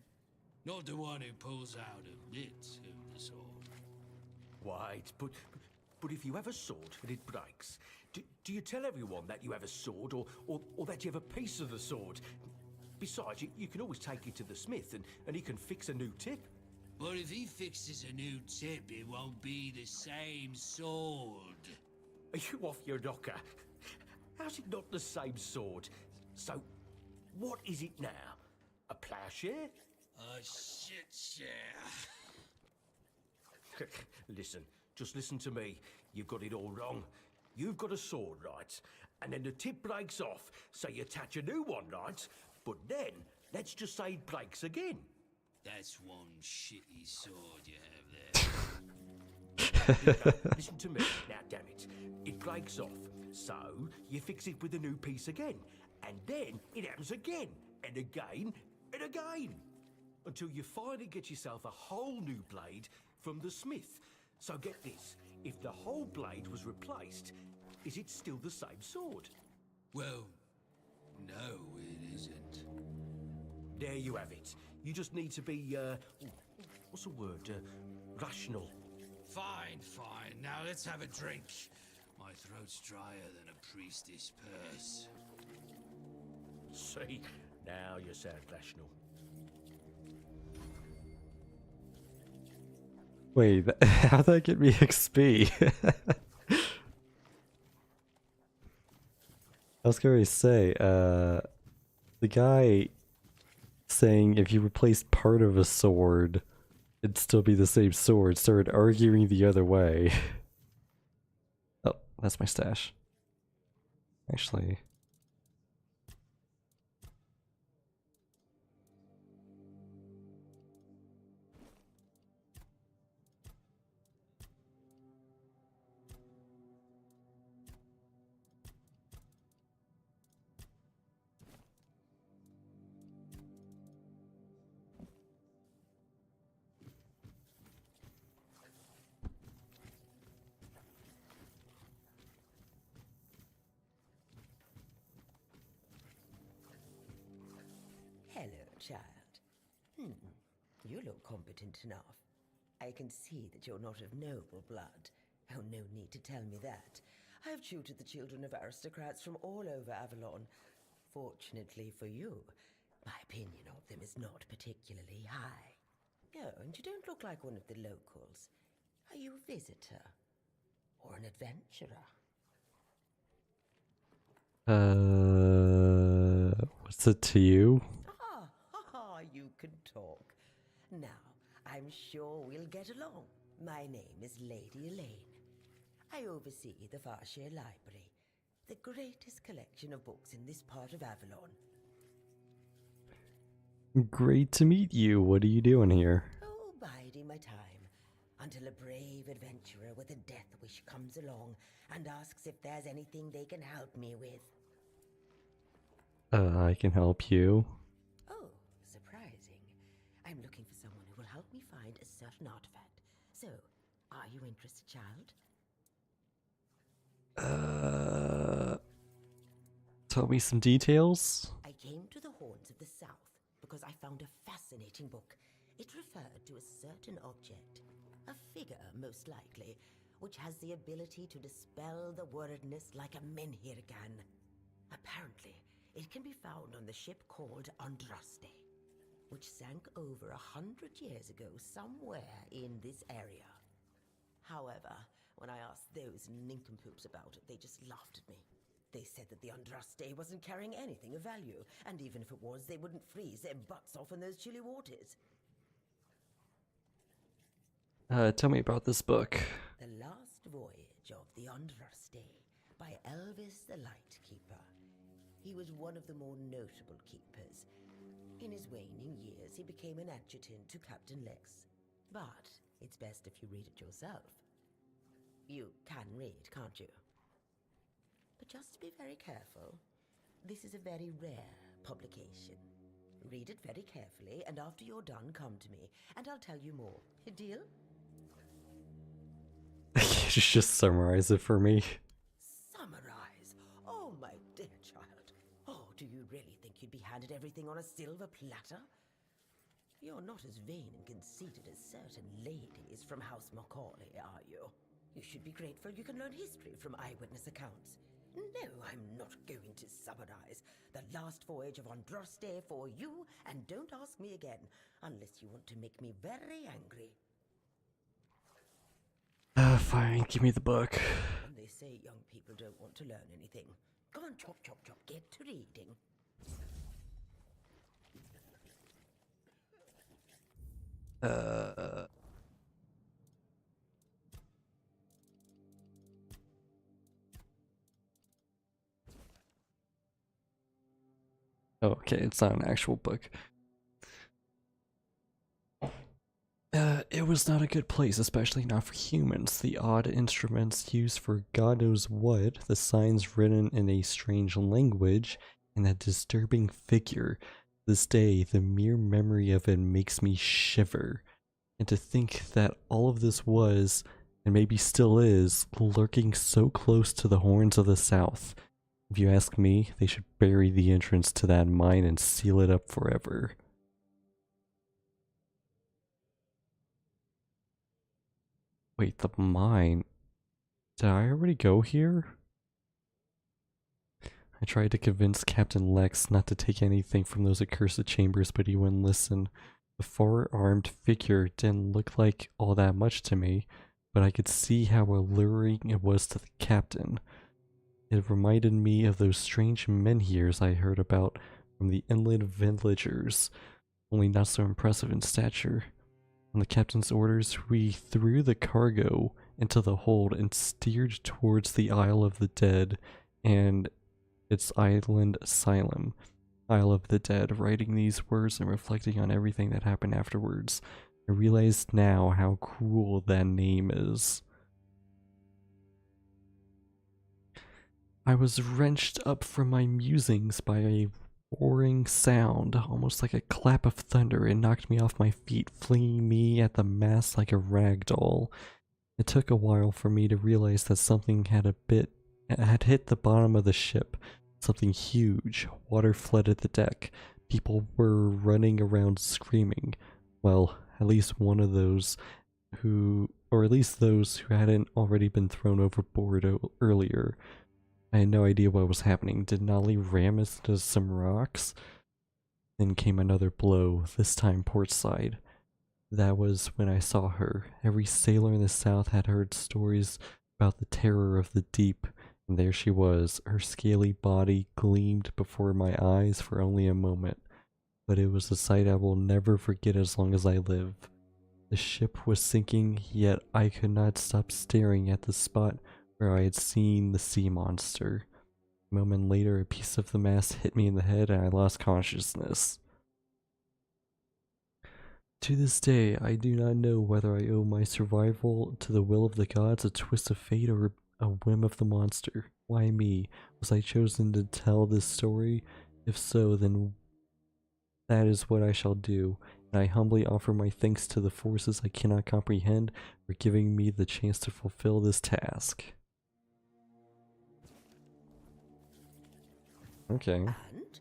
Not the one who pulls out a bit of the sword. Wait, but if you have a sword and it breaks, do you tell everyone that you have a sword or that you have a piece of the sword? Besides, you can always take it to the smith and he can fix a new tip. But if he fixes a new tip, it won't be the same sword. Are you off your knocker? How's it not the same sword? So, what is it now? A plowshare? A shit share. Listen, just listen to me. You've got it all wrong. You've got a sword, right? And then the tip breaks off, so you attach a new one, right? But then, let's just say it breaks again. That's one shitty sword you have there. Listen to me, now damn it. It breaks off, so you fix it with a new piece again. And then it happens again, and again, and again. Until you finally get yourself a whole new blade from the smith. So get this, if the whole blade was replaced, is it still the same sword? Well, no, it isn't. There you have it. You just need to be, what's the word? Rational. Fine, fine. Now let's have a drink. My throat's drier than a priestess purse. See, now you sound rational. Wait, how'd that get me XP? I was going to say, the guy saying if you replace part of a sword, it'd still be the same sword, started arguing the other way. Oh, that's my stash. Actually... child. You look competent enough. I can see that you're not of noble blood. Oh, no need to tell me that. I've tutored the children of aristocrats from all over Avalon. Fortunately for you, my opinion of them is not particularly high. Oh, and you don't look like one of the locals. Are you a visitor? Or an adventurer? What's it to you? You can talk. Now, I'm sure we'll get along. My name is Lady Elaine. I oversee the Farshire Library, the greatest collection of books in this part of Avalon. Great to meet you. What are you doing here? Oh, biding my time, until a brave adventurer with a death wish comes along and asks if there's anything they can help me with. I can help you. Oh, surprising. I'm looking for someone who will help me find a certain artifact. So, are you interested, child? Tell me some details. I came to the Horns of the South because I found a fascinating book. It referred to a certain object, a figure most likely, which has the ability to dispel the wordness like a menhir can. Apparently, it can be found on the ship called Andraste, which sank over 100 years ago somewhere in this area. However, when I asked those nincompoops about it, they just laughed at me. They said that the Andraste wasn't carrying anything of value, and even if it was, they wouldn't freeze their butts off in those chilly waters. Tell me about this book. The Last Voyage of the Andraste by Elvis the Lightkeeper. He was one of the more notable keepers. In his waning years, he became an adjutant to Captain Lex. But it's best if you read it yourself. You can read, can't you? But just be very careful. This is a very rare publication. Read it very carefully, and after you're done, come to me, and I'll tell you more. A deal? Just summarize it for me. Summarize? Oh, my dear child. Oh, do you really think you'd be handed everything on a silver platter? You're not as vain and conceited as certain ladies from House Macaulay, are you? You should be grateful you can learn history from eyewitness accounts. No, I'm not going to summarize the last voyage of Andraste for you, and don't ask me again, unless you want to make me very angry. Fine, give me the book. And they say young people don't want to learn anything. Come on, chop, chop, chop, get to reading. Okay, it's not an actual book. It was not a good place, especially not for humans. The odd instruments used for God knows what, the signs written in a strange language, and that disturbing figure. This day, the mere memory of it makes me shiver. And to think that all of this was, and maybe still is, lurking so close to the Horns of the South. If you ask me, they should bury the entrance to that mine and seal it up forever. Wait, the mine? Did I already go here? I tried to convince Captain Lex not to take anything from those accursed chambers, but he wouldn't listen. The four-armed figure didn't look like all that much to me, but I could see how alluring it was to the captain. It reminded me of those strange menhirs I heard about from the inland villagers, only not so impressive in stature. On the captain's orders, we threw the cargo into the hold and steered towards the Isle of the Dead and its island asylum. Isle of the Dead. Writing these words and reflecting on everything that happened afterwards, I realize now how cruel that name is. I was wrenched up from my musings by a roaring sound, almost like a clap of thunder. It knocked me off my feet, flinging me at the mast like a rag doll. It took a while for me to realize that something had hit the bottom of the ship. Something huge. Water flooded the deck. people were running around screaming. Well, at least one of those or at least those who hadn't already been thrown overboard earlier. I had no idea what was happening. Did Nolly ram us into some rocks? Then came another blow, this time port side. That was when I saw her. Every sailor in the South had heard stories about the terror of the deep, and there she was. Her scaly body gleamed before my eyes for only a moment, but it was a sight I will never forget as long as I live. The ship was sinking, yet I could not stop staring at the spot where I had seen the sea monster. A moment later, a piece of the mast hit me in the head and I lost consciousness. To this day, I do not know whether I owe my survival to the will of the gods, a twist of fate, or a whim of the monster. Why me? Was I chosen to tell this story? If so, then that is what I shall do, and I humbly offer my thanks to the forces I cannot comprehend for giving me the chance to fulfill this task. Okay. And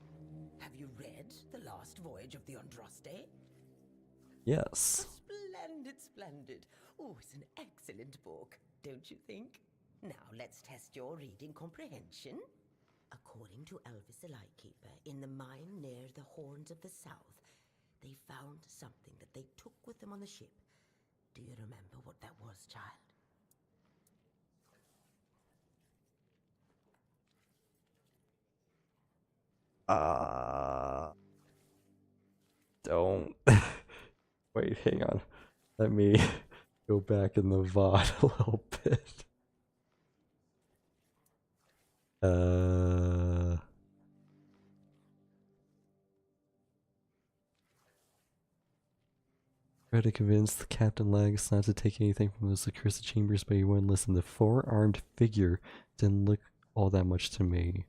have you read The Last Voyage of the Andraste? Yes. Splendid, splendid. Oh, it's an excellent book, don't you think? Now let's test your reading comprehension. According to Elvis the Lightkeeper, in the mine near the Horns of the South, they found something that they took with them on the ship. Do you remember what that was, child? Don't. Wait, hang on. Let me go back in the VOD a little bit. Try to convince the Captain Legs not to take anything from those accursed chambers, but he wouldn't listen. The four-armed figure didn't look all that much to me.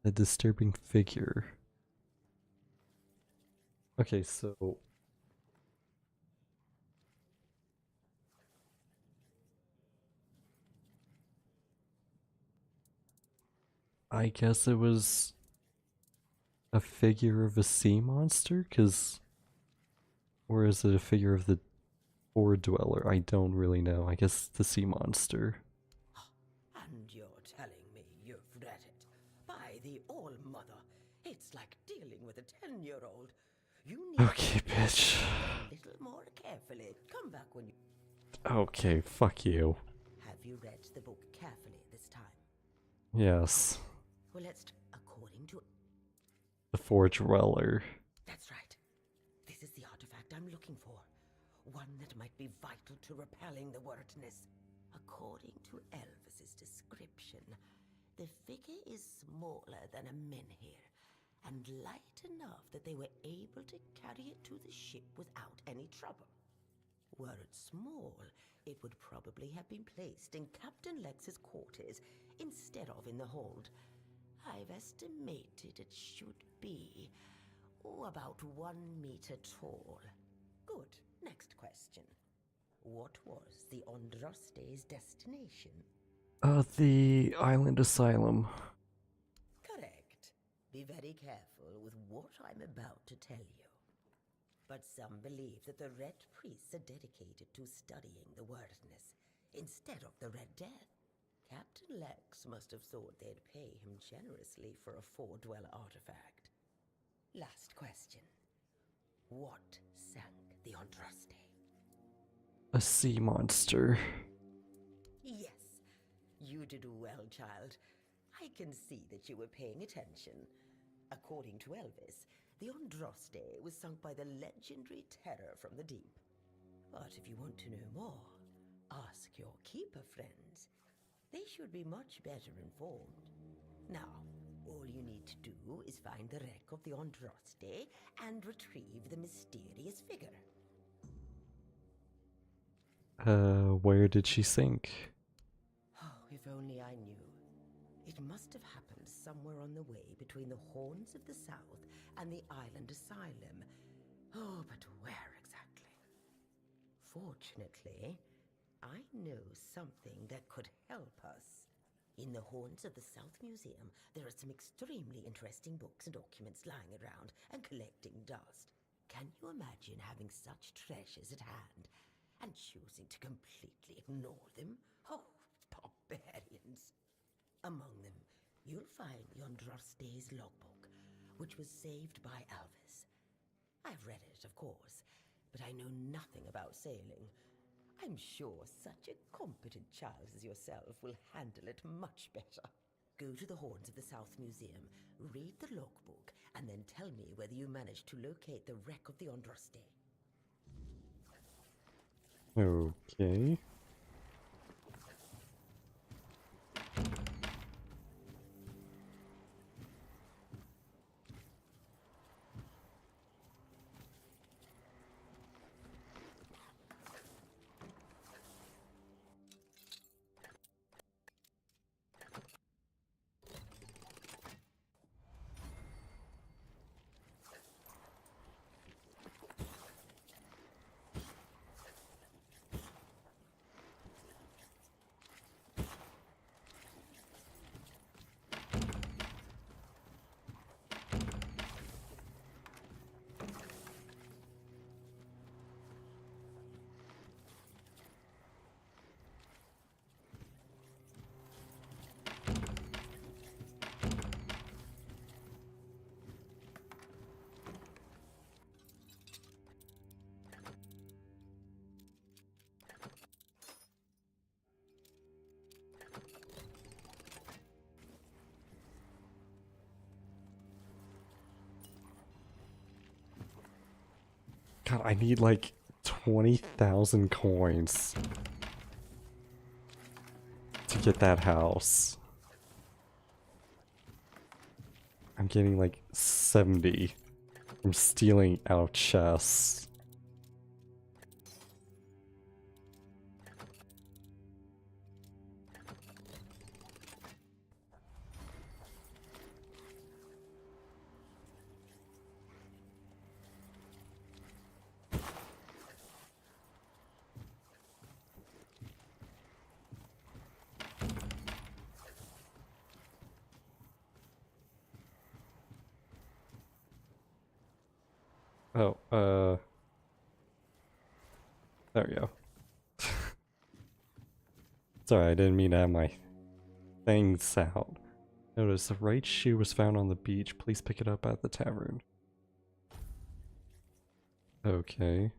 A disturbing figure. Okay, so I guess it was a figure of a sea monster, or is it a figure of the Ore Dweller? I don't really know. I guess the sea monster. And you're telling me you've read it? By the All-Mother, it's like dealing with a 10-year-old. You need Okay, bitch. a little more carefully. Come back when you... Okay, fuck you. Have you read the book carefully this time? Yes. Well, according to... The Forge Dweller. That's right. This is the artifact I'm looking for. One that might be vital to repelling the wordness. According to Elvis's description, the figure is smaller than a menhir, and light enough that they were able to carry it to the ship without any trouble. Were it small, it would probably have been placed in Captain Lex's quarters instead of in the hold. I've estimated it should be about 1 meter tall. Good. Next question. What was the Andraste's destination? The Island Asylum. Correct. Be very careful with what I'm about to tell you. But some believe that the Red Priests are dedicated to studying the wordness instead of the Red Death. Captain Lex must have thought they'd pay him generously for a four-dweller artifact. Last question. What sank the Andraste? A sea monster. Yes, you did well, child. I can see that you were paying attention. According to Elvis, the Andraste was sunk by the legendary terror from the deep. But if you want to know more, ask your keeper friends. They should be much better informed. Now, all you need to do is find the wreck of the Andraste and retrieve the mysterious figure. Where did she sink? Oh, if only I knew. It must have happened somewhere on the way between the Horns of the South and the Island Asylum. Oh, but where exactly? Fortunately, I know something that could help us. In the Horns of the South Museum, there are some extremely interesting books and documents lying around and collecting dust. Can you imagine having such treasures at hand and choosing to completely ignore them? Oh, barbarians! Among them, you'll find Yondraste's logbook, which was saved by Alvis. I've read it, of course, but I know nothing about sailing. I'm sure such a competent child as yourself will handle it much better. Go to the Horns of the South Museum, read the logbook, and then tell me whether you managed to locate the wreck of the Yondraste. Okay. God, I need like 20,000 coins to get that house. I'm getting like 70 from stealing out of chests. Oh, there we go. Sorry, I didn't mean to have my things out. Notice the right shoe was found on the beach. Please pick it up at the tavern. Okay.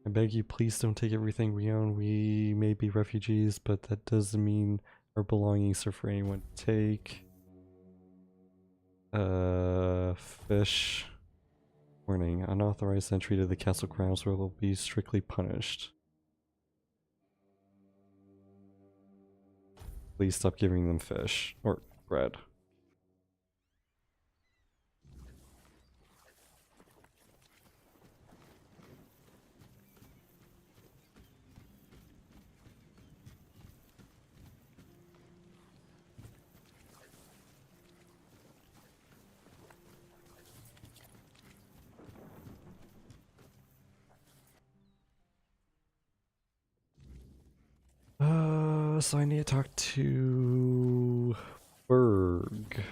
I beg you, please don't take everything we own. We may be refugees, but that doesn't mean our belongings are for anyone to take. Fish. Warning, unauthorized entry to the castle grounds will be strictly punished. Please stop giving them fish. Or bread. So I need to talk to Berg.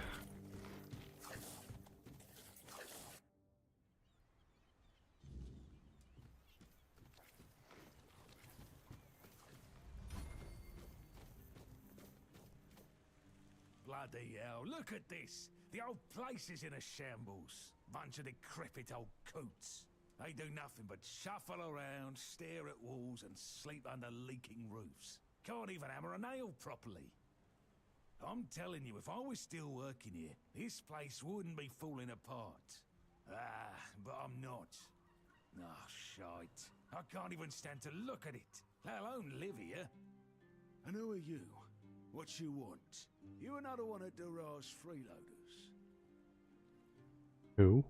Bloody hell, look at this! The old place is in a shambles. Bunch of decrepit old coots. They do nothing but shuffle around, stare at walls, and sleep under leaking roofs. Can't even hammer a nail properly. I'm telling you, if I was still working here, this place wouldn't be falling apart. Ah, but I'm not. Oh, shite. I can't even stand to look at it, let alone live here. And who are you? What you want? You another one of Durar's freeloaders? Who?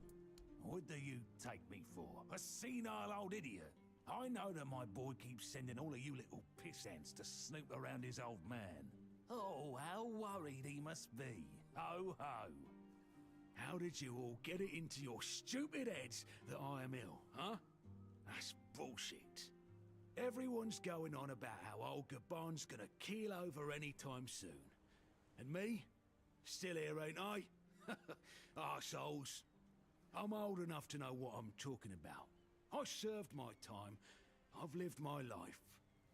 What do you take me for? A senile old idiot? I know that my boy keeps sending all of you little pissants to snoop around his old man. Oh, how worried he must be. Ho ho. How did you all get it into your stupid heads that I am ill, huh? That's bullshit. Everyone Everyone's going on about how old Gabon's gonna keel over any time soon. And me? Still here, ain't I? Arseholes. I'm old enough to know what I'm talking about. I served my time. I've lived my life.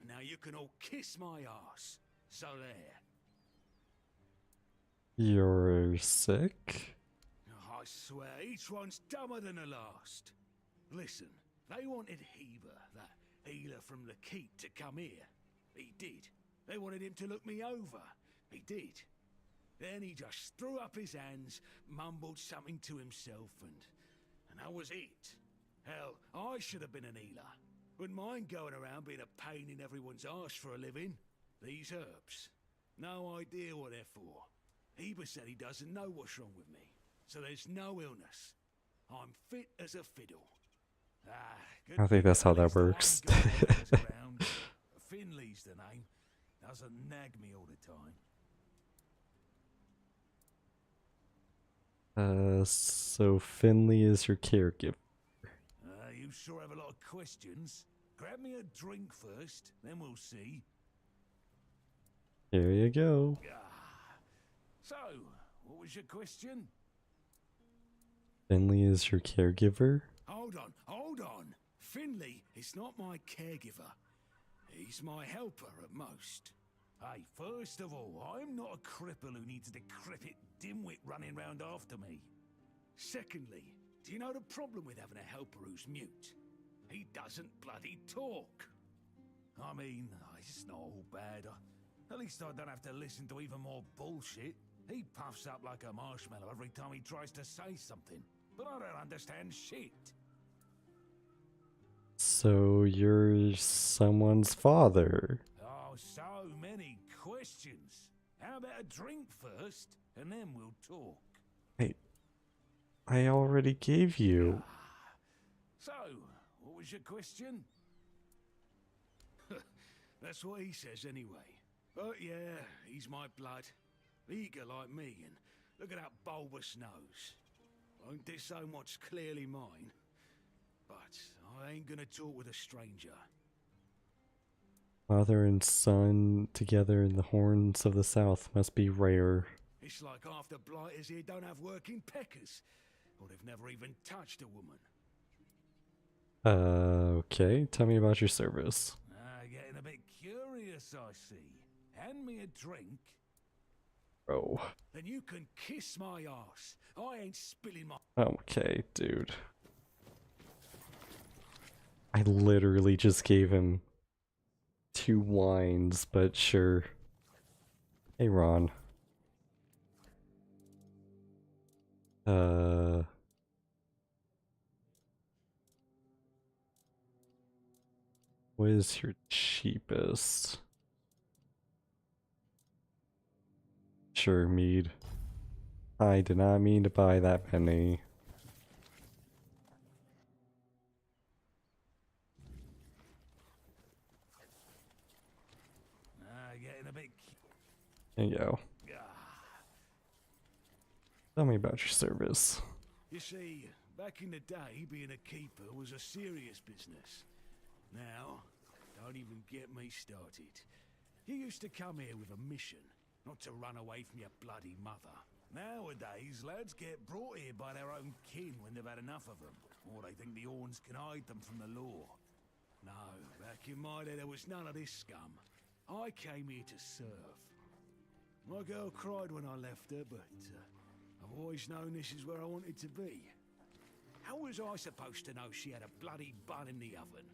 And now you can all kiss my arse. So there. You're sick? I swear, each one's dumber than the last. Listen, they wanted Heber, that healer from the Keep, to come here. He did. They wanted him to look me over. He did. Then he just threw up his hands, mumbled something to himself, and that was it. Hell, I should have been an healer. Wouldn't mind going around being a pain in everyone's arse for a living. These herbs. No idea what they're for. Heber said he doesn't know what's wrong with me. So there's no illness. I'm fit as a fiddle. I think that's how that works. Finley's the name. Doesn't nag me all the time. So Finley is your caregiver. You sure have a lot of questions. Grab me a drink first, then we'll see. Here you go. So, what was your question? Finley is your caregiver? Hold on. Finley is not my caregiver. He's my helper at most. Hey, first of all, I'm not a cripple who needs a decrepit dimwit running round after me. Secondly, do you know the problem with having a helper who's mute? He doesn't bloody talk. I mean, it's not all bad. At least I don't have to listen to even more bullshit. He puffs up like a marshmallow every time he tries to say something. But I don't understand shit. So you're someone's father. Oh, so many questions. How about a drink first, and then we'll talk. Wait, I already gave you. So, what was your question? That's what he says anyway. But yeah, he's my blood. Eager like me, and look at that bulbous nose. Won't this so much clearly mine? But I ain't gonna talk with a stranger. Father and son together in the horns of the south must be rare. It's like half the blighters here don't have working peckers, or they've never even touched a woman. Okay, tell me about your service. Getting a bit curious, I see. Hand me a drink. Oh. Then you can kiss my ass. I ain't spilling my... Okay, dude. I literally just gave him 2 wines, but sure. Hey, Ron. What is your cheapest? Sure, mead. I did not mean to buy that penny. Getting a bit... There you go. Tell me about your service. You see, back in the day, being a keeper was a serious business. Now, don't even get me started. You used to come here with a mission, not to run away from your bloody mother. Nowadays, lads get brought here by their own kin when they've had enough of them, or they think the Orns can hide them from the law. No, back in my day there was none of this scum. I came here to serve. My girl cried when I left her, but I've always known this is where I wanted to be. How was I supposed to know she had a bloody bun in the oven?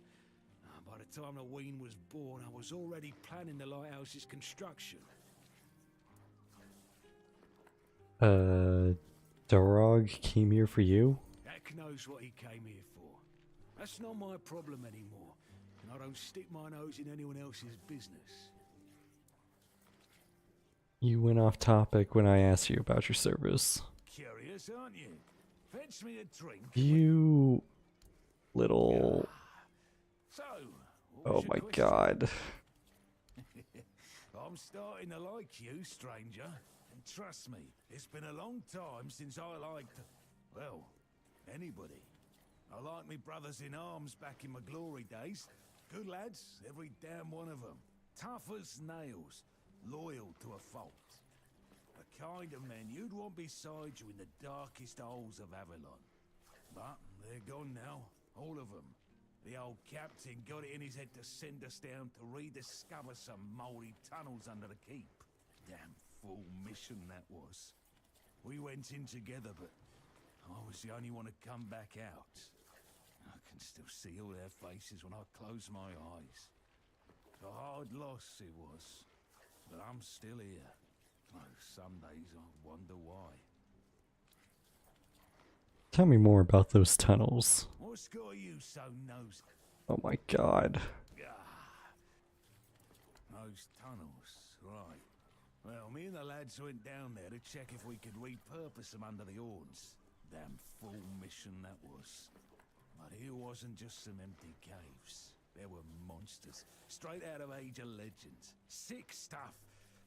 By the time the wean was born, I was already planning the lighthouse's construction. Dorog came here for you? Heck knows what he came here for. That's not my problem anymore, and I don't stick my nose in anyone else's business. You went off topic when I asked you about your service. Curious, aren't you? Fetch me a drink. You little... So, oh my god. I'm starting to like you, stranger. And trust me, it's been a long time since I liked, well, anybody. I liked me brothers in arms back in my glory days, Good lads, every damn one of them. Tough as nails, loyal to a fault. The kind of men you'd want beside you in the darkest holes of Avalon. But they're gone now, all of them. The old captain got it in his head to send us down to rediscover some mouldy tunnels under the keep. Damn fool mission that was. We went in together, but I was the only one to come back out. I can still see all their faces when I close my eyes. A hard loss it was, but I'm still here. Oh, some days I wonder why. Tell me more about those tunnels. What's got you so nosy? Oh my god. Those tunnels, right. Well, me and the lads went down there to check if we could repurpose them under the horns. Damn fool mission that was. But here wasn't just some empty caves. There were monsters, straight out of Age of Legends. Sick stuff.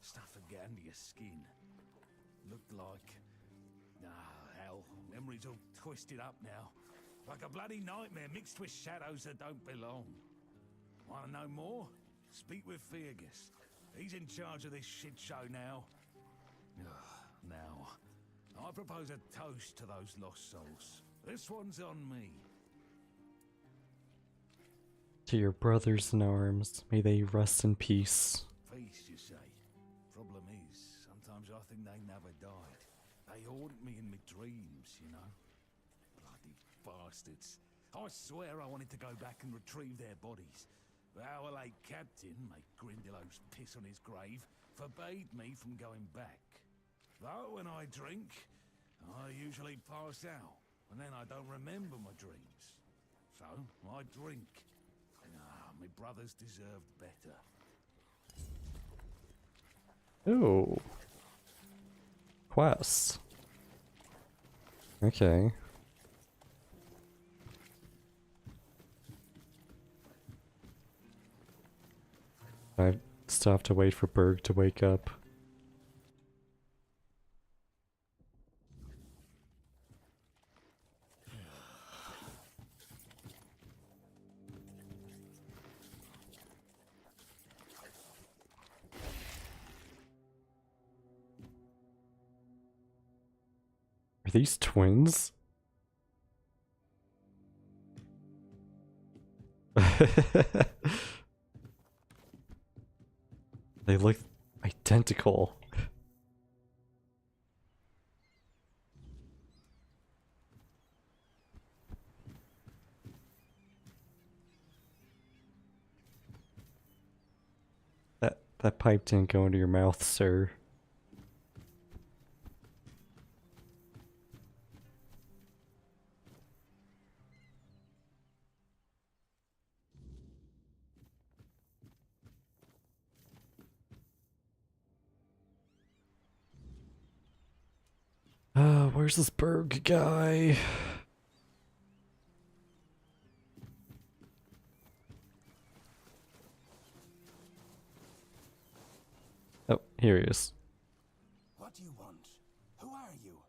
Stuff that get under your skin. Looked like... hell, memories all twisted up now. Like a bloody nightmare mixed with shadows that don't belong. Want to know more? Speak with Fergus. He's in charge of this shit show now. Now, I propose a toast to those lost souls. This one's on me. To your brothers in arms, may they rest in peace. Peace, you say? Problem is, sometimes I think they never died. They haunt me in my dreams, you know? Bloody bastards. I swear I wanted to go back and retrieve their bodies. But our late captain, mate Grindelows piss on his grave, forbade me from going back. Though when I drink, I usually pass out, and then I don't remember my dreams. So, I drink. My brothers deserved better. Ooh. Quests. Okay. I still have to wait for Berg to wake up. Are these twins? They look identical. That pipe didn't go into your mouth, sir. Where's this Berg guy? Oh, here he is. What do you want? Who are you?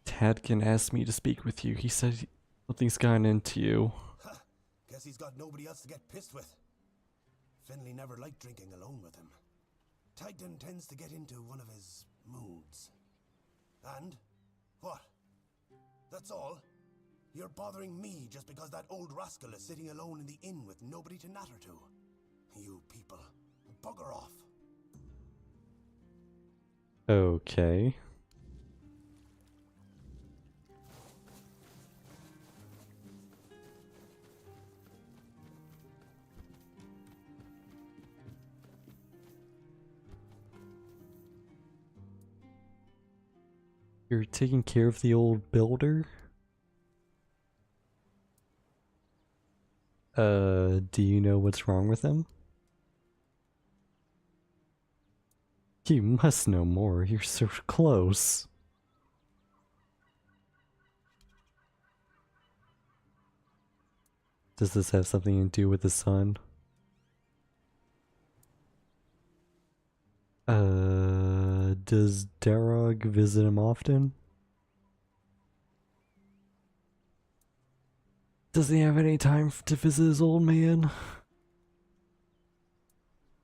Tadkin asked me to speak with you. He said something's gotten into you. Huh. Guess he's got nobody else to get pissed with. Finley never liked drinking alone with him. Tagden tends to get into one of his moods. And? What? That's all? You're bothering me just because that old rascal is sitting alone in the inn with nobody to natter to. You people, bugger off. Okay. You're taking care of the old builder? Do you know what's wrong with him? You must know more, you're so close. Does this have something to do with the sun? Does Darog visit him often? Does he have any time to visit his old man?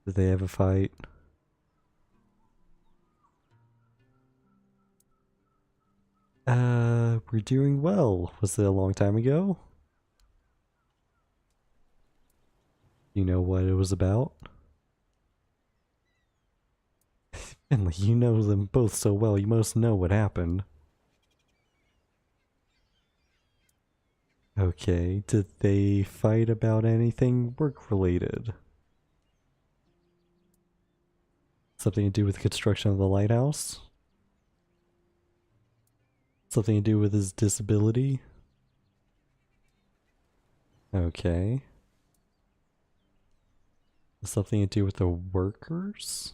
Did they have a fight? We're doing well. Was it a long time ago? You know what it was about? Finley, you know them both so well, you must know what happened. Okay, did they fight about anything work-related? Something to do with the construction of the lighthouse? Something to do with his disability? Okay. Something to do with the workers?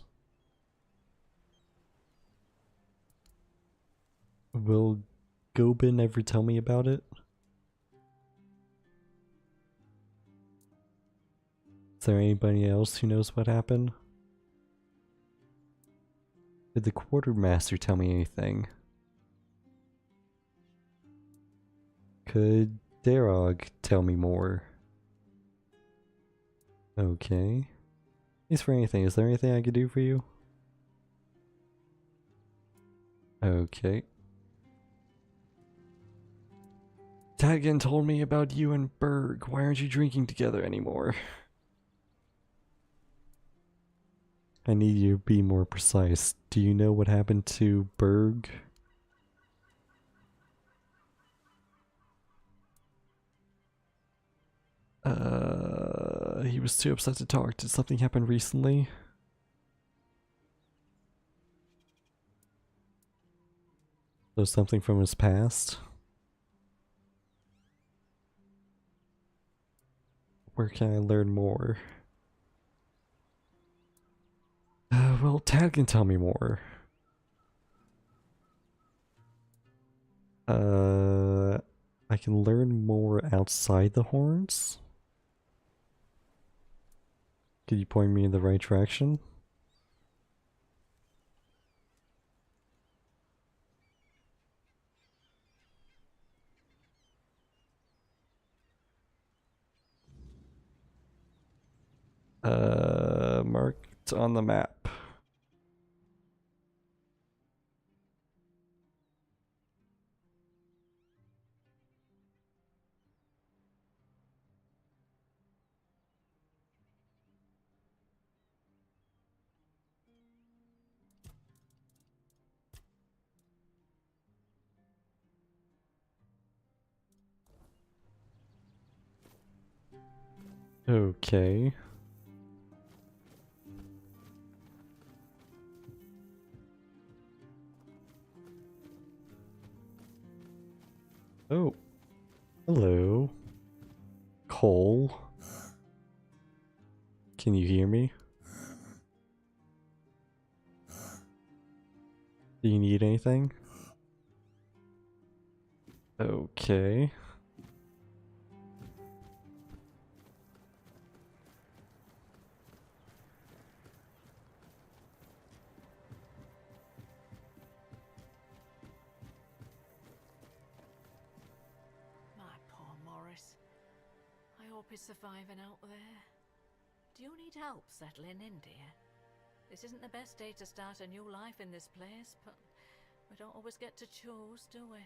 Will Gobin ever tell me about it? Is there anybody else who knows what happened? Did the quartermaster tell me anything? Could Darog tell me more? Okay. Thanks for anything. Is there anything I could do for you? Okay. Tadgen told me about you and Berg. Why aren't you drinking together anymore? I need you to be more precise. Do you know what happened to Berg? He was too upset to talk. Did something happen recently? So something from his past? Where can I learn more? Well, Tad can tell me more. I can learn more outside the horns? Could you point me in the right direction? Marked on the map. Okay. Oh. Hello. Cole. Can you hear me? Do you need anything? Okay. My poor Morris. I hope he's surviving out there. Do you need help settling in, dear? This isn't the best day to start a new life in this place, but we don't always get to choose, do we?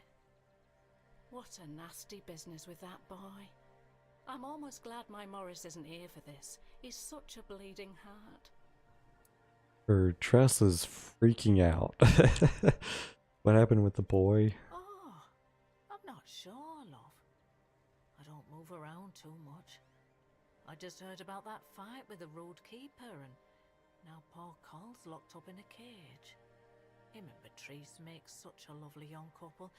What a nasty business with that boy. I'm almost glad my Morris isn't here for this. He's such a bleeding heart. Her Tress is freaking out. What happened with the boy? Oh, I'm not sure, love. I don't move around too much. I just heard about that fight with the road keeper, and now poor Cole's locked up in a cage. Him and Patrice make such a lovely young couple.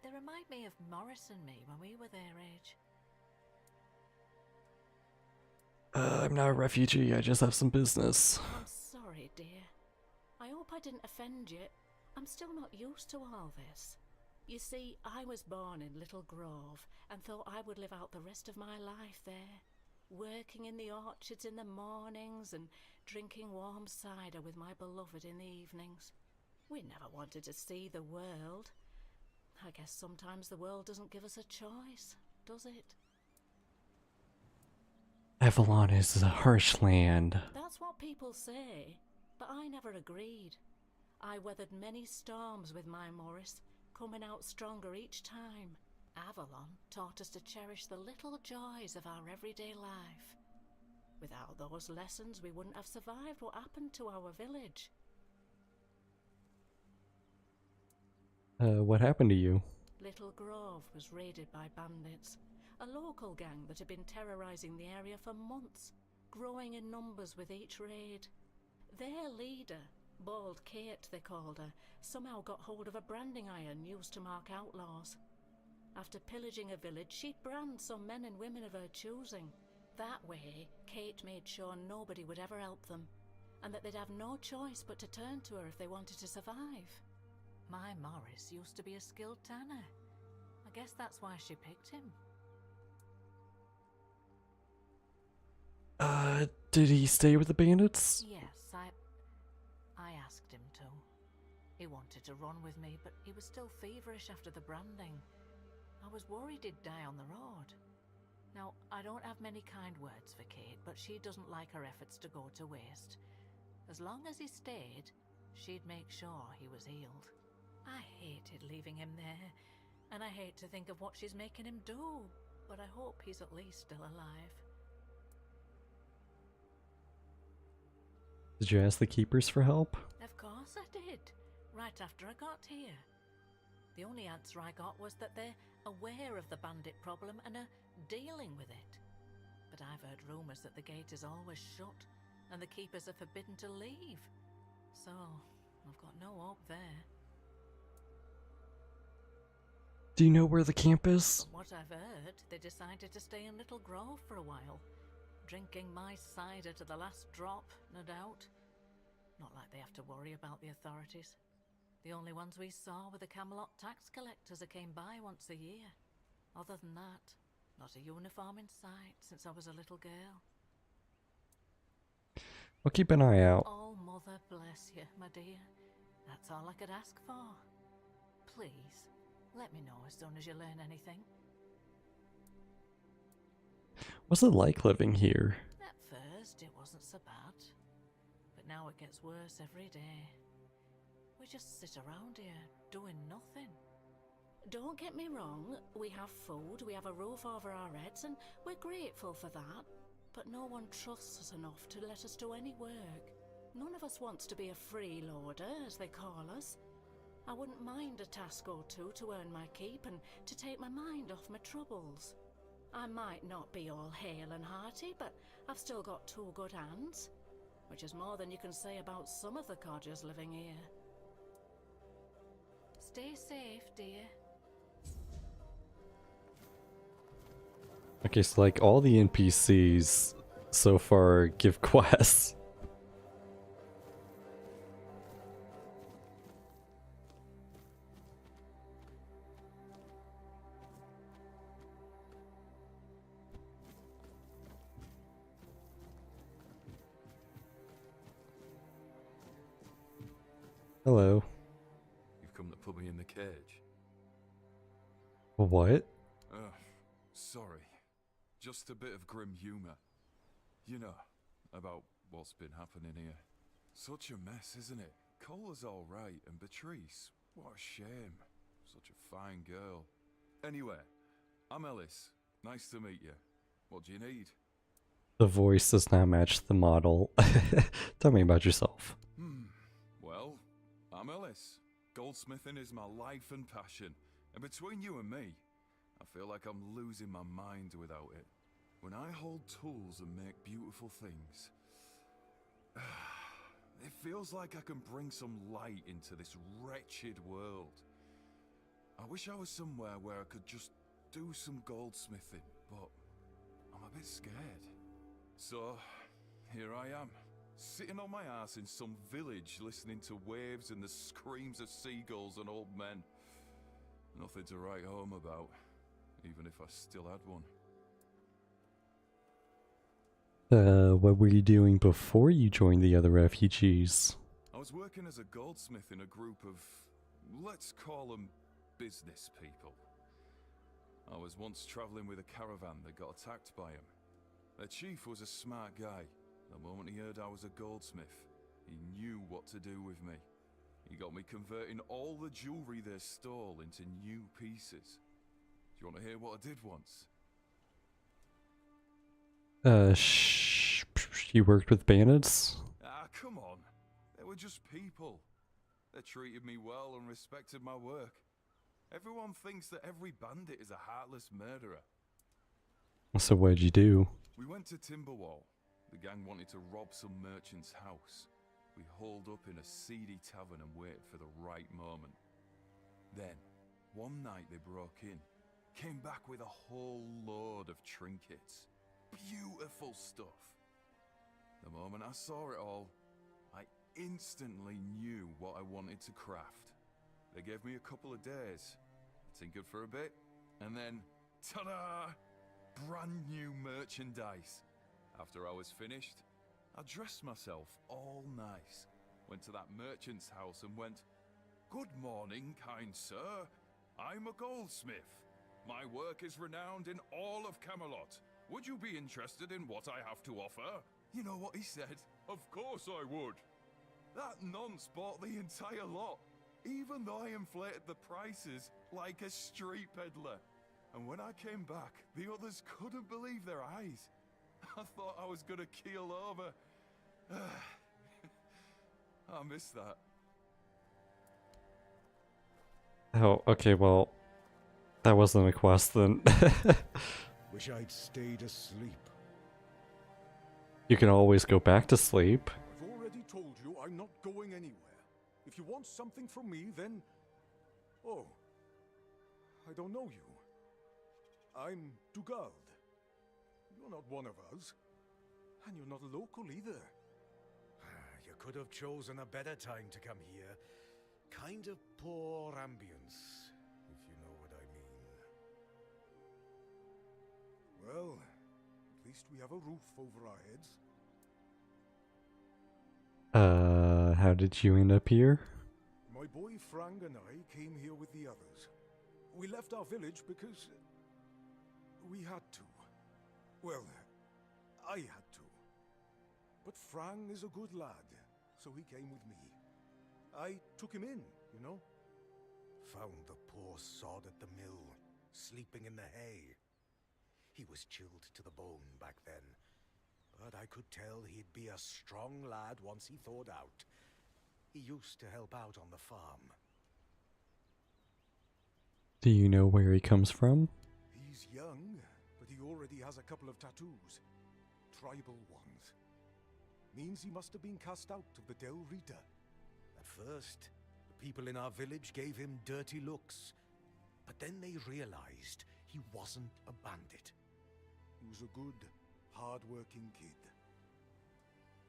They remind me of Morris and me when we were their age. I'm not a refugee, I just have some business. I'm sorry, dear. I hope I didn't offend you. I'm still not used to all this. You see, I was born in Little Grove and thought I would live out the rest of my life there, working in the orchards in the mornings and drinking warm cider with my beloved in the evenings. We never wanted to see the world. I guess sometimes the world doesn't give us a choice, does it? Avalon is a harsh land. That's what people say, but I never agreed. I weathered many storms with my Morris, coming out stronger each time. Avalon taught us to cherish the little joys of our everyday life. Without those lessons, we wouldn't have survived what happened to our village. What happened to you? Little Grove was raided by bandits, a local gang that had been terrorizing the area for months, growing in numbers with each raid. Their leader, Bald Kate they called her, somehow got hold of a branding iron used to mark outlaws. After pillaging a village, she'd brand some men and women of her choosing. That way, Kate made sure nobody would ever help them, and that they'd have no choice but to turn to her if they wanted to survive. My Morris used to be a skilled tanner. I guess that's why she picked him. Did he stay with the bandits? Yes, I asked him to. He wanted to run with me, but he was still feverish after the branding. I was worried he'd die on the road. Now, I don't have many kind words for Kate, but she doesn't like her efforts to go to waste. As long as he stayed, she'd make sure he was healed. I hated leaving him there, and I hate to think of what she's making him do, but I hope he's at least still alive. Did you ask the keepers for help? Of course I did, right after I got here. The only answer I got was that they're aware of the bandit problem and are dealing with it. But I've heard rumours that the gate is always shut and the keepers are forbidden to leave. So, I've got no hope there. Do you know where the camp is? From what I've heard, they decided to stay in Little Grove for a while, drinking my cider to the last drop, no doubt. Not like they have to worry about the authorities. The only ones we saw were the Camelot tax collectors who came by once a year. Other than that, not a uniform in sight since I was a little girl. I'll keep an eye out. Oh, Mother bless you, my dear. That's all I could ask for. Please, let me know as soon as you learn anything. What's it like living here? At first, it wasn't so bad. But now it gets worse every day. We just sit around here, doing nothing. Don't get me wrong, we have food, we have a roof over our heads, and we're grateful for that. But no one trusts us enough to let us do any work. None of us wants to be a freeloader, as they call us. I wouldn't mind a task or two to earn my keep and to take my mind off my troubles. I might not be all hale and hearty, but I've still got 2 good hands, which is more than you can say about some of the codgers living here. Stay safe, dear. Okay, so like all the NPCs so far give quests. Hello. You've come to put me in the cage. What? Sorry. Just a bit of grim humor. You know, about what's been happening here. Such a mess, isn't it? Cola's alright, and Beatrice, what a shame. Such a fine girl. Anyway, I'm Ellis. Nice to meet you. What do you need? The voice does not match the model. Tell me about yourself. Well, I'm Ellis. Goldsmithing is my life and passion. And between you and me, I feel like I'm losing my mind without it. When I hold tools and make beautiful things, it feels like I can bring some light into this wretched world. I wish I was somewhere where I could just do some goldsmithing, but I'm a bit scared. So, here I am, sitting on my ass in some village listening to waves and the screams of seagulls and old men. Nothing to write home about, even if I still had one. What were you doing before you joined the other refugees? I was working as a goldsmith in a group of, let's call them business people. I was once travelling with a caravan that got attacked by them. The chief was a smart guy. The moment he heard I was a goldsmith, he knew what to do with me. He got me converting all the jewelry they stole into new pieces. Do you want to hear what I did once? You worked with bandits? Ah, come on. They were just people. They treated me well and respected my work. Everyone thinks that every bandit is a heartless murderer. So what'd you do? We went to Timberwall. The gang wanted to rob some merchant's house. We holed up in a seedy tavern and waited for the right moment. Then, one night they broke in, came back with a whole load of trinkets. Beautiful stuff. The moment I saw it all, I instantly knew what I wanted to craft. They gave me a couple of days, tinkered for a bit, and then, ta-da! Brand new merchandise. After I was finished, I dressed myself all nice, went to that merchant's house and went, "Good morning, kind sir. I'm a goldsmith. My work is renowned in all of Camelot. Would you be interested in what I have to offer?" You know what he said? "Of course I would." That nonce bought the entire lot, even though I inflated the prices like a street peddler. And when I came back, the others couldn't believe their eyes. I thought I was gonna keel over. I miss that. Oh, okay, well, that wasn't a quest then. Wish I'd stayed asleep. You can always go back to sleep. I've already told you I'm not going anywhere. If you want something from me, then... Oh, I don't know you. I'm Dugald. You're not one of us. And you're not a local either. You could have chosen a better time to come here. Kind of poor ambience, if you know what I mean. Well, at least we have a roof over our heads. How did you end up here? My boy Frank and I came here with the others. We left our village because... we had to. Well, I had to. But Frank is a good lad, so he came with me. I took him in, you know. Found the poor sod at the mill, sleeping in the hay. He was chilled to the bone back then, but I could tell he'd be a strong lad once he thawed out. He used to help out on the farm. Do you know where he comes from? He's young, but he already has a couple of tattoos. Tribal ones. Means he must have been cast out of the Del Rita. At first, the people in our village gave him dirty looks. But then they realized he wasn't a bandit. He was a good, hard-working kid.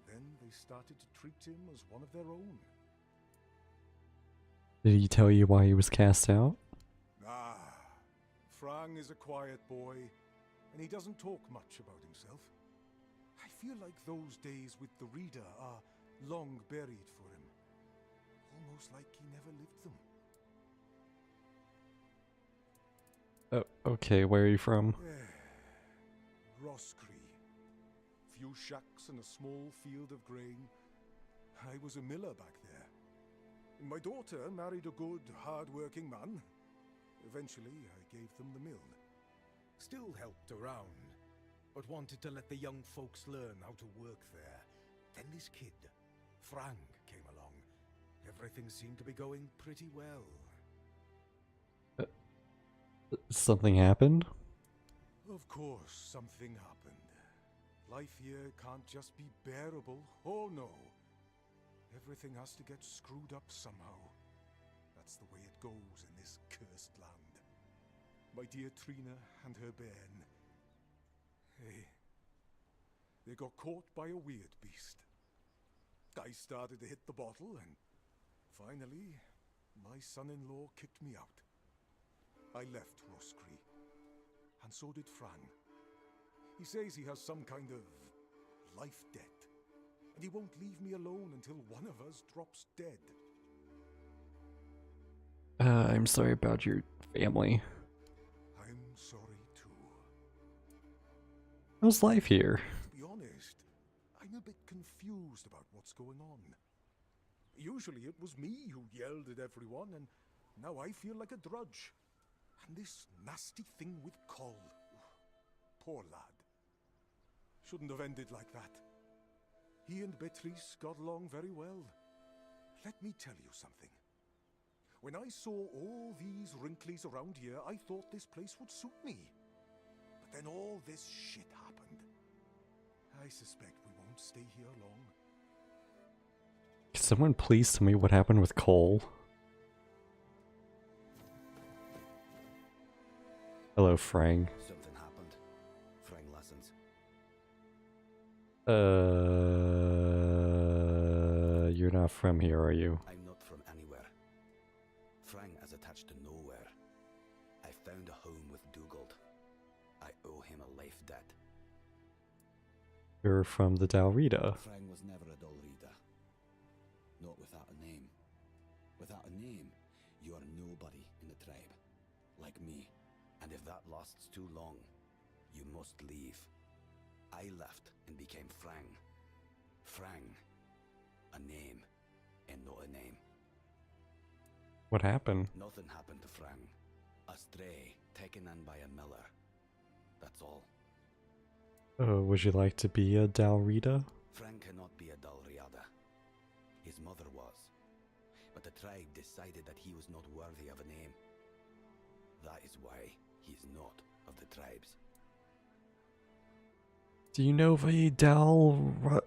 Then they started to treat him as one of their own. Did he tell you why he was cast out? Ah, Frank is a quiet boy, and he doesn't talk much about himself. I feel like those days with the reader are long buried for him. Almost like he never lived them. Oh, okay, where are you from? Roscree. Few shacks and a small field of grain. I was a miller back there. My daughter married a good, hard-working man. Eventually, I gave them the mill. Still helped around, but wanted to let the young folks learn how to work there. Then this kid, Frank, came along. Everything seemed to be going pretty well. Something happened? Of course, something happened. Life here can't just be bearable. Oh no. Everything has to get screwed up somehow. That's the way it goes in this cursed land. My dear Trina and her bairn. They got caught by a weird beast. I started to hit the bottle and finally, my son-in-law kicked me out. I left Roscree. And so did Fran. He says he has some kind of life debt. And he won't leave me alone until one of us drops dead. I'm sorry about your family. I'm sorry too. How's life here? To be honest, I'm a bit confused about what's going on. Usually it was me who yelled at everyone, and now I feel like a drudge. And this nasty thing with Cole. Poor lad. Shouldn't have ended like that. He and Beatrice got along very well. Let me tell you something. When I saw all these wrinklies around here, I thought this place would suit me. But then all this shit happened. I suspect we won't stay here long. Can someone please tell me what happened with Cole? Hello, Frang. Something happened. Frang listens. You're not from here, are you? I'm not from anywhere. Frang is attached to nowhere. I found a home with Dugald. I owe him a life debt. You're from the Dalrita. Frang was never a Dalrita. Not without a name. Without a name, you are nobody in the tribe. Like me. And if that lasts too long, you must leave. I left and became Frang. Frang. A name, and not a name. What happened? Nothing happened to Frang. A stray, taken in by a miller. That's all. Would you like to be a Dalrita? Frang cannot be a Dalriada. His mother was. But the tribe decided that he was not worthy of a name. That is why he's not of the tribes. Do you know of a Dalriata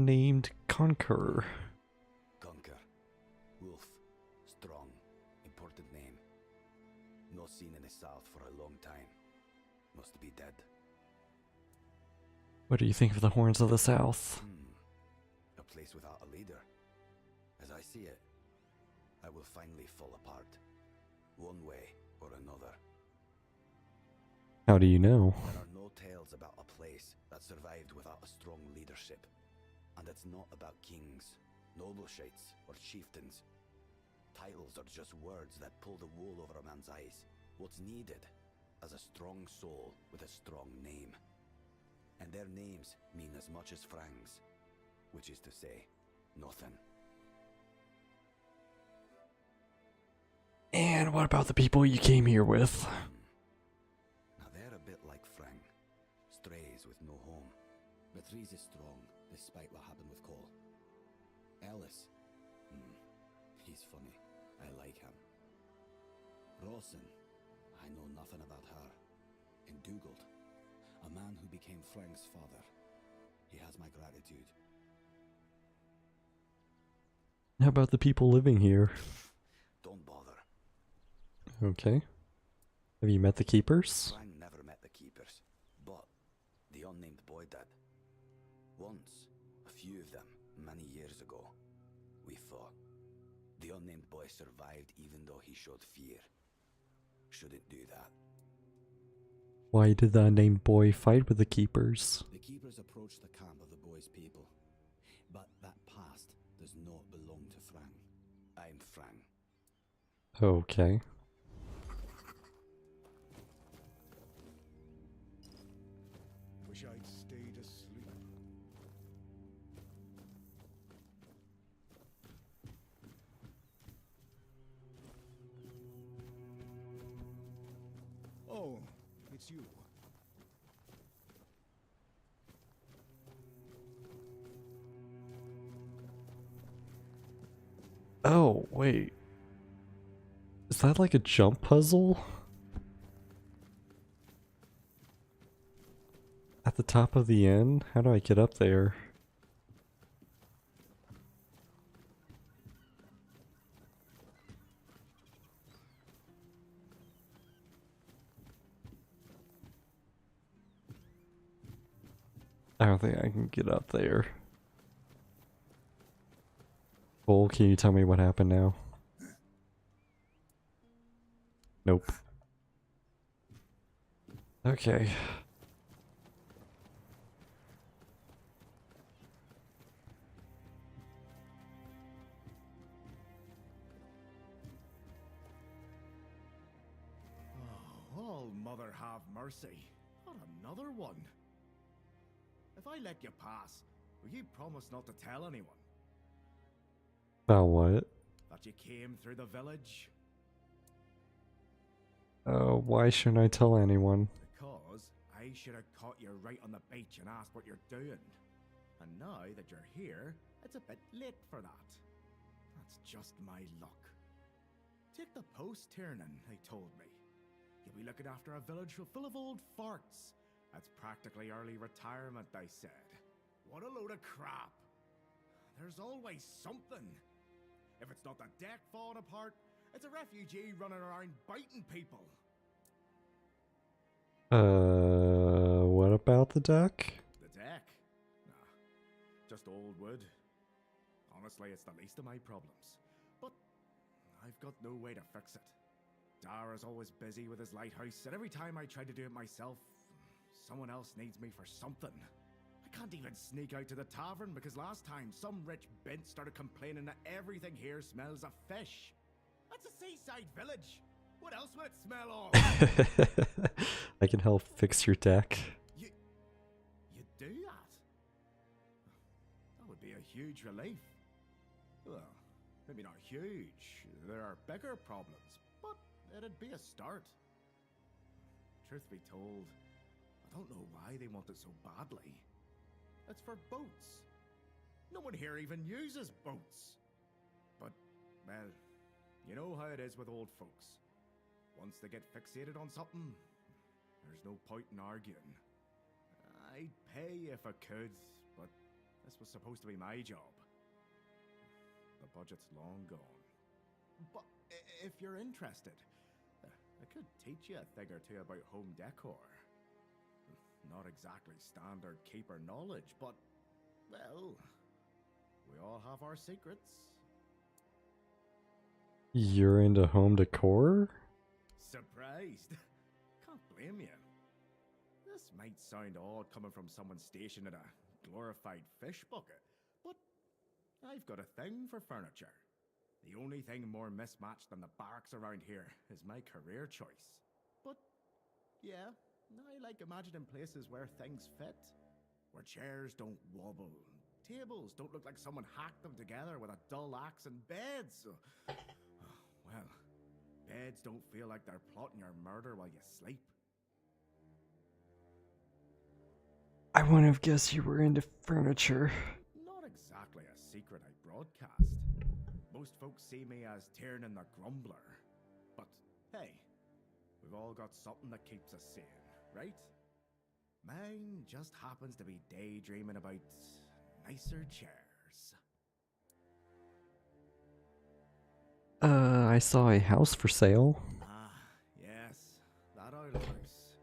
named Conquer? Conquer. Wolf. Strong. Important name. Not seen in the south for a long time. Must be dead. What do you think of the Horns of the South? A place without a leader. As I see it, I will finally fall apart. One way or another. How do you know? There are no tales about a place that survived without a strong leadership. And it's not about kings, nobleshites, or chieftains. Titles are just words that pull the wool over a man's eyes. What's needed is a strong soul with a strong name. And their names mean as much as Frang's, which is to say, nothing. And what about the people you came here with? Now they're a bit like Frang. Strays with no home. Beatrice is strong, despite what happened with Cole. Ellis. He's funny. I like him. Rawson. I know nothing about her. And Dugald. A man who became Frang's father. He has my gratitude. How about the people living here? Don't bother. Okay. Have you met the keepers? Frang never met the keepers, but the unnamed boy did. Once, a few of them, many years ago, we fought. The unnamed boy survived even though he showed fear. Shouldn't do that. Why did the unnamed boy fight with the keepers? The keepers approached the camp of the boy's people, but that past does not belong to Frang. I'm Frang. Okay. Wish I'd stayed asleep. Oh, it's you. Oh, wait. Is that like a jump puzzle? At the top of the inn? How do I get up there? I don't think I can get up there. Cole, can you tell me what happened now? Nope. Okay. Oh, Mother have mercy. What a Another one? If I let you pass, will you promise not to tell anyone About what? that you came through the village? Why shouldn't I tell anyone? Because I should have caught you right on the beach and asked what you're doing. And now that you're here, it's a bit late for that. That's just my luck. Take the post, Tiernan, they told me. You'll be looking after a village full of old farts. That's practically early retirement, they said. What a load of crap. There's always something. If it's not the deck falling apart, it's a refugee running around biting people. What about the deck? The deck? Nah, just old wood. Honestly, it's the least of my problems. But I've got no way to fix it. Dara's always busy with his lighthouse, and every time I try to do it myself, someone else needs me for something. I can't even sneak out to the tavern because last time some rich bint started complaining that everything here smells of fish. That's a seaside village. What else would it smell of? I can help fix your deck. You do that? That would be a huge relief. Well, maybe not huge. There are bigger problems, but it'd be a start. Truth be told, I don't know why they want it so badly. It's for boats. No one here even uses boats. But, well, you know how it is with old folks. Once they get fixated on something, there's no point in arguing. I'd pay if I could, but this was supposed to be my job. The budget's long gone. But if you're interested, I could teach you a thing or two about home decor. Not exactly standard keeper knowledge, but, well, we all have our secrets. You're into home decor? Surprised? Can't blame you. This might sound odd coming from someone stationed in a glorified fish bucket, but I've got a thing for furniture. The only thing more mismatched than the barracks around here is my career choice. But, yeah, I like imagining places where things fit. Where chairs don't wobble, tables don't look like someone hacked them together with a dull axe, and beds... well, beds don't feel like they're plotting your murder while you sleep. I wouldn't have guessed you were into furniture. Not exactly a secret I broadcast. Most folks see me as Tiernan the Grumbler. But, hey, we've all got something that keeps us sane, right? Mine just happens to be daydreaming about nicer chairs. I saw a house for sale. Ah, yes, that old house.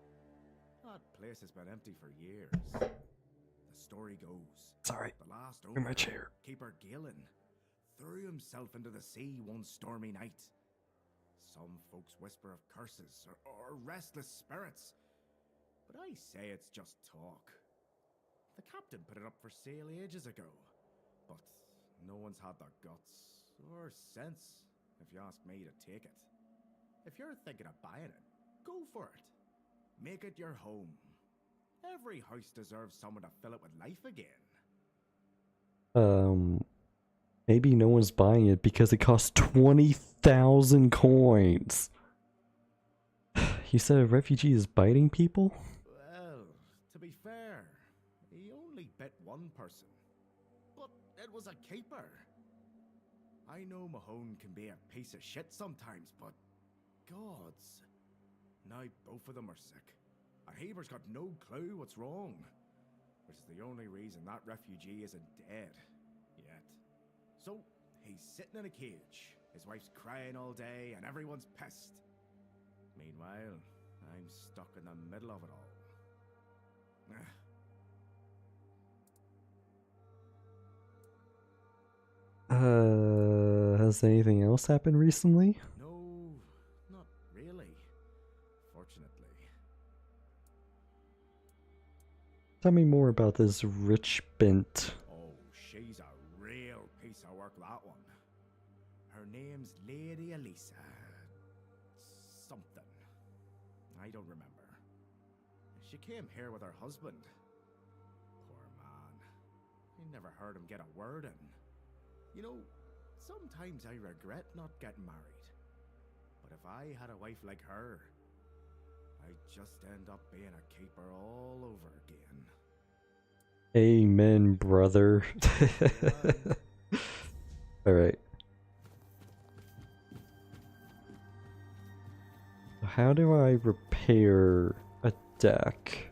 That place has been empty for years. The story goes. Sorry, the last in my owner, chair. Keeper Galen, threw himself into the sea one stormy night. Some folks whisper of curses or restless spirits, but I say it's just talk. The captain put it up for sale ages ago, but no one's had the guts or sense, if you ask me, to take it. If you're thinking of buying it, go for it. Make it your home. Every house deserves someone to fill it with life again. Maybe no one's buying it because it costs 20,000 coins. You said a refugee is biting people? Well, to be fair, he only bit one person. But it was a keeper. I know Mahone can be a piece of shit sometimes, but gods. Now both of them are sick. And Haber's got no clue what's wrong. Which is the only reason that refugee isn't dead yet. So, he's sitting in a cage. His wife's crying all day and everyone's pissed. Meanwhile, I'm stuck in the middle of it all. Has anything else happened recently? No, not really. Fortunately. Tell me more about this rich bint. Oh, she's a real piece of work, that one. Her name's Lady Elisa. Something. I don't remember. she came here with her husband. Poor man. I never heard him get a word in. You know, sometimes I regret not getting married. But if I had a wife like her, I'd just end up being a keeper all over again. Amen, brother. Alright. How do I repair a deck?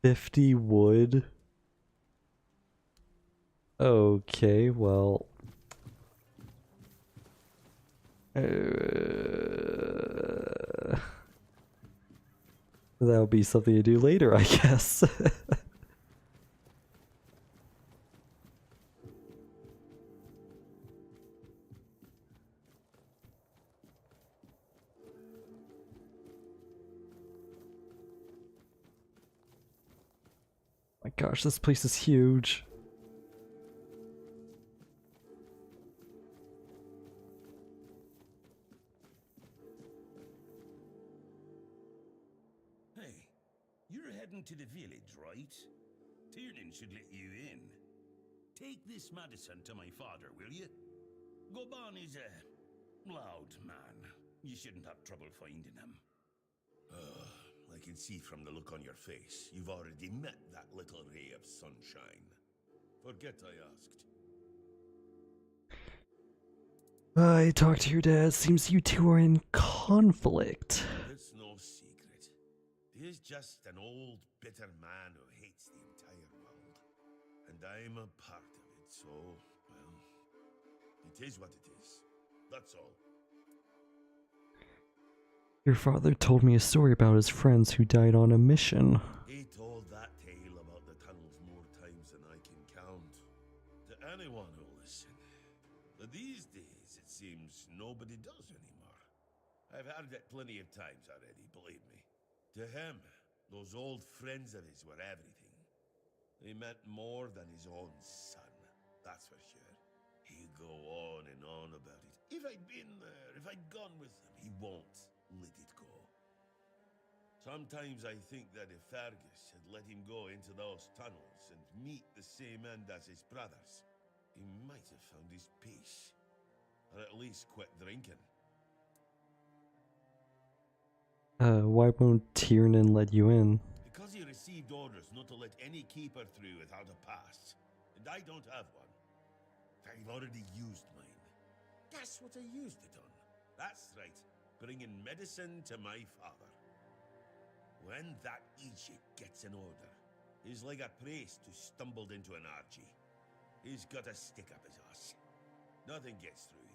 $50 wood? Okay, well... that'll be something to do later, I guess. My gosh, this place is huge. Hey, you're heading to the village, right? Tiernan should let you in. Take this medicine to my father, will you? Goban is a loud man. You shouldn't have trouble finding him. I can see from the look on your face, you've already met that little ray of sunshine. Forget I asked. I talked to your dad. Seems you two are in conflict. It's no secret. He's just an old, bitter man who hates the entire world. And I'm a part of it, so, well, it is what it is. That's all. Your father told me a story about his friends who died on a mission. He told that tale about the tunnels more times than I can count. To anyone who'll listen. But these days, it seems nobody does anymore. I've heard it plenty of times already, believe me. To him, those old friends of his were everything. They meant more than his own son, that's for sure. He'd go on and on about it. If I'd been there, if I'd gone with him, he won't let it go. Sometimes I think that if Fergus had let him go into those tunnels and meet the same end as his brothers, he might have found his peace. Or at least quit drinking. Why won't Tiernan let you in? Because he received orders not to let any keeper through without a pass. And I don't have one. I've already used mine. Guess what I used it on? That's right. Bringing medicine to my father. When that Egypt gets an order, he's like a priest who stumbled into an orgy. He's got a stick up his ass. Nothing gets through him.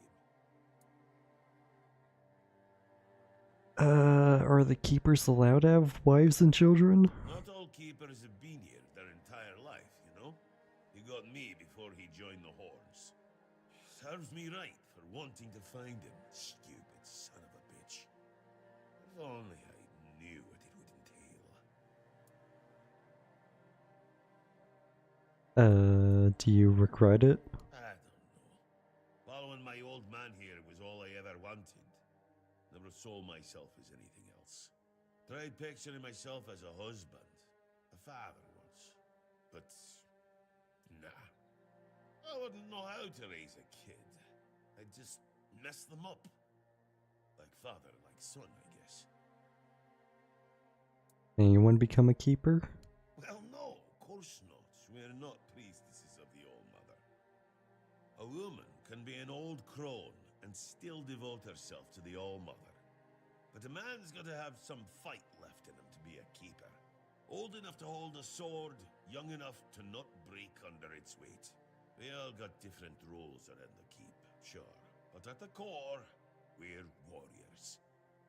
Are the keepers allowed to have wives and children? Not all keepers have been here their entire life, you know? He got me before he joined the Horns. Serves me right for wanting to find him, stupid son of a bitch. If only I knew what it would entail. Do you regret it? I don't know. Following my old man here was all I ever wanted. Never saw myself as anything else. Tried picturing myself as a husband, a father once. But, nah. I wouldn't know how to raise a kid. I'd just mess them up. Like father, like son, I guess. Anyone become a keeper? Well, no, of course not. We're not priestesses of the All Mother. A woman can be an old crone and still devote herself to the All Mother. But a man's got to have some fight left in him to be a keeper. Old enough to hold a sword, young enough to not break under its weight. We all got different roles around the keep, sure. But at the core, we're warriors.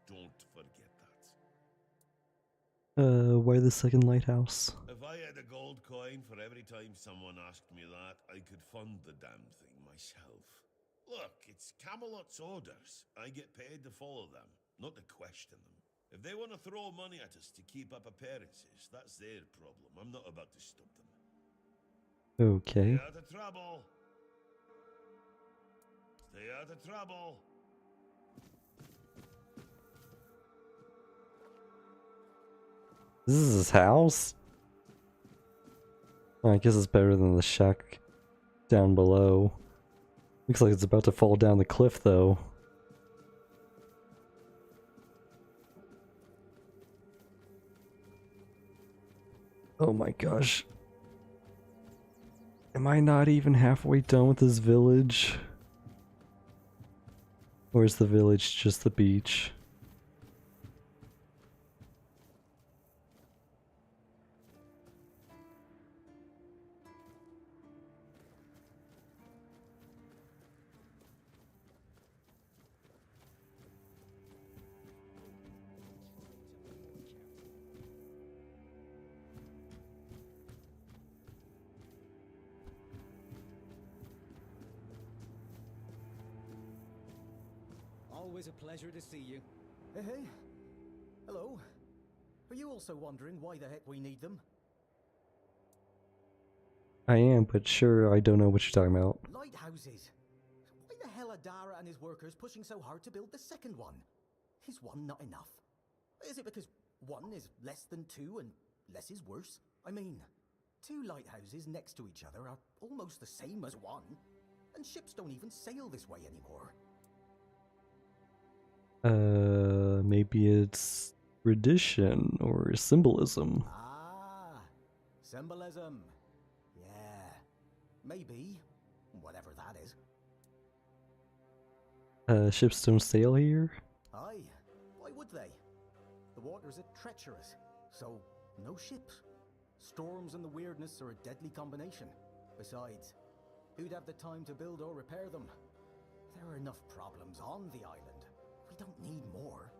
Don't forget that. Why the second lighthouse? If I had a gold coin for every time someone asked me that, I could fund the damn thing myself. Look, it's Camelot's orders. I get paid to follow them, not to question them. If they want to throw money at us to keep up appearances, that's their problem. I'm not about to stop them. Okay. Stay out of trouble. Stay out of trouble. This is his house? Well, I guess it's better than the shack down below. Looks like it's about to fall down the cliff though. Oh my gosh. Am I not even halfway done with this village? Or is the village just the beach? Always a pleasure to see you. Hey. Hello. Are you also wondering why the heck we need them? I am, but sure, I don't know what you're talking about. Lighthouses. Why the hell are Dara and his workers pushing so hard to build the second one? Is one not enough? Is it because one is less than two and less is worse? I mean, two lighthouses next to each other are almost the same as one, and ships don't even sail this way anymore. Maybe it's tradition or symbolism. Ah, symbolism. Yeah, maybe. Whatever that is. Ships don't sail here? Aye, why would they? The waters are treacherous, so no ships. Storms and the weirdness are a deadly combination. Besides, who'd have the time to build or repair them? There are enough problems on the island. We don't need more.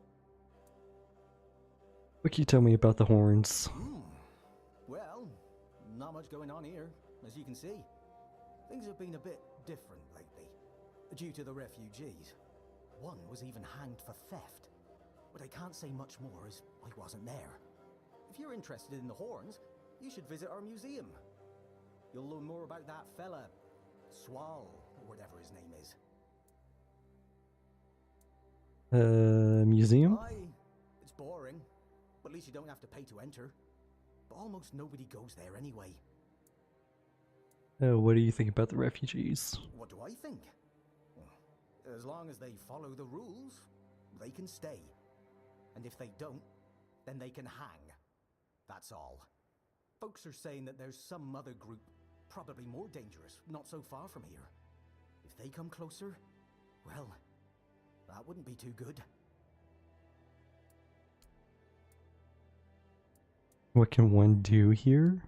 What can you tell me about the horns? Well, not much going on here, as you can see. Things have been a bit different lately, due to the refugees. One was even hanged for theft. But I can't say much more as I wasn't there. If you're interested in the horns, you should visit our museum. You'll learn more about that fella, Swal, or whatever his name is. Museum? Aye, it's boring, but at least you don't have to pay to enter. But almost nobody goes there anyway. What do you think about the refugees? What do I think? As long as they follow the rules, they can stay. And if they don't, then they can hang. That's all. Folks are saying that there's some other group, probably more dangerous, not so far from here. If they come closer, well, that wouldn't be too good. What can one do here?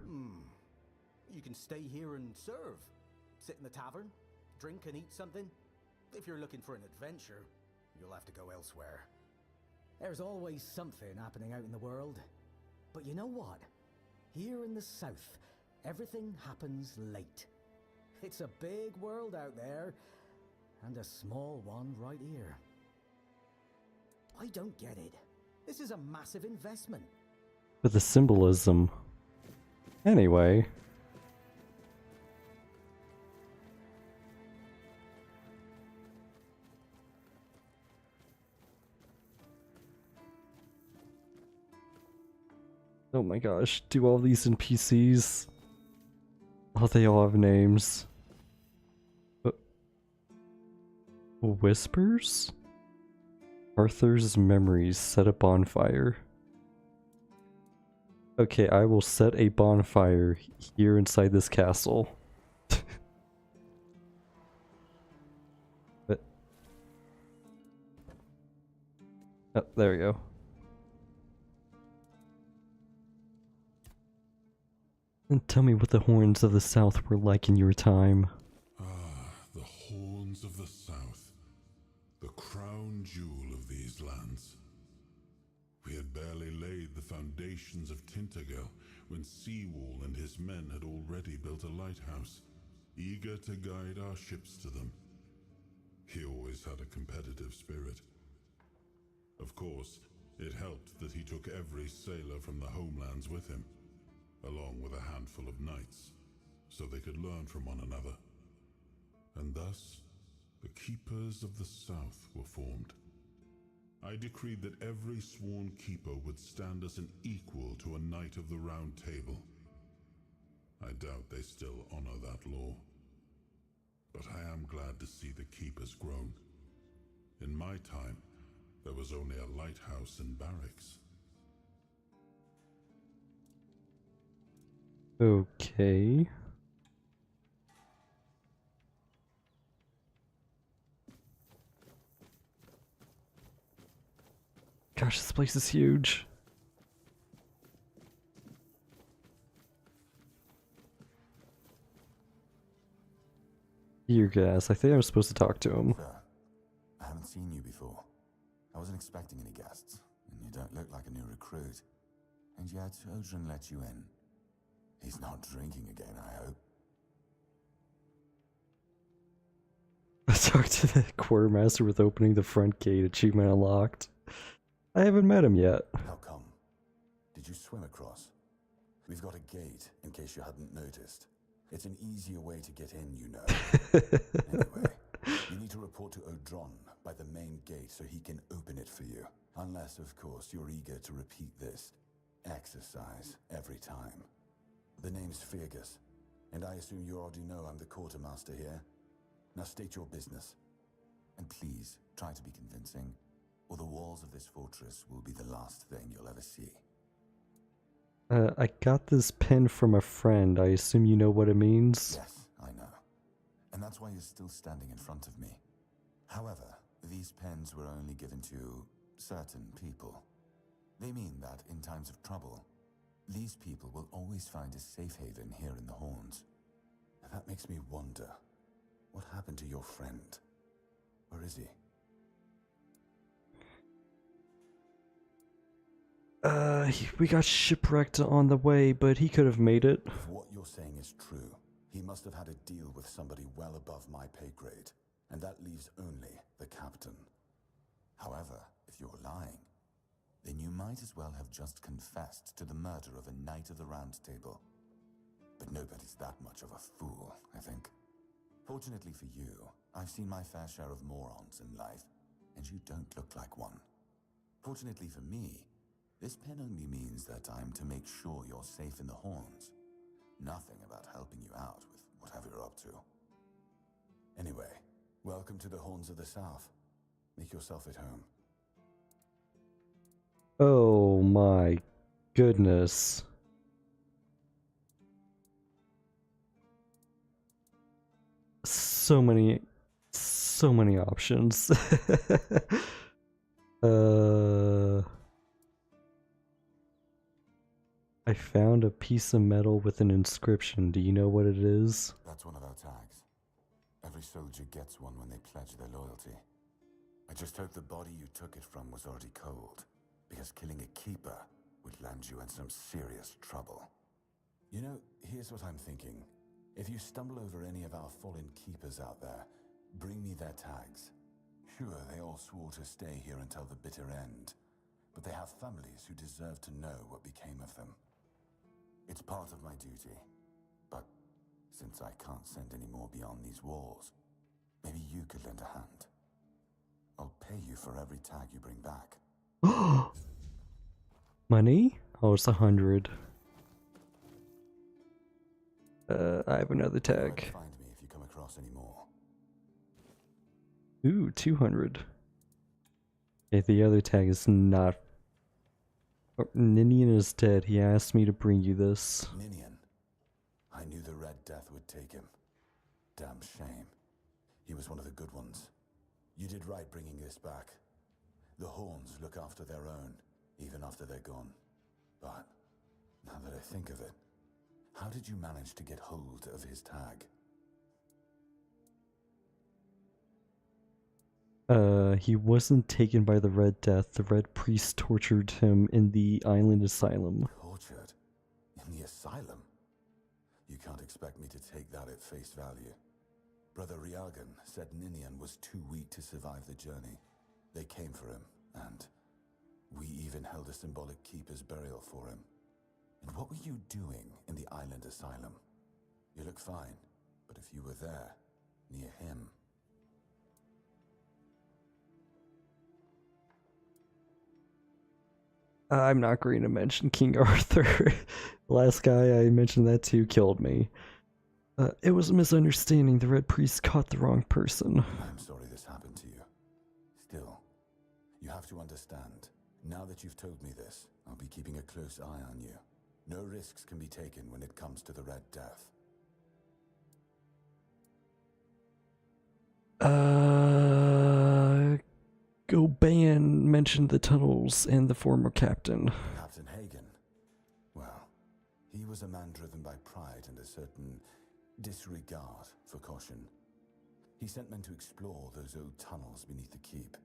You can stay here and serve. Sit in the tavern, drink and eat something. If you're looking for an adventure, you'll have to go elsewhere. There's always something happening out in the world. But you know what? Here in the south, everything happens late. It's a big world out there, and a small one right here. I don't get it. This is a massive investment. But the symbolism. Anyway. Oh my gosh, do all these NPCs? Oh, they all have names. Whispers? Arthur's memories, set a bonfire. Okay, I will set a bonfire here inside this castle. But... oh, there we go. And tell me what the Horns of the South were like in your time. Ah, the Horns of the South. The crown jewel of these lands. We had barely laid the foundations of Tainted Grail when Seawall and his men had already built a lighthouse, eager to guide our ships to them. He always had a competitive spirit. Of course, it helped that he took every sailor from the homelands with him, along with a handful of knights. so they could learn from one another. And thus, the Keepers of the South were formed. I decreed that every sworn keeper would stand as an equal to a Knight of the Round Table. I doubt they still honor that law. But I am glad to see the keepers grown. In my time, there was only a lighthouse and barracks. Okay. Gosh, this place is huge. You guys, I think I'm supposed to talk to him. Sir, I haven't seen you before. I wasn't expecting any guests, and you don't look like a new recruit. And yet, Odrin let you in. He's not drinking again, I hope. I talked to the quartermaster with opening the front gate, achievement unlocked. I haven't met him yet. How come? Did you swim across? We've got a gate, in case you hadn't noticed. It's an easier way to get in, you know. Anyway, you need to report to Odron by the main gate so he can open it for you. Unless, of course, you're eager to repeat this exercise every time. The name's Fergus, and I assume you already know I'm the quartermaster here. Now state your business. And please, try to be convincing, or the walls of this fortress will be the last thing you'll ever see. I got this pen from a friend. I assume you know what it means? Yes, I know. And that's why you're still standing in front of me. However, these pens were only given to certain people. They mean that in times of trouble, these people will always find a safe haven here in the Horns. And that makes me wonder, what happened to your friend? Where is he? We got shipwrecked on the way, but he could have made it. If what you're saying is true, he must have had a deal with somebody well above my pay grade, and that leaves only the captain. However, if you're lying, then you might as well have just confessed to the murder of a Knight of the Round Table. But nobody's that much of a fool, I think. Fortunately for you, I've seen my fair share of morons in life, and you don't look like one. Fortunately for me, this pen only means that I'm to make sure you're safe in the Horns. Nothing about helping you out with whatever you're up to. Anyway, welcome to the Horns of the South. Make yourself at home. Oh my goodness. So many options. I found a piece of metal with an inscription. Do you know what it is? That's one of our tags. Every soldier gets one when they pledge their loyalty. I just hope the body you took it from was already cold, because killing a keeper would land you in some serious trouble. You know, here's what I'm thinking. If you stumble over any of our fallen keepers out there, bring me their tags. Sure, they all swore to stay here until the bitter end, but they have families who deserve to know what became of them. It's part of my duty, but since I can't send any more beyond these walls, maybe you could lend a hand. I'll pay you for every tag you bring back. Money? Oh, it's 100. I have another tag. Find me if you come across any more. Ooh, 200. Okay, the other tag is not. Oh, Ninian is dead. He asked me to bring you this. Ninian. I knew the Red Death would take him. Damn shame. He was one of the good ones. You did right bringing this back. The Horns look after their own, even after they're gone. But, now that I think of it, how did you manage to get hold of his tag? He wasn't taken by the Red Death. The Red Priest tortured him in the island asylum. Tortured? In the asylum? You can't expect me to take that at face value. Brother Riagan said Ninian was too weak to survive the journey. They came for him, and we even held a symbolic keeper's burial for him. And what were you doing in the island asylum? You look fine, but if you were there, near him... I'm not going to mention King Arthur. Last guy I mentioned that to killed me. It was a misunderstanding. The Red Priest caught the wrong person. I'm sorry this happened to you. Still, you have to understand. Now that you've told me this, I'll be keeping a close eye on you. No risks can be taken when it comes to the Red Death. Goban mentioned the tunnels and the former captain. Captain Hagen. Well, he was a man driven by pride and a certain disregard for caution. He sent men to explore those old tunnels beneath the keep.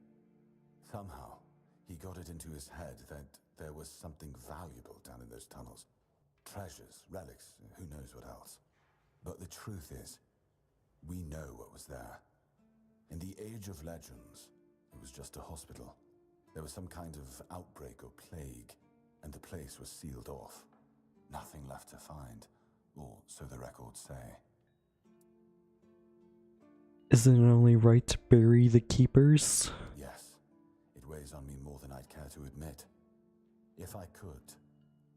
Somehow, he got it into his head that there was something valuable down in those tunnels. Treasures, relics, who knows what else. But the truth is, we know what was there. In the Age of Legends, it was just a hospital. There was some kind of outbreak or plague, and the place was sealed off. Nothing left to find, or so the records say. Isn't it only right to bury the keepers? Yes. It weighs on me more than I'd care to admit. If I could,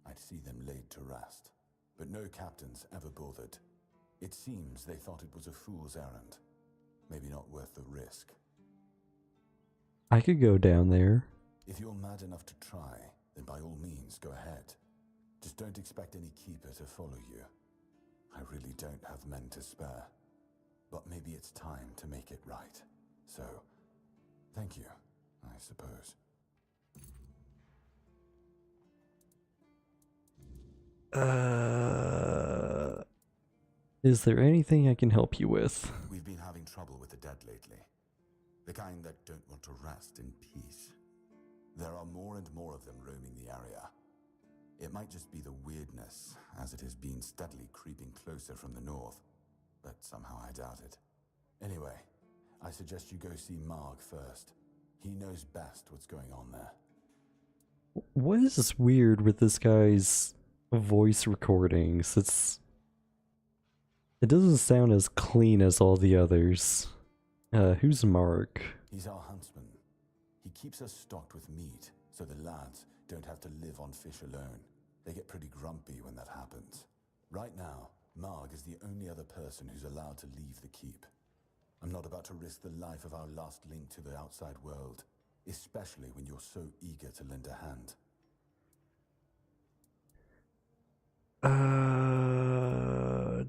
I'd see them laid to rest. But no captains ever bothered. It seems they thought it was a fool's errand. Maybe not worth the risk. I could go down there. If you're mad enough to try, then by all means, go ahead. Just don't expect any keeper to follow you. I really don't have men to spare. But maybe it's time to make it right. So, thank you, I suppose. Is there anything I can help you with? We've been having trouble with the dead lately. The kind that don't want to rest in peace. There are more and more of them roaming the area. It might just be the weirdness, as it has been steadily creeping closer from the north. But somehow I doubt it. Anyway, I suggest you go see Marg first. He knows best what's going on there. What is this weird with this guy's voice recordings? It doesn't sound as clean as all the others. Who's Mark? He's our huntsman. He keeps us stocked with meat, so the lads don't have to live on fish alone. They get pretty grumpy when that happens. Right now, Marg is the only other person who's allowed to leave the keep. I'm not about to risk the life of our last link to the outside world, especially when you're so eager to lend a hand.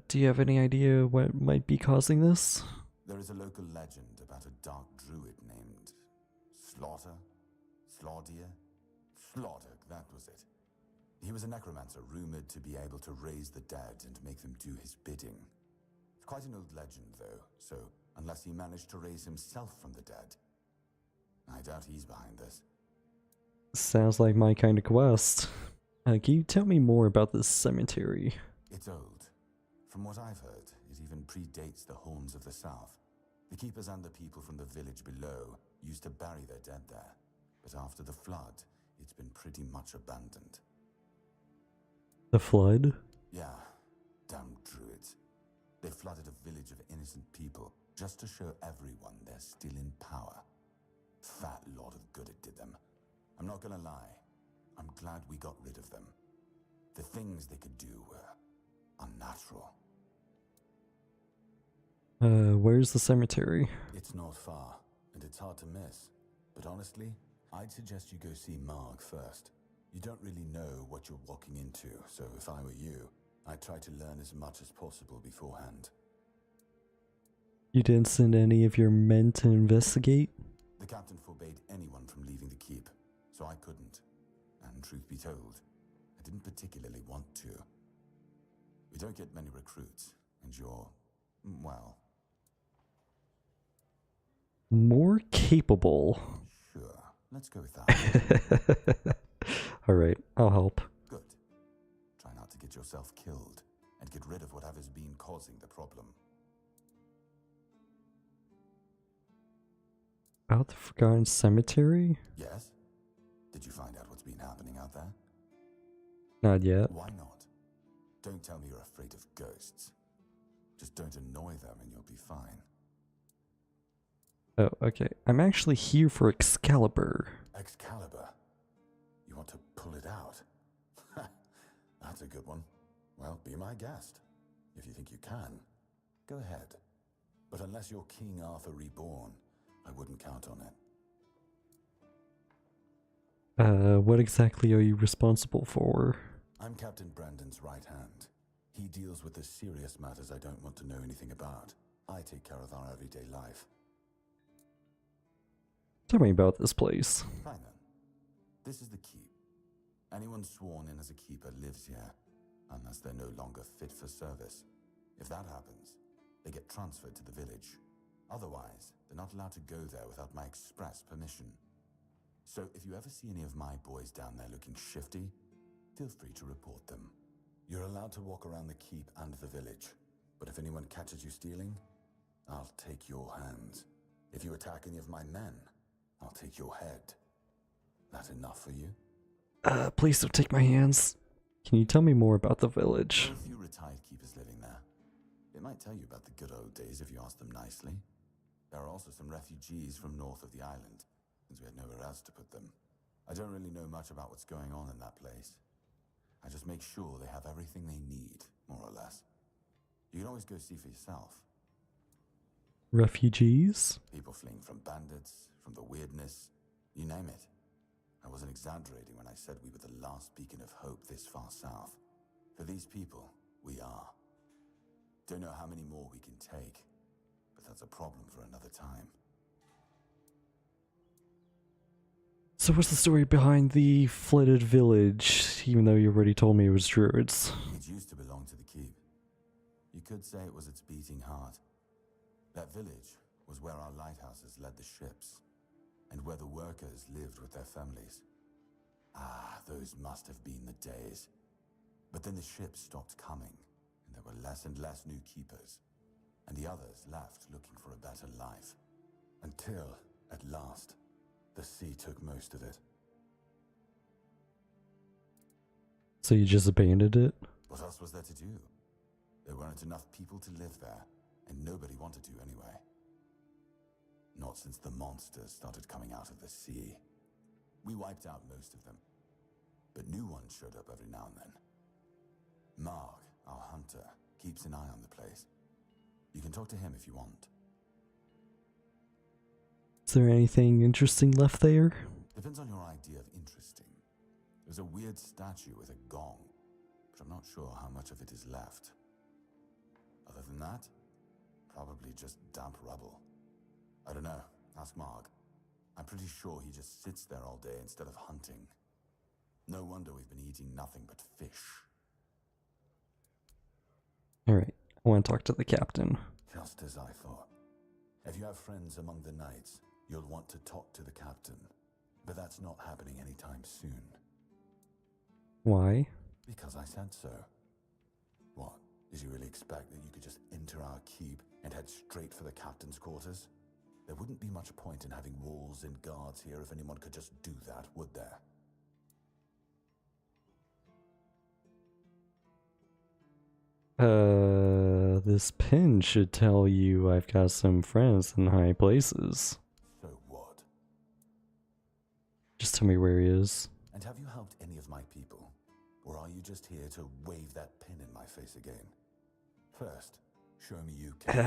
Do you have any idea what might be causing this? There is a local legend about a dark druid named Slaughter? Slaughter, that was it. He was a necromancer rumored to be able to raise the dead and make them do his bidding. It's quite an old legend, though, so unless he managed to raise himself from the dead, I doubt he's behind this. Sounds like my kind of quest. Can you tell me more about this cemetery? It's old. From what I've heard, it even predates the Horns of the South. The keepers and the people from the village below used to bury their dead there. But after the flood, it's been pretty much abandoned. The flood? Yeah, damn druids. They flooded a village of innocent people just to show everyone they're still in power. Fat lot of good it did them. I'm not gonna lie, I'm glad we got rid of them. The things they could do were unnatural. Where's the cemetery? It's not far, and it's hard to miss. But honestly, I'd suggest you go see Marg first. You don't really know what you're walking into, so if I were you, I'd try to learn as much as possible beforehand. You didn't send any of your men to investigate? The captain forbade anyone from leaving the keep, so I couldn't. And truth be told, I didn't particularly want to. We don't get many recruits, and you're, well... more capable. Sure, let's go with that. Alright, I'll help. Good. Try not to get yourself killed, and get rid of whatever's been causing the problem. About the Forgotten Cemetery? Yes? Did you find out what's been happening out there? Not yet. Why not? Don't tell me you're afraid of ghosts. Just don't annoy them and you'll be fine. Oh, okay. I'm actually here for Excalibur. Excalibur? You want to pull it out? That's a good one. Well, be my guest. If you think you can, go ahead. But unless you're King Arthur reborn, I wouldn't count on it. What exactly are you responsible for? I'm Captain Brandon's right hand. He deals with the serious matters I don't want to know anything about. I take care of our everyday life. Tell me about this place. Fine then. This is the keep. Anyone sworn in as a keeper lives here, unless they're no longer fit for service. If that happens, they get transferred to the village. Otherwise, they're not allowed to go there without my express permission. So if you ever see any of my boys down there looking shifty, feel free to report them. You're allowed to walk around the keep and the village, but if anyone catches you stealing, I'll take your hands. If you attack any of my men, I'll take your head. That enough for you? Please don't take my hands. Can you tell me more about the village? There are a few retired keepers living there. They might tell you about the good old days if you ask them nicely. There are also some refugees from north of the island, since we had nowhere else to put them. I don't really know much about what's going on in that place. I just make sure they have everything they need, more or less. You can always go see for yourself. Refugees? People fleeing from bandits, from the weirdness, you name it. I wasn't exaggerating when I said we were the last beacon of hope this far south. For these people, we are. Don't know how many more we can take, but that's a problem for another time. So what's the story behind the flooded village, even though you already told me it was druids? It used to belong to the keep. You could say it was its beating heart. That village was where our lighthouses led the ships, and where the workers lived with their families. Ah, those must have been the days. But then the ships stopped coming, and there were less and less new keepers, and the others left looking for a better life. Until, at last, the sea took most of it. So you just abandoned it? What else was there to do? There weren't enough people to live there, and nobody wanted to anyway. Not since the monsters started coming out of the sea. We wiped out most of them, but new ones showed up every now and then. Marg, our hunter, keeps an eye on the place. You can talk to him if you want. Is there anything interesting left there? Depends on your idea of interesting. There's a weird statue with a gong, but I'm not sure how much of it is left. Other than that, probably just damp rubble. I don't know. Ask Marg. I'm pretty sure he just sits there all day instead of hunting. No wonder we've been eating nothing but fish. Alright, I want to talk to the captain. Just as I thought. If you have friends among the knights, you'll want to talk to the captain. But that's not happening anytime soon. Why? Because I said so. What? Did you really expect that you could just enter our keep and head straight for the captain's quarters? There wouldn't be much point in having walls and guards here if anyone could just do that, would there? This pin should tell you I've got some friends in high places. So what? Just tell me where he is. And have you helped any of my people? Or are you just here to wave that pin in my face again? First, show me you can,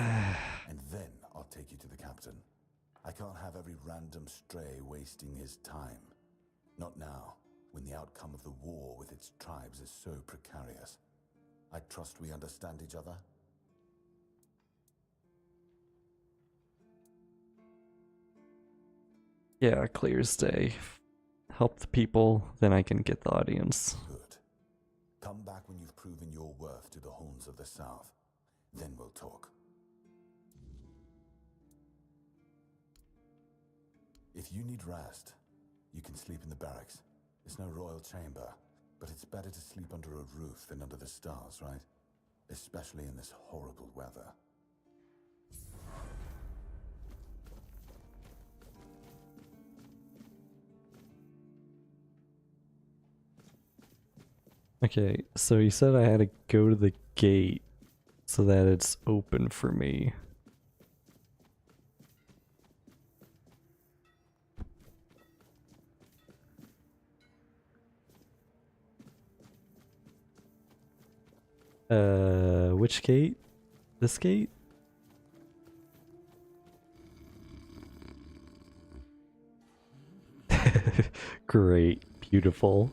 and then I'll take you to the captain. I can't have every random stray wasting his time. Not now, when the outcome of the war with its tribes is so precarious. I trust we understand each other? Yeah, clear as day. Help the people, then I can get the audience. Good. Come back when you've proven your worth to the horns of the south. Then we'll talk. If you need rest, you can sleep in the barracks. It's no royal chamber, but it's better to sleep under a roof than under the stars, right? Especially in this horrible weather. Okay, so you said I had to go to the gate. so that it's open for me. Which gate? This gate? Great, beautiful.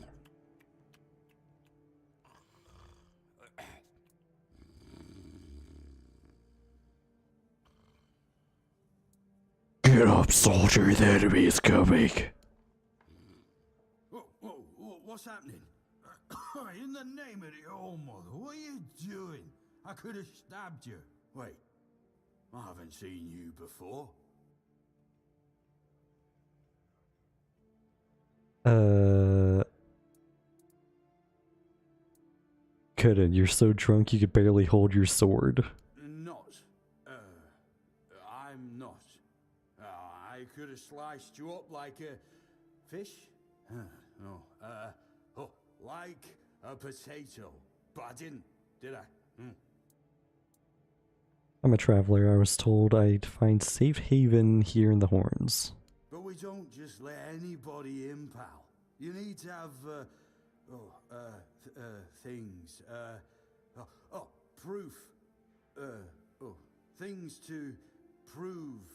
Get up, soldier, the enemy is coming. What's happening? In the name of the All Mother, what are you doing? I could have stabbed you. Wait, I haven't seen you before. Couldn't. You're so drunk you could barely hold your sword. Not. I'm not. I could have sliced you up like a fish? Like a potato. But I didn't, did I? I'm a traveler. I was told I'd find safe haven here in the Horns. But we don't just let anybody in, pal. You need to have, things, proof. Things to prove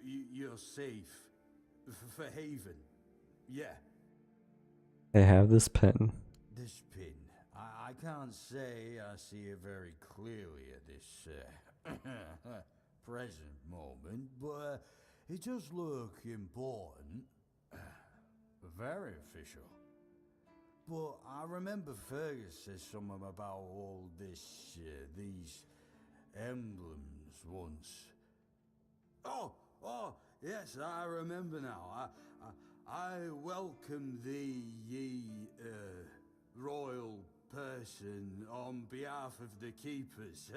you're safe for haven. Yeah. I have this pen. This pin. I can't say I see it very clearly at this present moment, but it does look important. Very official. But I remember Fergus said something about all this, these emblems once. Oh, yes, I remember now. I welcome thee, ye, royal person, on behalf of the keepers.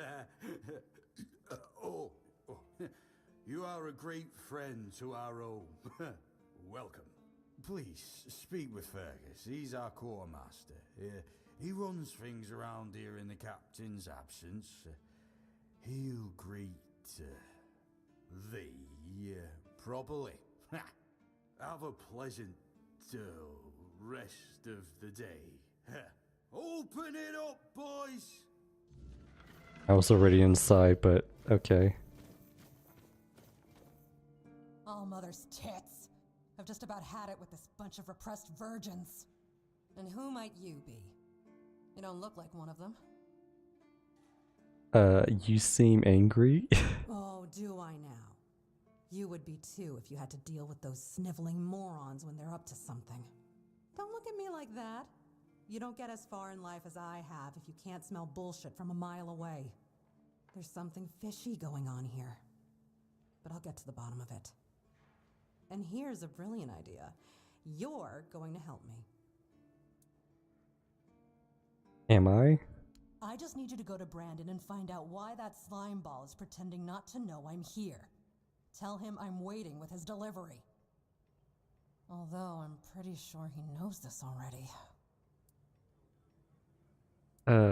You are a great friend to our home. Welcome. Please, speak with Fergus. He's our quartermaster. He runs things around here in the captain's absence. He'll greet thee properly. Have a pleasant rest of the day. Open it up, boys! I was already inside, but okay. All Mother's tits. I've just about had it with this bunch of repressed virgins. And who might you be? You don't look like one of them. You seem angry. Oh, do I now? You would be too if you had to deal with those sniveling morons when they're up to something. Don't look at me like that. You don't get as far in life as I have if you can't smell bullshit from a mile away. There's something fishy going on here. But I'll get to the bottom of it. And here's a brilliant idea. You're going to help me. Am I? I just need you to go to Brandon and find out why that slime ball is pretending not to know I'm here. Tell him I'm waiting with his delivery. Although I'm pretty sure he knows this already.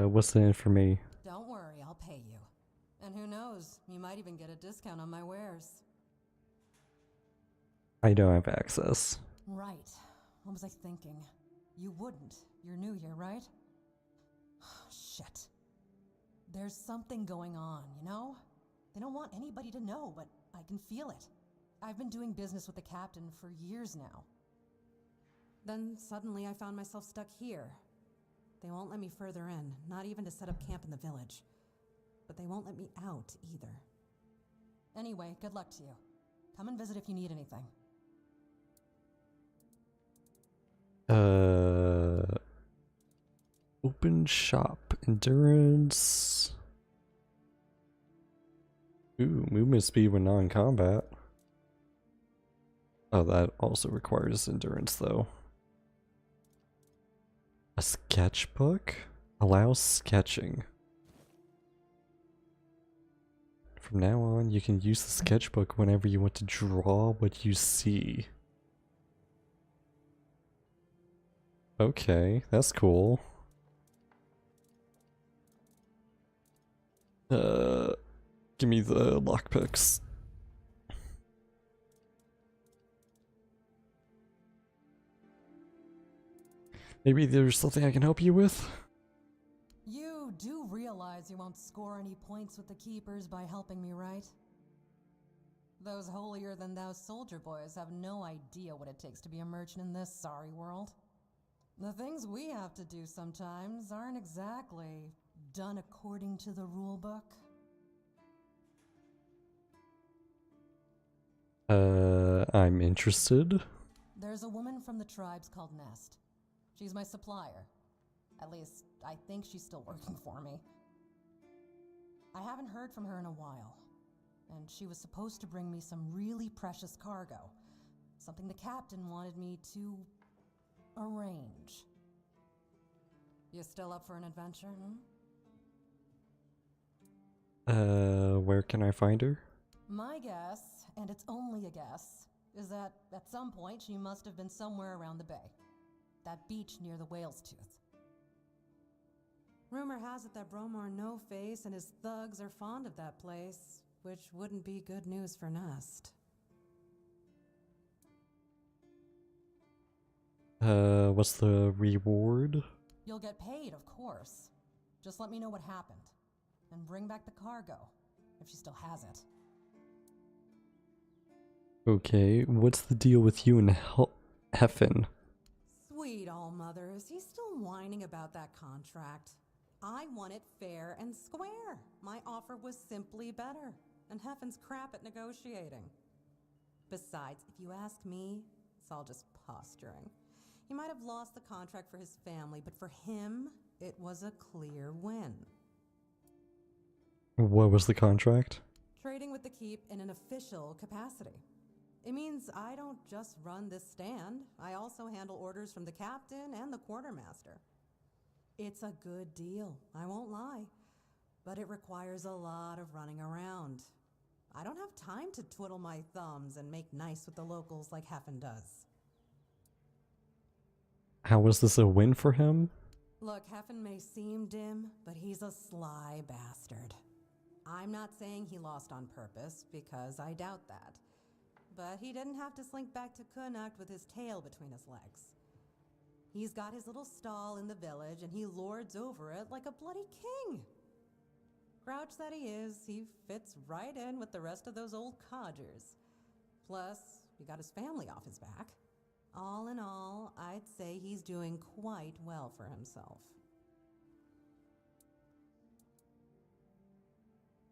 What's in it for me? Don't worry, I'll pay you. And who knows, you might even get a discount on my wares. I don't have access. Right. What was I thinking? You wouldn't. You're new here, right? Shit. There's something going on, you know? They don't want anybody to know, but I can feel it. I've been doing business with the captain for years now. Then suddenly I found myself stuck here. They won't let me further in, not even to set up camp in the village. But they won't let me out either. Anyway, good luck to you. Come and visit if you need anything. Open shop. Endurance. Ooh, movement speed when non-combat. Oh, that also requires endurance though. A sketchbook? Allows sketching. From now on, you can use the sketchbook whenever you want to draw what you see. Okay, that's cool. Give me the lockpicks. Maybe there's something I can help you with? You do realize you won't score any points with the keepers by helping me, right? Those holier-than-thou soldier boys have no idea what it takes to be a merchant in this sorry world. The things we have to do sometimes aren't exactly done according to the rulebook. I'm interested. There's a woman from the tribes called Nest. She's my supplier. At least, I think she's still working for me. I haven't heard from her in a while, and she was supposed to bring me some really precious cargo. Something the captain wanted me to arrange. You still up for an adventure, Where can I find her? My guess, and it's only a guess, is that at some point she must have been somewhere around the bay. That beach near the Whale's Tooth. Rumor has it that Bromar No-Face and his thugs are fond of that place, which wouldn't be good news for Nest. What's the reward? You'll get paid, of course. Just let me know what happened. And bring back the cargo, if she still has it. Okay, what's the deal with you and Heffen? Sweet all-mother, is he still whining about that contract? I want it fair and square. My offer was simply better, and Heffen's crap at negotiating. Besides, if you ask me, it's all just posturing. He might have lost the contract for his family, but for him, it was a clear win. What was the contract? Trading with the Keep in an official capacity. It means I don't just run this stand, I also handle orders from the captain and the quartermaster. It's a good deal, I won't lie, but it requires a lot of running around. I don't have time to twiddle my thumbs and make nice with the locals like Heffen does. How was this a win for him? Look, Heffen may seem dim, but he's a sly bastard. I'm not saying he lost on purpose, because I doubt that. But he didn't have to slink back to Kunakt with his tail between his legs. He's got his little stall in the village, and he lords over it like a bloody king. Grouch that he is, he fits right in with the rest of those old codgers. Plus, he got his family off his back. All in all, I'd say he's doing quite well for himself.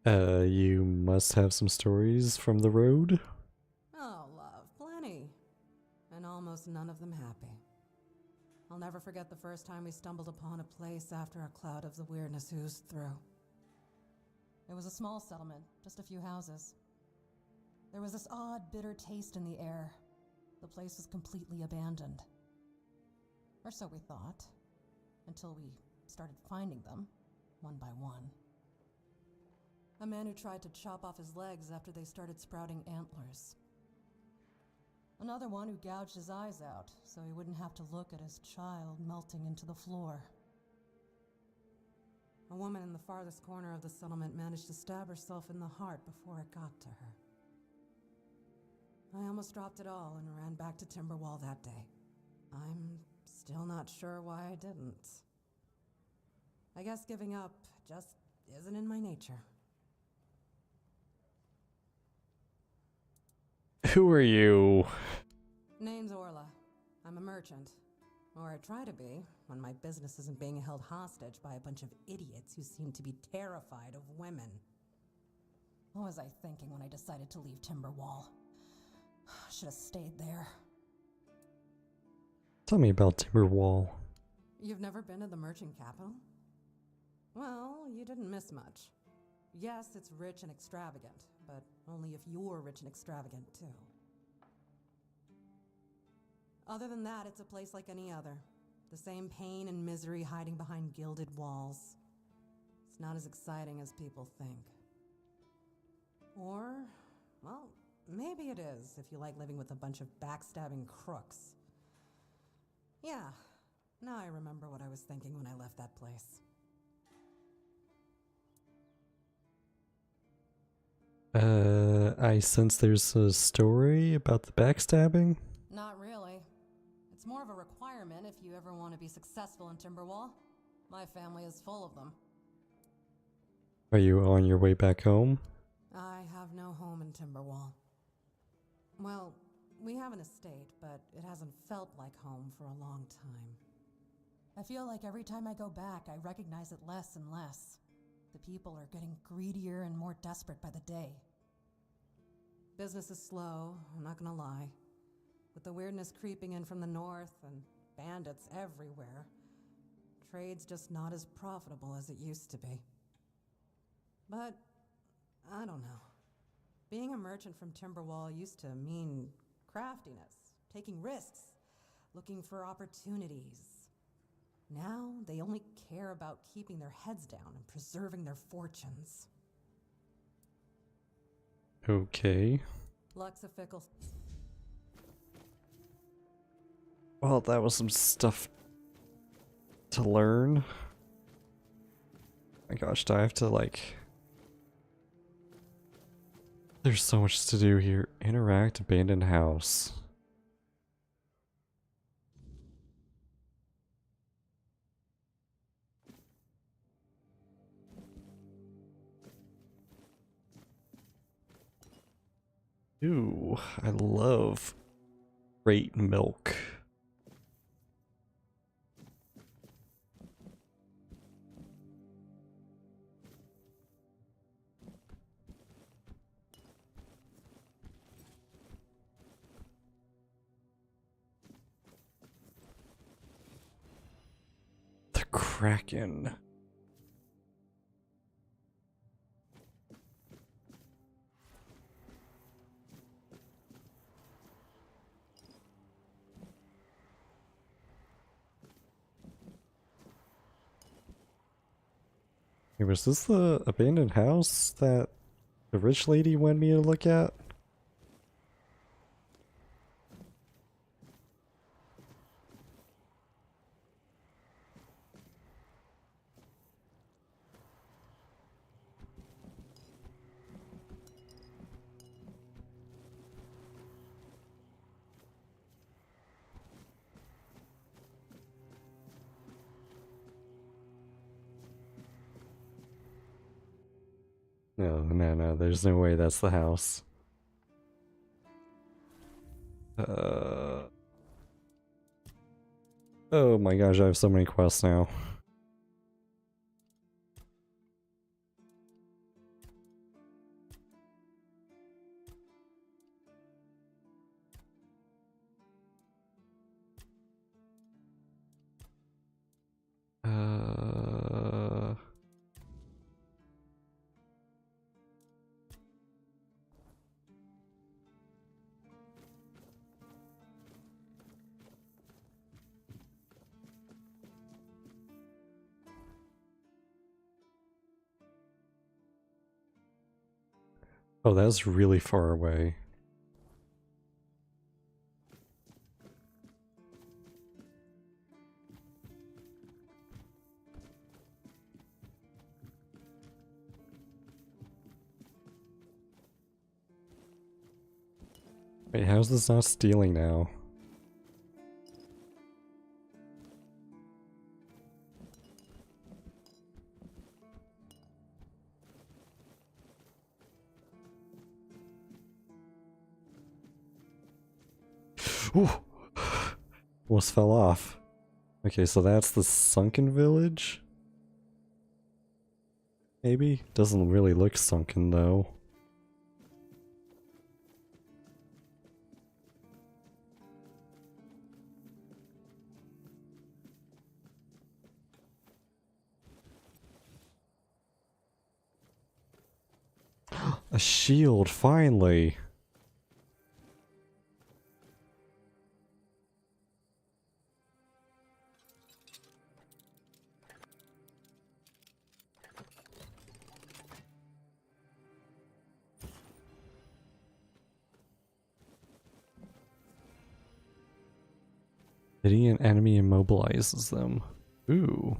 You must have some stories from the road? Oh, love, plenty. And almost none of them happy. I'll never forget the first time we stumbled upon a place after a cloud of the weirdness oozed through. It was a small settlement, just a few houses. There was this odd, bitter taste in the air. The place was completely abandoned. Or so we thought, until we started finding them, one by one. A man who tried to chop off his legs after they started sprouting antlers. Another one who gouged his eyes out so he wouldn't have to look at his child melting into the floor. A woman in the farthest corner of the settlement managed to stab herself in the heart before it got to her. I almost dropped it all and ran back to Timberwall that day. I'm still not sure why I didn't. I guess giving up just isn't in my nature. Who are you? Name's Orla. I'm a merchant. Or I try to be, when my business isn't being held hostage by a bunch of idiots who seem to be terrified of women. What was I thinking when I decided to leave Timberwall? Should have stayed there. Tell me about Timberwall. You've never been to the merchant capital? Well, you didn't miss much. Yes, it's rich and extravagant, but only if you're rich and extravagant too. Other than that, it's a place like any other. The same pain and misery hiding behind gilded walls. It's not as exciting as people think. Or, well, maybe it is if you like living with a bunch of backstabbing crooks. Yeah, now I remember what I was thinking when I left that place. I sense there's a story about the backstabbing. Not really. It's more of a requirement if you ever want to be successful in Timberwall. My family is full of them. Are you on your way back home? I have no home in Timberwall. Well, we have an estate, but it hasn't felt like home for a long time. I feel like every time I go back, I recognize it less and less. The people are getting greedier and more desperate by the day. Business is slow, I'm not gonna lie. With the weirdness creeping in from the north and bandits everywhere, trade's just not as profitable as it used to be. But, I don't know. Being a merchant from Timberwall used to mean craftiness, taking risks, looking for opportunities. Now, they only care about keeping their heads down and preserving their fortunes. Okay. Luck's a fickle... Well, that was some stuff to learn. My gosh, do I have to like... There's so much to do here. Interact, abandoned house. Ooh, I love great milk. The Kraken. Hey, was this the abandoned house that the rich lady wanted me to look at? No, there's no way that's the house. Oh my gosh, I have so many quests now. Oh, that's really far away. Wait, how's this not stealing now? Ooh! Almost fell off. Okay, so that's the sunken village? Maybe? Doesn't really look sunken though. A shield, finally! Hitting an enemy immobilizes them. Ooh.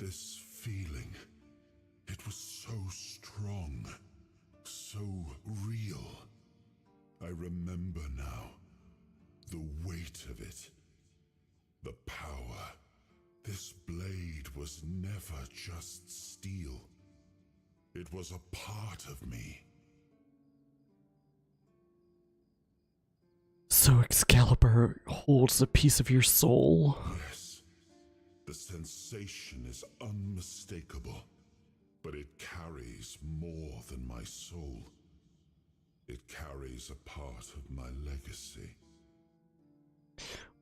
This feeling, it was so strong, so real. I remember now, the weight of it, the power. This blade was never just steel. It was a part of me. So Excalibur holds a piece of your soul? Yes. The sensation is unmistakable, but it carries more than my soul. It carries a part of my legacy.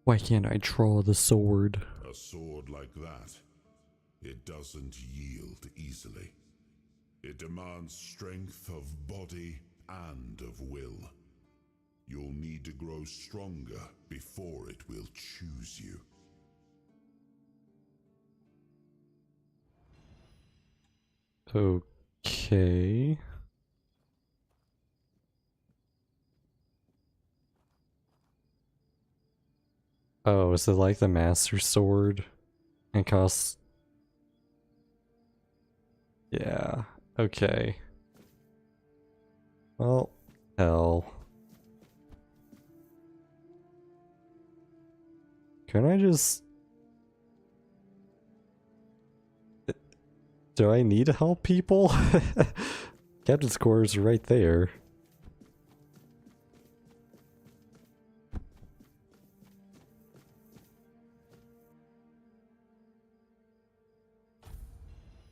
Why can't I draw the sword? A sword like that, it doesn't yield easily. It demands strength of body and of will. You'll need to grow stronger before it will choose you. Okay. Oh, is it like the Master Sword? And costs... Yeah, okay. Well, hell. Can I just... Do I need to help people? Captain's quarters are right there.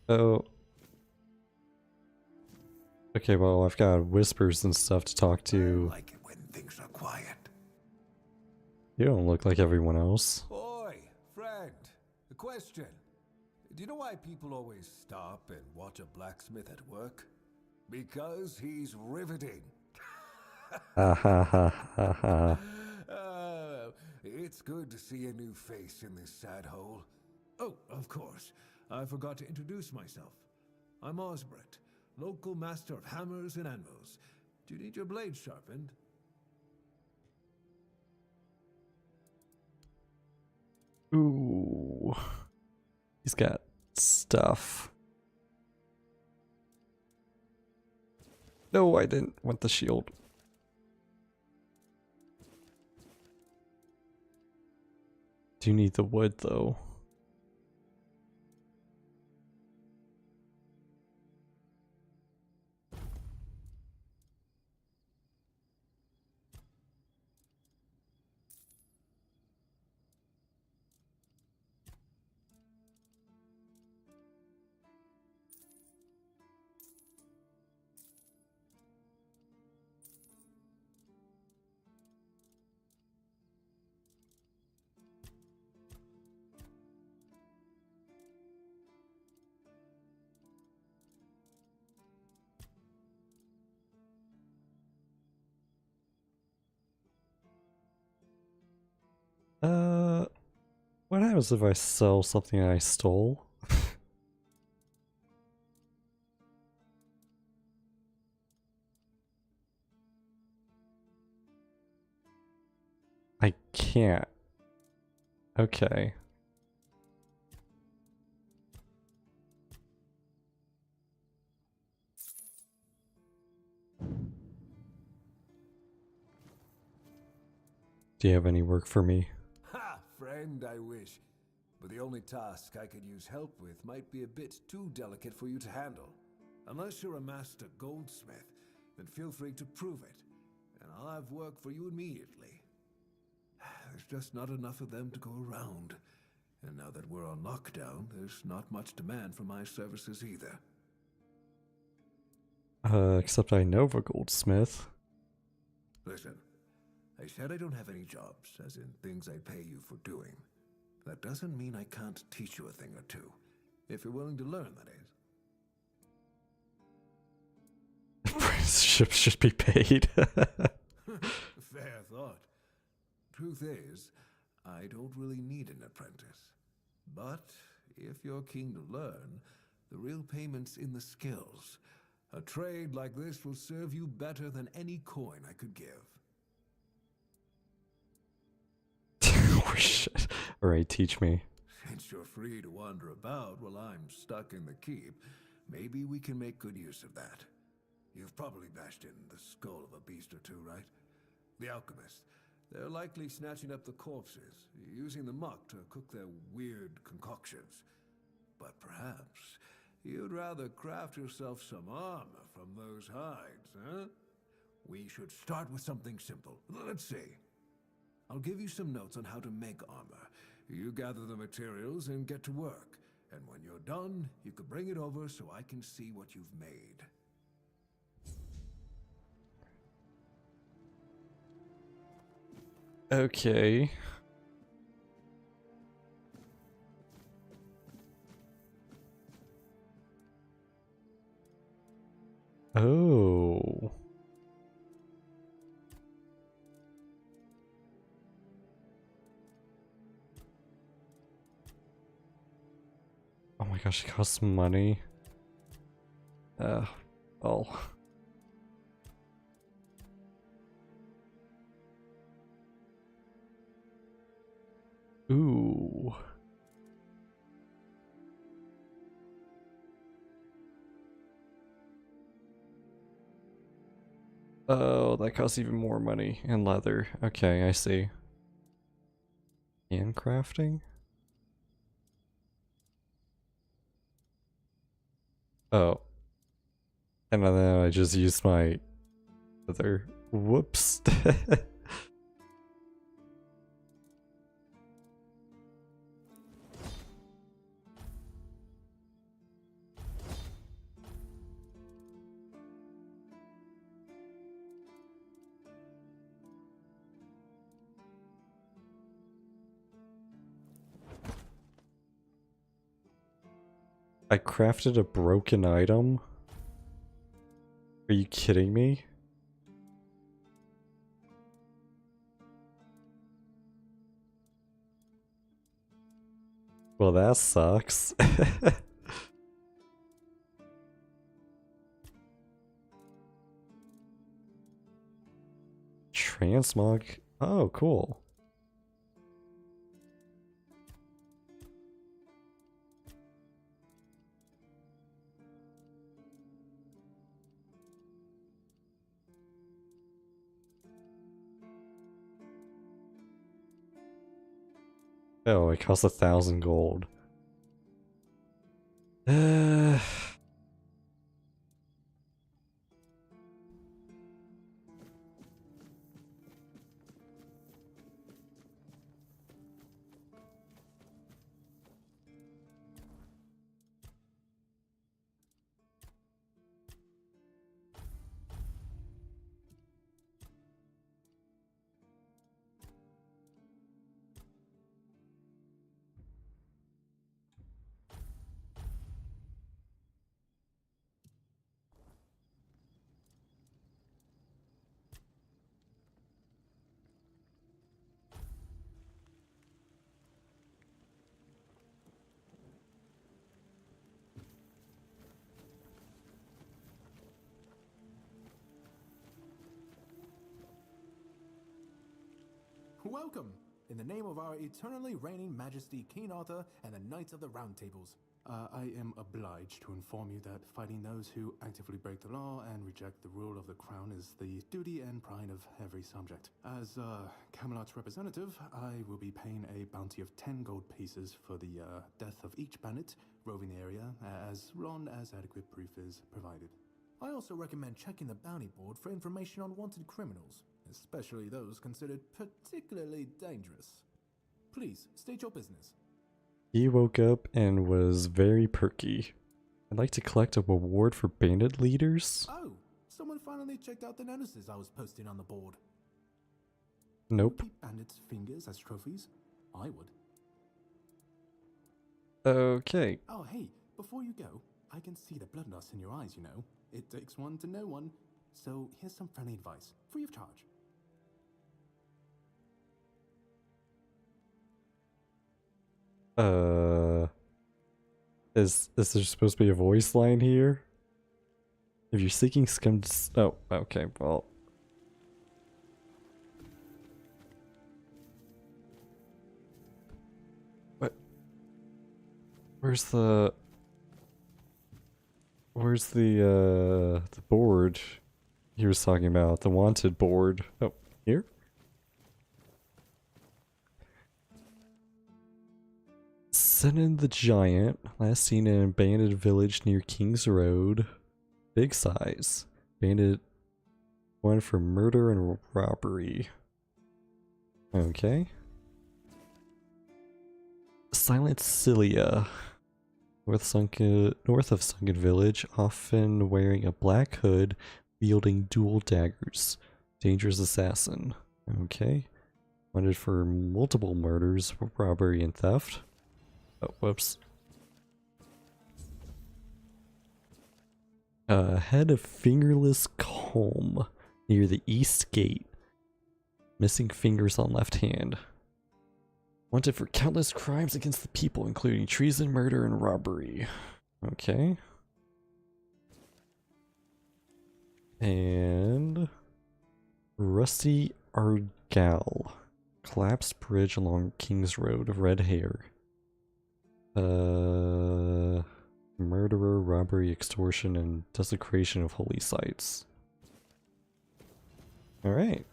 Oh. Okay, well, I've got whispers and stuff to talk to. I like it when things are quiet. You don't look like everyone else. Oi, friend. A question. Do you know why people always stop and watch a blacksmith at work? Because he's riveting. Ha ha ha ha ha. It's good to see a new face in this sad hole. Oh, of course. I forgot to introduce myself. I'm Osbert, local master of hammers and anvils. Do you need your blade sharpened? Ooh. He's got stuff. No, I didn't want the shield. Do you need the wood, though? What happens if I sell something I stole? I can't. Okay. Do you have any work for me? Ha! Friend, I wish. But the only task I could use help with might be a bit too delicate for you to handle. Unless you're a master goldsmith, then feel free to prove it, and I'll have work for you immediately. There's just not enough of them to go around. And now that we're on lockdown, there's not much demand for my services either. Except I know of a goldsmith. Listen, I said I don't have any jobs, as in things I pay you for doing. That doesn't mean I can't teach you a thing or two, if you're willing to learn, that is. Apprenticeships should be paid. Fair thought. Truth is, I don't really need an apprentice. But if you're keen to learn, the real payment's in the skills. A trade like this will serve you better than any coin I could give. Oh shit. Alright, teach me. Since you're free to wander about while I'm stuck in the keep, maybe we can make good use of that. You've probably bashed in the skull of a beast or two, right? The alchemist. They're likely snatching up the corpses, using the muck to cook their weird concoctions. But perhaps you'd rather craft yourself some armor from those hides, huh? We should start with something simple. Let's see. I'll give you some notes on how to make armor. You gather the materials and get to work. And when you're done, you could bring it over so I can see what you've made. Okay. Oh. Oh my gosh, it costs money. Oh. Ooh. Oh, that costs even more money and leather. Okay, I see. Handcrafting? Oh. And then I just used my other. Whoops. I crafted a broken item? Are you kidding me? Well, that sucks. Transmog? Oh, cool. Oh, it costs 1,000 gold. Welcome, in the name of our eternally reigning Majesty King Arthur and the Knights of the Round Tables. I am obliged to inform you that fighting those who actively break the law and reject the rule of the crown is the duty and pride of every subject. As Camelot's representative, I will be paying a bounty of 10 gold pieces for the death of each bandit roving the area, as long as adequate proof is provided. I also recommend checking the bounty board for information on wanted criminals, especially those considered particularly dangerous. Please, state your business. He woke up and was very perky. I'd like to collect a reward for bandit leaders? Oh, someone finally checked out the notices I was posting on the board. Nope. Keep bandits' fingers as trophies? I would. Okay. Oh, hey, before you go, I can see the bloodlust in your eyes, you know. It takes one to know one. So here's some friendly advice, free of charge. Is there supposed to be a voice line here? If you're seeking scum, oh, okay, well. What? Where's the board he was talking about? The wanted board. Oh, here? Senan the Giant, last seen in an abandoned village near King's Road. Big size. Bandit one for murder and robbery. Okay. Silent Cilia. North of Sunken Village, often wearing a black hood, wielding dual daggers. Dangerous assassin. Okay. Wanted for multiple murders, robbery, and theft. Oh, whoops. Head of fingerless comb near the east gate. Missing fingers on left hand. Wanted for countless crimes against the people, including treason, murder, and robbery. Okay. And Rusty Argal. Collapsed bridge along King's Road. Red hair. Murderer, robbery, extortion, and desecration of holy sites. Alright.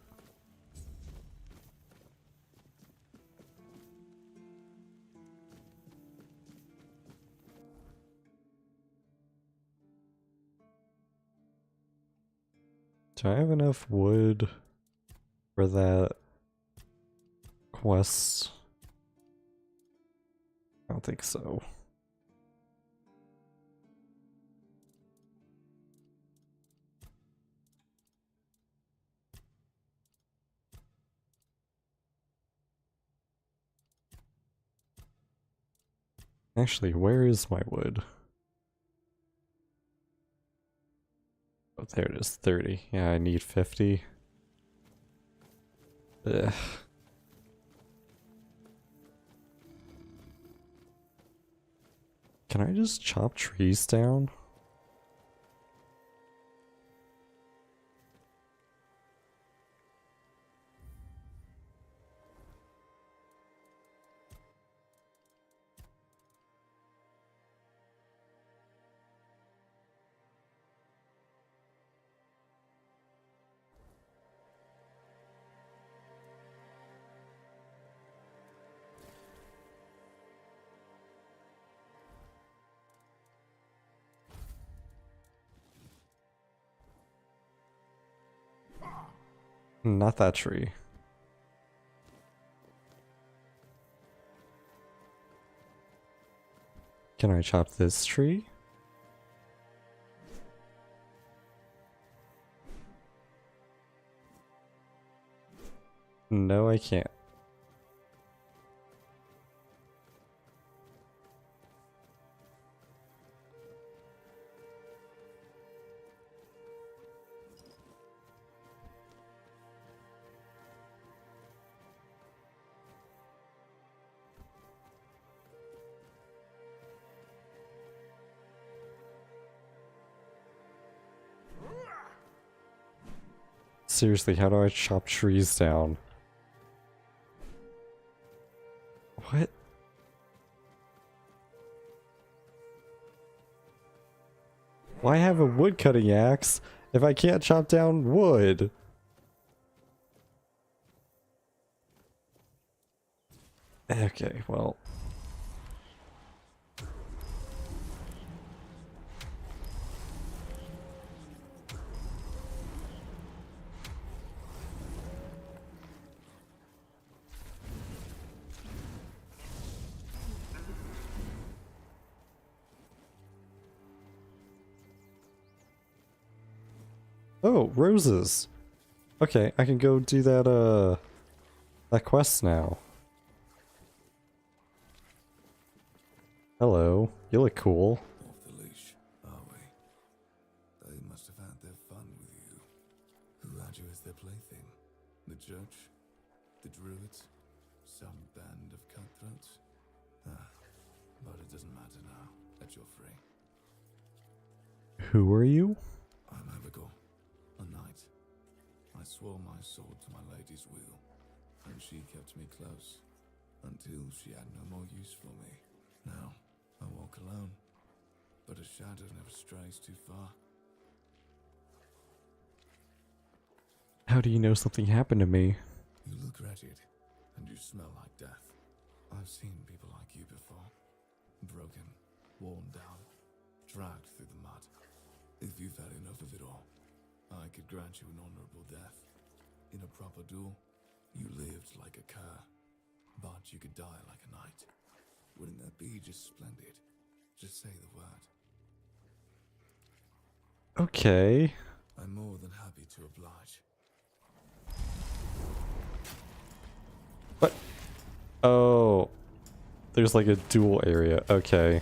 Do I have enough wood for that quest? I don't think so. Actually, where is my wood? Oh, there it is, 30. Yeah, I need 50. Ugh. Can I just chop trees down? Not that tree. Can I chop this tree? No, I can't. Seriously, how do I chop trees down? What? Why have a wood cutting axe if I can't chop down wood? Okay, well. Oh, roses. Okay, I can go do that quest now. Hello, you look cool. Off the leash, are we? They must have had their fun with you. Who had you as their plaything? The judge? The druids? Some band of cutthroats? Ah, but it doesn't matter now that you're free. Who are you? I'm Abigail, a knight. I swore my sword to my lady's will, and she kept me close until she had no more use for me. Now, I walk alone, but a shadow never strays too far. How do you know something happened to me? You look wretched, and you smell like death. I've seen people like you before. Broken, worn down, dragged through the mud. If you've had enough of it all, I could grant you an honorable death. In a proper duel, you lived like a cur, but you could die like a knight. Wouldn't that be just splendid? Just say the word. Okay. I'm more than happy to oblige. What? Oh. There's like a dual area. Okay.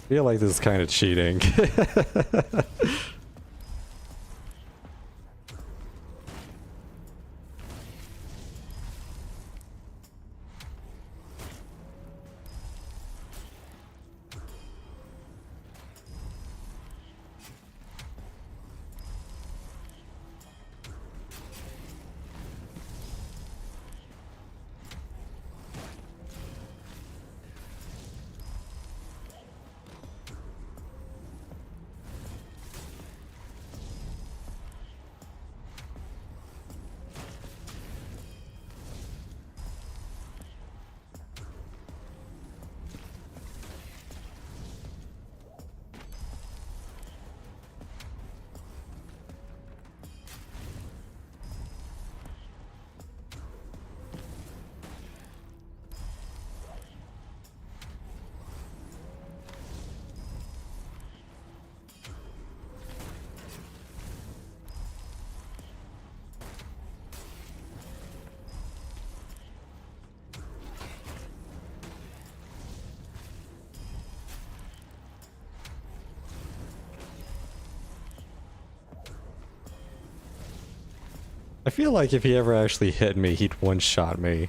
I feel like this is kind of cheating. I feel like if he ever actually hit me, he'd one-shot me.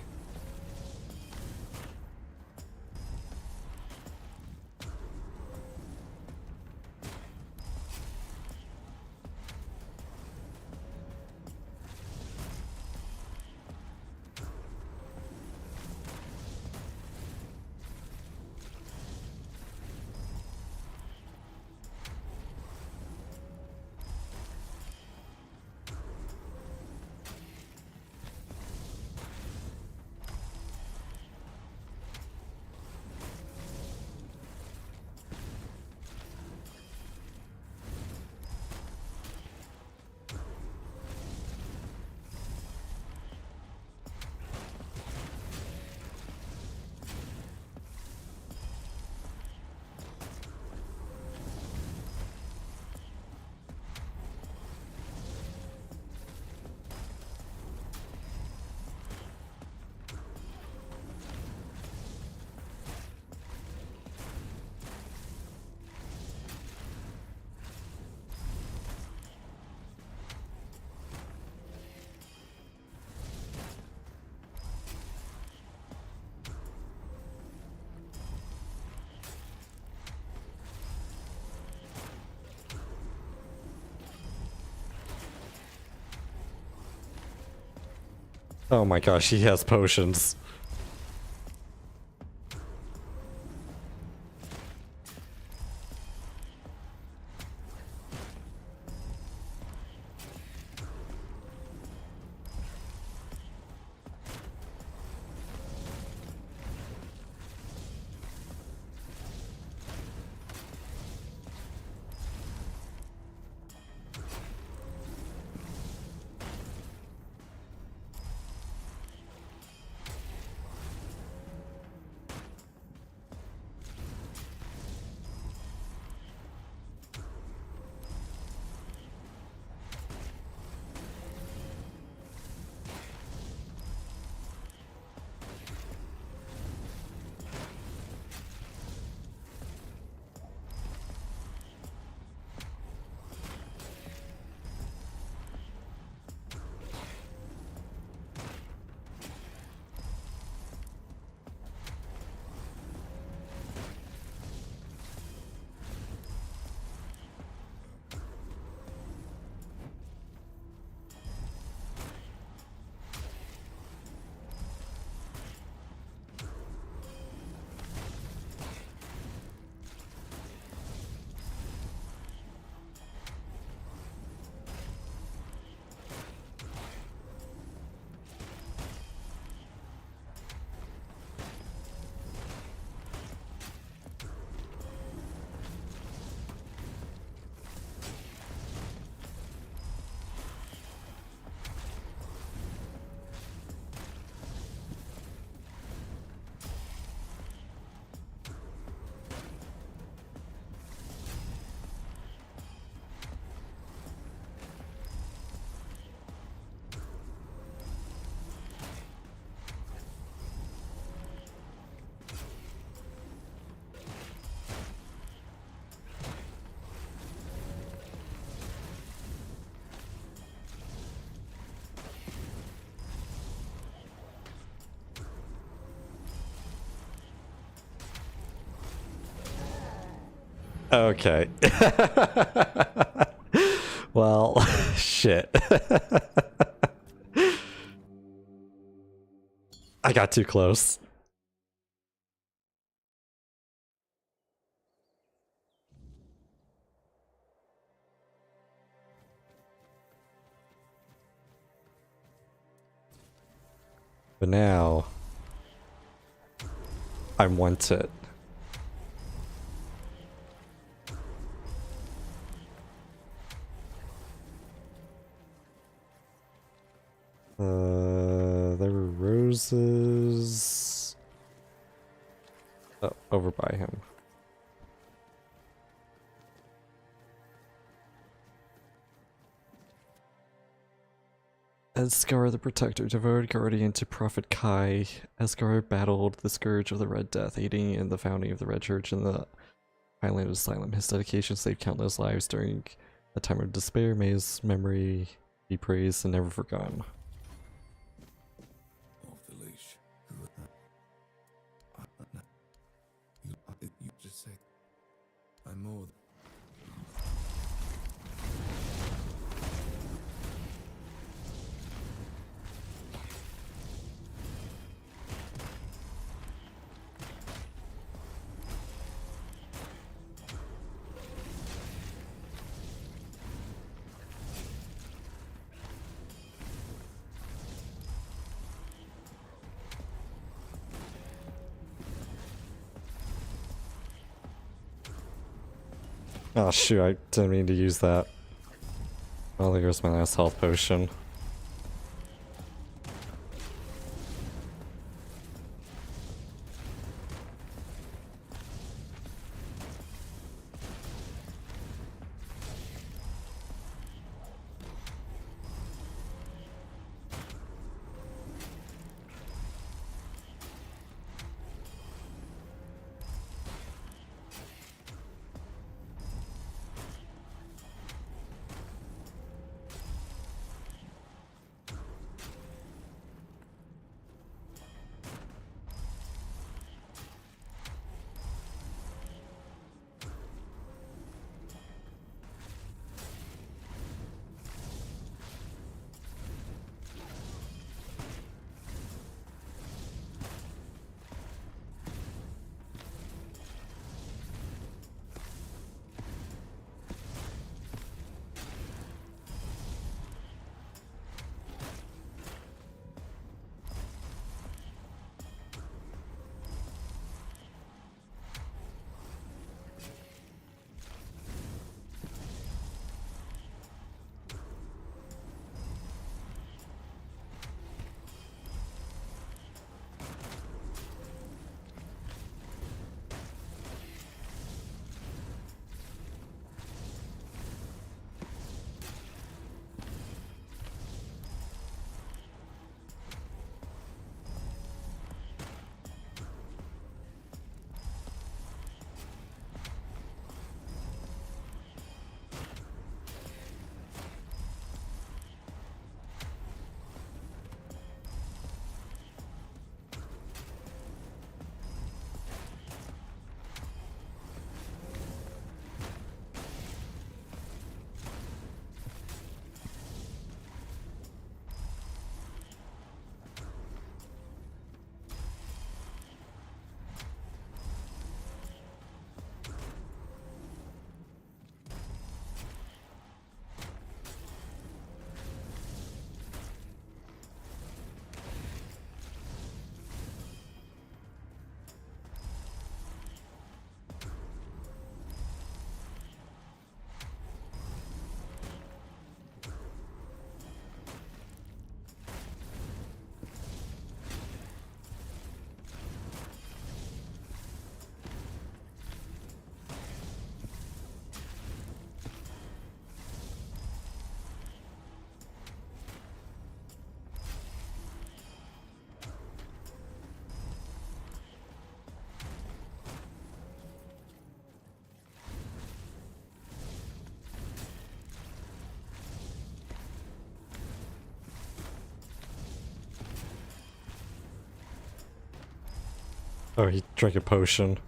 Oh my gosh, he has potions. Okay. Well, shit. I got too close. But now I want it. There were roses. Oh, over by him. Esgar the Protector, devoted guardian to Prophet Kai. Esgar battled the Scourge of the Red Death, aiding in the founding of the Red Church in the Highland Asylum. His dedication saved countless lives during a time of despair. May his memory be praised and never forgotten. Off the leash. You just said I'm more. Oh shoot, I didn't mean to use that. Well, there goes my last health potion. Oh, he drank a potion.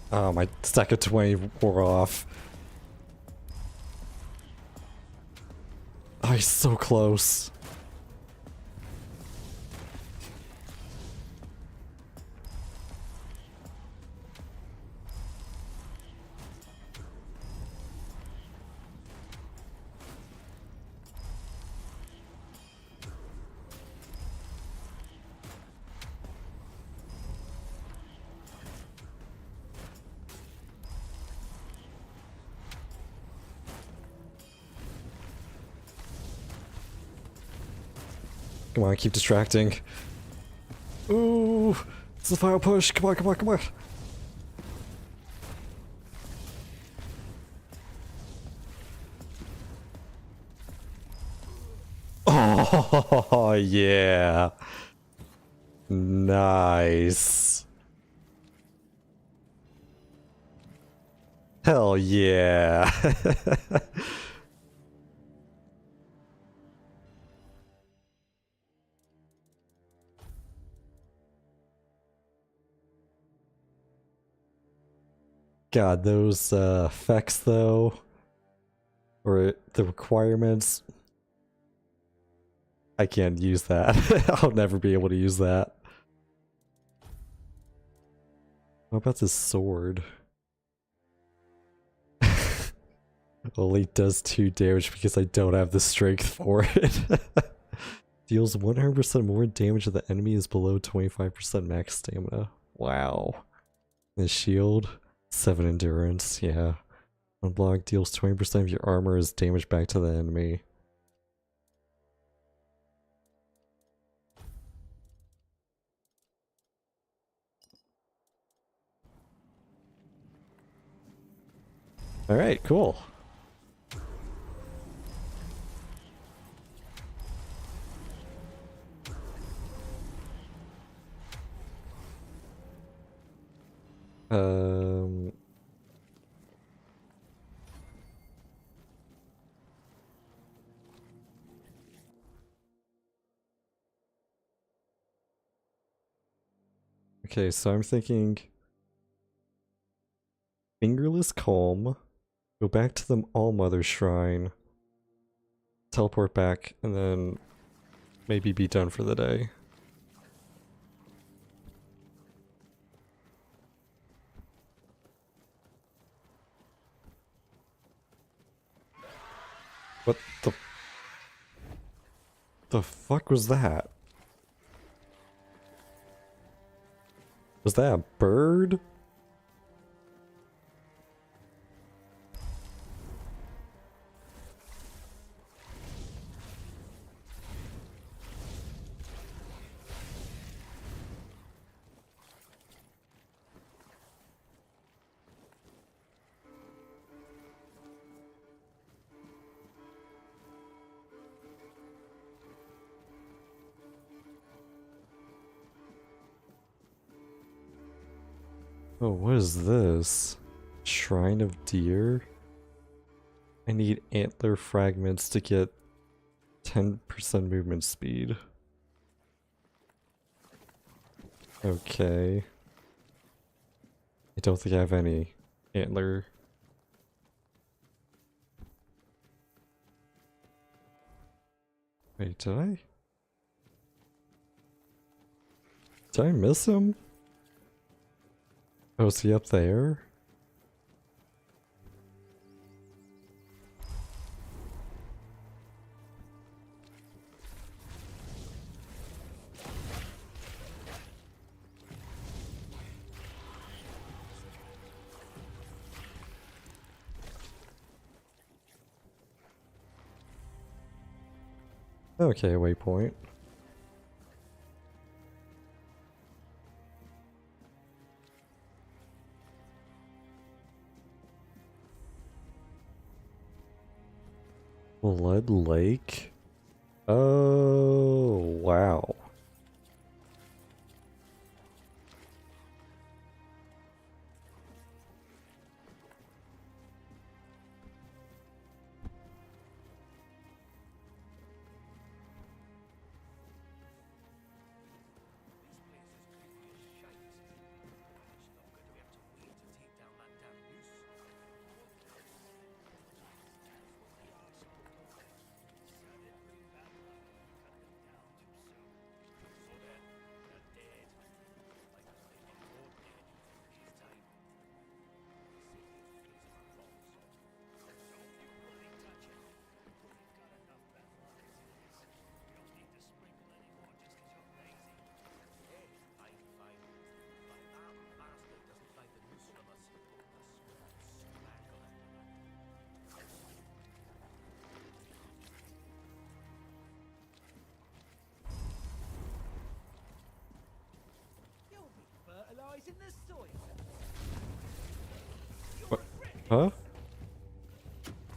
Oh, my stack of 20 wore off. Oh, he's so close. Come on, keep distracting. Ooh, it's the final push. Come on, come on, come on. Oh, yeah. Nice. Hell yeah. God, those effects though, or the requirements, I can't use that. I'll never be able to use that. What about this sword? Only does 2 damage because I don't have the strength for it. Deals 100% more damage if the enemy is below 25% max stamina. Wow. The shield, 7 endurance, yeah. Unblock deals 20% of your armor as damage back to the enemy. Alright, cool. Okay, so I'm thinking Fingerless Calm, go back to the All-Mother Shrine, teleport back, and then maybe be done for the day. What the fuck was that? Was that a bird? Oh, what is this? Shrine of Deer? I need antler fragments to get 10% movement speed. Okay. I don't think I have any antler. Wait, did I? Did I miss him? Oh, is he up there? Okay, waypoint. Blood Lake? Oh, wow. Fertilizing the soil. What? Huh?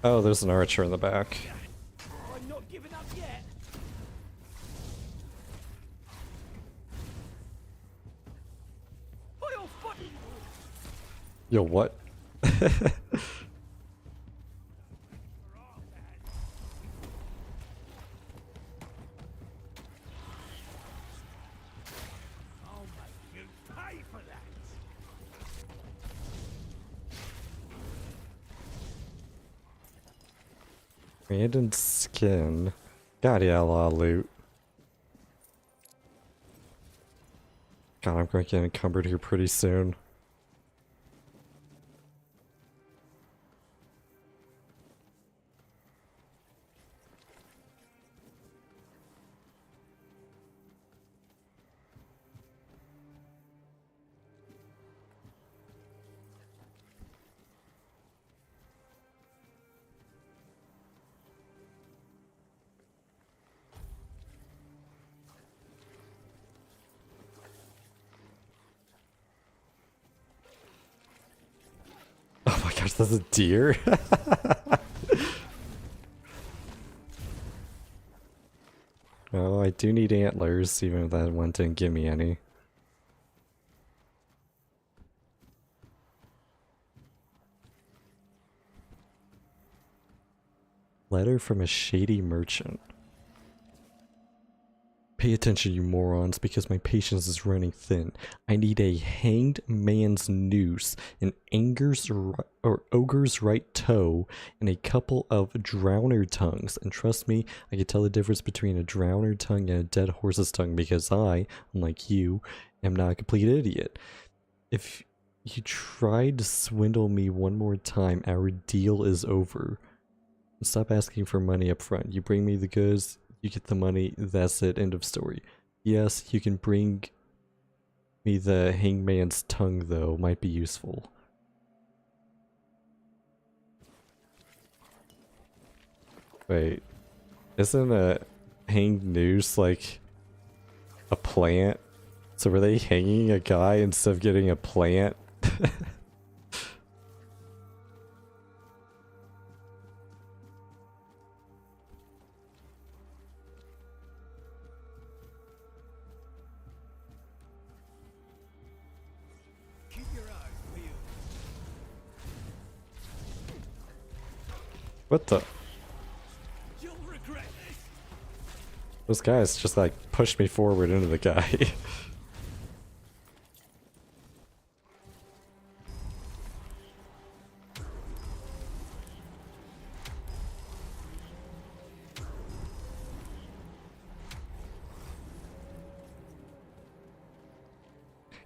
Oh, there's an archer in the back. I'm not giving up yet. Yo, what? Abandoned skin. God, yeah, a lot of loot. God, I'm going to get encumbered here pretty soon. Oh my gosh, that's a deer? Oh, I do need antlers, even if that one didn't give me any. Letter from a shady merchant. Pay attention, you morons, because my patience is running thin. I need a hanged man's noose, an ogre's right toe, and a couple of drowner tongues. And trust me, I can tell the difference between a drowner tongue and a dead horse's tongue because I, unlike you, am not a complete idiot. If you try to swindle me one more time, our deal is over. Stop asking for money up front. You bring me the goods, you get the money, that's it, end of story. Yes, you can bring me the hangman's tongue though, might be useful. Wait, isn't a hanged noose like a plant? So were they hanging a guy instead of getting a plant? Keep your eyes peeled. What the? You'll regret this. Those guys just like pushed me forward into the guy.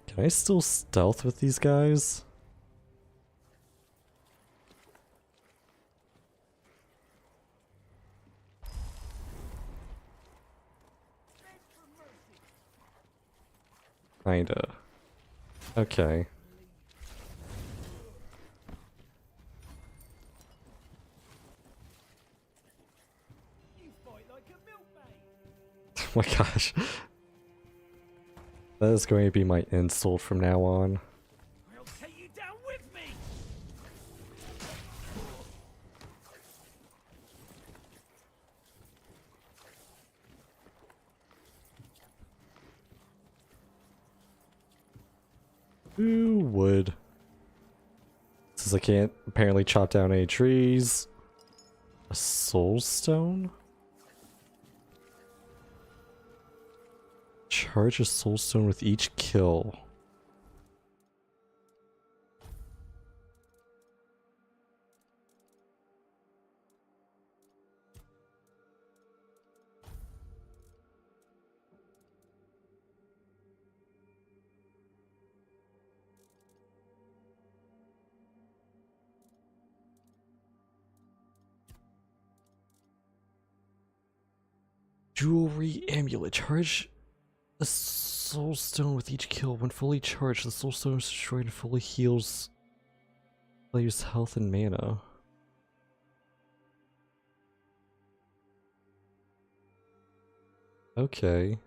Can I still stealth with these guys? Kinda. Okay. Oh my gosh. That is going to be my insult from now on. I'll take you down with me. Who would? Since I can't apparently chop down any trees. A soul stone? Charge a soul stone with each kill. Jewelry amulet. Charge a soul stone with each kill. When fully charged, the soul stone is destroyed and fully heals player's health and mana. Okay.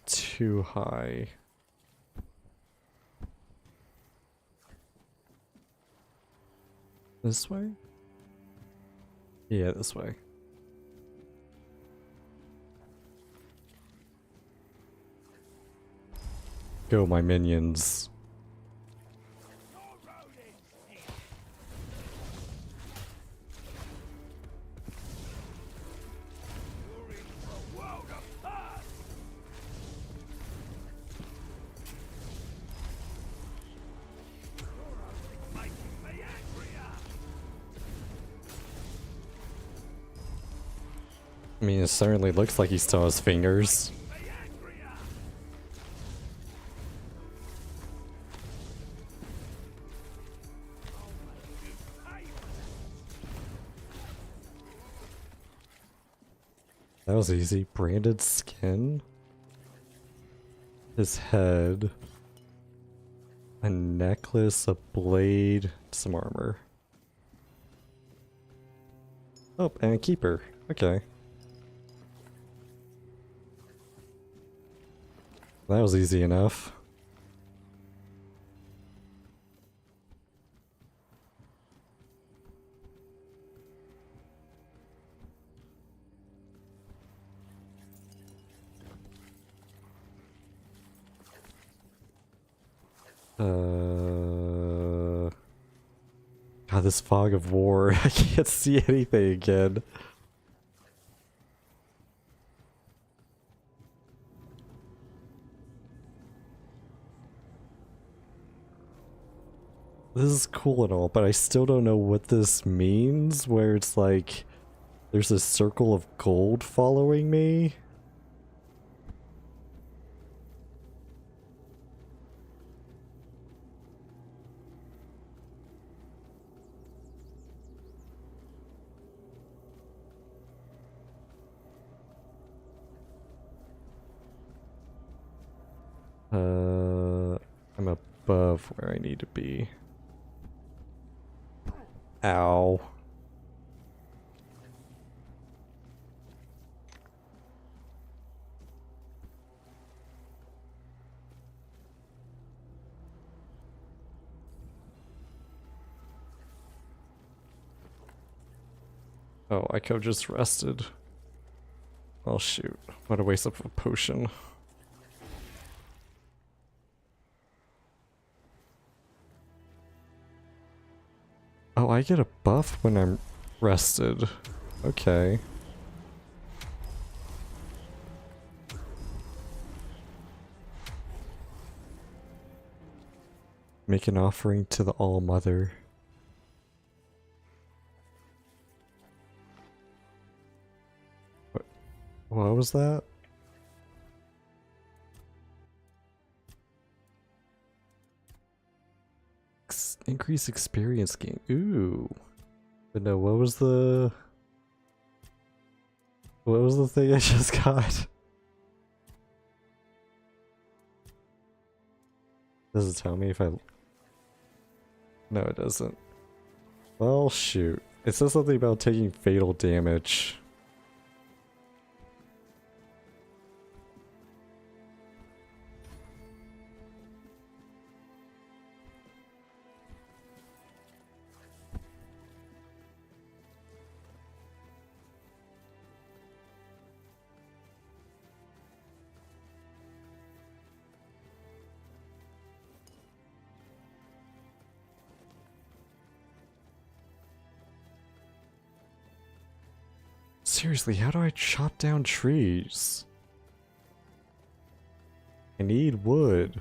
Too high. This way? Yeah, this way. Go, my minions. I mean, it certainly looks like he still has fingers. That was easy. Branded skin. His head. A necklace, a blade, some armor. Oh, and a keeper. Okay. That was easy enough. God, this fog of war. I can't see anything again. This is cool and all, but I still don't know what this means, where it's like there's a circle of gold following me. I'm above where I need to be. Ow. Oh, I could have just rested. Oh shoot, what a waste of a potion. Oh, I get a buff when I'm rested. Okay. Make an offering to the All-Mother. What was that? Increase experience gain. Ooh. But no, what was the thing I just got? Does it tell me if I... No, it doesn't. Well, shoot. It says something about taking fatal damage. Seriously, how do I chop down trees? I need wood.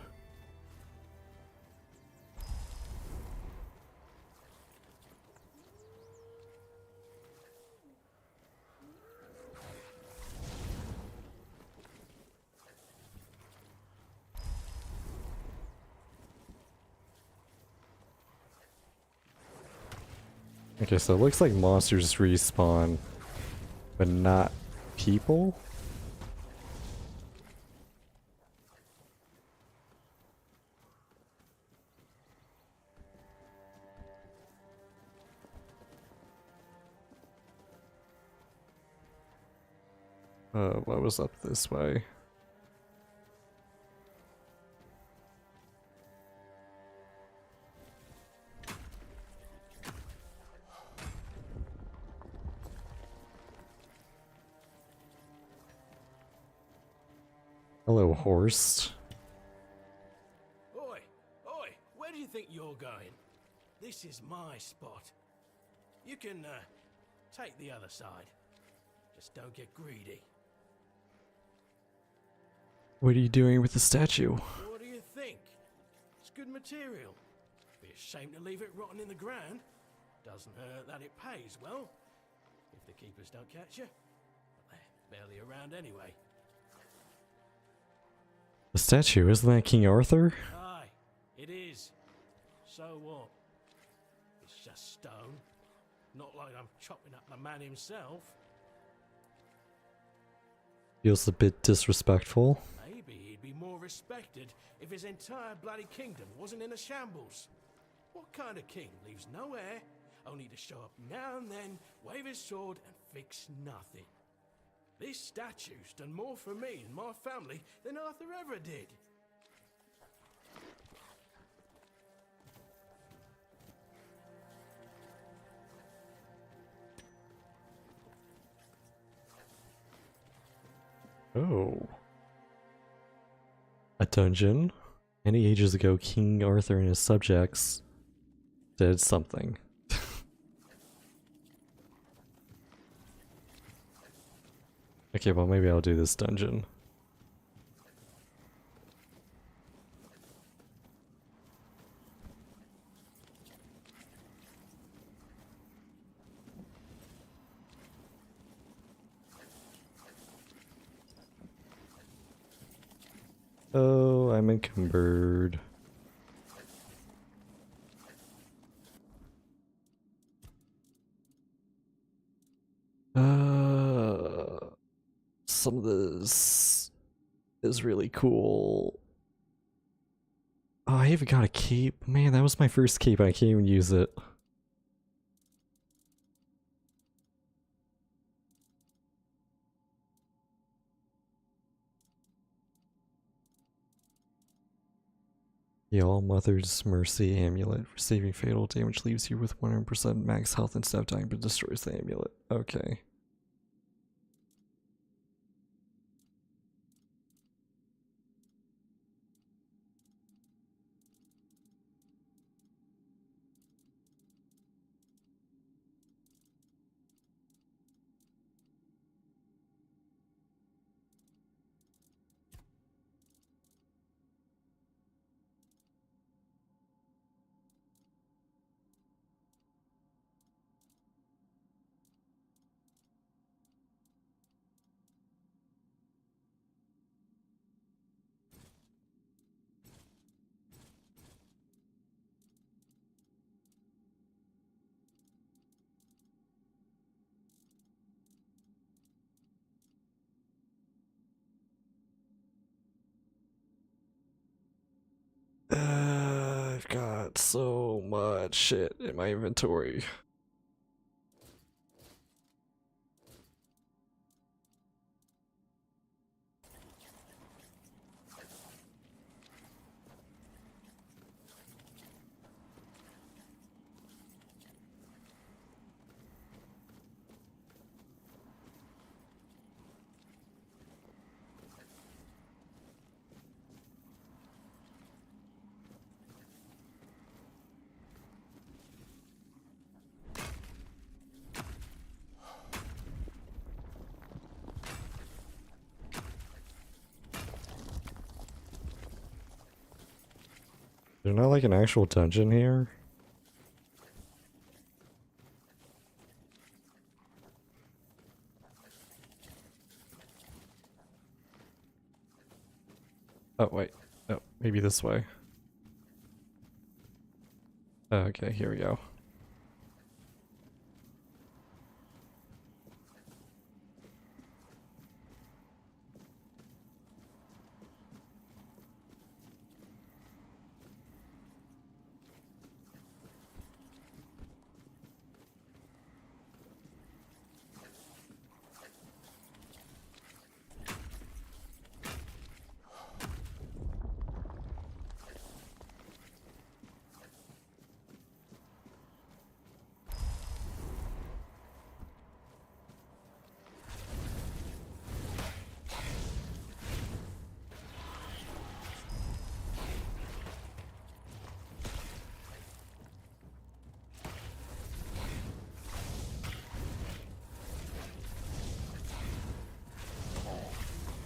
Okay, so it looks like monsters respawn, but not people? What was up this way? Hello, horse. Oi, oi, where do you think you're going? This is my spot. You can, take the other side. Just don't get greedy. What are you doing with the statue? What do you think? It's good material. Be a shame to leave it rotting in the ground. Doesn't hurt that it pays well. If the keepers don't catch you. But they're barely around anyway. The statue, isn't that King Arthur? Aye, it is. So what? It's just stone. Not like I'm chopping up the man himself. Feels a bit disrespectful. Maybe he'd be more respected if his entire bloody kingdom wasn't in a shambles. What kind of king leaves no heir, only to show up now and then, wave his sword and fix nothing? This statue's done more for me and my family than Arthur ever did. Oh. A dungeon. Many ages ago, King Arthur and his subjects did something. Okay, well maybe I'll do this dungeon. Oh, I'm encumbered. Some of this is really cool. Oh, I even got a cape. Man, that was my first cape. I can't even use it. The All-Mother's Mercy Amulet. Receiving fatal damage leaves you with 100% max health instead of dying, but destroys the amulet. Okay. I've got so much shit in my inventory. There's not like an actual dungeon here? Oh, wait. Oh, maybe this way. Okay, here we go.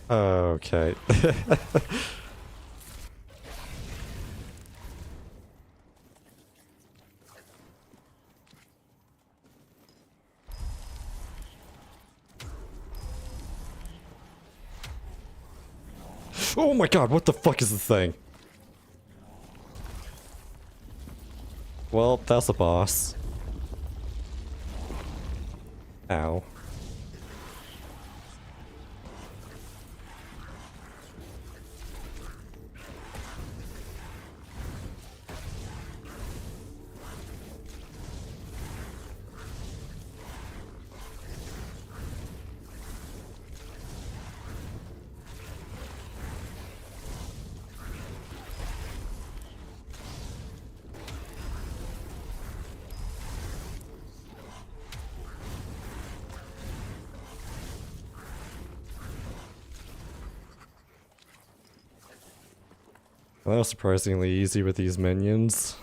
Okay. Oh my god, what the fuck is this thing? Well, that's a boss. Ow. That was surprisingly easy with these minions.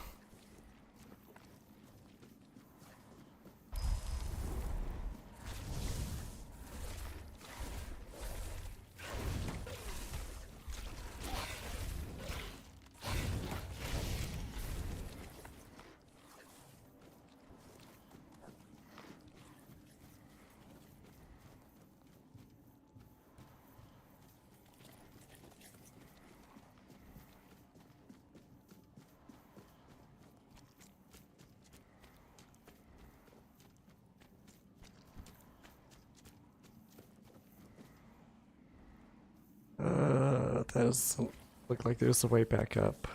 That doesn't look like there's a way back up.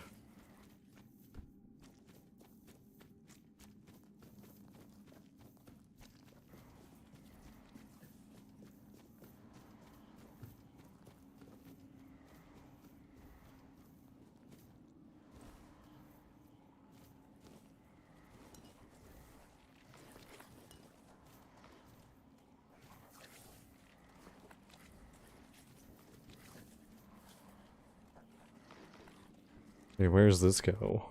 Hey, where's this go?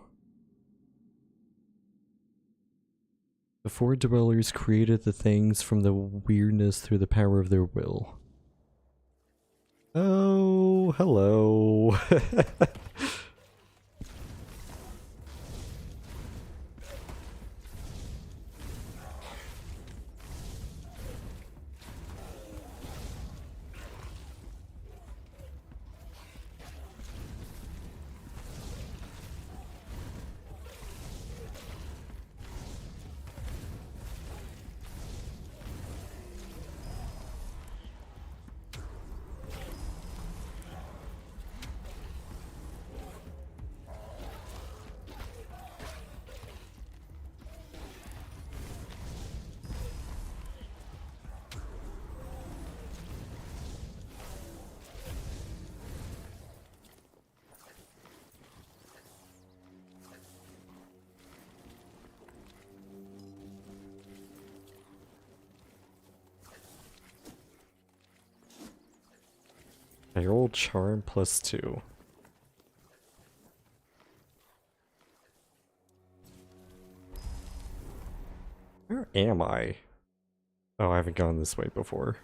The four dwellers created the things from the weirdness through the power of their will. Oh, hello. I rolled charm +2. Where am I? Oh, I haven't gone this way before.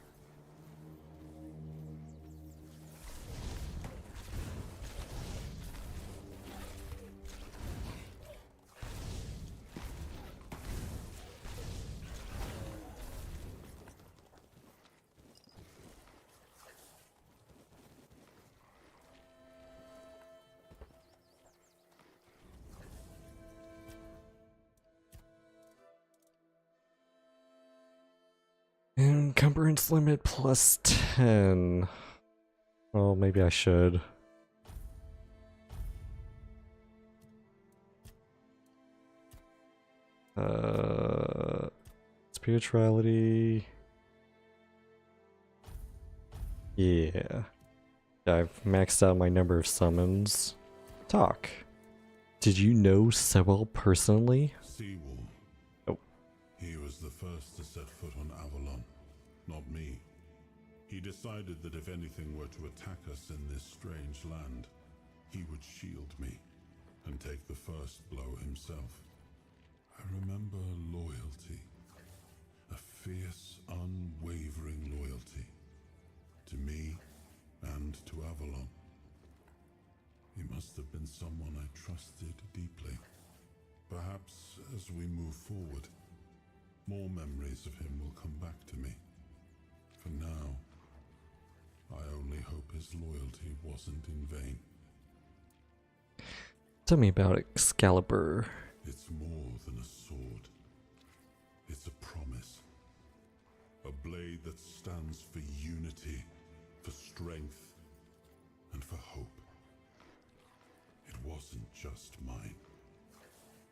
Encumbrance limit +10. Well, maybe I should. Spirituality. Yeah. I've maxed out my number of summons. Talk. Did you know Sewell personally? Seawall. Oh. He was the first to set foot on Avalon, not me. He decided that if anything were to attack us in this strange land, he would shield me and take the first blow himself. I remember loyalty. A fierce, unwavering loyalty. To me and to Avalon. He must have been someone I trusted deeply. Perhaps as we move forward, more memories of him will come back to me. For now, I only hope his loyalty wasn't in vain. Tell me about Excalibur. It's more than a sword. It's a promise. A blade that stands for unity, for strength, and for hope. It wasn't just mine.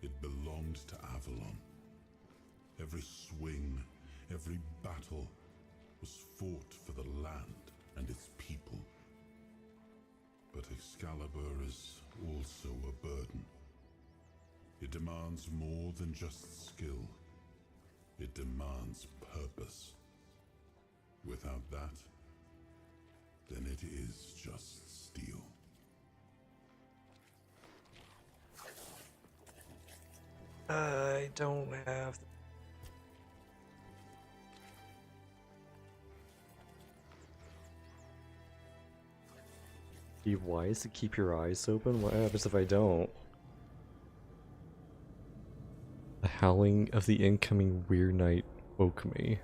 It belonged to Avalon. Every swing, every battle was fought for the land and its people. But Excalibur is also a burden. It demands more than just skill. It demands purpose. Without that, then it is just steel. I don't have. Be wise to keep your eyes open? What happens if I don't? The howling of the incoming weird night woke me.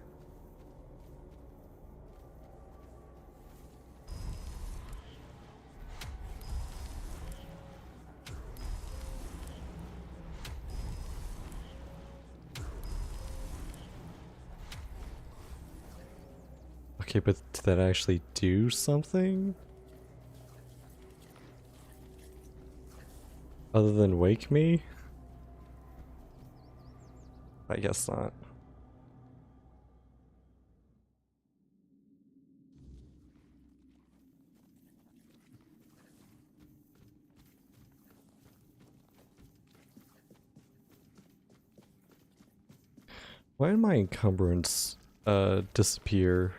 Okay, but did that actually do something? Other than wake me? I guess not. Why did my encumbrance disappear?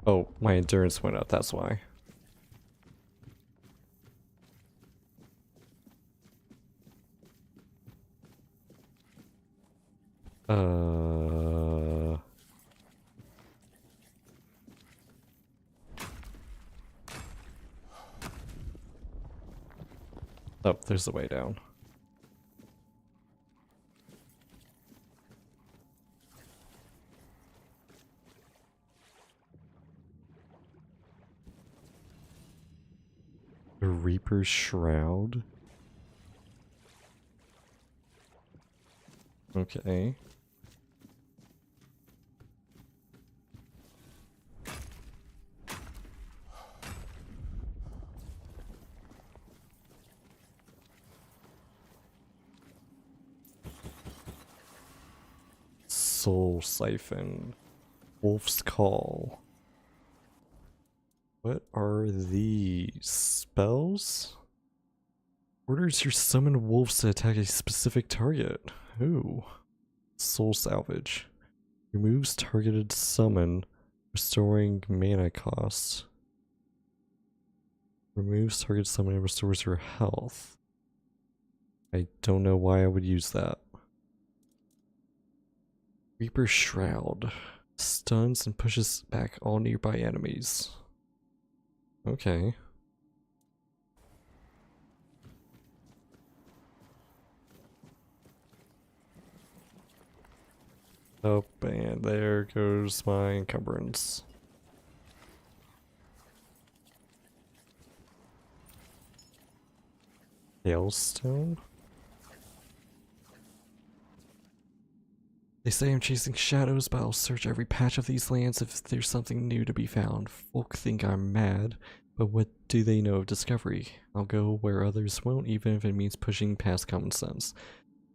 Oh, my endurance went up, that's why. Oh, there's the way down. The Reaper's Shroud? Okay. Soul Siphon. Wolf's Call. What are these spells? Orders your summoned wolves to attack a specific target. Ooh. Soul Salvage. Removes targeted summon, restoring mana cost. Removes target summon and restores your health. I don't know why I would use that. Reaper Shroud. Stuns and pushes back all nearby enemies. Okay. Oh, and there goes my encumbrance. Hailstone? They say I'm chasing shadows, but I'll search every patch of these lands if there's something new to be found. Folk think I'm mad, but what do they know of discovery? I'll go where others won't, even if it means pushing past common sense.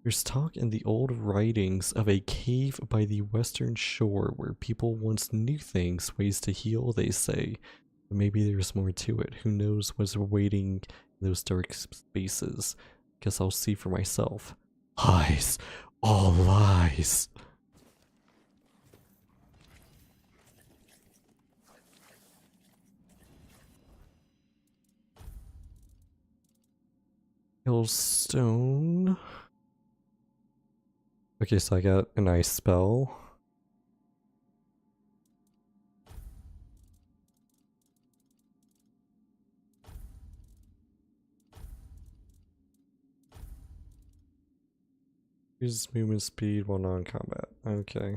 There's talk in the old writings of a cave by the western shore where people once knew things, ways to heal, they say. But maybe there's more to it. Who knows what's waiting in those dark spaces? Guess I'll see for myself. Lies! All lies! Hailstone. Okay, so I got a nice spell. Use movement speed while non-combat. Okay.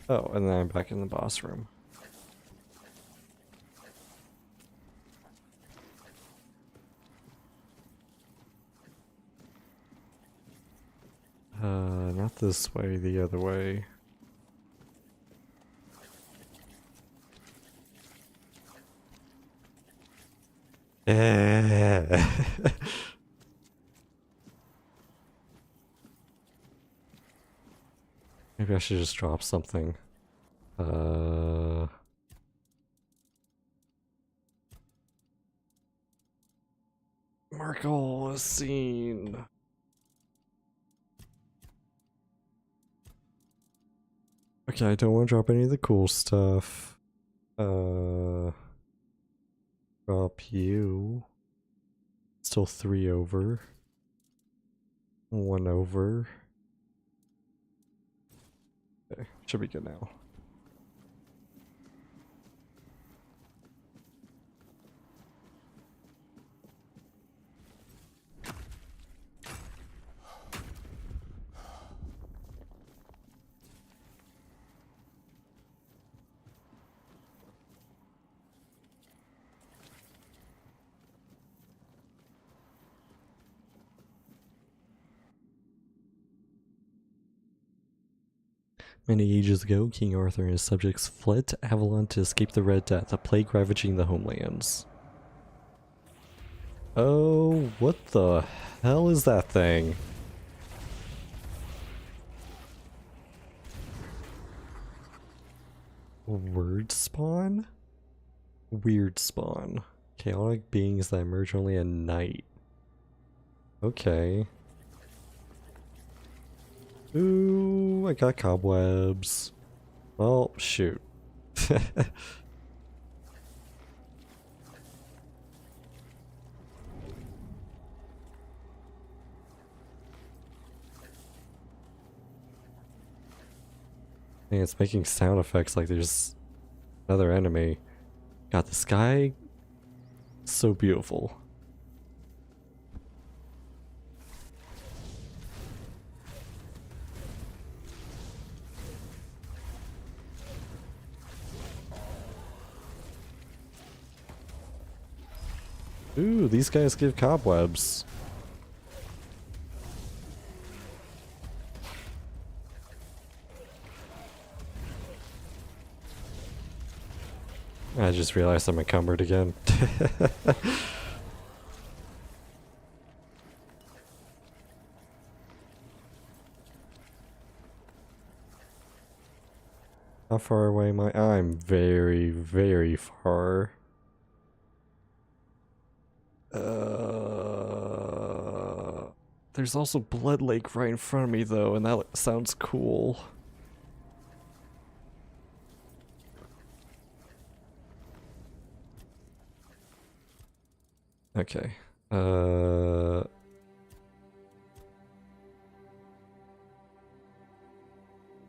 Oh, and then I'm back in the boss room. Not this way, the other way. Yeah. Maybe I should just drop something. Markle is seen. Okay, I don't want to drop any of the cool stuff. Drop you. Still 3 over. 1 over. Okay, should be good now. Many ages ago, King Arthur and his subjects fled to Avalon to escape the Red Death, a plague ravaging the homelands. Oh, what the hell is that thing? Word spawn? Weird spawn. Chaotic beings that emerge only at night. Okay. Ooh, I got cobwebs. Well, shoot. It's making sound effects like there's another enemy. God, the sky, so beautiful. Ooh, these guys give cobwebs. I just realized I'm encumbered again. How far away am I? I'm very, very far. There's also Blood Lake right in front of me though, and that sounds cool. Okay.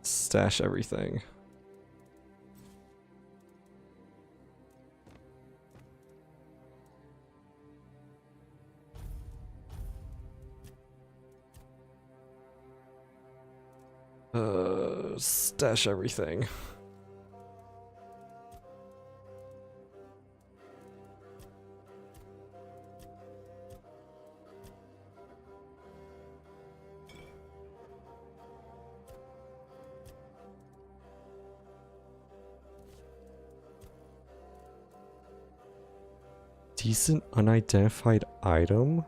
Stash everything. Stash everything. Decent unidentified item?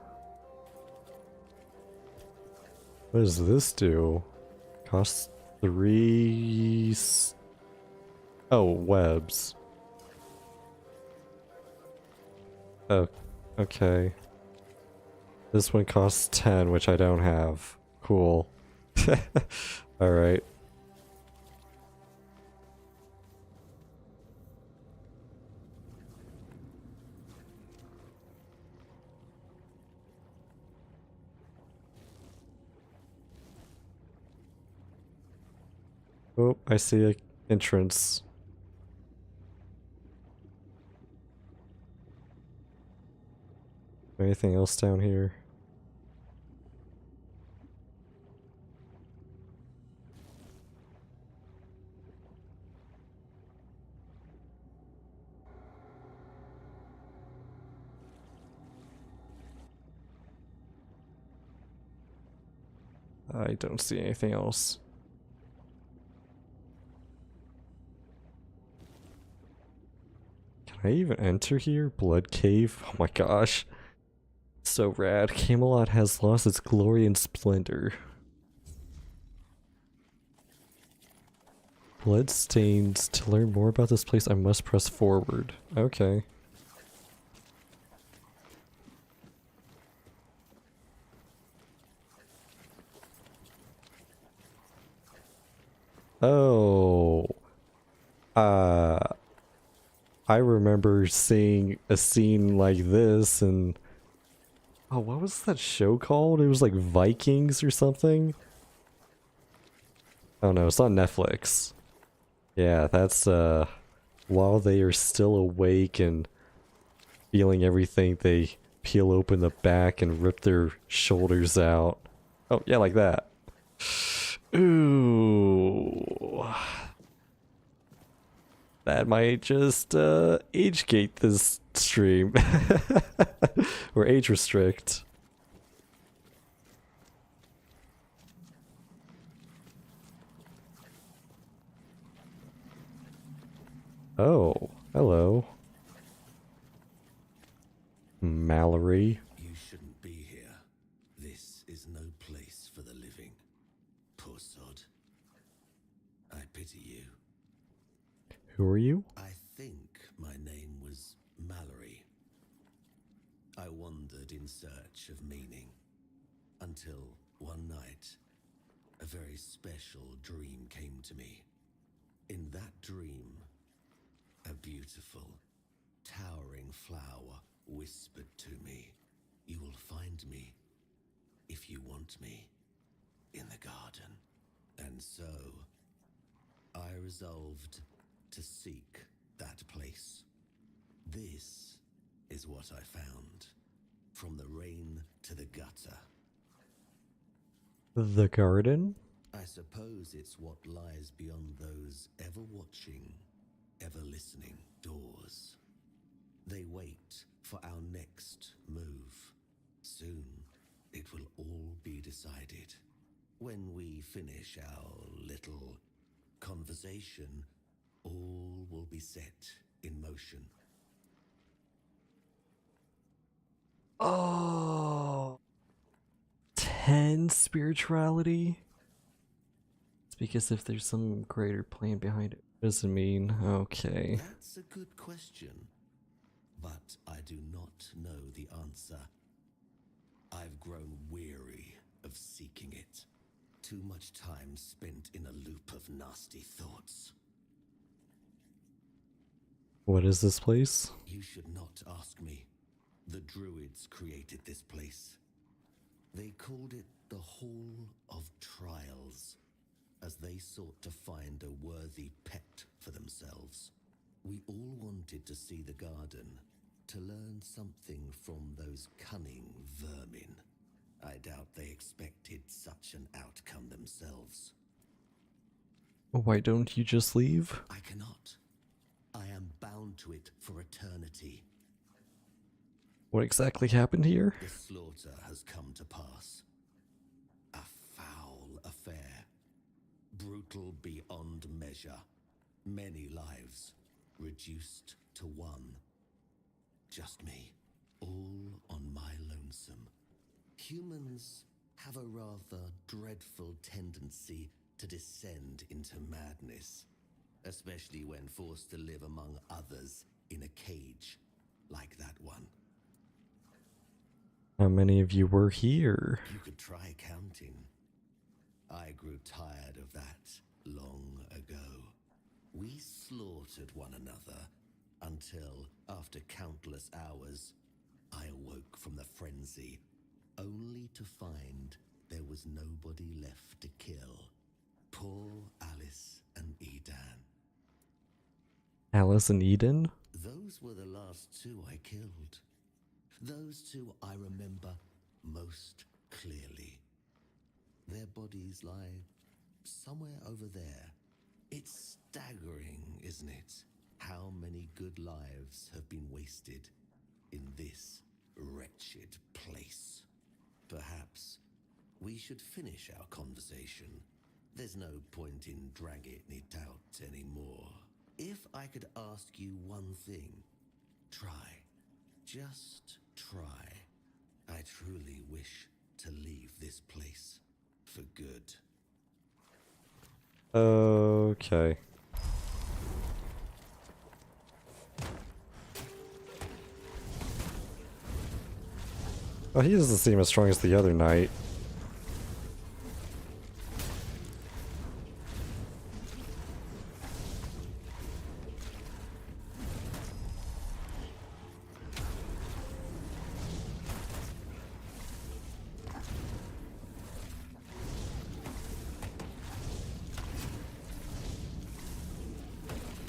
What does this do? Costs 3... Oh, webs. Oh, okay. This one costs 10, which I don't have. Cool. Alright. Oh, I see an entrance. Anything else down here? I don't see anything else. Can I even enter here? Blood Cave? Oh my gosh. So rad. Camelot has lost its glory and splendor. Bloodstained. To learn more about this place, I must press forward. Okay. Oh. I remember seeing a scene like this and... Oh, what was that show called? It was like Vikings or something? Oh no, it's on Netflix. Yeah, that's while they are still awake and feeling everything, they peel open the back and rip their shoulders out. Oh, yeah, like that. Ooh. That might just age gate this stream. Or age restrict. Oh, hello. Mallory. You shouldn't be here. This is no place for the living. Poor sod. I pity you. Who are you? I think my name was Mallory. I wandered in search of meaning until one night a very special dream came to me. In that dream, a beautiful, towering flower whispered to me, "You will find me if you want me in the garden." And so I resolved to seek that place. This is what I found. From the rain to the gutter. The garden? I suppose it's what lies beyond those ever watching, ever listening doors. They wait for our next move. Soon, it will all be decided. When we finish our little conversation, all will be set in motion. Oh. 10 spirituality? It's because if there's some greater plan behind it. What does it mean? Okay. That's a good question, but I do not know the answer. I've grown weary of seeking it. Too much time spent in a loop of nasty thoughts. What is this place? You should not ask me. The Druids created this place. They called it the Hall of Trials, as they sought to find a worthy pet for themselves. We all wanted to see the garden, to learn something from those cunning vermin. I doubt they expected such an outcome themselves. Why don't you just leave? I cannot. I am bound to it for eternity. What exactly happened here? The slaughter has come to pass. A foul affair. Brutal beyond measure. Many lives reduced to one. Just me, all on my lonesome. Humans have a rather dreadful tendency to descend into madness, especially when forced to live among others in a cage like that one. How many of you were here? You could try counting. I grew tired of that long ago. We slaughtered one another until, after countless hours, I awoke from the frenzy, only to find there was nobody left to kill. Poor Alice and Edan. Alice and Eden? Those were the last two I killed. Those two I remember most clearly. Their bodies lie somewhere over there. It's staggering, isn't it? How many good lives have been wasted in this wretched place. Perhaps we should finish our conversation. There's no point in dragging it out anymore. If I could ask you one thing, try. Just try. I truly wish to leave this place for good. Okay. Oh, he doesn't seem as strong as the other knight.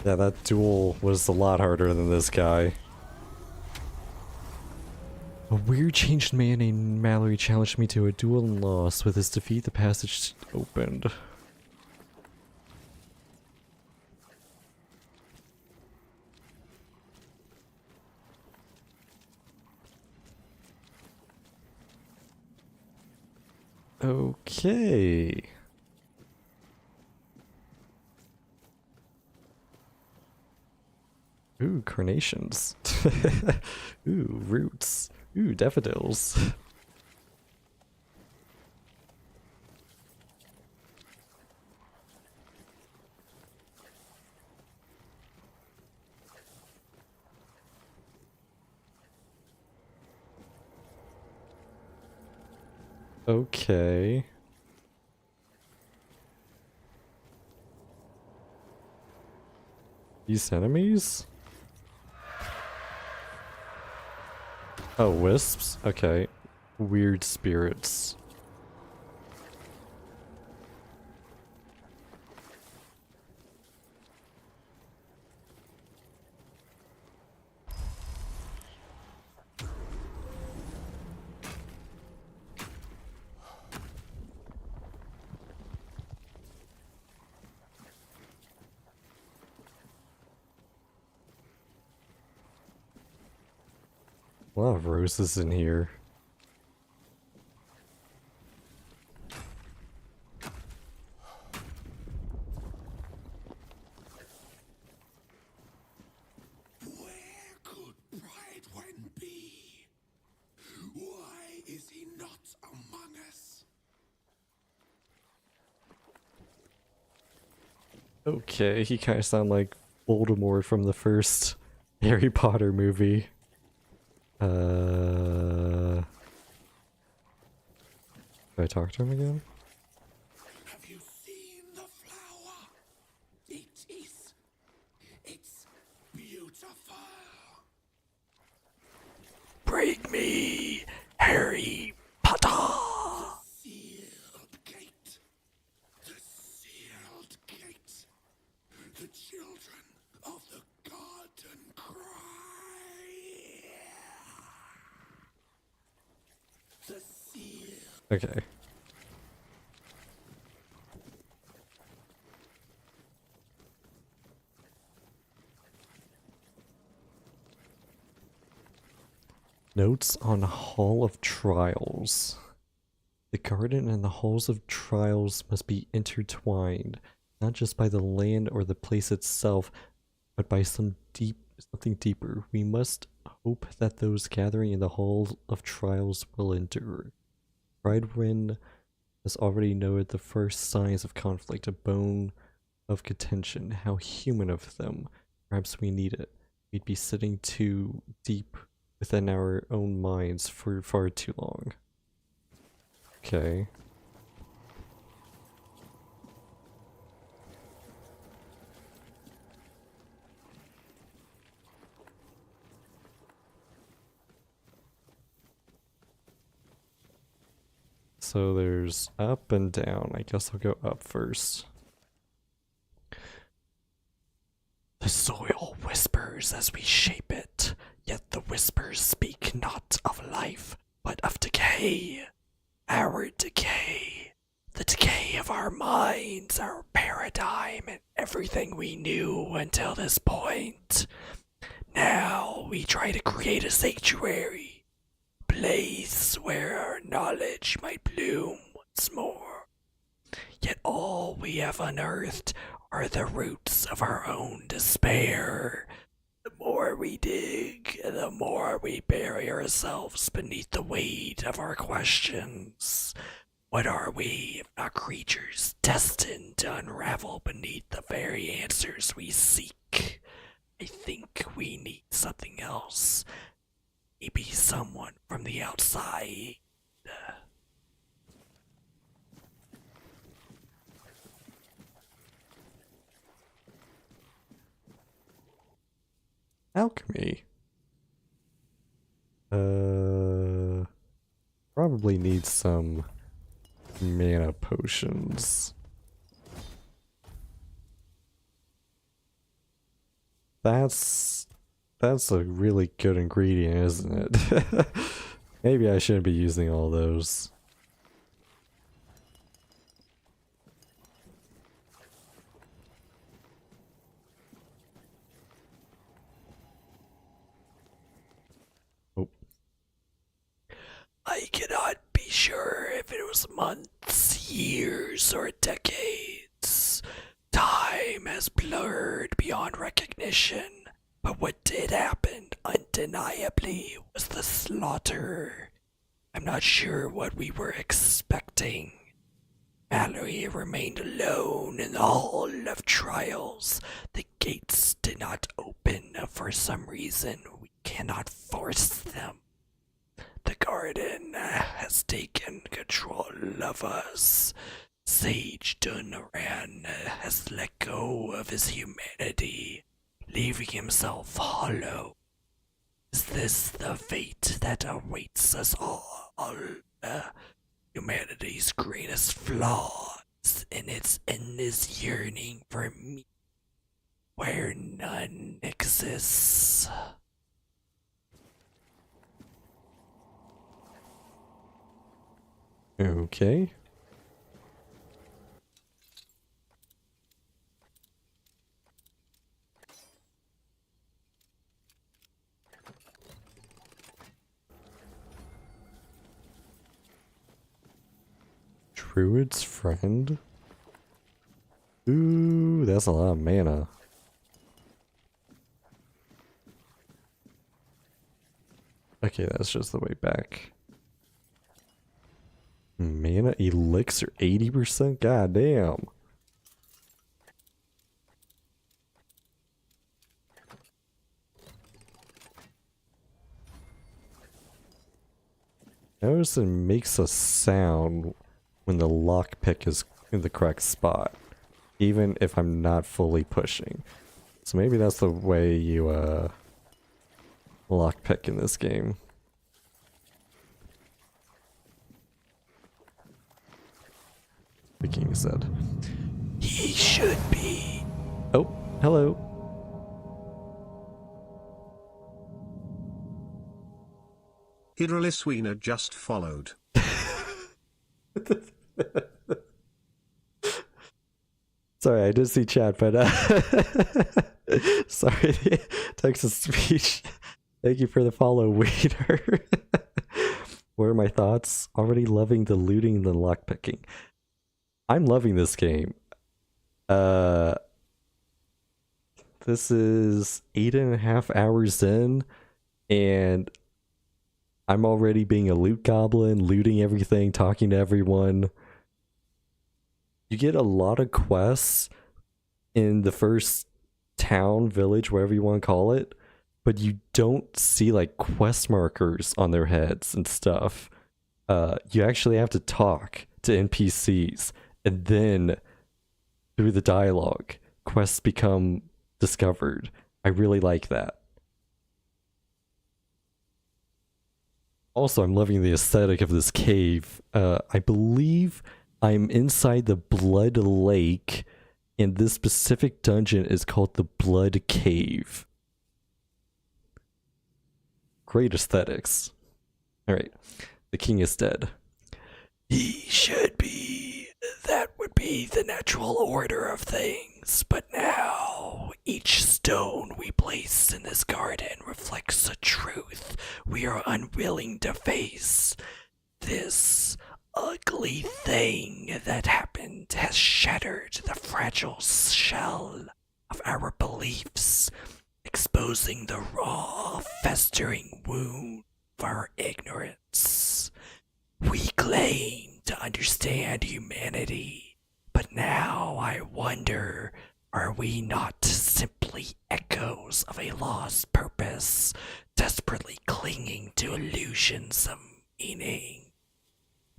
Yeah, that duel was a lot harder than this guy. A weird changed man named Mallory challenged me to a duel and lost. With his defeat, the passage opened. Okay. Ooh, carnations. Ooh, roots. Ooh, daffodils. Okay. These enemies? Oh, wisps? Okay. Weird spirits. A lot of roses in here. Brightwen be? Why is he not among us? Okay, he kind of sounds like Voldemort from the first Harry Potter movie. Do I talk to him again? Have you seen the flower? It's beautiful. Break me, Harry Potter! The sealed gate. The sealed gate. The children of the garden cry. The seal. Okay. Notes on Hall of Trials. The garden and the halls of trials must be intertwined, not just by the land or the place itself, but by something deeper. We must hope that those gathering in the hall of trials will endure. Brightwen has already noted the first signs of conflict, a bone of contention. How human of them. Perhaps we need it. We'd be sitting too deep within our own minds for far too long. Okay. So there's up and down. I guess I'll go up first. The soil whispers as we shape it, yet the whispers speak not of life, but of decay. Our decay. The decay of our minds, our paradigm, and everything we knew until this point. Now we try to create a sanctuary, a place where our knowledge might bloom once more. Yet all we have unearthed are the roots of our own despair. The more we dig, the more we bury ourselves beneath the weight of our questions. What are we if not creatures destined to unravel beneath the very answers we seek? I think we need something else. maybe someone from the outside. Alchemy. Probably need some mana potions. That's a really good ingredient, isn't it? Maybe I shouldn't be using all those. Oh. I cannot be sure if it was months, years, or decades. Time has blurred beyond recognition, but what did happen undeniably was the slaughter. I'm not sure what we were expecting. Mallory remained alone in the hall of trials. The gates did not open for some reason. We cannot force them. The garden has taken control of us. Sage Dunran has let go of his humanity, leaving himself hollow. Is this the fate that awaits us all? Humanity's greatest flaw is in its endless yearning for me, where none exists. Okay. Druid's Friend? Ooh, that's a lot of mana. Okay, that's just the way back. Mana elixir 80%? God damn. Notice it makes a sound when the lockpick is in the correct spot, even if I'm not fully pushing. So maybe that's the way you lockpick in this game. The king said, "He should be." Oh, hello. Hidraliswina just followed. Sorry, I did see chat, but sorry, text to speech. Thank you for the follow, Weeder. What are my thoughts? Already loving the looting and the lockpicking. I'm loving this game. This is 8.5 hours in, and I'm already being a loot goblin, looting everything, talking to everyone. You get a lot of quests in the first town, village, whatever you want to call it, but you don't see like quest markers on their heads and stuff. You actually have to talk to NPCs, and then through the dialogue, quests become discovered. I really like that. Also, I'm loving the aesthetic of this cave. I believe I'm inside the Blood Lake, and this specific dungeon is called the Blood Cave. Great aesthetics. Alright, the king is dead. He should be. That would be the natural order of things, but now each stone we place in this garden reflects a truth we are unwilling to face. This ugly thing that happened has shattered the fragile shell of our beliefs, exposing the raw, festering wound of our ignorance. We claim to understand humanity, but now I wonder, are we not simply merely echoes of a lost purpose, desperately clinging to illusions of meaning.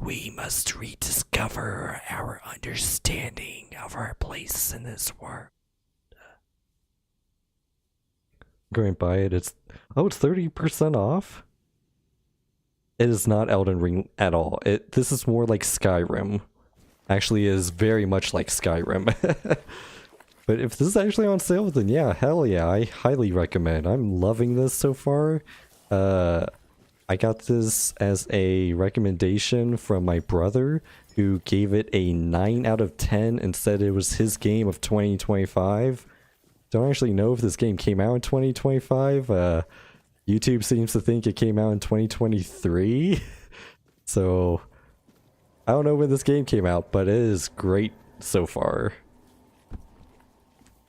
We must rediscover our understanding of our place in this world. Going by it, it's 30% off? It is not Elden Ring at all. This is more like Skyrim. Actually, it is very much like Skyrim. But if this is actually on sale, then yeah, hell yeah, I highly recommend. I'm loving this so far. I got this as a recommendation from my brother, who gave it a 9 out of 10 and said it was his game of 2025. Don't actually know if this game came out in 2025. YouTube seems to think it came out in 2023. So, I don't know when this game came out, but it is great so far.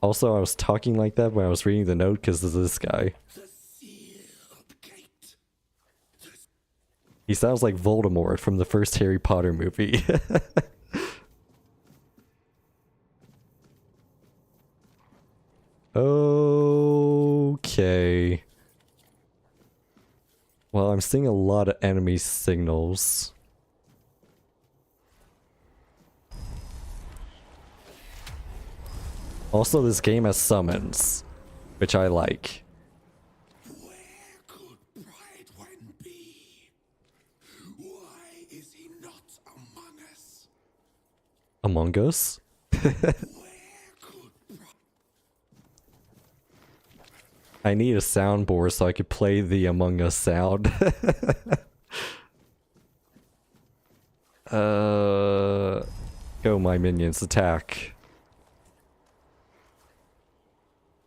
Also, I was talking like that when I was reading the note because of this guy. He sounds like Voldemort from the first Harry Potter movie. Okay. Well, I'm seeing a lot of enemy signals. Also, this game has summons, which I like. Among Us? I need a soundboard so I could play the Among Us sound. Go my minions, attack.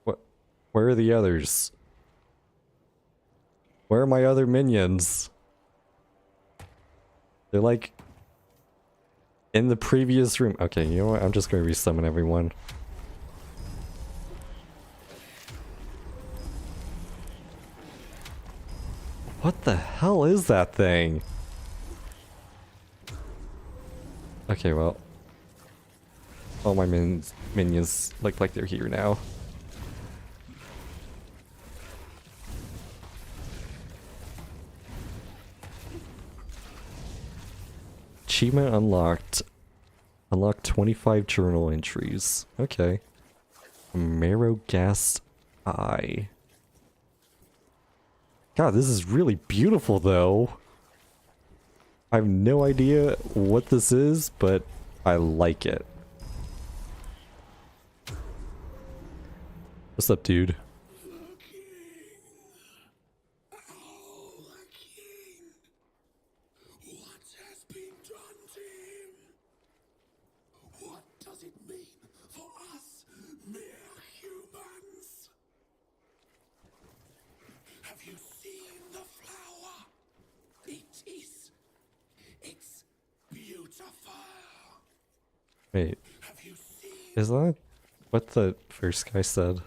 What? Where are the others? Where are my other minions? They're like in the previous room. Okay, you know what? I'm just gonna resummon everyone. What the hell is that thing? Okay, well. All my minions look like they're here now. Achievement unlocked. Unlock 25 journal entries. Okay. Marrow gas eye. God, this is really beautiful though. I have no idea what this is, but I like it. What's up, dude? Wait, is that what the first guy said?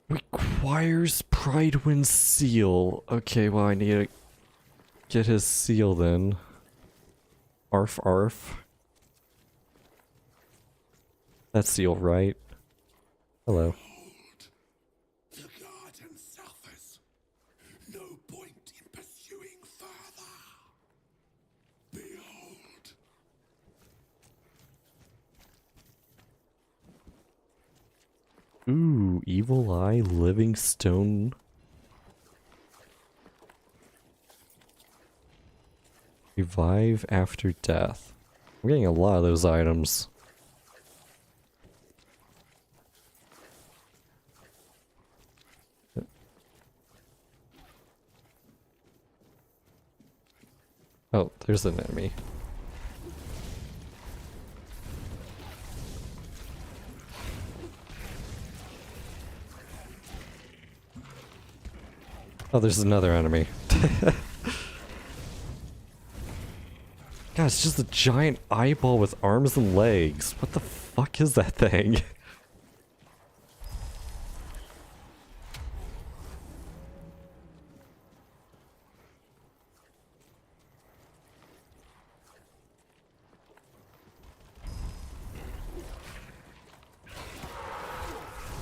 Requires Pridewind seal. Okay, well I need to get his seal then. Arf arf. That's seal, right? Hello. Ooh, Evil Eye, Living Stone. Revive after death. I'm getting a lot of those items. Oh, there's an enemy. Oh, there's another enemy. God, it's just a giant eyeball with arms and legs. What the fuck is that thing?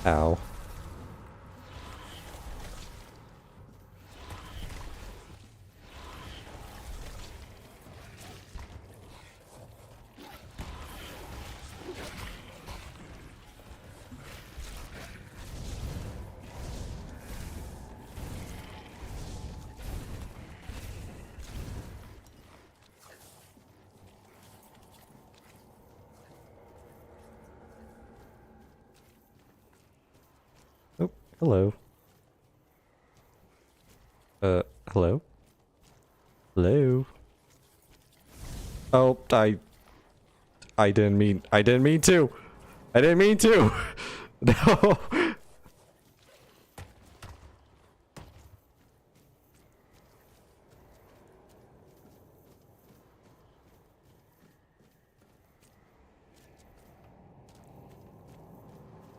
Ow. Oh, hello. Hello? Hello? Oh, I didn't mean to. I didn't mean to. No.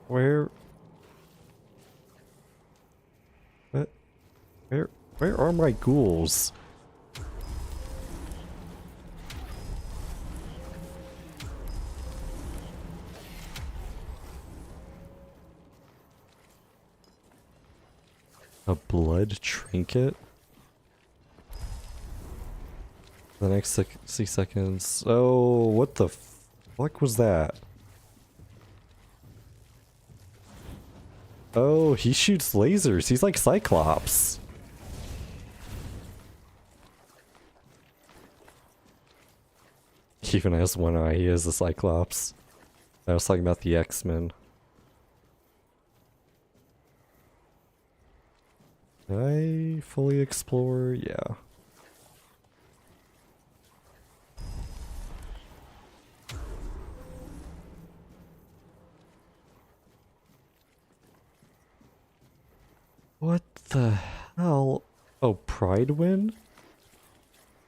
Where? What? Where are my ghouls? A blood trinket? The next 60 seconds. Oh, what the fuck was that? Oh, he shoots lasers. He's like Cyclops. He even has one eye. He is a Cyclops. I was talking about the X-Men. Did I fully explore? Yeah. What the hell? Oh, Pride win?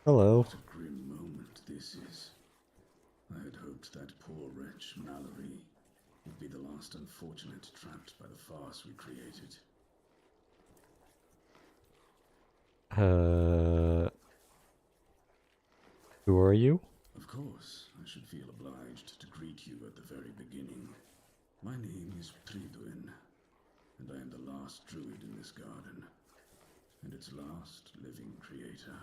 Hello. What a grim moment this is. I had hoped that poor wretch Mallory would be the last unfortunate trapped by the farce we created. Who are you? Of course, I should feel obliged to greet you at the very beginning. My name is Triduin, and I am the last druid in this garden, and its last living creator.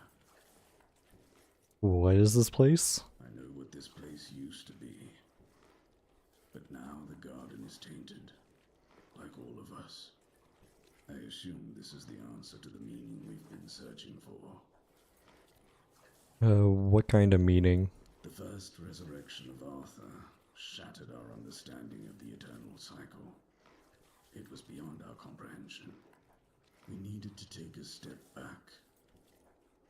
What is this place? I know what this place used to be, but now the garden is tainted, like all of us. I assume this is the answer to the meaning we've been searching for. What kind of meaning? The first resurrection of Arthur shattered our understanding of the eternal cycle. It was beyond our comprehension. We needed to take a step back,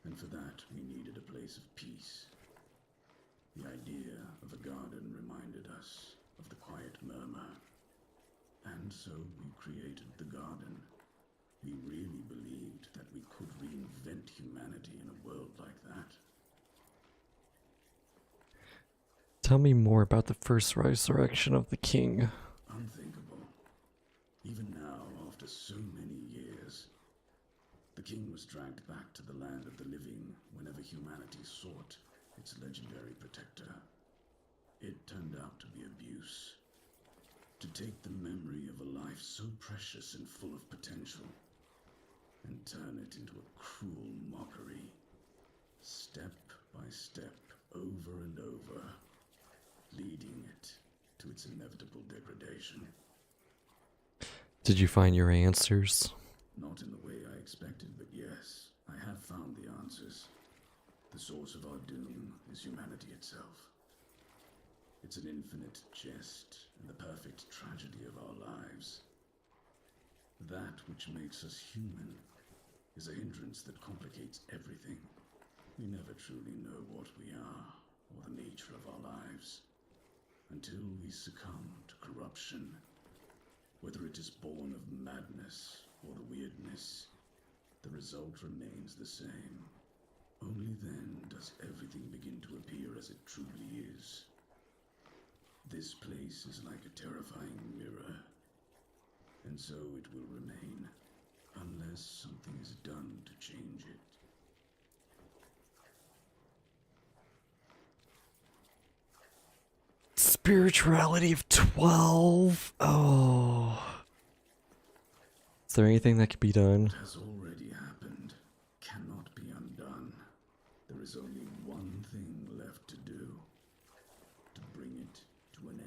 and for that we needed a place of peace. The idea of a garden reminded us of the quiet murmur, and so we created the garden. We really believed that we could reinvent humanity in a world like that. Tell me more about the first resurrection of the king. Unthinkable. Even now, after so many years, the king was dragged back to the land of the living whenever humanity sought its legendary protector. It turned out to be abuse. To take the memory of a life so precious and full of potential and turn it into a cruel mockery, step by step, over and over, leading it to its inevitable degradation. Did you find your answers? Not in the way I expected, but yes, I have found the answers. The source of our doom is humanity itself. It's an infinite jest and the perfect tragedy of our lives. That which makes us human is a hindrance that complicates everything. We never truly know what we are or the nature of our lives until we succumb to corruption, whether it is born of madness or the weirdness. The result remains the same. Only then does everything begin to appear as it truly is. This place is like a terrifying mirror, and so it will remain, unless something is done to change it. Spirituality of 12. Oh. there anything that could be done? What has already happened cannot be undone. There is only one thing left to do. To bring it to an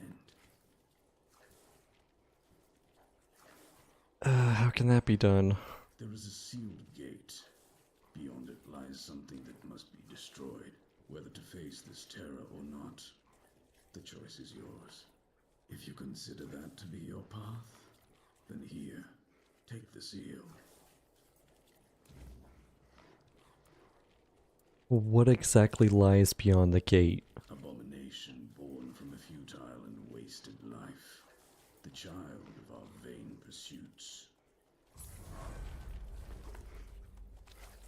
end. How can that be done? There is a sealed gate. Beyond it lies something that must be destroyed. Whether to face this terror or not, the choice is yours. If you consider that to be your path, then here, take the seal. What exactly lies beyond the gate? Abomination born from a futile and wasted life. The child of our vain pursuits.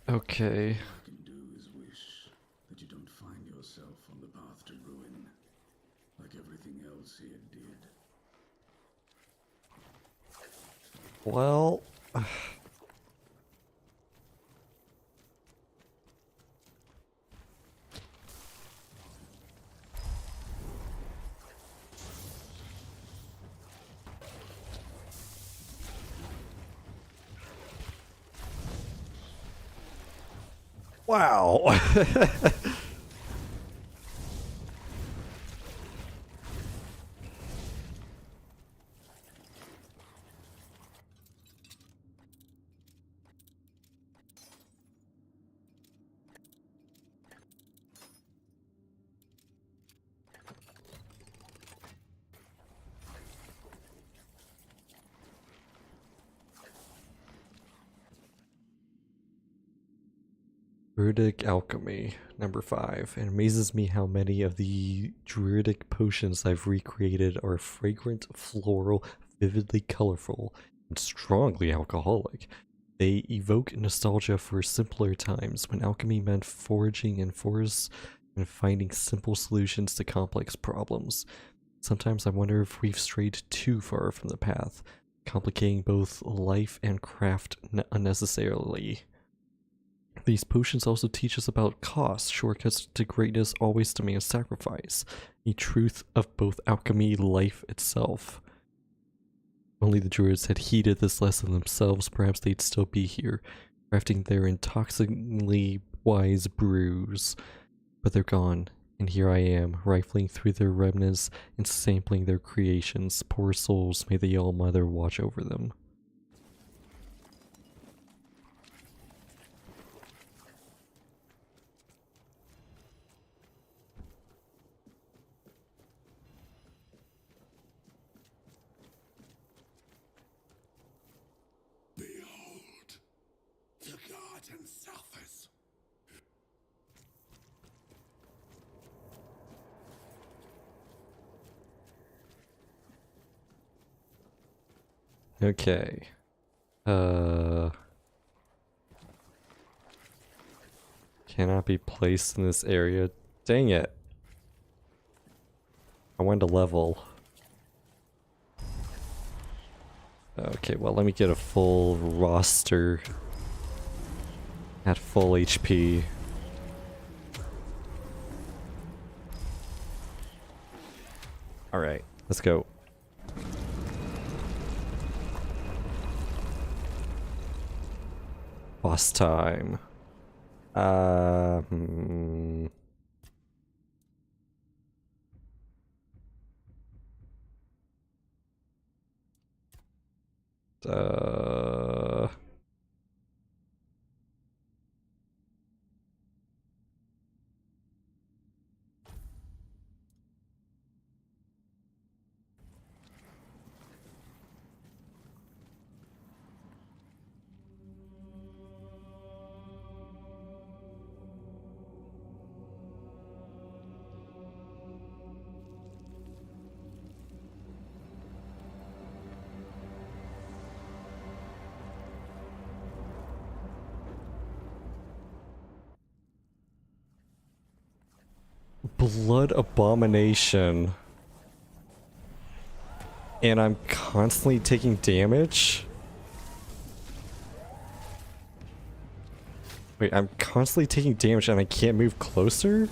Okay. All I can do is wish that you don't find yourself on the path to ruin, like everything else here did. Well... Wow. Druidic Alchemy, number 5. It amazes me how many of the druidic potions I've recreated are fragrant, floral, vividly colorful, and strongly alcoholic. They evoke nostalgia for simpler times when alchemy meant foraging in forests and finding simple solutions to complex problems. Sometimes I wonder if we've strayed too far from the path, complicating both life and craft unnecessarily. These potions also teach us about cost. Shortcuts to greatness always demand sacrifice, a truth of both alchemy and life itself. Only the druids had heeded this lesson themselves, perhaps they'd still be here, crafting their intoxicatingly wise brews. But they're gone, and here I am, rifling through their remnants and sampling their creations. Poor souls, may the All-Mother watch over them. The garden suffers. Okay. Cannot be placed in this area. Dang it. I wanted to level. Okay, well, let me get a full roster at full HP. Alright, let's go. Boss time. Blood Abomination. And I'm constantly taking damage? Wait, I'm constantly taking damage and I can't move closer?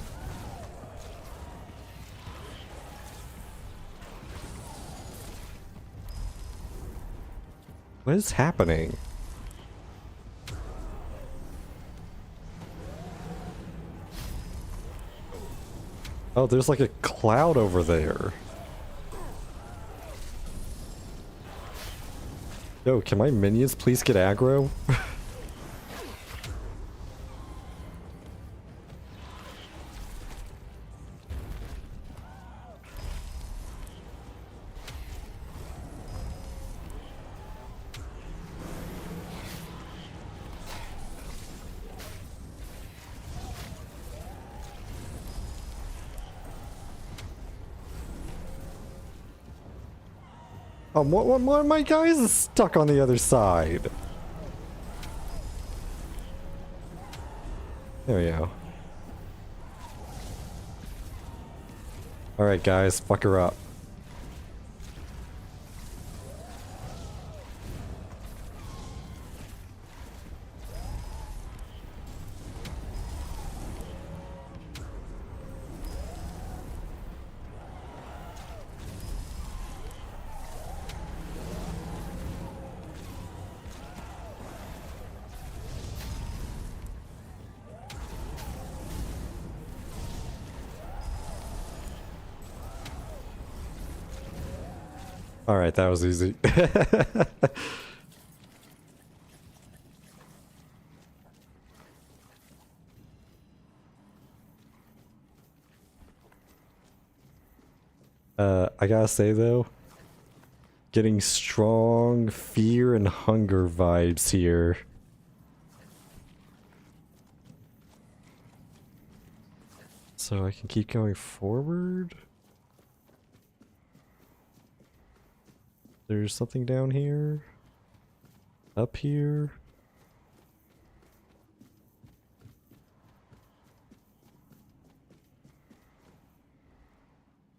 What is happening? Oh, there's like a cloud over there. Yo, can my minions please get aggro? One of my guys is stuck on the other side. There we go. Alright guys, fuck her up. Alright, that was easy. I gotta say though, getting strong fear and hunger vibes here. So I can keep going forward? There's something down here? Up here?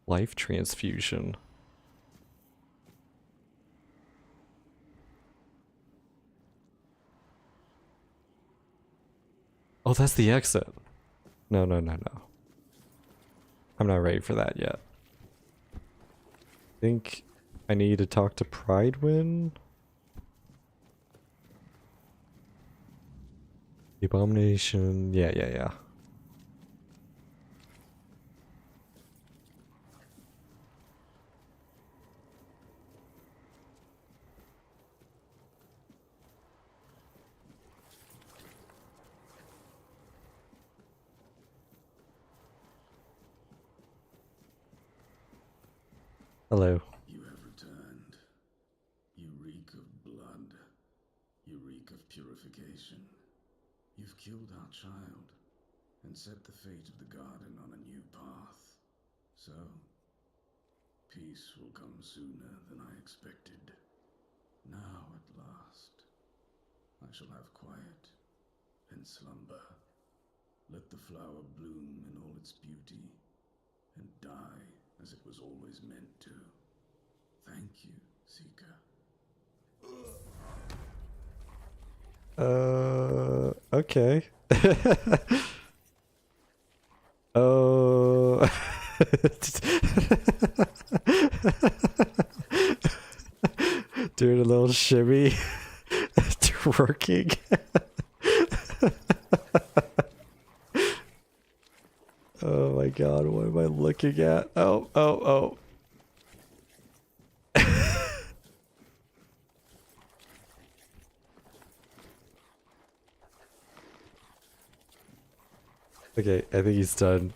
Life transfusion. Oh, that's the exit. No. I'm not ready for that yet. I think I need to talk to Pridewind. The Abomination. Yeah. Hello. You have returned. You reek of blood. You reek of purification. You've killed our child and set the fate of the garden on a new path. So, peace will come sooner than I expected. Now, at last, I shall have quiet and slumber. Let the flower bloom in all its beauty and die as it was always meant to. Thank you, Seeker. Okay. Oh. Doing a little shimmy. Twerking. Oh my god, what am I looking at? Oh. Okay, I think he's done.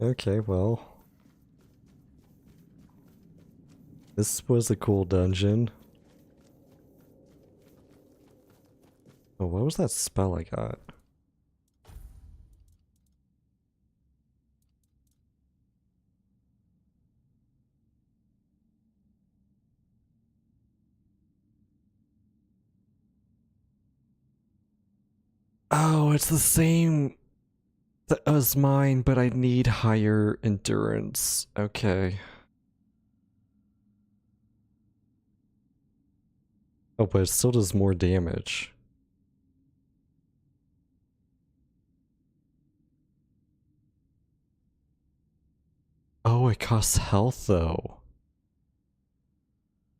Okay, well. This was a cool dungeon. Oh, what was that spell I got? Oh, it's the same as mine, but I need higher endurance. Okay. Oh, but it still does more damage. Oh, it costs health though.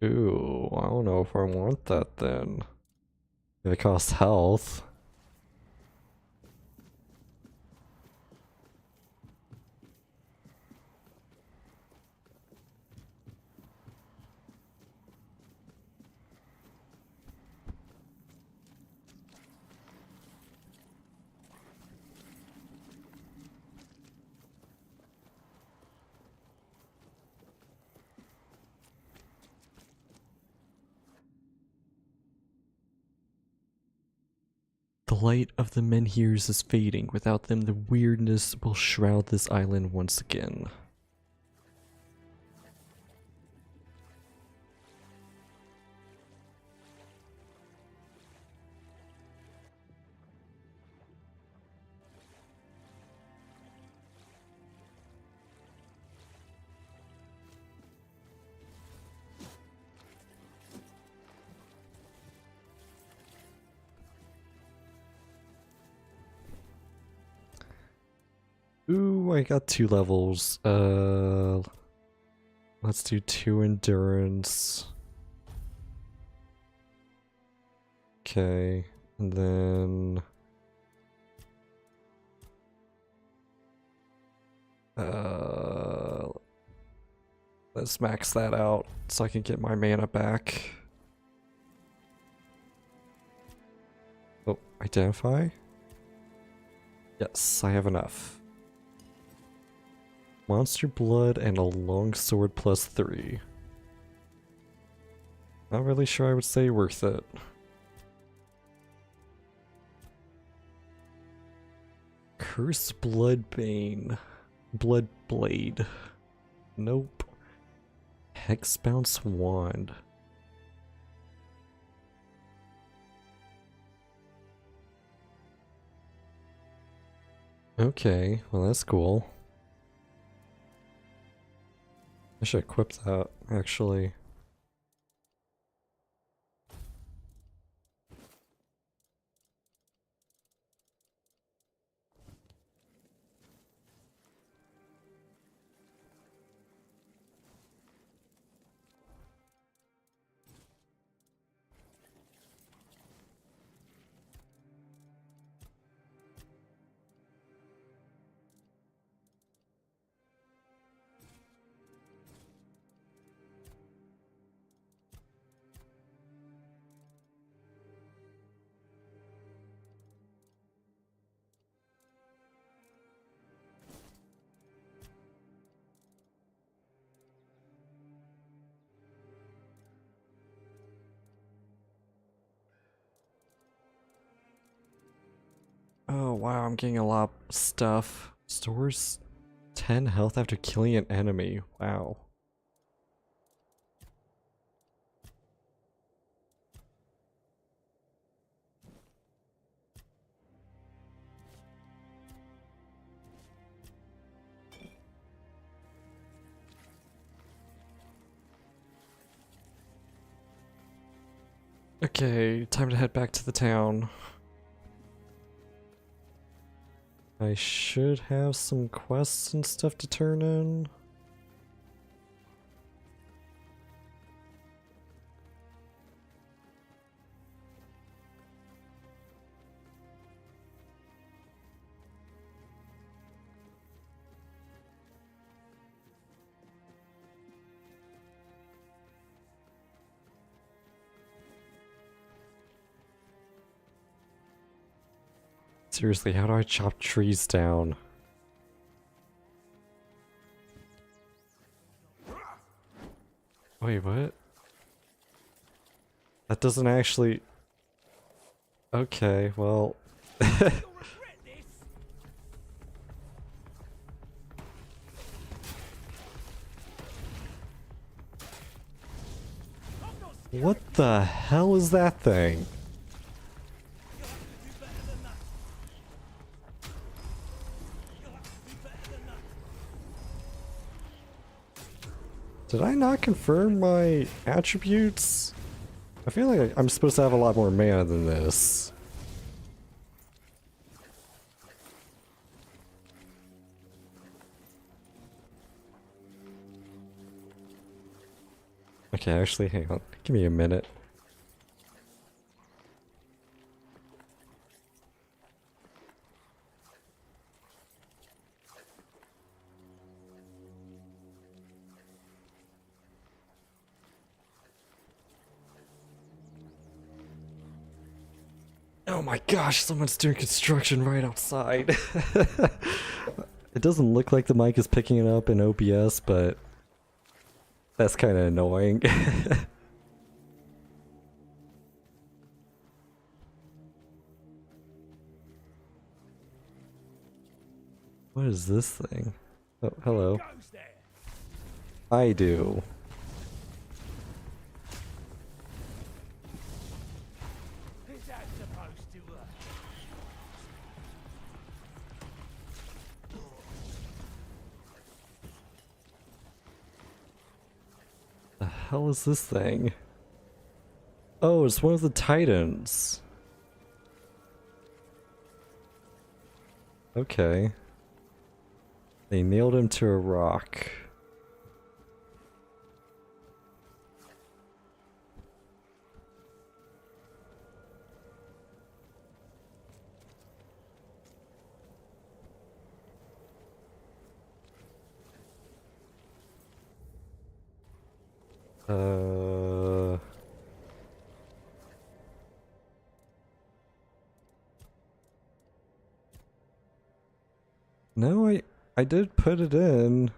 Ooh, I don't know if I want that then. If it costs health. The light of the menhirs is fading. Without them, the weirdness will shroud this island once again. Ooh, I got 2 levels. Let's do 2 endurance. Okay, and then let's max that out so I can get my mana back. Oh, identify? Yes, I have enough. Monster blood and a longsword +3. Not really sure I would say worth it. Cursed Bloodbane. Bloodblade. Nope. Hex Bounce Wand. Okay, well that's cool. I should equip that, actually. Oh wow, I'm getting a lot of stuff. Stores 10 health after killing an enemy. Wow. Okay, time to head back to the town. I should have some quests and stuff to turn in. Seriously, how do I chop trees down? Wait, what? That doesn't actually... Okay, well... What the hell is that thing? Did I not confirm my attributes? I feel like I'm supposed to have a lot more mana than this. Okay, actually, hang on. Give me a minute. Oh my gosh, someone's doing construction right outside. It doesn't look like the mic is picking it up in OBS, but that's kind of annoying. What is this thing? Oh, hello. I do. Is that supposed to work? The hell is this thing? Oh, it's one of the Titans. Okay. They nailed him to a rock. No, I did put it in.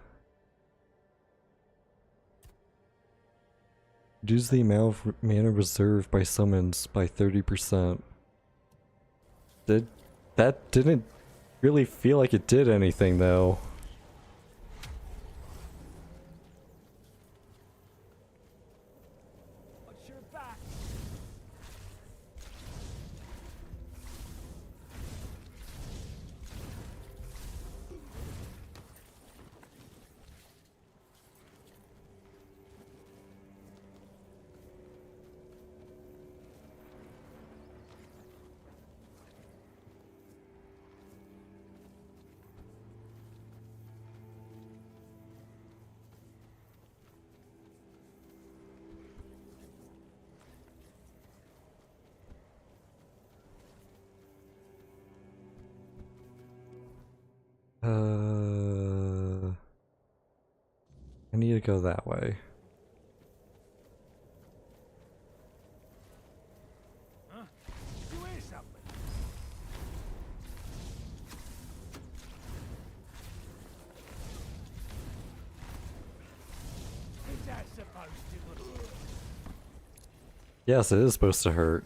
Reduce the amount of mana reserved by summons by 30%. That didn't really feel like it did anything though. Watch your back. I need to go that way. Huh? You hear something? Is that supposed to work? Yes, it is supposed to hurt.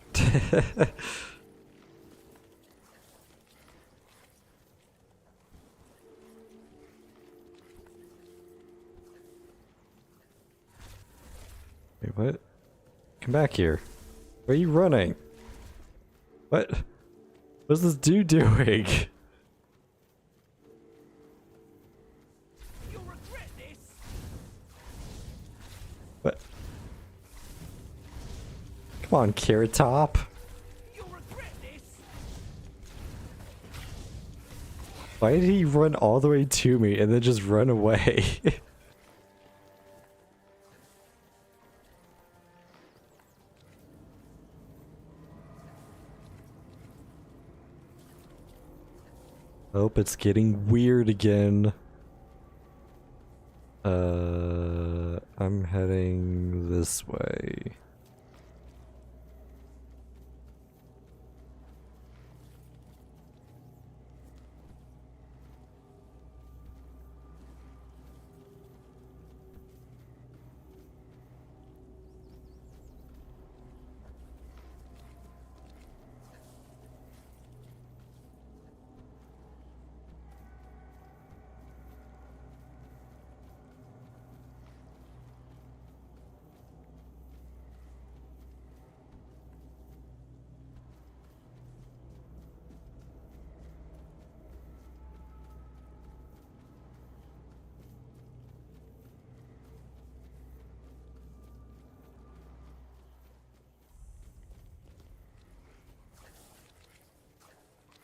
Wait, what? Come back here. Where are you running? What? What's this dude doing? You'll regret this. What? Come on, Carrot Top. You'll regret this. Why did he run all the way to me and then just run away? Oh, it's getting weird again. I'm heading this way.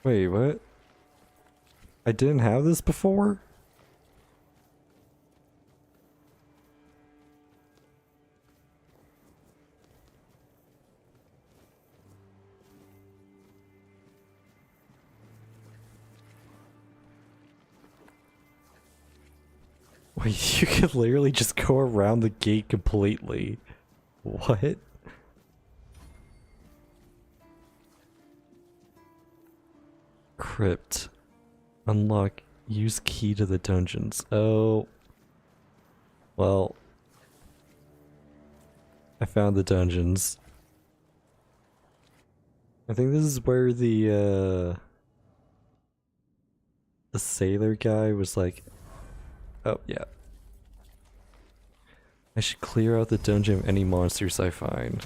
Wait, what? I didn't have this before? Wait, you could literally just go around the gate completely. What? Crypt. Unlock. Use key to the dungeons. Oh. Well. I found the dungeons. I think this is where the sailor guy was like, oh yeah. I should clear out the dungeon of any monsters I find.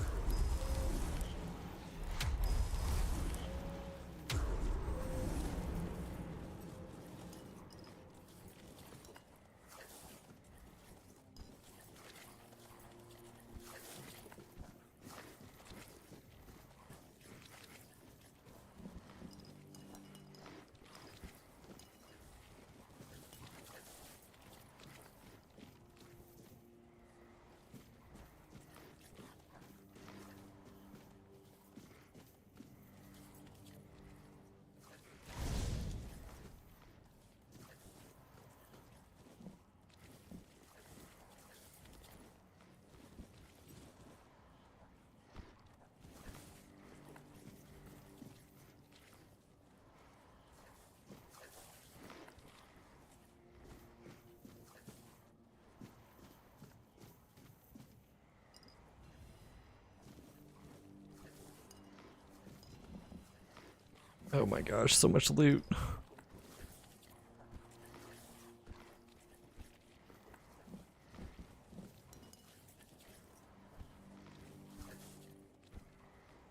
Oh my gosh, so much loot.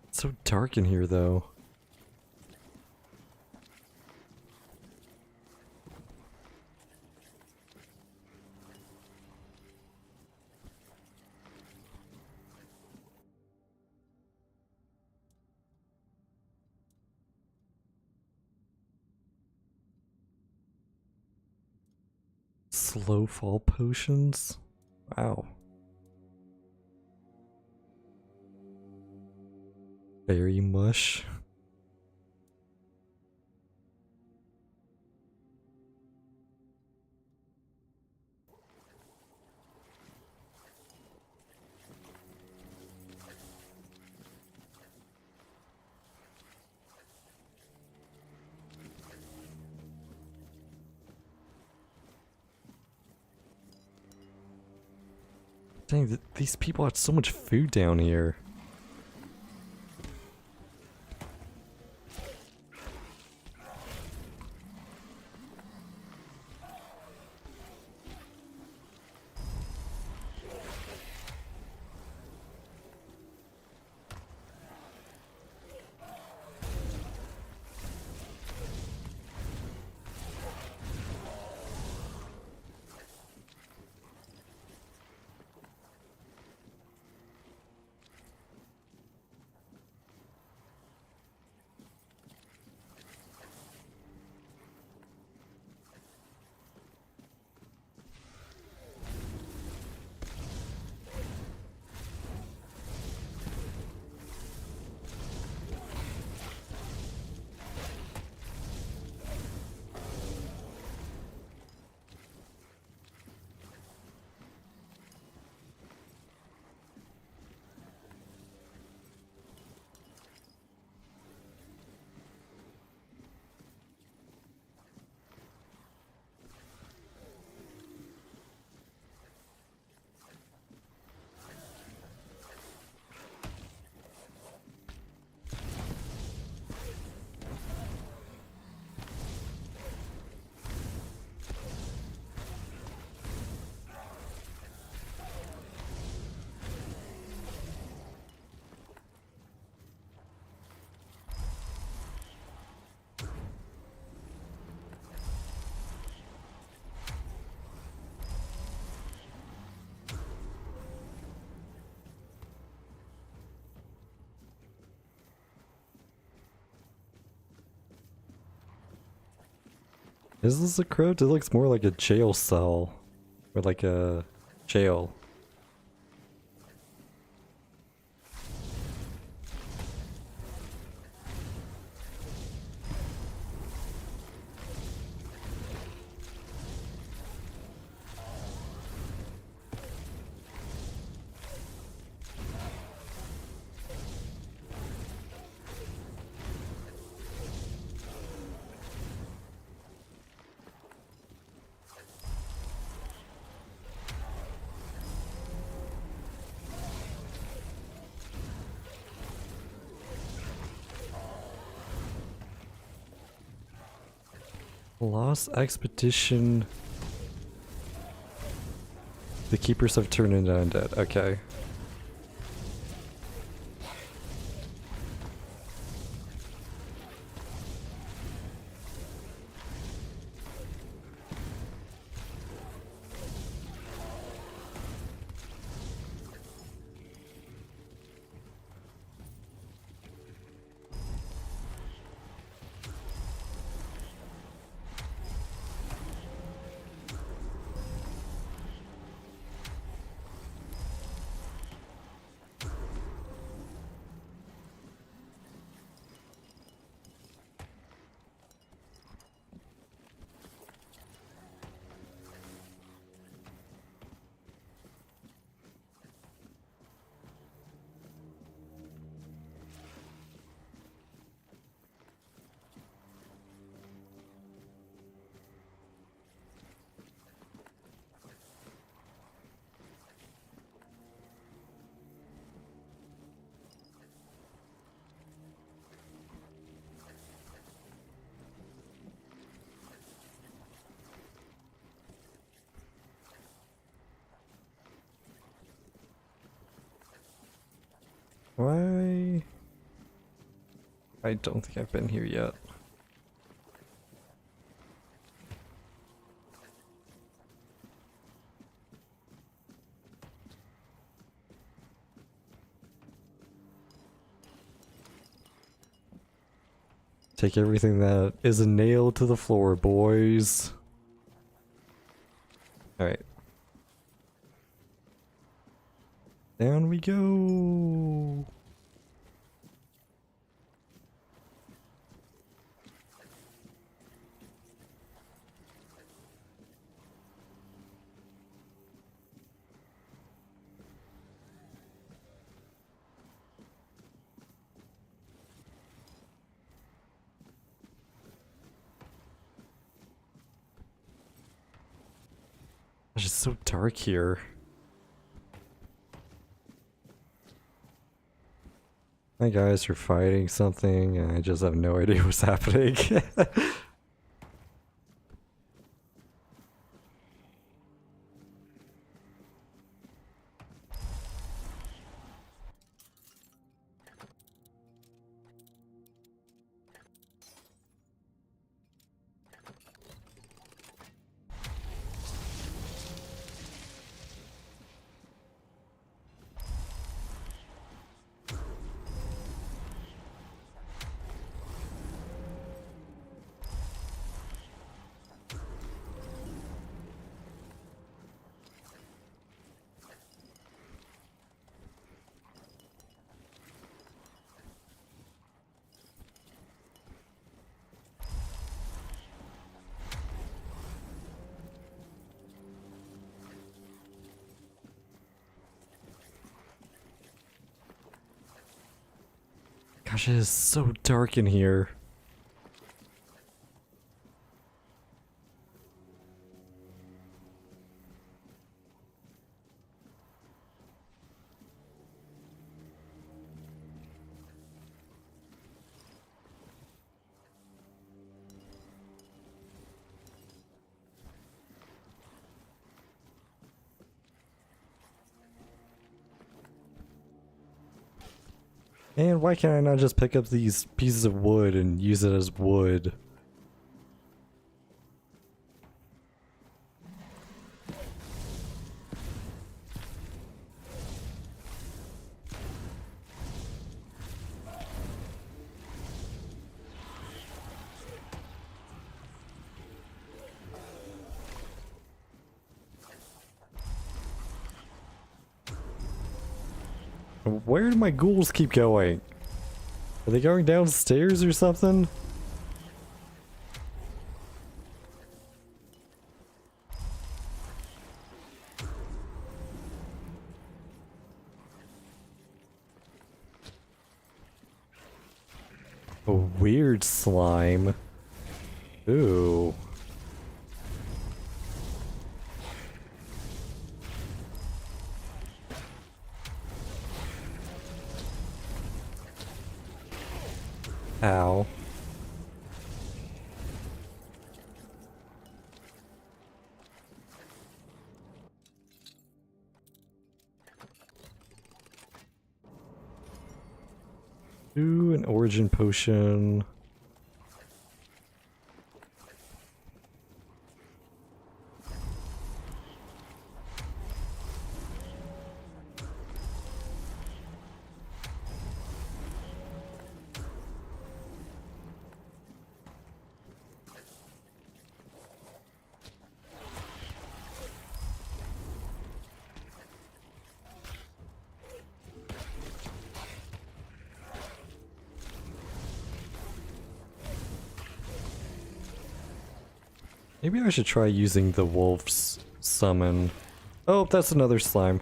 It's so dark in here though. Slow fall potions? Wow. Berry mush. Dang, these people had so much food down here. Is this a crypt? It looks more like a jail cell. Or like a jail. Lost Expedition. The keepers have turned into undead. Okay. Why? I don't think I've been here yet. Take everything that is a nail to the floor, boys. Alright. Down we go. It's just so dark here. My guys are fighting something and I just have no idea what's happening. Gosh, it is so dark in here. And why can't I not just pick up these pieces of wood and use it as wood? Where do my ghouls keep going? Are they going downstairs or something? A weird slime. Ooh. Ow. Ooh, an origin potion. Maybe I should try using the wolf's summon. Oh, that's another slime.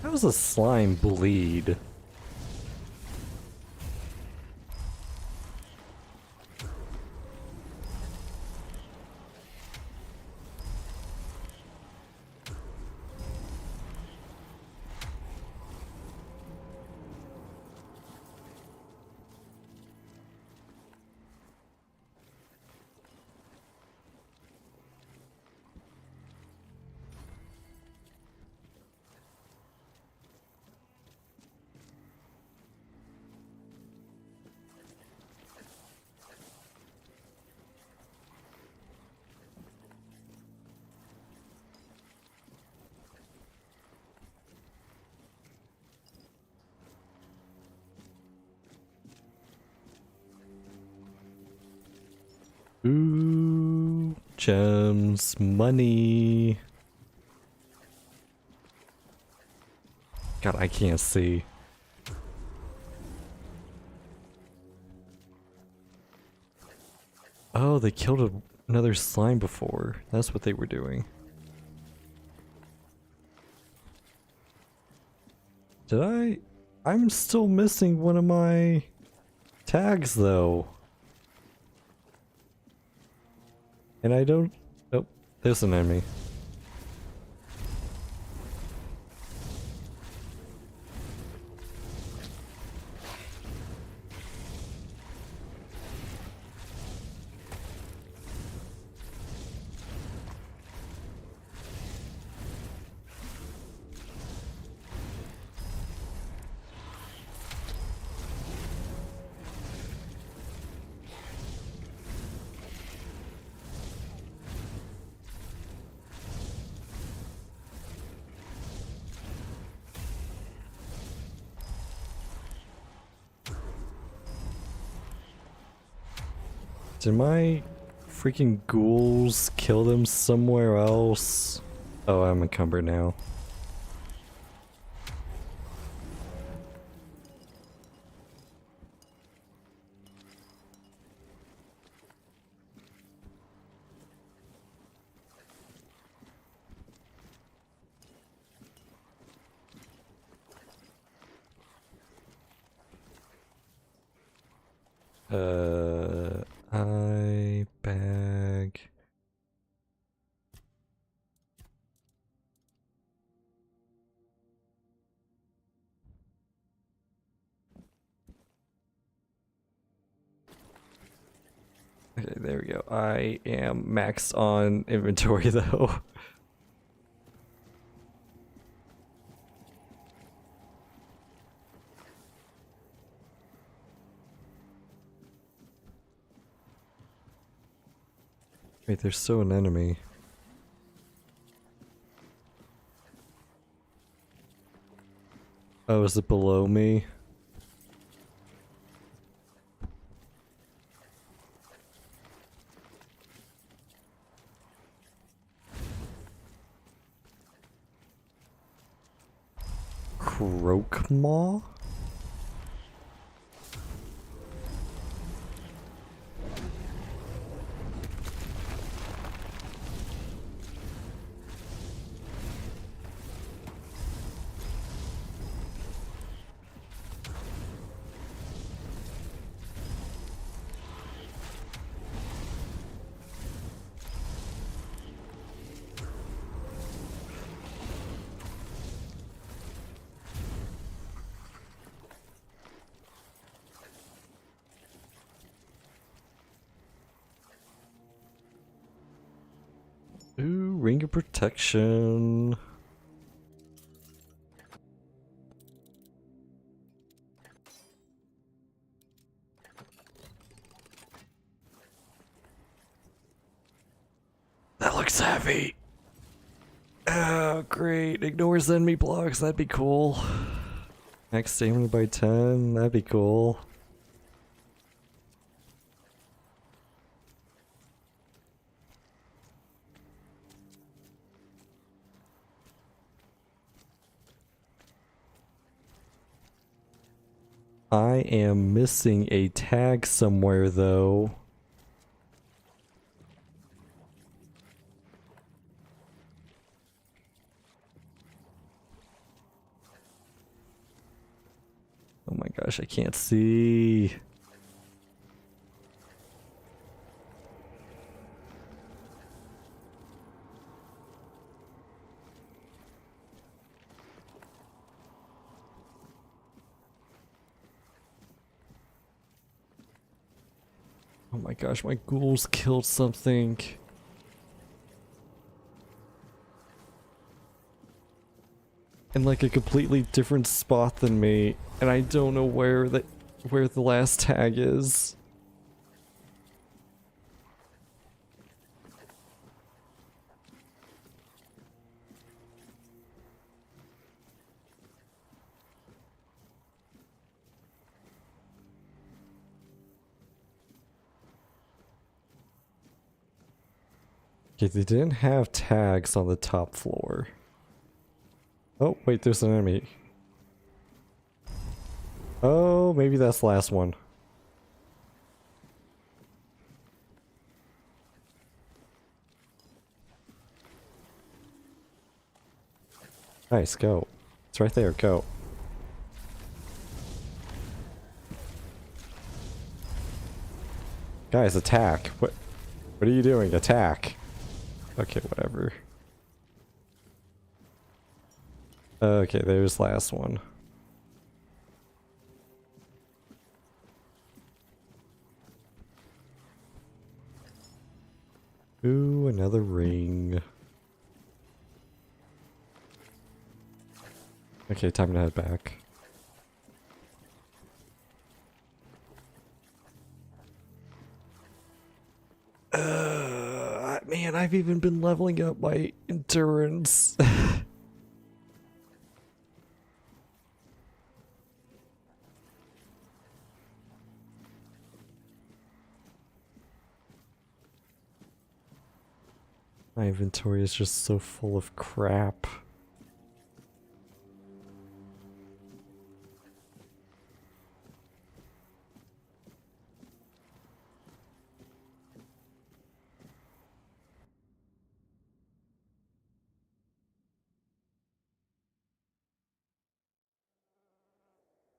How does a slime bleed? Ooh, gems, money. God, I can't see. Oh, they killed another slime before. That's what they were doing. Did I? I'm still missing one of my tags though. And I don't... Oh, there's an enemy. Did my freaking ghouls kill them somewhere else? Oh, I'm encumbered now. Bag. Okay, there we go. I am maxed on inventory though. Wait, there's still an enemy. Oh, is it below me? Croakmaw? Ooh, ring of protection. That looks heavy. Oh, great. Ignores enemy blocks. That'd be cool. Max stamina by 10. That'd be cool. I am missing a tag somewhere, though. Oh my gosh, I can't see. Oh my gosh, my ghouls killed something. In like a completely different spot than me, and I don't know where the last tag is. Okay, they didn't have tags on the top floor. Oh, wait, there's an enemy. Oh, maybe that's the last one. Nice, go. It's right there, go. Guys, attack. What are you doing? Attack. Okay, whatever. Okay, there's last one. Ooh, another ring. Okay, time to head back. Man, I've even been leveling up my endurance. My inventory is just so full of crap.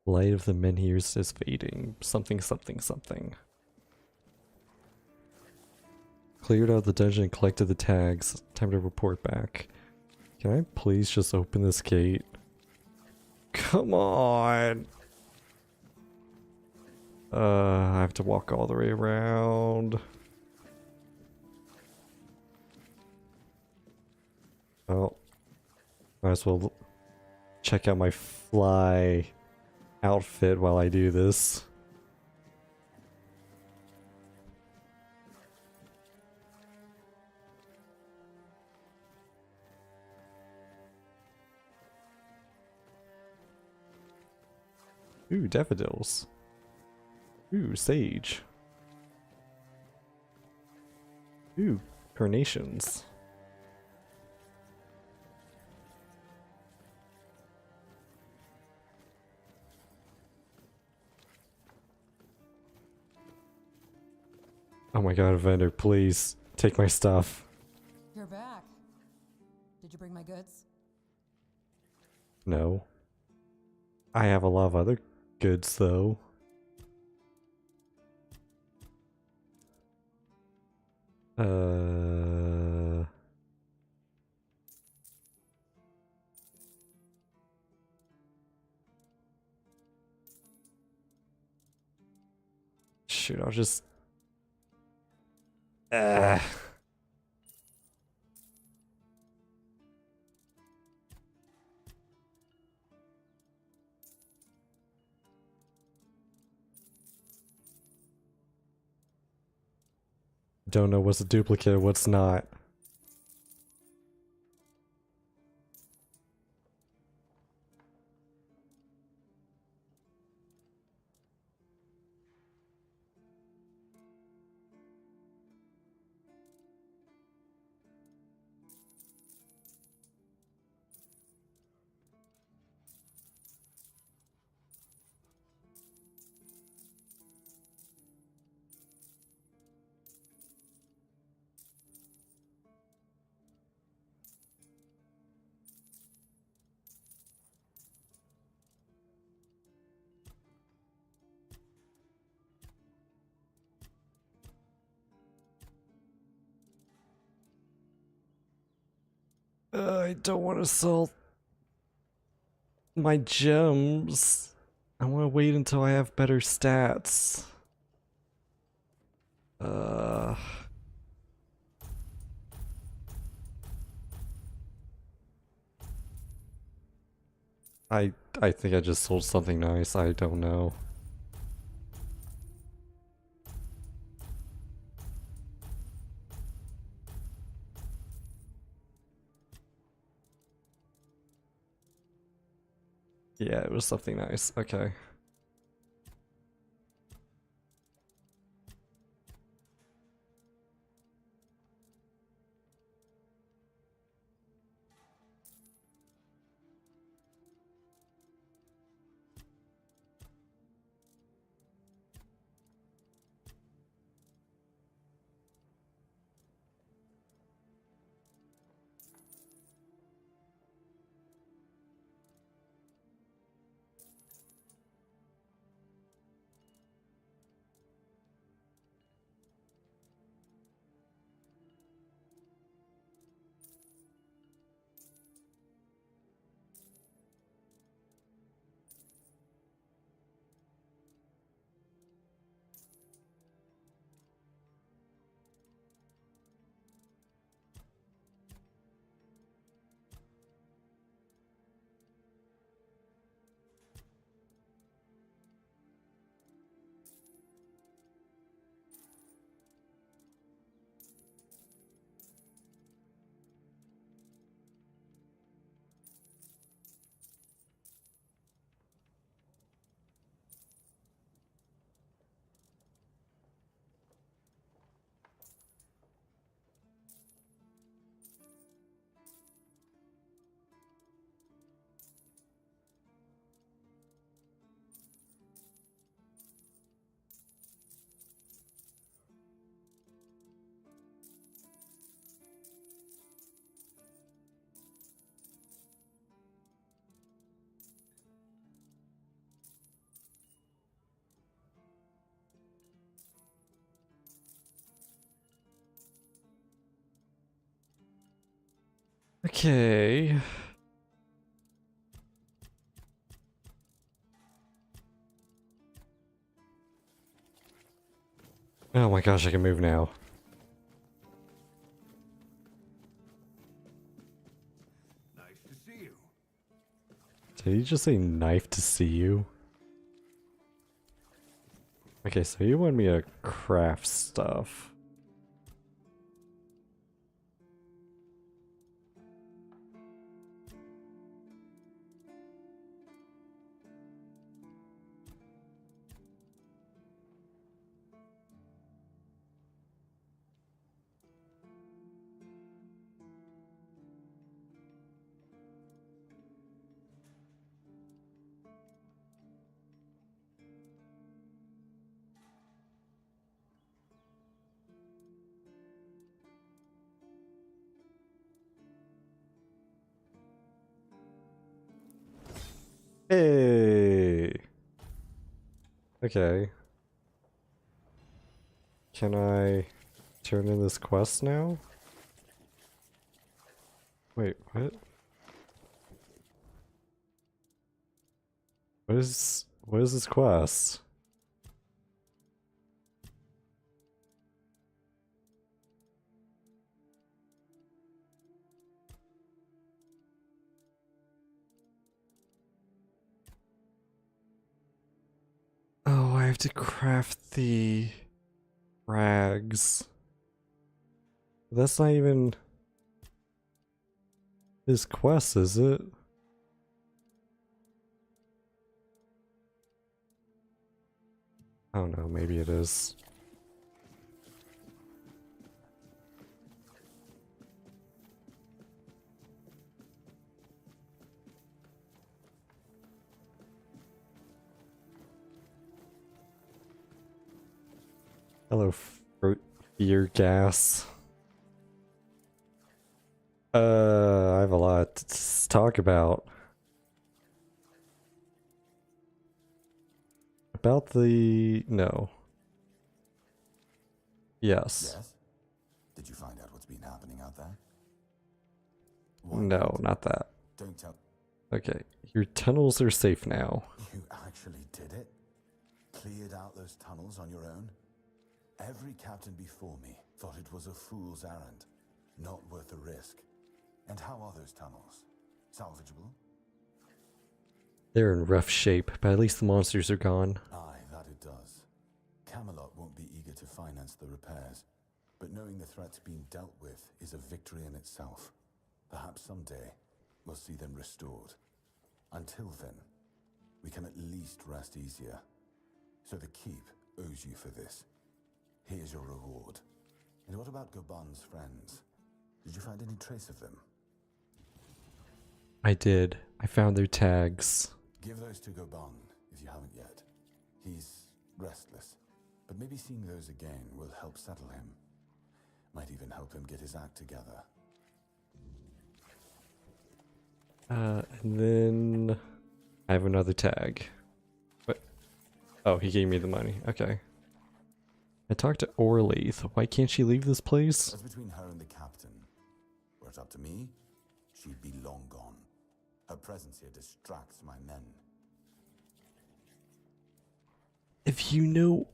Light of the menhirs is fading. Something, something, something. Cleared out the dungeon and collected the tags. Time to report back. Can I please just open this gate? Come on! I have to walk all the way around. Well, might as well check out my fly outfit while I do this. Ooh, daffodils. Ooh, sage. Ooh, carnations. Oh my god, vendor, please take my stuff. You're back. Did you bring my goods? No. I have a lot of other goods though. Shoot, I'll just... Don't know what's a duplicate, what's not. I don't want to sell my gems. I want to wait until I have better stats. I think I just sold something nice. I don't know. Yeah, it was something nice. Okay. Okay. Oh my gosh, I can move now. Nice to see you. Did he just say knife to see you? Okay, so you want me to craft stuff. Hey. Okay. Can I turn in this quest now? Wait, what? What is this quest? Oh, I have to craft the rags. That's not even this quest, is it? I don't know, maybe it is. Hello, fear gas. I have a lot to talk about. About the... no. Yes. Yes? Did you find out what's been happening out there? No, not that. Don't tell... Okay, your tunnels are safe now. You actually did it? Cleared out those tunnels on your own? Every captain before me thought it was a fool's errand, not worth the risk. And how are those tunnels? Salvageable? They're in rough shape, but at least the monsters are gone. Aye, that it does. Camelot won't be eager to finance the repairs, but knowing the threat's being dealt with is a victory in itself. Perhaps someday we'll see them restored. Until then, we can at least rest easier. So the Keep owes you for this. Here's your reward. And what about Gobon's friends? Did you find any trace of them? I did. I found their tags. Give those to Gobon, if you haven't yet. He's restless, but maybe seeing those again will help settle him. Might even help him get his act together. And then I have another tag. What? Oh, he gave me the money. Okay. I talked to Orleith. Why can't she leave this place? That's between her and the captain. Were it up to me, she'd be long gone. Her presence here distracts my men. If you know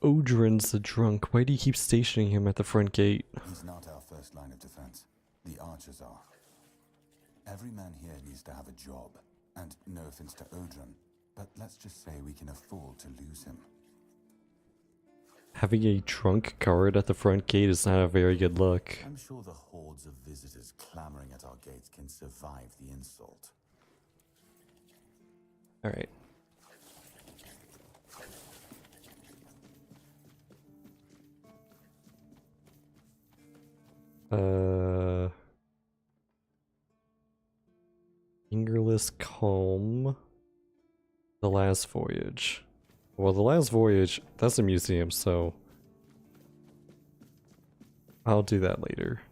Odrin's a drunk, why do you keep stationing him at the front gate? He's not our first line of defense. The archers are. Every man here needs to have a job. And no offense to Odrin, but let's just say we can afford to lose him. Having a drunk guard at the front gate is not a very good look. I'm sure the hordes of visitors clamoring at our gates can survive the insult. Alright. Fingerless Calm. The Last Voyage. Well, The Last Voyage, that's a museum, so I'll do that later.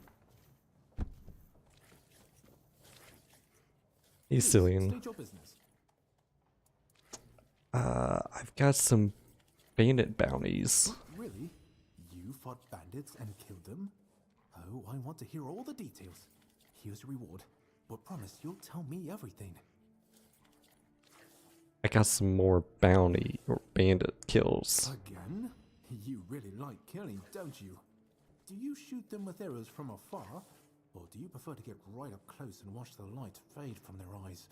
He's Cillian. I've got some bandit bounties. Really? You fought bandits and killed them? Oh, I want to hear all the details. Here's your reward, but promise you'll tell me everything. I got some more bounty or bandit kills. Again? You really like killing, don't you? Do you shoot them with arrows from afar, or do you prefer to get right up close and watch the light fade from their eyes?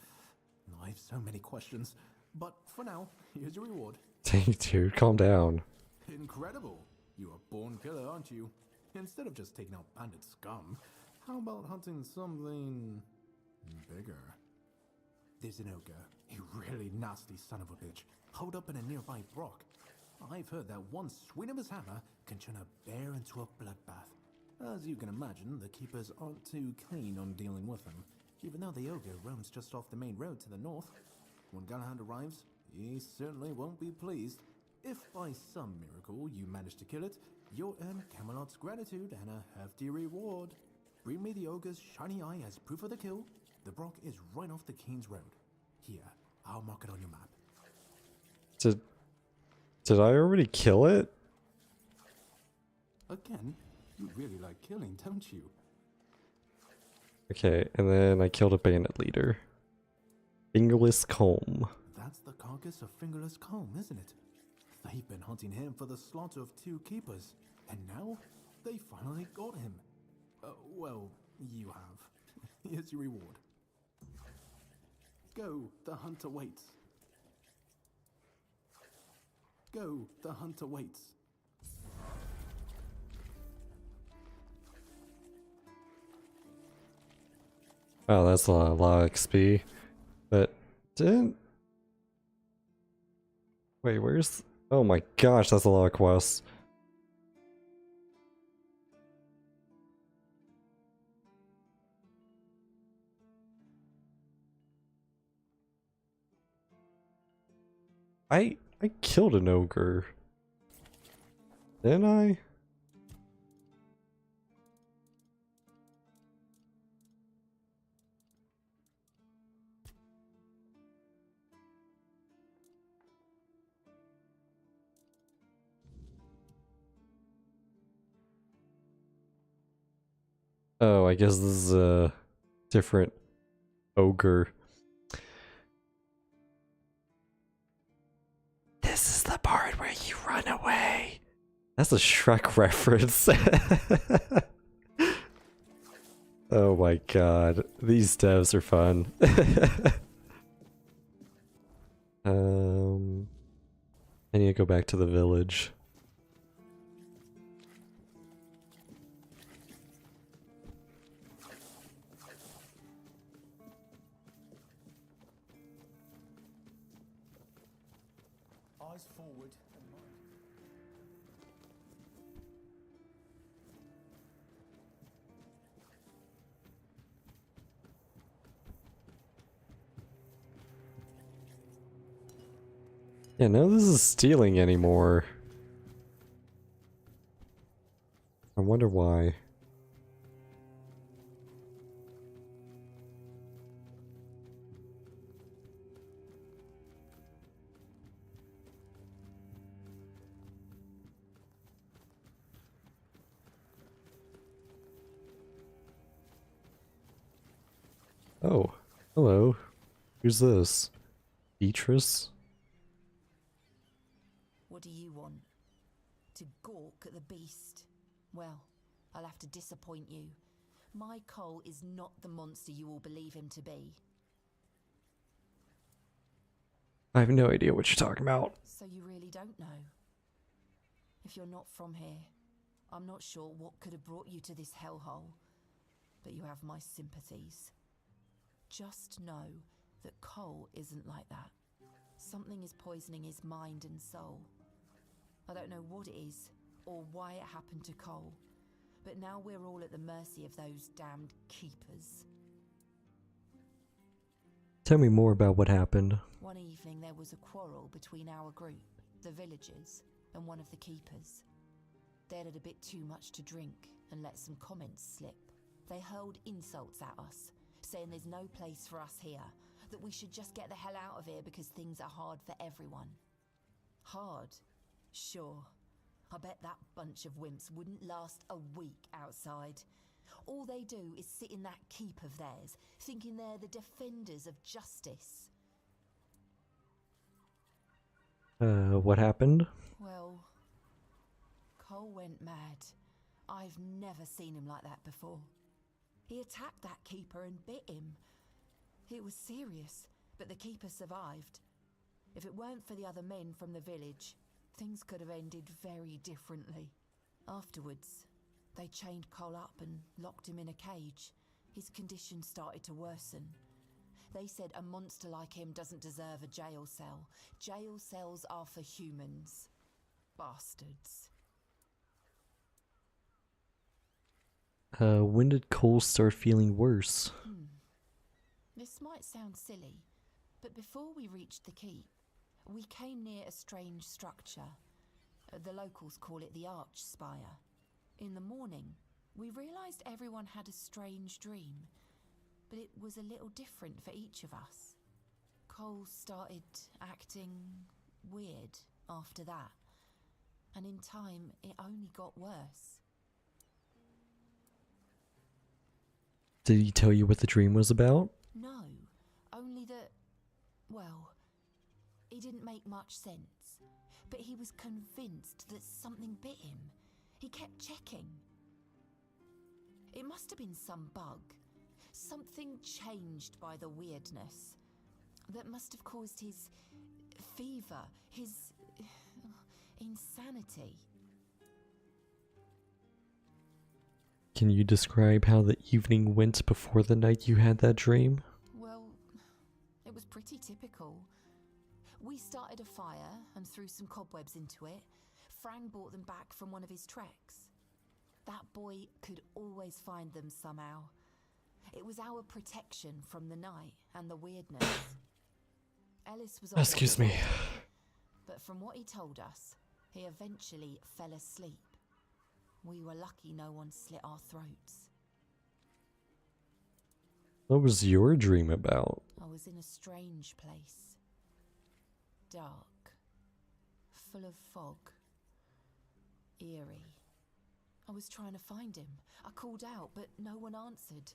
I have so many questions, but for now, here's your reward. Dang, dude, calm down. Incredible! You're a born killer, aren't you? Instead of just taking out bandit scum, how about hunting something bigger? There's an ogre, a really nasty son of a bitch, holed up in a nearby brook. I've heard that one swing of his hammer can turn a bear into a bloodbath. As you can imagine, the keepers aren't too keen on dealing with him, even though the ogre roams just off the main road to the north. When Galahad arrives, he certainly won't be pleased. If by some miracle you manage to kill it, you'll earn Camelot's gratitude and a hefty reward. Bring me the ogre's shiny eye as proof of the kill. The brook is right off the King's Road. Here, I'll mark it on your map. Did I already kill it? Again, you really like killing, don't you? Okay, and then I killed a bandit leader. Fingerless Comb. That's the carcass of Fingerless Comb, isn't it? They've been hunting him for the slaughter of 2 keepers, and now they finally got him. Well, you have. Here's your reward. Go, the hunter waits. Go, the hunter waits. Oh, that's a lot of XP. But didn't... Wait, where's... Oh my gosh, that's a lot of quests. I killed an ogre. Didn't I? Oh, I guess this is a different ogre. This is the part where you run away. That's a Shrek reference. Oh my god. These devs are fun. I need to go back to the village. Eyes forward and mind. Yeah, none of this is stealing anymore. I wonder why. Oh, hello. Who's this? Beatrice? What do you want? To gawk at the beast? Well, I'll have to disappoint you. My Cole is not the monster you all believe him to be. I have no idea what you're talking about. So you really don't know? If you're not from here, I'm not sure what could have brought you to this hellhole, but you have my sympathies. Just know that Cole isn't like that. Something is poisoning his mind and soul. I don't know what it is, or why it happened to Cole, but now we're all at the mercy of those damned keepers. Tell me more about what happened. One evening there was a quarrel between our group, the villagers, and one of the keepers. They'd had a bit too much to drink and let some comments slip. They hurled insults at us, saying there's no place for us here, that we should just get the hell out of here because things are hard for everyone. Hard? Sure. I bet that bunch of wimps wouldn't last a week outside. All they do is sit in that keep of theirs, thinking they're the defenders of justice. What happened? Well, Cole went mad. I've never seen him like that before. He attacked that keeper and bit him. It was serious, but the keeper survived. If it weren't for the other men from the village, things could have ended very differently. Afterwards, they chained Cole up and locked him in a cage. His condition started to worsen. They said a monster like him doesn't deserve a jail cell. Jail cells are for humans. Bastards. When did Cole start feeling worse? This might sound silly, but before we reached the keep, we came near a strange structure. The locals call it the Arch Spire. In the morning, we realised everyone had a strange dream, but it was a little different for each of us. Cole started acting weird after that. And in time, it only got worse. Did he tell you what the dream was about? No, only that, well, it didn't make much sense. But he was convinced that something bit him. He kept checking. It must have been some bug. Something changed by the weirdness. That must have caused his fever, his insanity. Can you describe how the evening went before the night you had that dream? Well, it was pretty typical. We started a fire and threw some cobwebs into it. Frang brought them back from one of his treks. That boy could always find them somehow. It was our protection from the night and the weirdness. Ellis was Excuse me. But from what he told us, he eventually fell asleep. We were lucky no one slit our throats. What was your dream about? I was in a strange place. Dark. Full of fog. Eerie. I was trying to find him. I called out, but no one answered.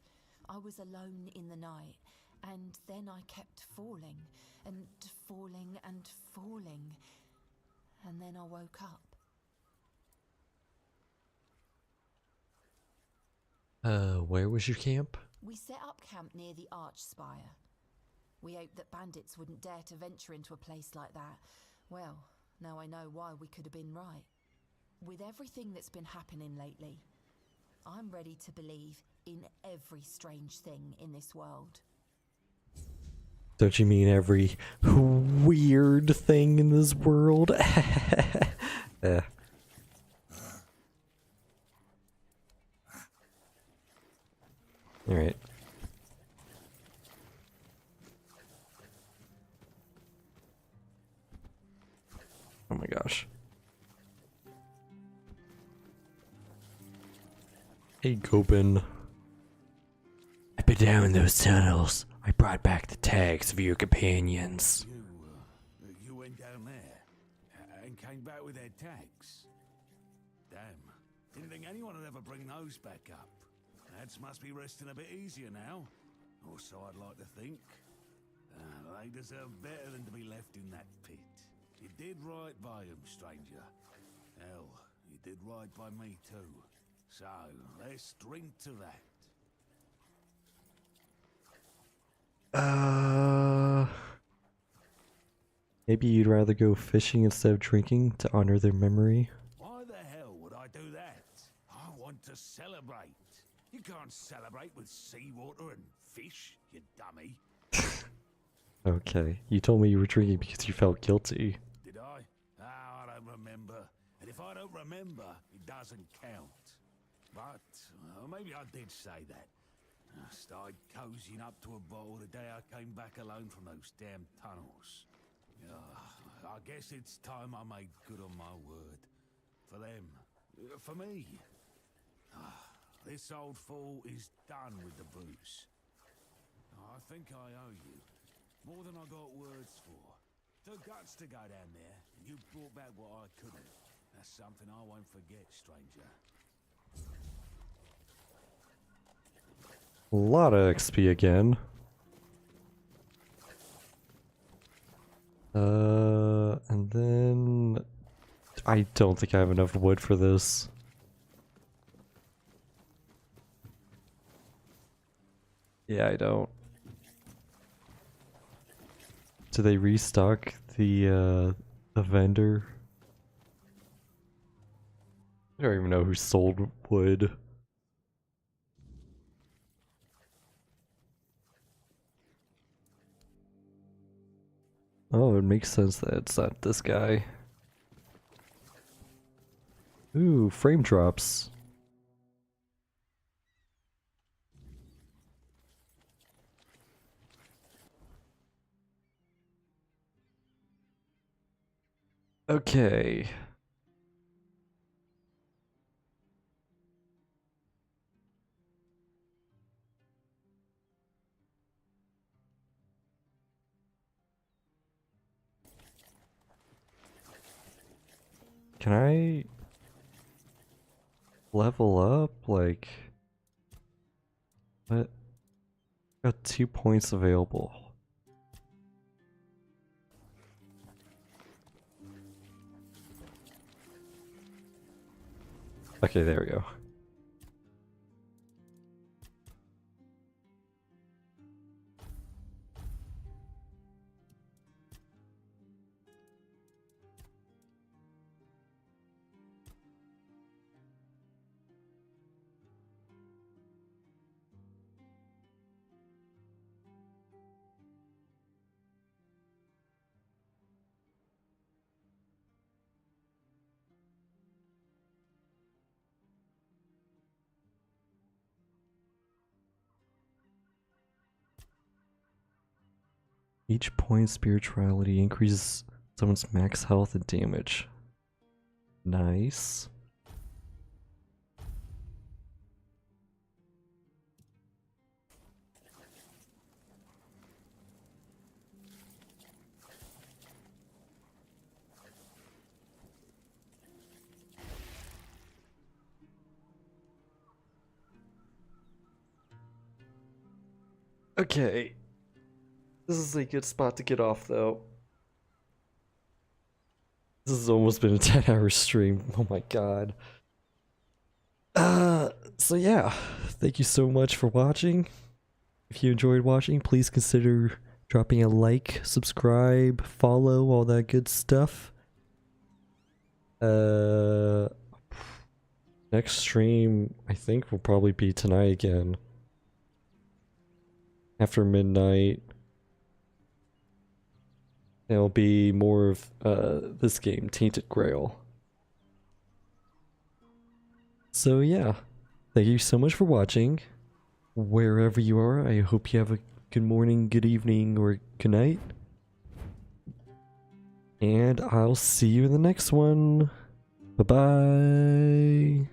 I was alone in the night, and then I kept falling, and falling, and falling. And then I woke up. Where was your camp? We set up camp near the arch spire. We hoped that bandits wouldn't dare to venture into a place like that. Well, now I know why we could have been right. With everything that's been happening lately, I'm ready to believe in every strange thing in this world. Don't you mean every weird thing in this world? Alright. Oh my gosh. Hey, Gobin. I've been down in those tunnels. I brought back the tags of your companions. You went down there and came back with their tags. Damn. Didn't think anyone would ever bring those back up. Lads must be resting a bit easier now. Or so I'd like to think. They deserve better than to be left in that pit. You did right by them, stranger. Hell, you did right by me too. So, let's drink to that. Maybe you'd rather go fishing instead of drinking to honor their memory? Why the hell would I do that? I want to celebrate. You can't celebrate with seawater and fish, you dummy. Okay, you told me you were drinking because you felt guilty. Did I? Oh, I don't remember. And if I don't remember, it doesn't count. But maybe I did say that. I started cozying up to a bottle the day I came back alone from those damn tunnels. I guess it's time I made good on my word. For them. For me. This old fool is done with the booze. I think I owe you. More than I got words for. The guts to go down there, and you brought back what I couldn't. That's something I won't forget, stranger. A lot of XP again. And then I don't think I have enough wood for this. Yeah, I don't. Do they restock the vendor? I don't even know who sold wood. Oh, it makes sense that it's not this guy. Ooh, frame drops. Okay. Can I level up? Like, what? Got 2 points available. Okay, there we go. Each point of spirituality increases someone's max health and damage. Nice. Okay. This is a good spot to get off, though. This has almost been a 10-hour stream. Oh my god. So yeah, thank you so much for watching. If you enjoyed watching, please consider dropping a like, subscribe, follow, all that good stuff. Next stream, I think, will probably be tonight again. After midnight. It'll be more of this game, Tainted Grail. So yeah, thank you so much for watching. Wherever you are, I hope you have a good morning, good evening, or good night. And I'll see you in the next one. Bye-bye.